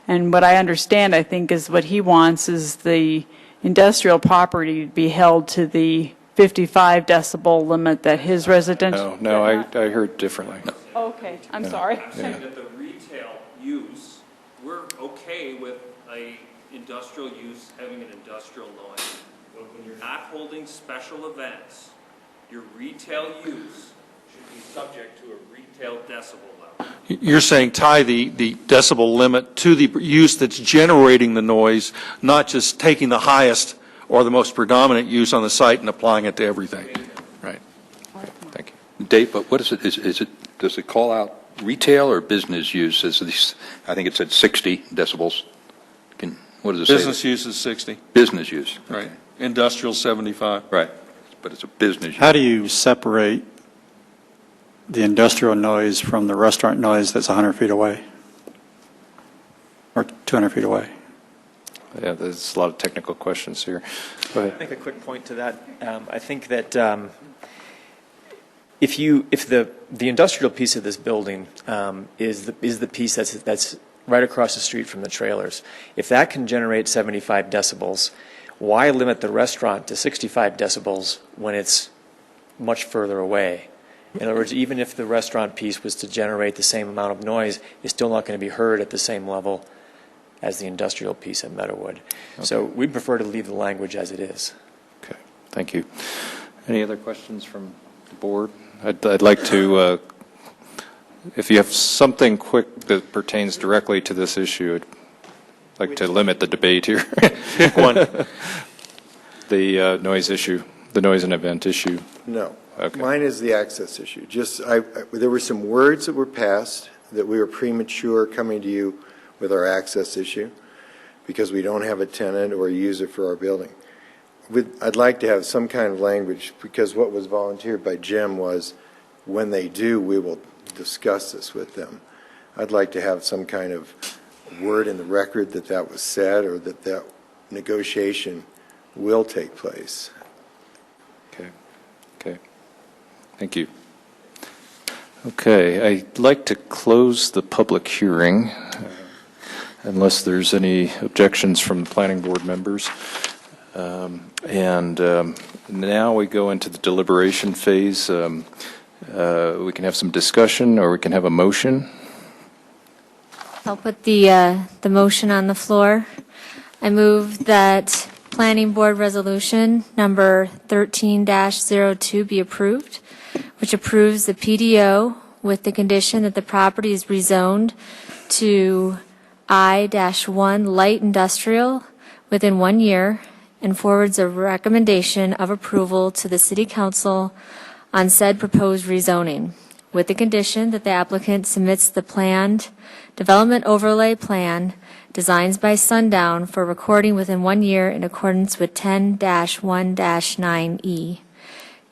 Speaker 11: And what I understand, I think, is what he wants is the industrial property to be held to the 55 decibel limit that his residential.
Speaker 19: No, I heard differently.
Speaker 11: Okay, I'm sorry.
Speaker 21: Saying that the retail use, we're okay with a industrial use having an industrial noise. But when you're not holding special events, your retail use should be subject to a retail decibel level.
Speaker 12: You're saying tie the decibel limit to the use that's generating the noise, not just taking the highest or the most predominant use on the site and applying it to everything. Right.
Speaker 19: Thank you.
Speaker 8: Dave, but what is it? Does it call out retail or business use? I think it said 60 decibels. What does it say?
Speaker 12: Business use is 60.
Speaker 8: Business use.
Speaker 12: Right. Industrial 75.
Speaker 8: Right. But it's a business use.
Speaker 4: How do you separate the industrial noise from the restaurant noise that's 100 feet away or 200 feet away?
Speaker 19: Yeah, there's a lot of technical questions here. Go ahead.
Speaker 18: I'll make a quick point to that. I think that if the industrial piece of this building is the piece that's right across the street from the trailers, if that can generate 75 decibels, why limit the restaurant to 65 decibels when it's much further away? In other words, even if the restaurant piece was to generate the same amount of noise, it's still not going to be heard at the same level as the industrial piece at Meadowood. Okay. So we'd prefer to leave the language as it is.
Speaker 19: Okay, thank you. Any other questions from the board? I'd like to, if you have something quick that pertains directly to this issue, I'd like to limit the debate here.
Speaker 12: Pick one.
Speaker 19: The noise issue, the noise and event issue.
Speaker 6: No.
Speaker 19: Okay.
Speaker 6: Mine is the access issue. There were some words that were passed that we were premature coming to you with our access issue because we don't have a tenant or a user for our building. I'd like to have some kind of language because what was volunteered by Jim was when they do, we will discuss this with them. I'd like to have some kind of word in the record that that was said, or that that negotiation will take place.
Speaker 19: Okay. Thank you. Okay, I'd like to close the public hearing unless there's any objections from the planning board members. Now we go into the deliberation phase. We can have some discussion, or we can have a motion.
Speaker 3: I'll put the motion on the floor. I move that Planning Board Resolution number 13-02 be approved, which approves the PDO with the condition that the property is rezoned to I-1 light industrial within 1 year, and forwards a recommendation of approval to the City Council on said proposed rezoning, with the condition that the applicant submits the planned development overlay plan designs by sundown for recording within 1 year in accordance with 10-1-9E.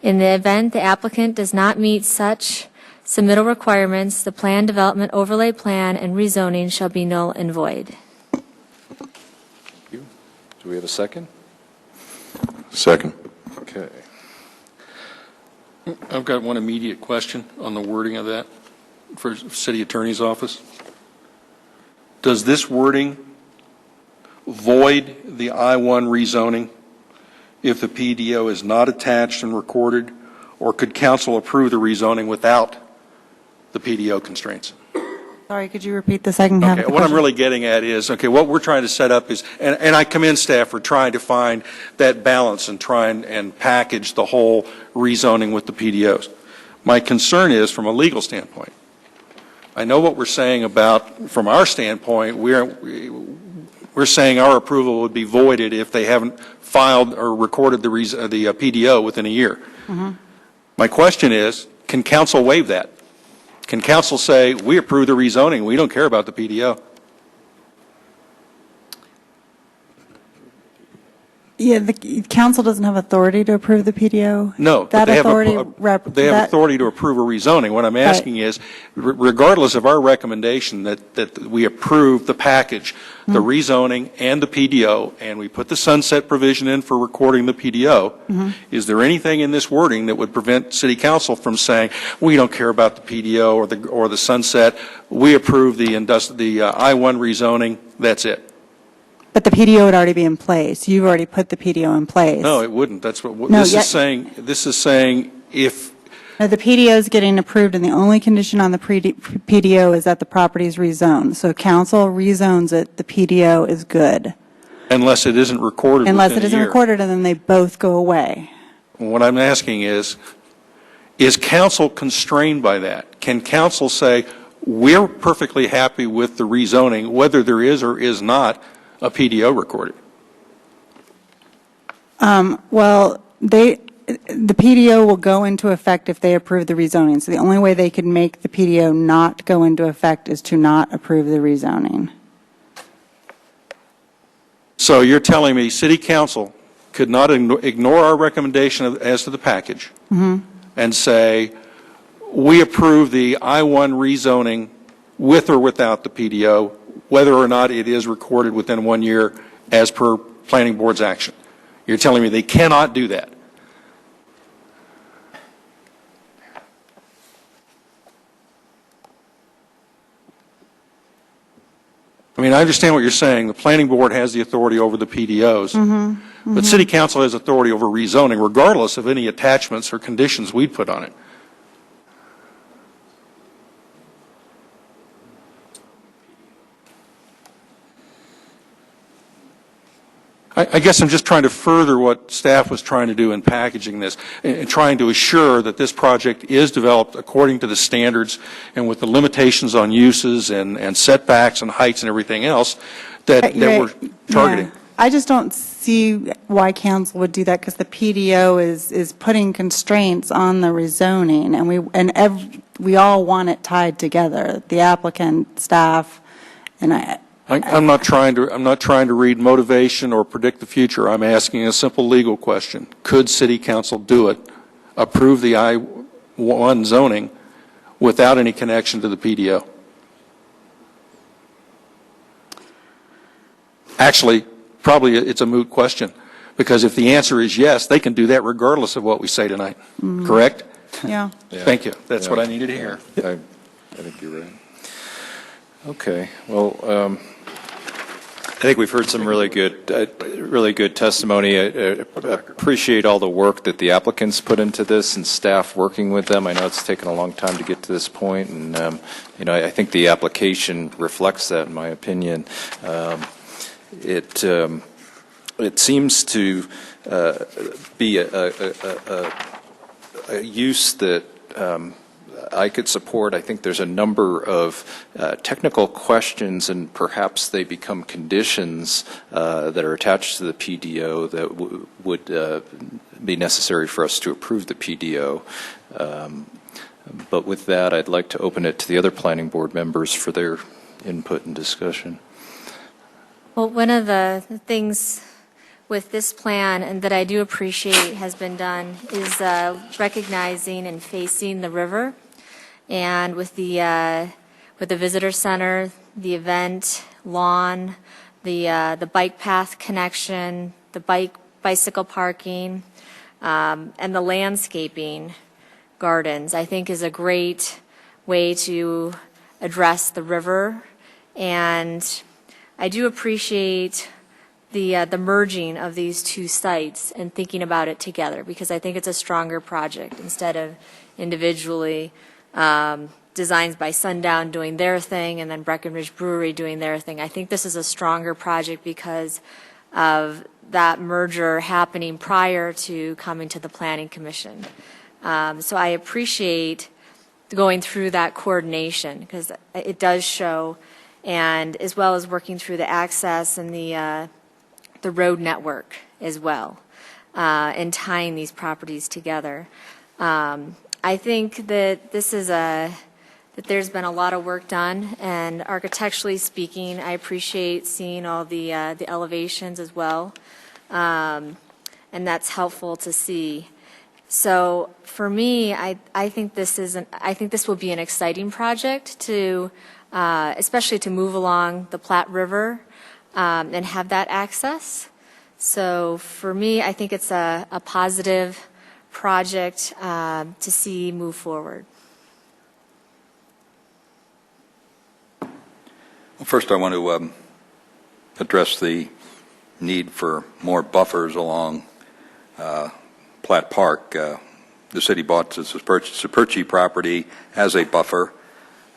Speaker 3: In the event the applicant does not meet such submittal requirements, the planned development overlay plan and rezoning shall be null and void.
Speaker 19: Do we have a second?
Speaker 20: Second.
Speaker 19: Okay.
Speaker 12: I've got one immediate question on the wording of that for City Attorney's Office. Does this wording void the I-1 rezoning if the PDO is not attached and recorded, or could council approve the rezoning without the PDO constraints?
Speaker 15: Sorry, could you repeat the second half of the
Speaker 12: What I'm
Speaker 15: question?
Speaker 12: really getting at is, what we're trying to set up is, and I commend staff for trying to find that balance and try and package the whole rezoning with the PDOs. My concern is from a legal standpoint. I know what we're saying about, from our standpoint, we're saying our approval would be voided if they haven't filed or recorded the PDO within a year.
Speaker 15: Mm-hmm.
Speaker 12: My question is, can council waive that? Can council say, we approve the rezoning, we don't care about the PDO?
Speaker 15: Yeah, the council doesn't have authority to approve the PDO.
Speaker 12: No,
Speaker 15: That
Speaker 12: but they have,
Speaker 15: authority
Speaker 12: they have authority to approve a rezoning. What I'm asking is, regardless of our recommendation that we approve the package, the rezoning and the PDO, and we put the sunset provision in for recording the PDO, is there anything in this wording that would prevent City Council from saying, we don't care about the PDO or the sunset, we approve the I-1 rezoning, that's it?
Speaker 15: But the PDO would already be in place. You've already put the PDO in place.
Speaker 12: No, it wouldn't. That's what
Speaker 15: No,
Speaker 12: this is saying. This is saying if
Speaker 15: No, the PDO is getting approved, and the only condition on the PDO is that the property is rezoned. So council rezones it, the PDO is good.
Speaker 12: unless it isn't recorded
Speaker 15: Unless
Speaker 12: within
Speaker 15: it
Speaker 12: a
Speaker 15: isn't
Speaker 12: year.
Speaker 15: recorded, and then they both go away.
Speaker 12: What I'm asking is council constrained by that? Can council say, we're perfectly happy with the rezoning, whether there is or is not a PDO recorded?
Speaker 15: Well, the PDO will go into effect if they approve the rezoning. So the only way they could make the PDO not go into effect is to not approve the rezoning.
Speaker 12: So you're telling me City Council could not ignore our recommendation as to the package and say, we approve the I-1 rezoning with or without the PDO, whether or not it is recorded within 1 year as per Planning Board's action. You're telling me they cannot do that? I mean, I understand what you're saying. The Planning Board has the authority over the PDOs, but City Council has authority over rezoning, regardless of any attachments or conditions we'd put on it. I guess I'm just trying to further what staff was trying to do in packaging this and trying to assure that this project is developed according to the standards and with the limitations on uses and setbacks and heights and everything else that we're targeting.
Speaker 15: Yeah. I just don't see why council would do that, because the PDO is putting constraints on the rezoning, and we all want it tied together, the applicant, staff, and
Speaker 12: I'm not trying to read motivation or predict the future. I'm asking a simple legal question. Could City Council do it, approve the I-1 zoning without any connection to the PDO? Actually, probably it's a moot question, because if the answer is yes, they can do that regardless of what we say tonight. Correct?
Speaker 15: Yeah.
Speaker 12: Thank you. That's what I needed to hear.
Speaker 19: I think you're right. Okay. Well, I think we've heard some really good testimony. I appreciate all the work that the applicants put into this and staff working with them. I know it's taken a long time to get to this point, and I think the application reflects that, in my opinion. It seems to be a use that I could support. I think there's a number of technical questions, and perhaps they become conditions that are attached to the PDO that would be necessary for us to approve the PDO. But with that, I'd like to open it to the other planning board members for their input and discussion.
Speaker 3: Well, one of the things with this plan and that I do appreciate has been done is recognizing and facing the river. And with the visitor center, the event lawn, the bike path connection, the bicycle parking, and the landscaping gardens, I think is a great way to address the river. And I do appreciate the merging of these two sites and thinking about it together, because I think it's a stronger project instead of individually. Designs by Sundown doing their thing and then Breckenridge Brewery doing their thing. I think this is a stronger project because of that merger happening prior to coming to the Planning Commission. So I appreciate going through that coordination, because it does show, and as well as working through the access and the road network as well, and tying these properties together. I think that that there's been a lot of work done, and architecturally speaking, I appreciate seeing all the elevations as well, and that's helpful to see. So for me, I think this will be an exciting project to, especially to move along the Platte River and have that access. So for me, I think it's a positive project to see move forward.
Speaker 8: Well, first I want to address the need for more buffers along Platte Park. The city bought the Saperchi property as a buffer.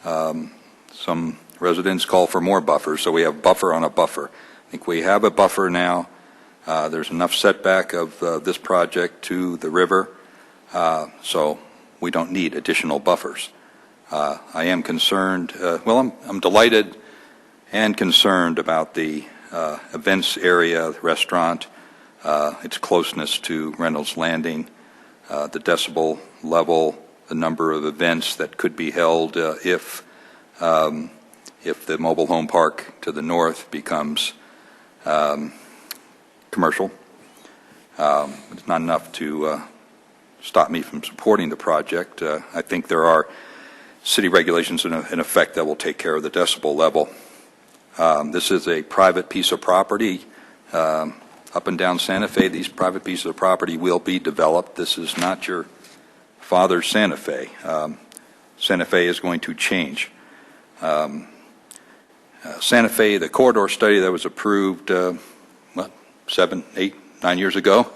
Speaker 8: Some residents call for more buffers, so we have buffer on a buffer. I think we have a buffer now. There's enough setback of this project to the river, so we don't need additional buffers. I am concerned, I'm delighted and concerned about the events area, the restaurant, its closeness to Reynolds Landing, the decibel level, the number of events that could be held if the mobile home park to the north becomes commercial. It's not enough to stop me from supporting the project. I think there are city regulations in effect that will take care of the decibel level. This is a private piece of property up and down Santa Fe. These private pieces of property will be developed. This is not your father's Santa Fe. Santa Fe is going to change. Santa Fe, the corridor study that was approved 7, 8, 9 years ago,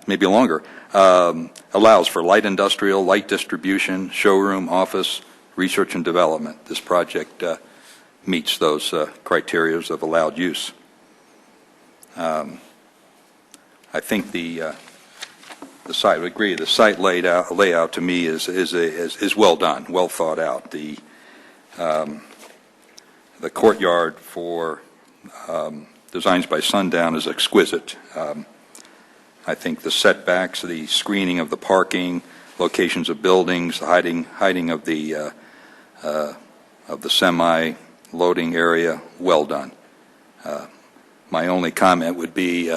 Speaker 8: maybe longer, allows for light industrial, light distribution, showroom, office, research and development. This project meets those criteria of allowed use. I think the site, I agree, the site layout to me is well done, well thought out. The courtyard for Designs by Sundown is exquisite. I think the setbacks, the screening of the parking, locations of buildings, the hiding of the semi-loading area, well done. My only comment would be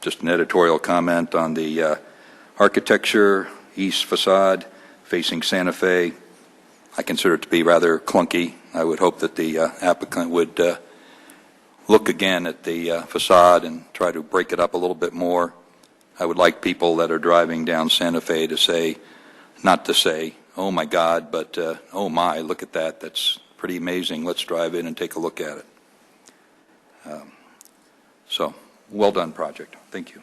Speaker 8: just an editorial comment on the architecture, east facade facing Santa Fe. I consider it to be rather clunky. I would hope that the applicant look again at the facade and try to break it up a little bit more. I would like people that are driving down Santa Fe to say, not to say, oh my God, but oh my, look at that, that's pretty amazing, let's drive in and take a look at it. So, well done project, thank you.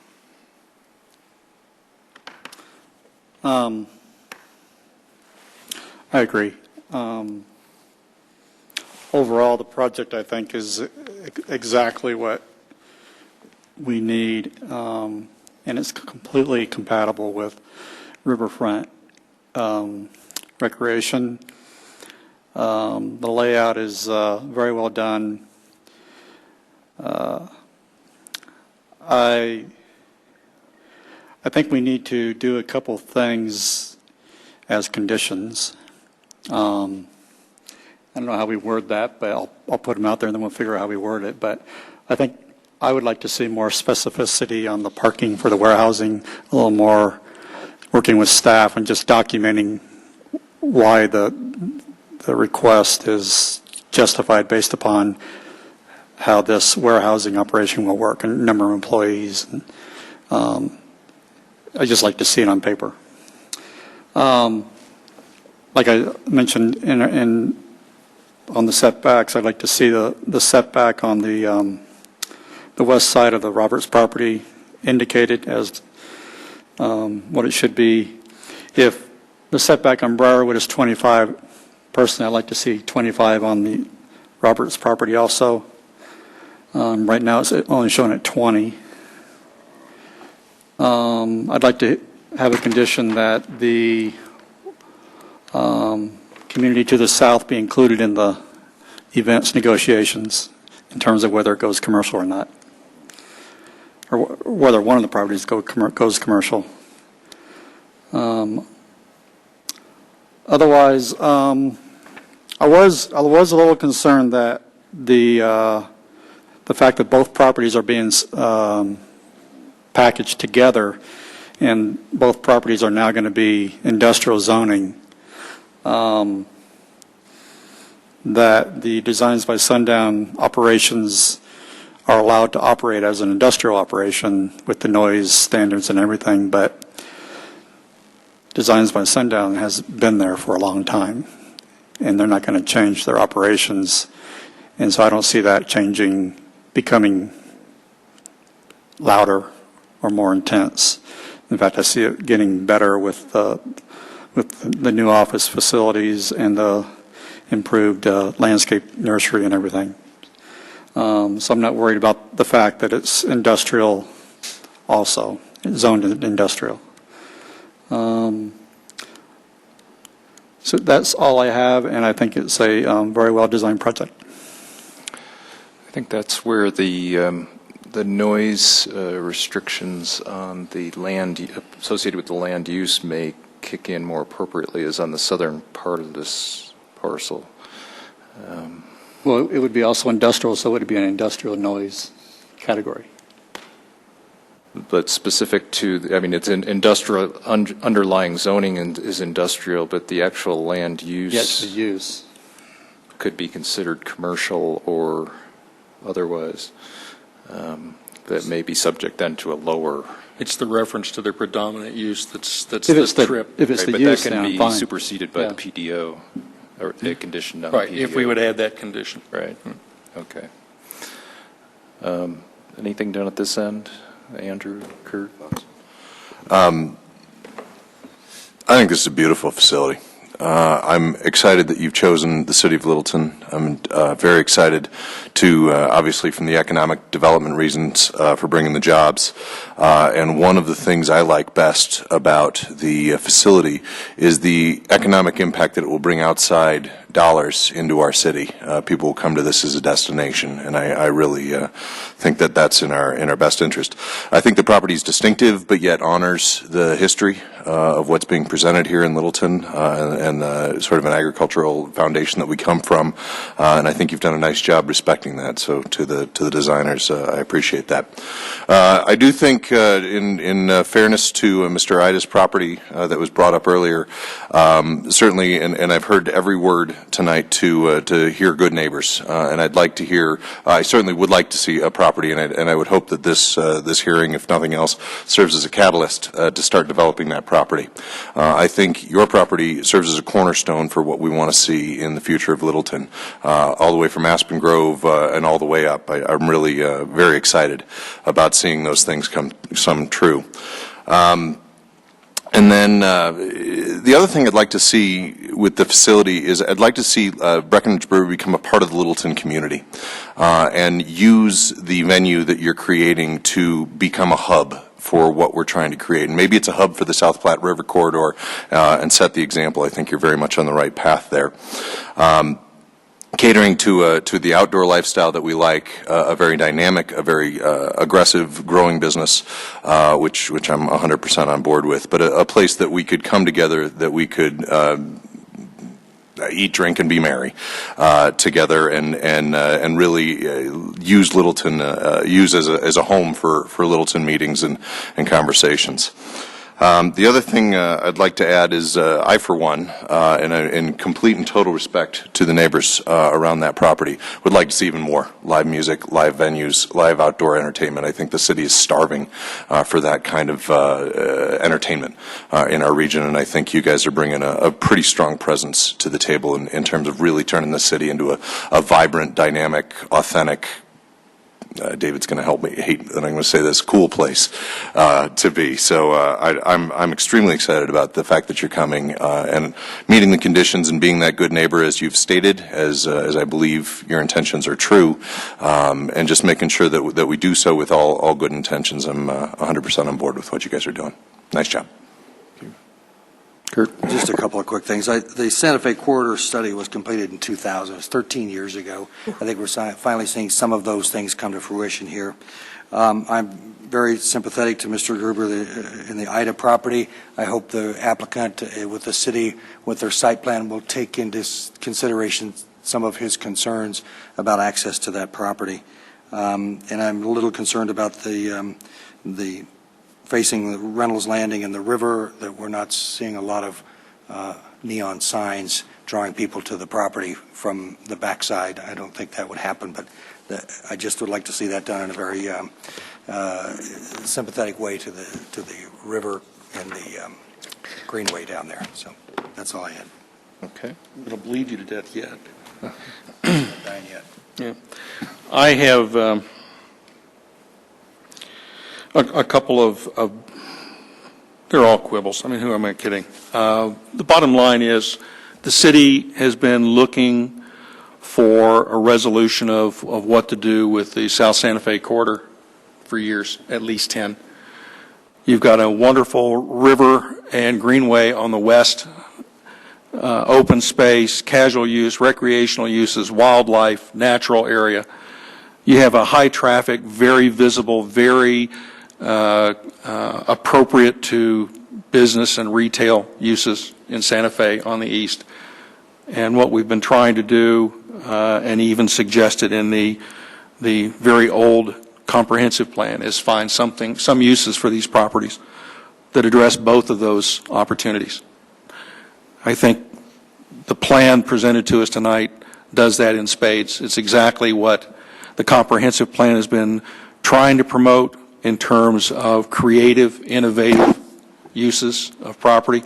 Speaker 4: I agree. Overall, the project, I think, is exactly what we need, and it's completely compatible with riverfront recreation. The layout is very well done. I think we need to do a couple things as conditions. I don't know how we word that, but I'll put them out there and then we'll figure out how we word it. But I think I would like to see more specificity on the parking for the warehousing, a little more working with staff and just documenting why the request is justified based upon how this warehousing operation will work and number of employees. And, I just like to see it on paper. Like I mentioned on the setbacks, I'd like to see the setback on the west side of the Roberts property indicated as what it should be. If the setback on Briarwood is 25, personally, I'd like to see 25 on the Roberts property also. Right now, it's only shown at 20. I'd like to have a condition that the community to the south be included in the events negotiations in terms of whether it goes commercial or not, or whether one of the properties goes commercial. Otherwise, I was a little concerned that the fact that both properties are being packaged together, and both properties are now going to be industrial zoning, that the Designs by Sundown operations are allowed to operate as an industrial operation with the noise standards and everything, but Designs by Sundown has been there for a long time, and they're not going to change their operations, and so I don't see that changing, becoming louder or more intense. In fact, I see it getting better with the new office facilities and the improved landscape nursery and everything. So I'm not worried about the fact that it's industrial also, it's zoned industrial. So that's all I have, and I think it's a very well-designed project.
Speaker 19: I think that's where the noise restrictions on the land associated with the land use may kick in more appropriately is on the southern part of this parcel.
Speaker 4: Well, it would be also industrial, so it would be an industrial noise category.
Speaker 19: But specific to, I mean, it's an industrial, underlying zoning is industrial, but the actual land use,
Speaker 4: Yes, the use
Speaker 19: could be considered commercial or otherwise. That may be subject then to a lower.
Speaker 12: It's the reference to the predominant use that's
Speaker 4: If it's
Speaker 12: the
Speaker 4: the-
Speaker 12: trip.
Speaker 4: if it's
Speaker 19: Right,
Speaker 4: the
Speaker 19: but
Speaker 4: use,
Speaker 19: that can
Speaker 4: then
Speaker 19: be
Speaker 4: fine.
Speaker 19: superseded by
Speaker 4: Yeah.
Speaker 19: the PDO, or a condition on
Speaker 12: Right,
Speaker 19: the PDO.
Speaker 12: if we would add that condition.
Speaker 19: Right, okay. Anything done at this end? Andrew, Kurt?
Speaker 20: I think this is a beautiful facility. I'm excited that you've chosen the city of Littleton. I'm very excited to, obviously, from the economic development reasons for bringing the jobs. And one of the things I like best about the facility is the economic impact that it will bring outside dollars into our city. People will come to this as a destination, and I really think that that's in our best interest. I think the property is distinctive, but yet honors the history of what's being presented here in Littleton, and sort of an agricultural foundation that we come from. and I think you've done a nice job respecting that. So to the designers, I appreciate that. I do think, in fairness to Mr. Ida's property that was brought up earlier, certainly, and I've heard every word tonight to hear good neighbors, and I'd like to hear. I certainly would like to see a property, and I would hope that this hearing, if nothing else, serves as a catalyst to start developing that property. I think your property serves as a cornerstone for what we want to see in the future of Littleton, all the way from Aspen Grove and all the way up. I'm really very excited about seeing those things come true. And then the other thing I'd like to see with the facility is I'd like to see Breckenridge Brewery become a part of the Littleton community and use the venue that you're creating to become a hub for what we're trying to create. And maybe it's a hub for the South Platte River Corridor and set the example. I think you're very much on the right path there. Catering to the outdoor lifestyle that we like, a very dynamic, a very aggressive, growing business, which I'm 100% on board with, but a place that we could come together, that we could eat, drink, and be merry together, and really use Littleton, use as a home for Littleton meetings and conversations. The other thing I'd like to add is I, for one, in complete and total respect to the neighbors around that property, would like to see even more live music, live venues, live outdoor entertainment. I think the city is starving for that kind of entertainment in our region, and I think you guys are bringing a pretty strong presence to the table in terms of really turning the city into a vibrant, dynamic, authentic, David's going to help me hate that I'm going to say this, cool place to be. So I'm extremely excited about the fact that you're coming and meeting the conditions and being that good neighbor as you've stated, as I believe your intentions are true, and just making sure that we do so with all good intentions. I'm 100% on board with what you guys are doing. Nice job.
Speaker 10: Kurt? Just a couple of quick things. The Santa Fe Corridor study was completed in 2000. It was 13 years ago. I think we're finally seeing some of those things come to fruition here. I'm very sympathetic to Mr. Gruber in the Ida property. I hope the applicant with the city, with their site plan, will take into consideration some of his concerns about access to that property. And I'm a little concerned about the facing the Reynolds Landing and the river, that we're not seeing a lot of neon signs drawing people to the property from the backside. I don't think that would happen, but I just would like to see that done in a very sympathetic way to the river and the greenway down there. So that's all I had.
Speaker 12: Okay. It'll bleed you to death yet.
Speaker 10: Not dying yet.
Speaker 12: Yeah. I have a couple of, they're all quibbles. I mean, who am I kidding? The bottom line is the city has been looking for a resolution of what to do with the South Santa Fe corridor for years, at least 10. You've got a wonderful river and greenway on the west, open space, casual use, recreational uses, wildlife, natural area. You have a high traffic, very visible, very appropriate to business and retail uses in Santa Fe on the east. And what we've been trying to do, and even suggested in the very old comprehensive plan, is find some uses for these properties that address both of those opportunities. I think the plan presented to us tonight does that in spades. It's exactly what the comprehensive plan has been trying to promote in terms of creative, innovative uses of property.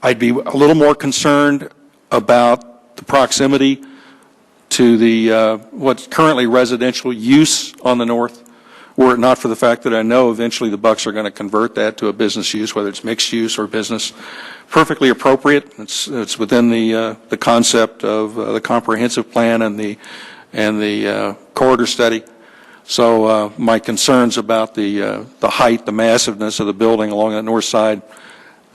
Speaker 12: I'd be a little more concerned about the proximity to the what's currently residential use on the north, were it not for the fact that I know eventually the Bucks are going to convert that to a business use, whether it's mixed use or business. Perfectly appropriate. It's within the concept of the comprehensive plan and the corridor study. So my concerns about the height, the massiveness of the building along the north side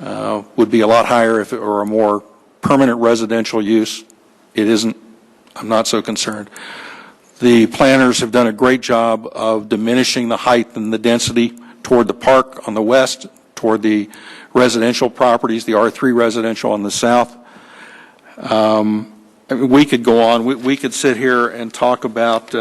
Speaker 12: would be a lot higher if it were a more permanent residential use. It isn't. I'm not so concerned. The planners have done a great job of diminishing the height and the density toward the park on the west, toward the residential properties, the R3 residential on the south. I mean, we could go on. We could sit here and talk about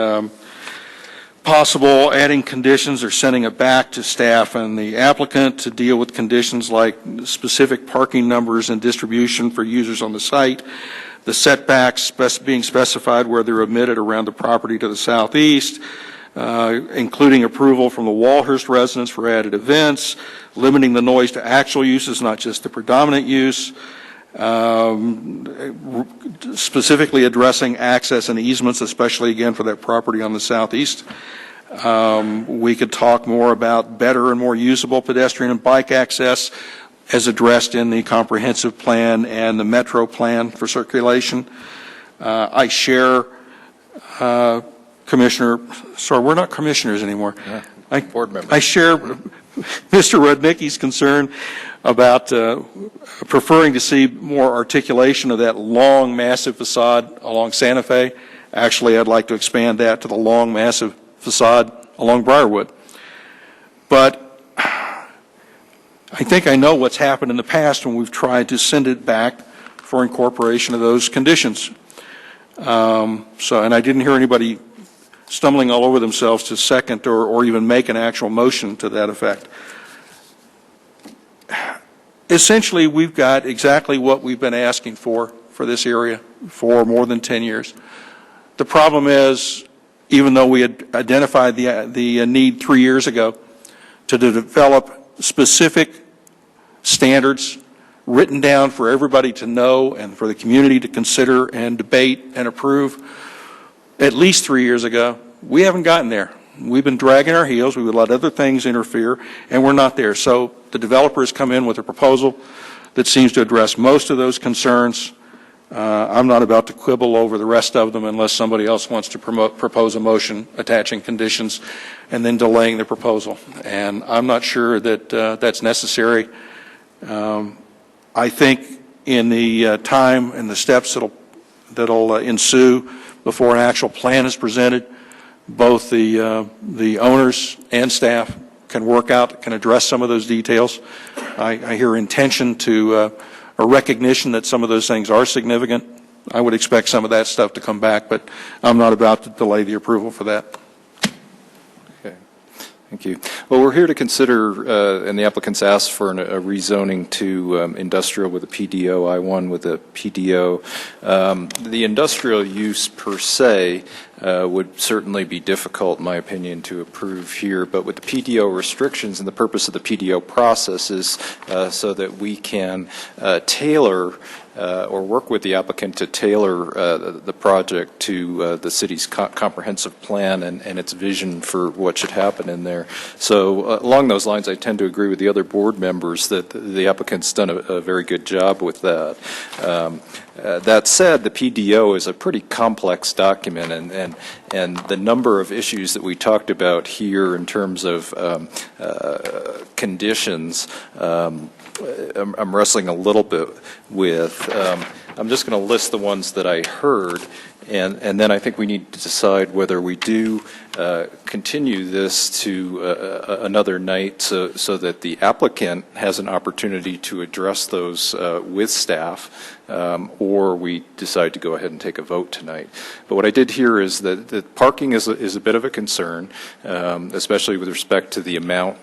Speaker 12: possible adding conditions or sending it back to staff and the applicant to deal with conditions like specific parking numbers and distribution for users on the site, the setbacks being specified where they're omitted around the property to the southeast, including approval from the Walhurst residents for added events, limiting the noise to actual uses, not just the predominant use, specifically addressing access and easements, especially again for that property on the southeast. We could talk more about better and more usable pedestrian and bike access as addressed in the comprehensive plan and the metro plan for circulation. I share Commissioner, sorry, we're not commissioners anymore.
Speaker 19: Yeah, board member.
Speaker 12: I share Mr. Rudnicki's concern about preferring to see more articulation of that long, massive facade along Santa Fe. Actually, I'd like to expand that to the long, massive facade along Briarwood. But I think I know what's happened in the past when we've tried to send it back for incorporation of those conditions. And I didn't hear anybody stumbling all over themselves to second or even make an actual motion to that effect. Essentially, we've got exactly what we've been asking for this area for more than 10 years. The problem is, even though we had identified the need 3 years ago to develop specific standards written down for everybody to know and for the community to consider and debate and approve, at least 3 years ago, we haven't gotten there. We've been dragging our heels. We would let other things interfere, and we're not there. So the developers come in with a proposal that seems to address most of those concerns. I'm not about to quibble over the rest of them unless somebody else wants to propose a motion attaching conditions and then delaying the proposal. And I'm not sure that that's necessary. I think in the time and the steps that'll ensue before an actual plan is presented, both the owners and staff can work out, can address some of those details. I hear intention to a recognition that some of those things are significant. I would expect some of that stuff to come back, but I'm not about to delay the approval for that.
Speaker 19: Okay. Thank you. Well, we're here to consider, and the applicants asked for a rezoning to industrial with a PDO, I-1 with a PDO. The industrial use per se would certainly be difficult, in my opinion, to approve here, but with the PDO restrictions, and the purpose of the PDO process is so that we can tailor or work with the applicant to tailor the project to the city's comprehensive plan and its vision for what should happen in there. So along those lines, I tend to agree with the other board members that the applicant's done a very good job with that. That said, the PDO is a pretty complex document, and the number of issues that we talked about here in terms of conditions, I'm wrestling a little bit with. I'm just going to list the ones that I heard, and then I think we need to decide whether we do continue this to another night so that the applicant has an opportunity to address those with staff, or we decide to go ahead and take a vote tonight. But what I did hear is that parking is a bit of a concern, especially with respect to the amount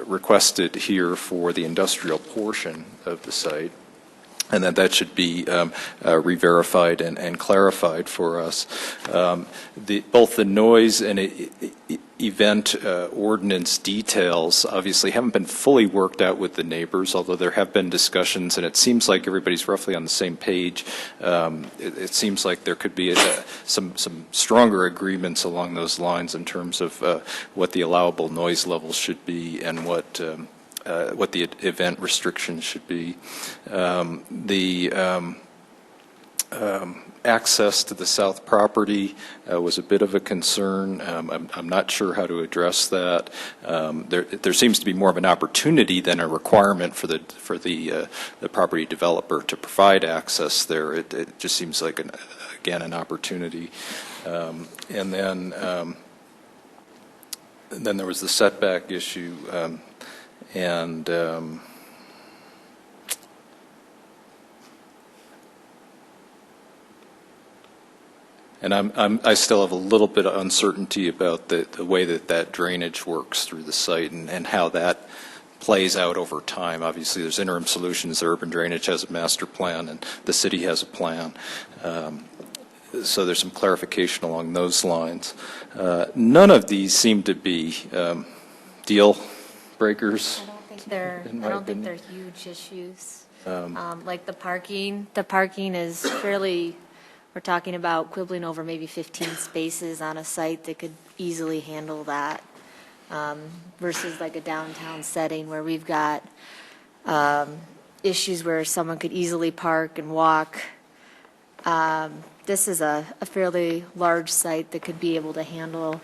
Speaker 19: requested here for the industrial portion of the site, and that should be re-verified and clarified for us. Both the noise and event ordinance details obviously haven't been fully worked out with the neighbors, although there have been discussions, and it seems like everybody's roughly on the same page. It seems like there could be some stronger agreements along those lines in terms of what the allowable noise levels should be and what the event restrictions should be. The access to the south property was a bit of a concern. I'm not sure how to address that. There seems to be more of an opportunity than a requirement for the property developer to provide access there. It just seems like again an opportunity. And then there was the setback issue. And And I still have a little bit of uncertainty about the way that drainage works through the site and how that plays out over time. Obviously, there's interim solutions. The urban drainage has a master plan, and the city has a plan. So there's some clarification along those lines. None of these seem to be deal breakers.
Speaker 3: I don't think they're huge issues. Like the parking is fairly, we're talking about quibbling over maybe 15 spaces on a site that could easily handle that, versus like a downtown setting where we've got issues where someone could easily park and walk. This is a fairly large site that could be able to handle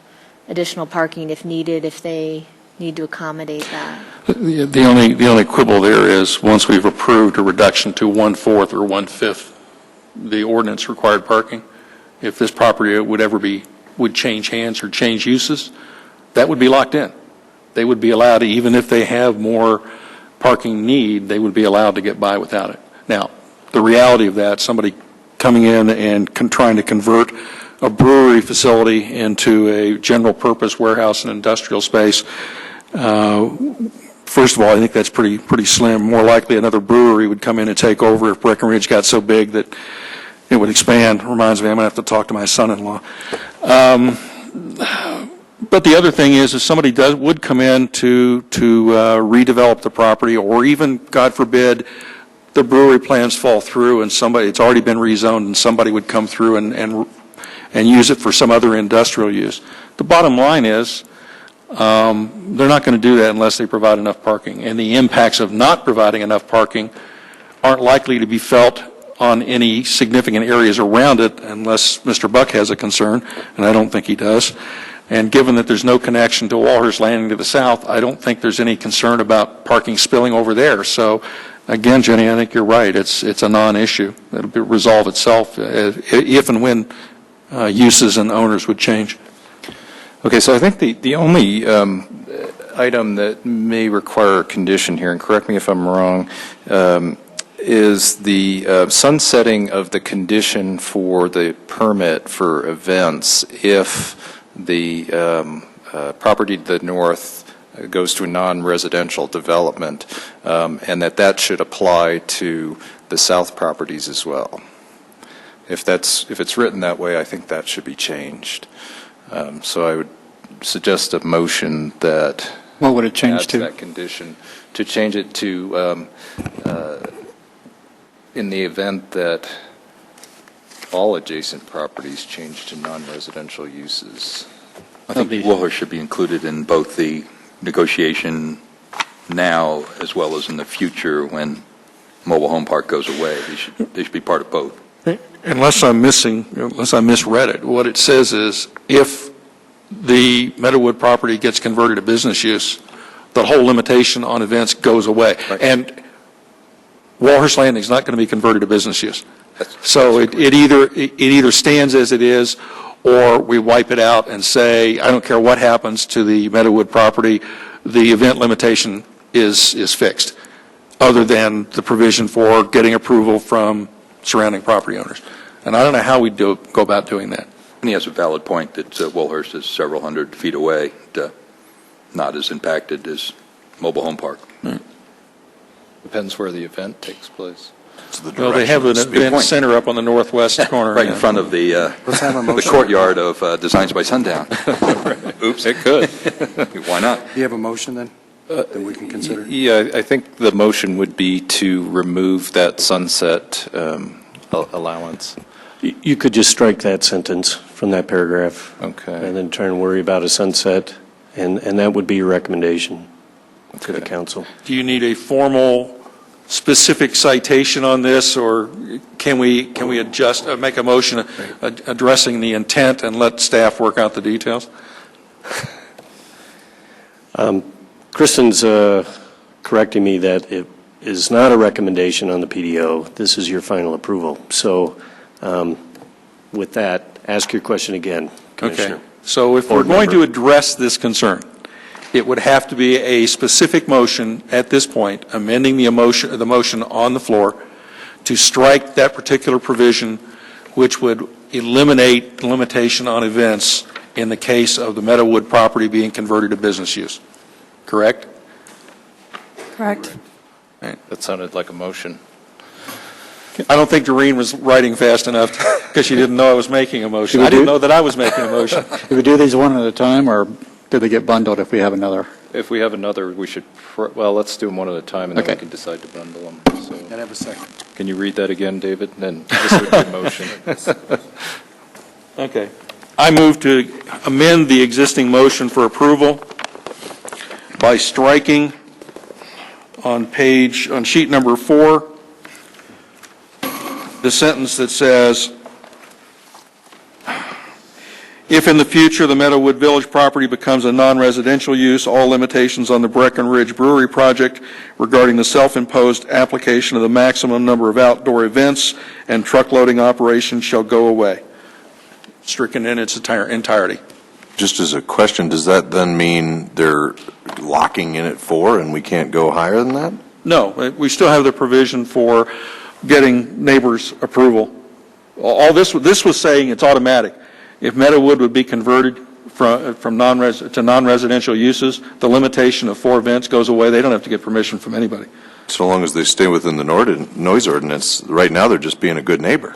Speaker 3: additional parking if needed, if they need to accommodate that.
Speaker 12: The only quibble there is once we've approved a reduction to 1/4 or 1/5 the ordinance required parking, if this property would change hands or change uses, that would be locked in. They would be allowed to, even if they have more parking need, they would be allowed to get by without it. Now, the reality of that, somebody coming in and trying to convert a brewery facility into a general purpose warehouse and industrial space, first of all, I think that's pretty slim. More likely another brewery would come in and take over if Breckenridge got so big that it would expand. Reminds me, I'm going to have to talk to my son-in-law. But the other thing is, if somebody would come in to redevelop the property, or even, God forbid, the brewery plans fall through and it's already been rezoned and somebody would come through and use it for some other industrial use. The bottom line is, they're not going to do that unless they provide enough parking. And the impacts of not providing enough parking aren't likely to be felt on any significant areas around it unless Mr. Buck has a concern, and I don't think he does. And given that there's no connection to Walhurst Landing to the south, I don't think there's any concern about parking spilling over there. So, again, Jenny, I think you're right. It's a non-issue. It'll resolve itself if and when uses and owners would change.
Speaker 19: Okay, so I think the only item that may require a condition here, and correct me if I'm wrong, is the sunsetting of the condition for the permit for events if the property to the north goes to a non-residential development, and that should apply to the south properties as well. If it's written that way, I think that should be changed. So I would suggest a motion that
Speaker 4: what would it change
Speaker 19: adds
Speaker 4: to?
Speaker 19: That condition to change it to in the event that all adjacent properties change to non-residential uses.
Speaker 8: I think Walhurst should be included in both the negotiation now as well as in the future when mobile home park goes away. They should be part of both.
Speaker 12: Unless I misread it, what it says is if the Meadowwood property gets converted to business use, the whole limitation on events goes away.
Speaker 8: Right.
Speaker 12: And Walhurst Landing is not going to be converted to business use. So it either stands as it is, or we wipe it out and say, I don't care what happens to the Meadowwood property, the event limitation is fixed, other than the provision for getting approval from surrounding property owners. And I don't know how we go about doing that.
Speaker 8: And he has a valid point that Walhurst is several hundred feet away, not as impacted as mobile home park.
Speaker 12: Right.
Speaker 19: Depends where the event takes place.
Speaker 12: Well, they have an event center up on the northwest corner.
Speaker 8: Right in front of the courtyard of Designs by Sundown.
Speaker 19: Oops, it could.
Speaker 8: Why not?
Speaker 10: Do you have a motion then that we can consider?
Speaker 19: Yeah, I think the motion would be to remove that sunset allowance.
Speaker 5: You could just strike that sentence from that paragraph.
Speaker 19: Okay.
Speaker 5: And then try and worry about a sunset, and that would be your recommendation to the council.
Speaker 12: Do you need a formal, specific citation on this, or can we adjust, make a motion addressing the intent and let staff work out the details?
Speaker 5: Kristen's correcting me that it is not a recommendation on the PDO. This is your final approval. So with that, ask your question again, Commissioner.
Speaker 12: Okay. So if we're going to address this concern, it would have to be a specific motion at this point, amending the motion on the floor to strike that particular provision, which would eliminate the limitation on events in the case of the Meadowwood property being converted to business use. Correct?
Speaker 11: Correct.
Speaker 19: That sounded like a motion.
Speaker 12: I don't think Doreen was writing fast enough because she didn't know I was making a motion.
Speaker 4: Should we
Speaker 12: I didn't
Speaker 4: do-
Speaker 12: know that I was making a motion.
Speaker 4: Do we do these one at a time, or do they get bundled if we have another?
Speaker 19: If we have another, we should, well, let's do them one at a time, and then we
Speaker 4: Okay.
Speaker 19: can decide to bundle them. So,
Speaker 10: Can I have a second?
Speaker 19: can you read that again, David? Then this would be a motion.
Speaker 12: Okay. I move to amend the existing motion for approval by striking on sheet number 4, the sentence that says, if in the future the Meadowwood Village property becomes a non-residential use, all limitations on the Breckenridge Brewery project regarding the self-imposed application of the maximum number of outdoor events and truck loading operations shall go away. Stricken in its entirety.
Speaker 20: Just as a question, does that then mean they're locking in at 4 and we can't go higher than that?
Speaker 12: No, we still have the provision for getting neighbors' approval. All this was saying it's automatic. If Meadowwood would be converted from non-residential uses, the limitation of 4 events goes away. They don't have to get permission from anybody.
Speaker 20: So long as they stay within the noise ordinance, right now they're just being a good neighbor.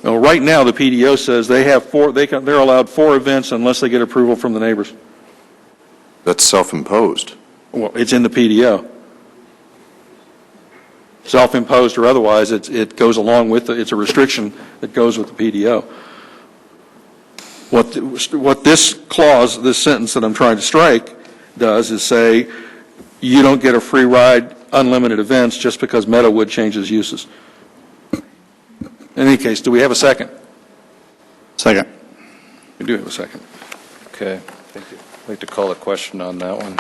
Speaker 12: Well, right now, the PDO says they have 4, they're allowed 4 events unless they get approval from the neighbors.
Speaker 20: That's self-imposed.
Speaker 12: Well, it's in the PDO. Self-imposed or otherwise, it goes along with it's a restriction that goes with the PDO. What this clause, this sentence that I'm trying to strike does is say you don't get a free ride, unlimited events just because Meadowwood changes uses. In any case, do we have a second?
Speaker 4: Second.
Speaker 12: We do have a second.
Speaker 19: Okay. Thank you. I'd like to call a question on that one.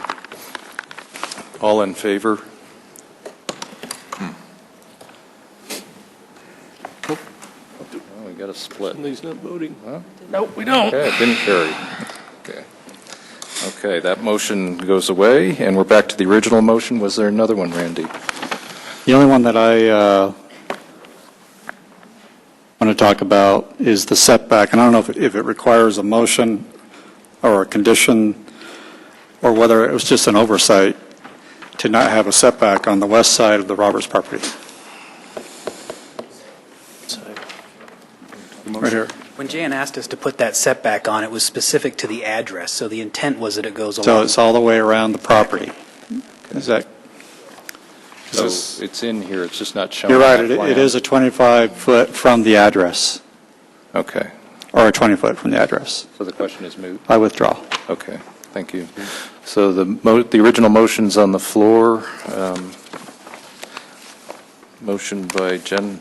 Speaker 19: All in favor? Oh, we got a split.
Speaker 5: Somebody's not voting.
Speaker 19: Huh?
Speaker 12: Nope, we don't.
Speaker 19: Okay, it didn't carry. Okay. Okay, that motion goes away, and we're back to the original motion. Was there another one, Randy?
Speaker 4: The only one that I want to talk about is the setback, and I don't know if it requires a motion or a condition, or whether it was just an oversight to not have a setback on the west side of the Roberts property. Right here.
Speaker 17: When Jan asked us to put that setback on, it was specific to the address, so the intent was that it goes
Speaker 4: So
Speaker 17: along.
Speaker 4: it's all the way around the property. Is that?
Speaker 19: So it's in here, it's just not shown
Speaker 4: You're right,
Speaker 19: on the plan.
Speaker 4: it is a 25-foot from the address,
Speaker 19: Okay,
Speaker 4: or a 20-foot from the address.
Speaker 19: so the question is moot.
Speaker 4: I withdraw.
Speaker 19: Okay, thank you. So the original motion's on the floor. Motion by Jen.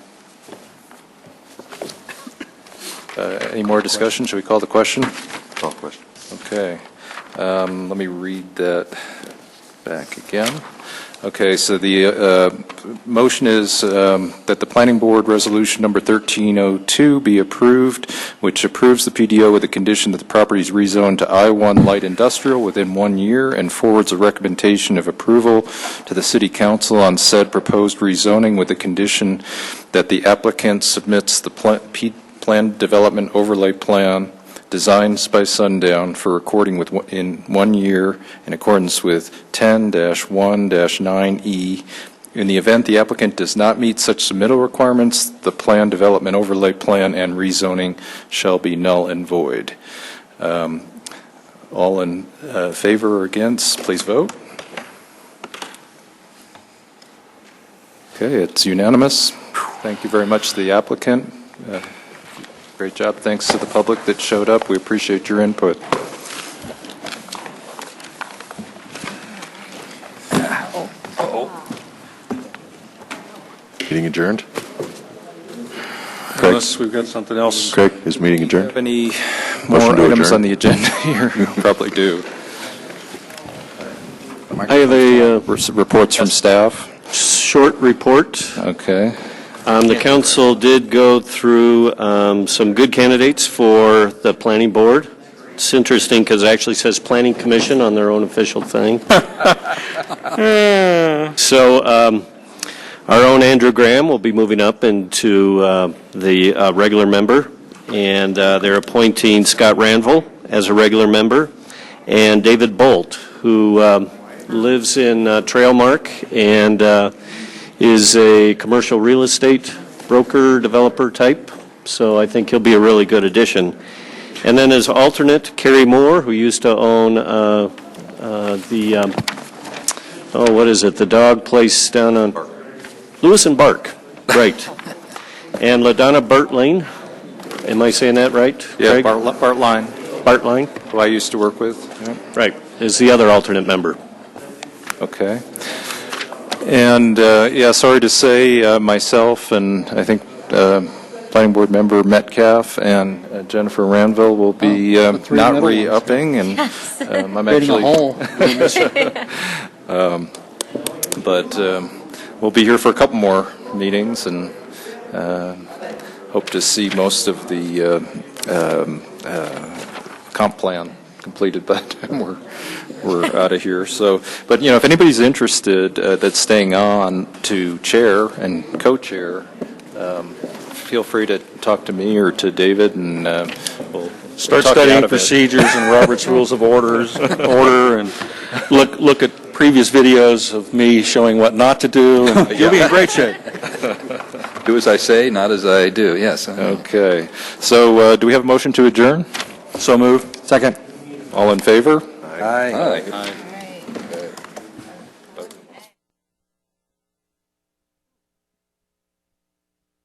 Speaker 19: Any more discussion? Should we call the question?
Speaker 20: Call question.
Speaker 19: Okay. Let me read that back again. Okay, so the motion is that the Planning Board Resolution Number 1302 be approved, which approves the PDO with the condition that the property is rezoned to I-1 Light Industrial within 1 year and forwards a recommendation of approval to the City Council on said proposed rezoning with the condition that the applicant submits the Planned Development Overlay Plan designs by sundown for recording in 1 year in accordance with 10-1-9E. In the event the applicant does not meet such submittal requirements, the Planned Development Overlay Plan and rezoning shall be null and void. All in favor or against, please vote. Okay, it's unanimous. Thank you very much to the applicant. Great job. Thanks to the public that showed up. We appreciate your input.
Speaker 20: Meeting adjourned?
Speaker 12: Unless we've got something else.
Speaker 20: Craig, is meeting adjourned?
Speaker 19: Have any
Speaker 20: Motion
Speaker 19: more
Speaker 20: to
Speaker 19: items
Speaker 20: adjourn.
Speaker 19: on the agenda here? You probably do.
Speaker 5: I have a
Speaker 19: Reports from staff?
Speaker 5: short report.
Speaker 19: Okay.
Speaker 5: The council did go through some good candidates for the planning board. It's interesting because it actually says planning commission on their own official thing. So our own Andrew Graham will be moving up into the regular member. and they're appointing Scott Ranville as a regular member, and David Bolt, who lives in Trailmark and is a commercial real estate broker, developer type, so I think he'll be a really good addition. And then as alternate, Kerry Moore, who used to own the dog place down on Lewis and Bark, right. And LaDonna Bartline, am I saying that right?
Speaker 19: Yeah,
Speaker 5: Craig?
Speaker 19: Bartline, who I used to work with. Yeah.
Speaker 5: Right, is the other alternate member.
Speaker 19: Okay. And, sorry to say, myself and I think Planning Board member Metcalf and Jennifer Ranville will be not re-upping, and I'm actually... but we'll be here for a couple more meetings, and hope to see most of the comp plan completed by the time we're out of here. So, but if anybody's interested that's staying on to chair and co-chair, feel free to talk to me or to David, and we'll
Speaker 12: Start
Speaker 19: talk you out
Speaker 12: studying
Speaker 19: of it.
Speaker 12: procedures and Robert's Rules of order, and look at previous videos of me showing what not to do, and you'll be in great shape.
Speaker 8: Do as I say, not as I do, yes.
Speaker 19: Okay. So do we have a motion to adjourn?
Speaker 12: So moved.
Speaker 10: Second.
Speaker 19: All in favor?
Speaker 10: Aye.
Speaker 8: Aye.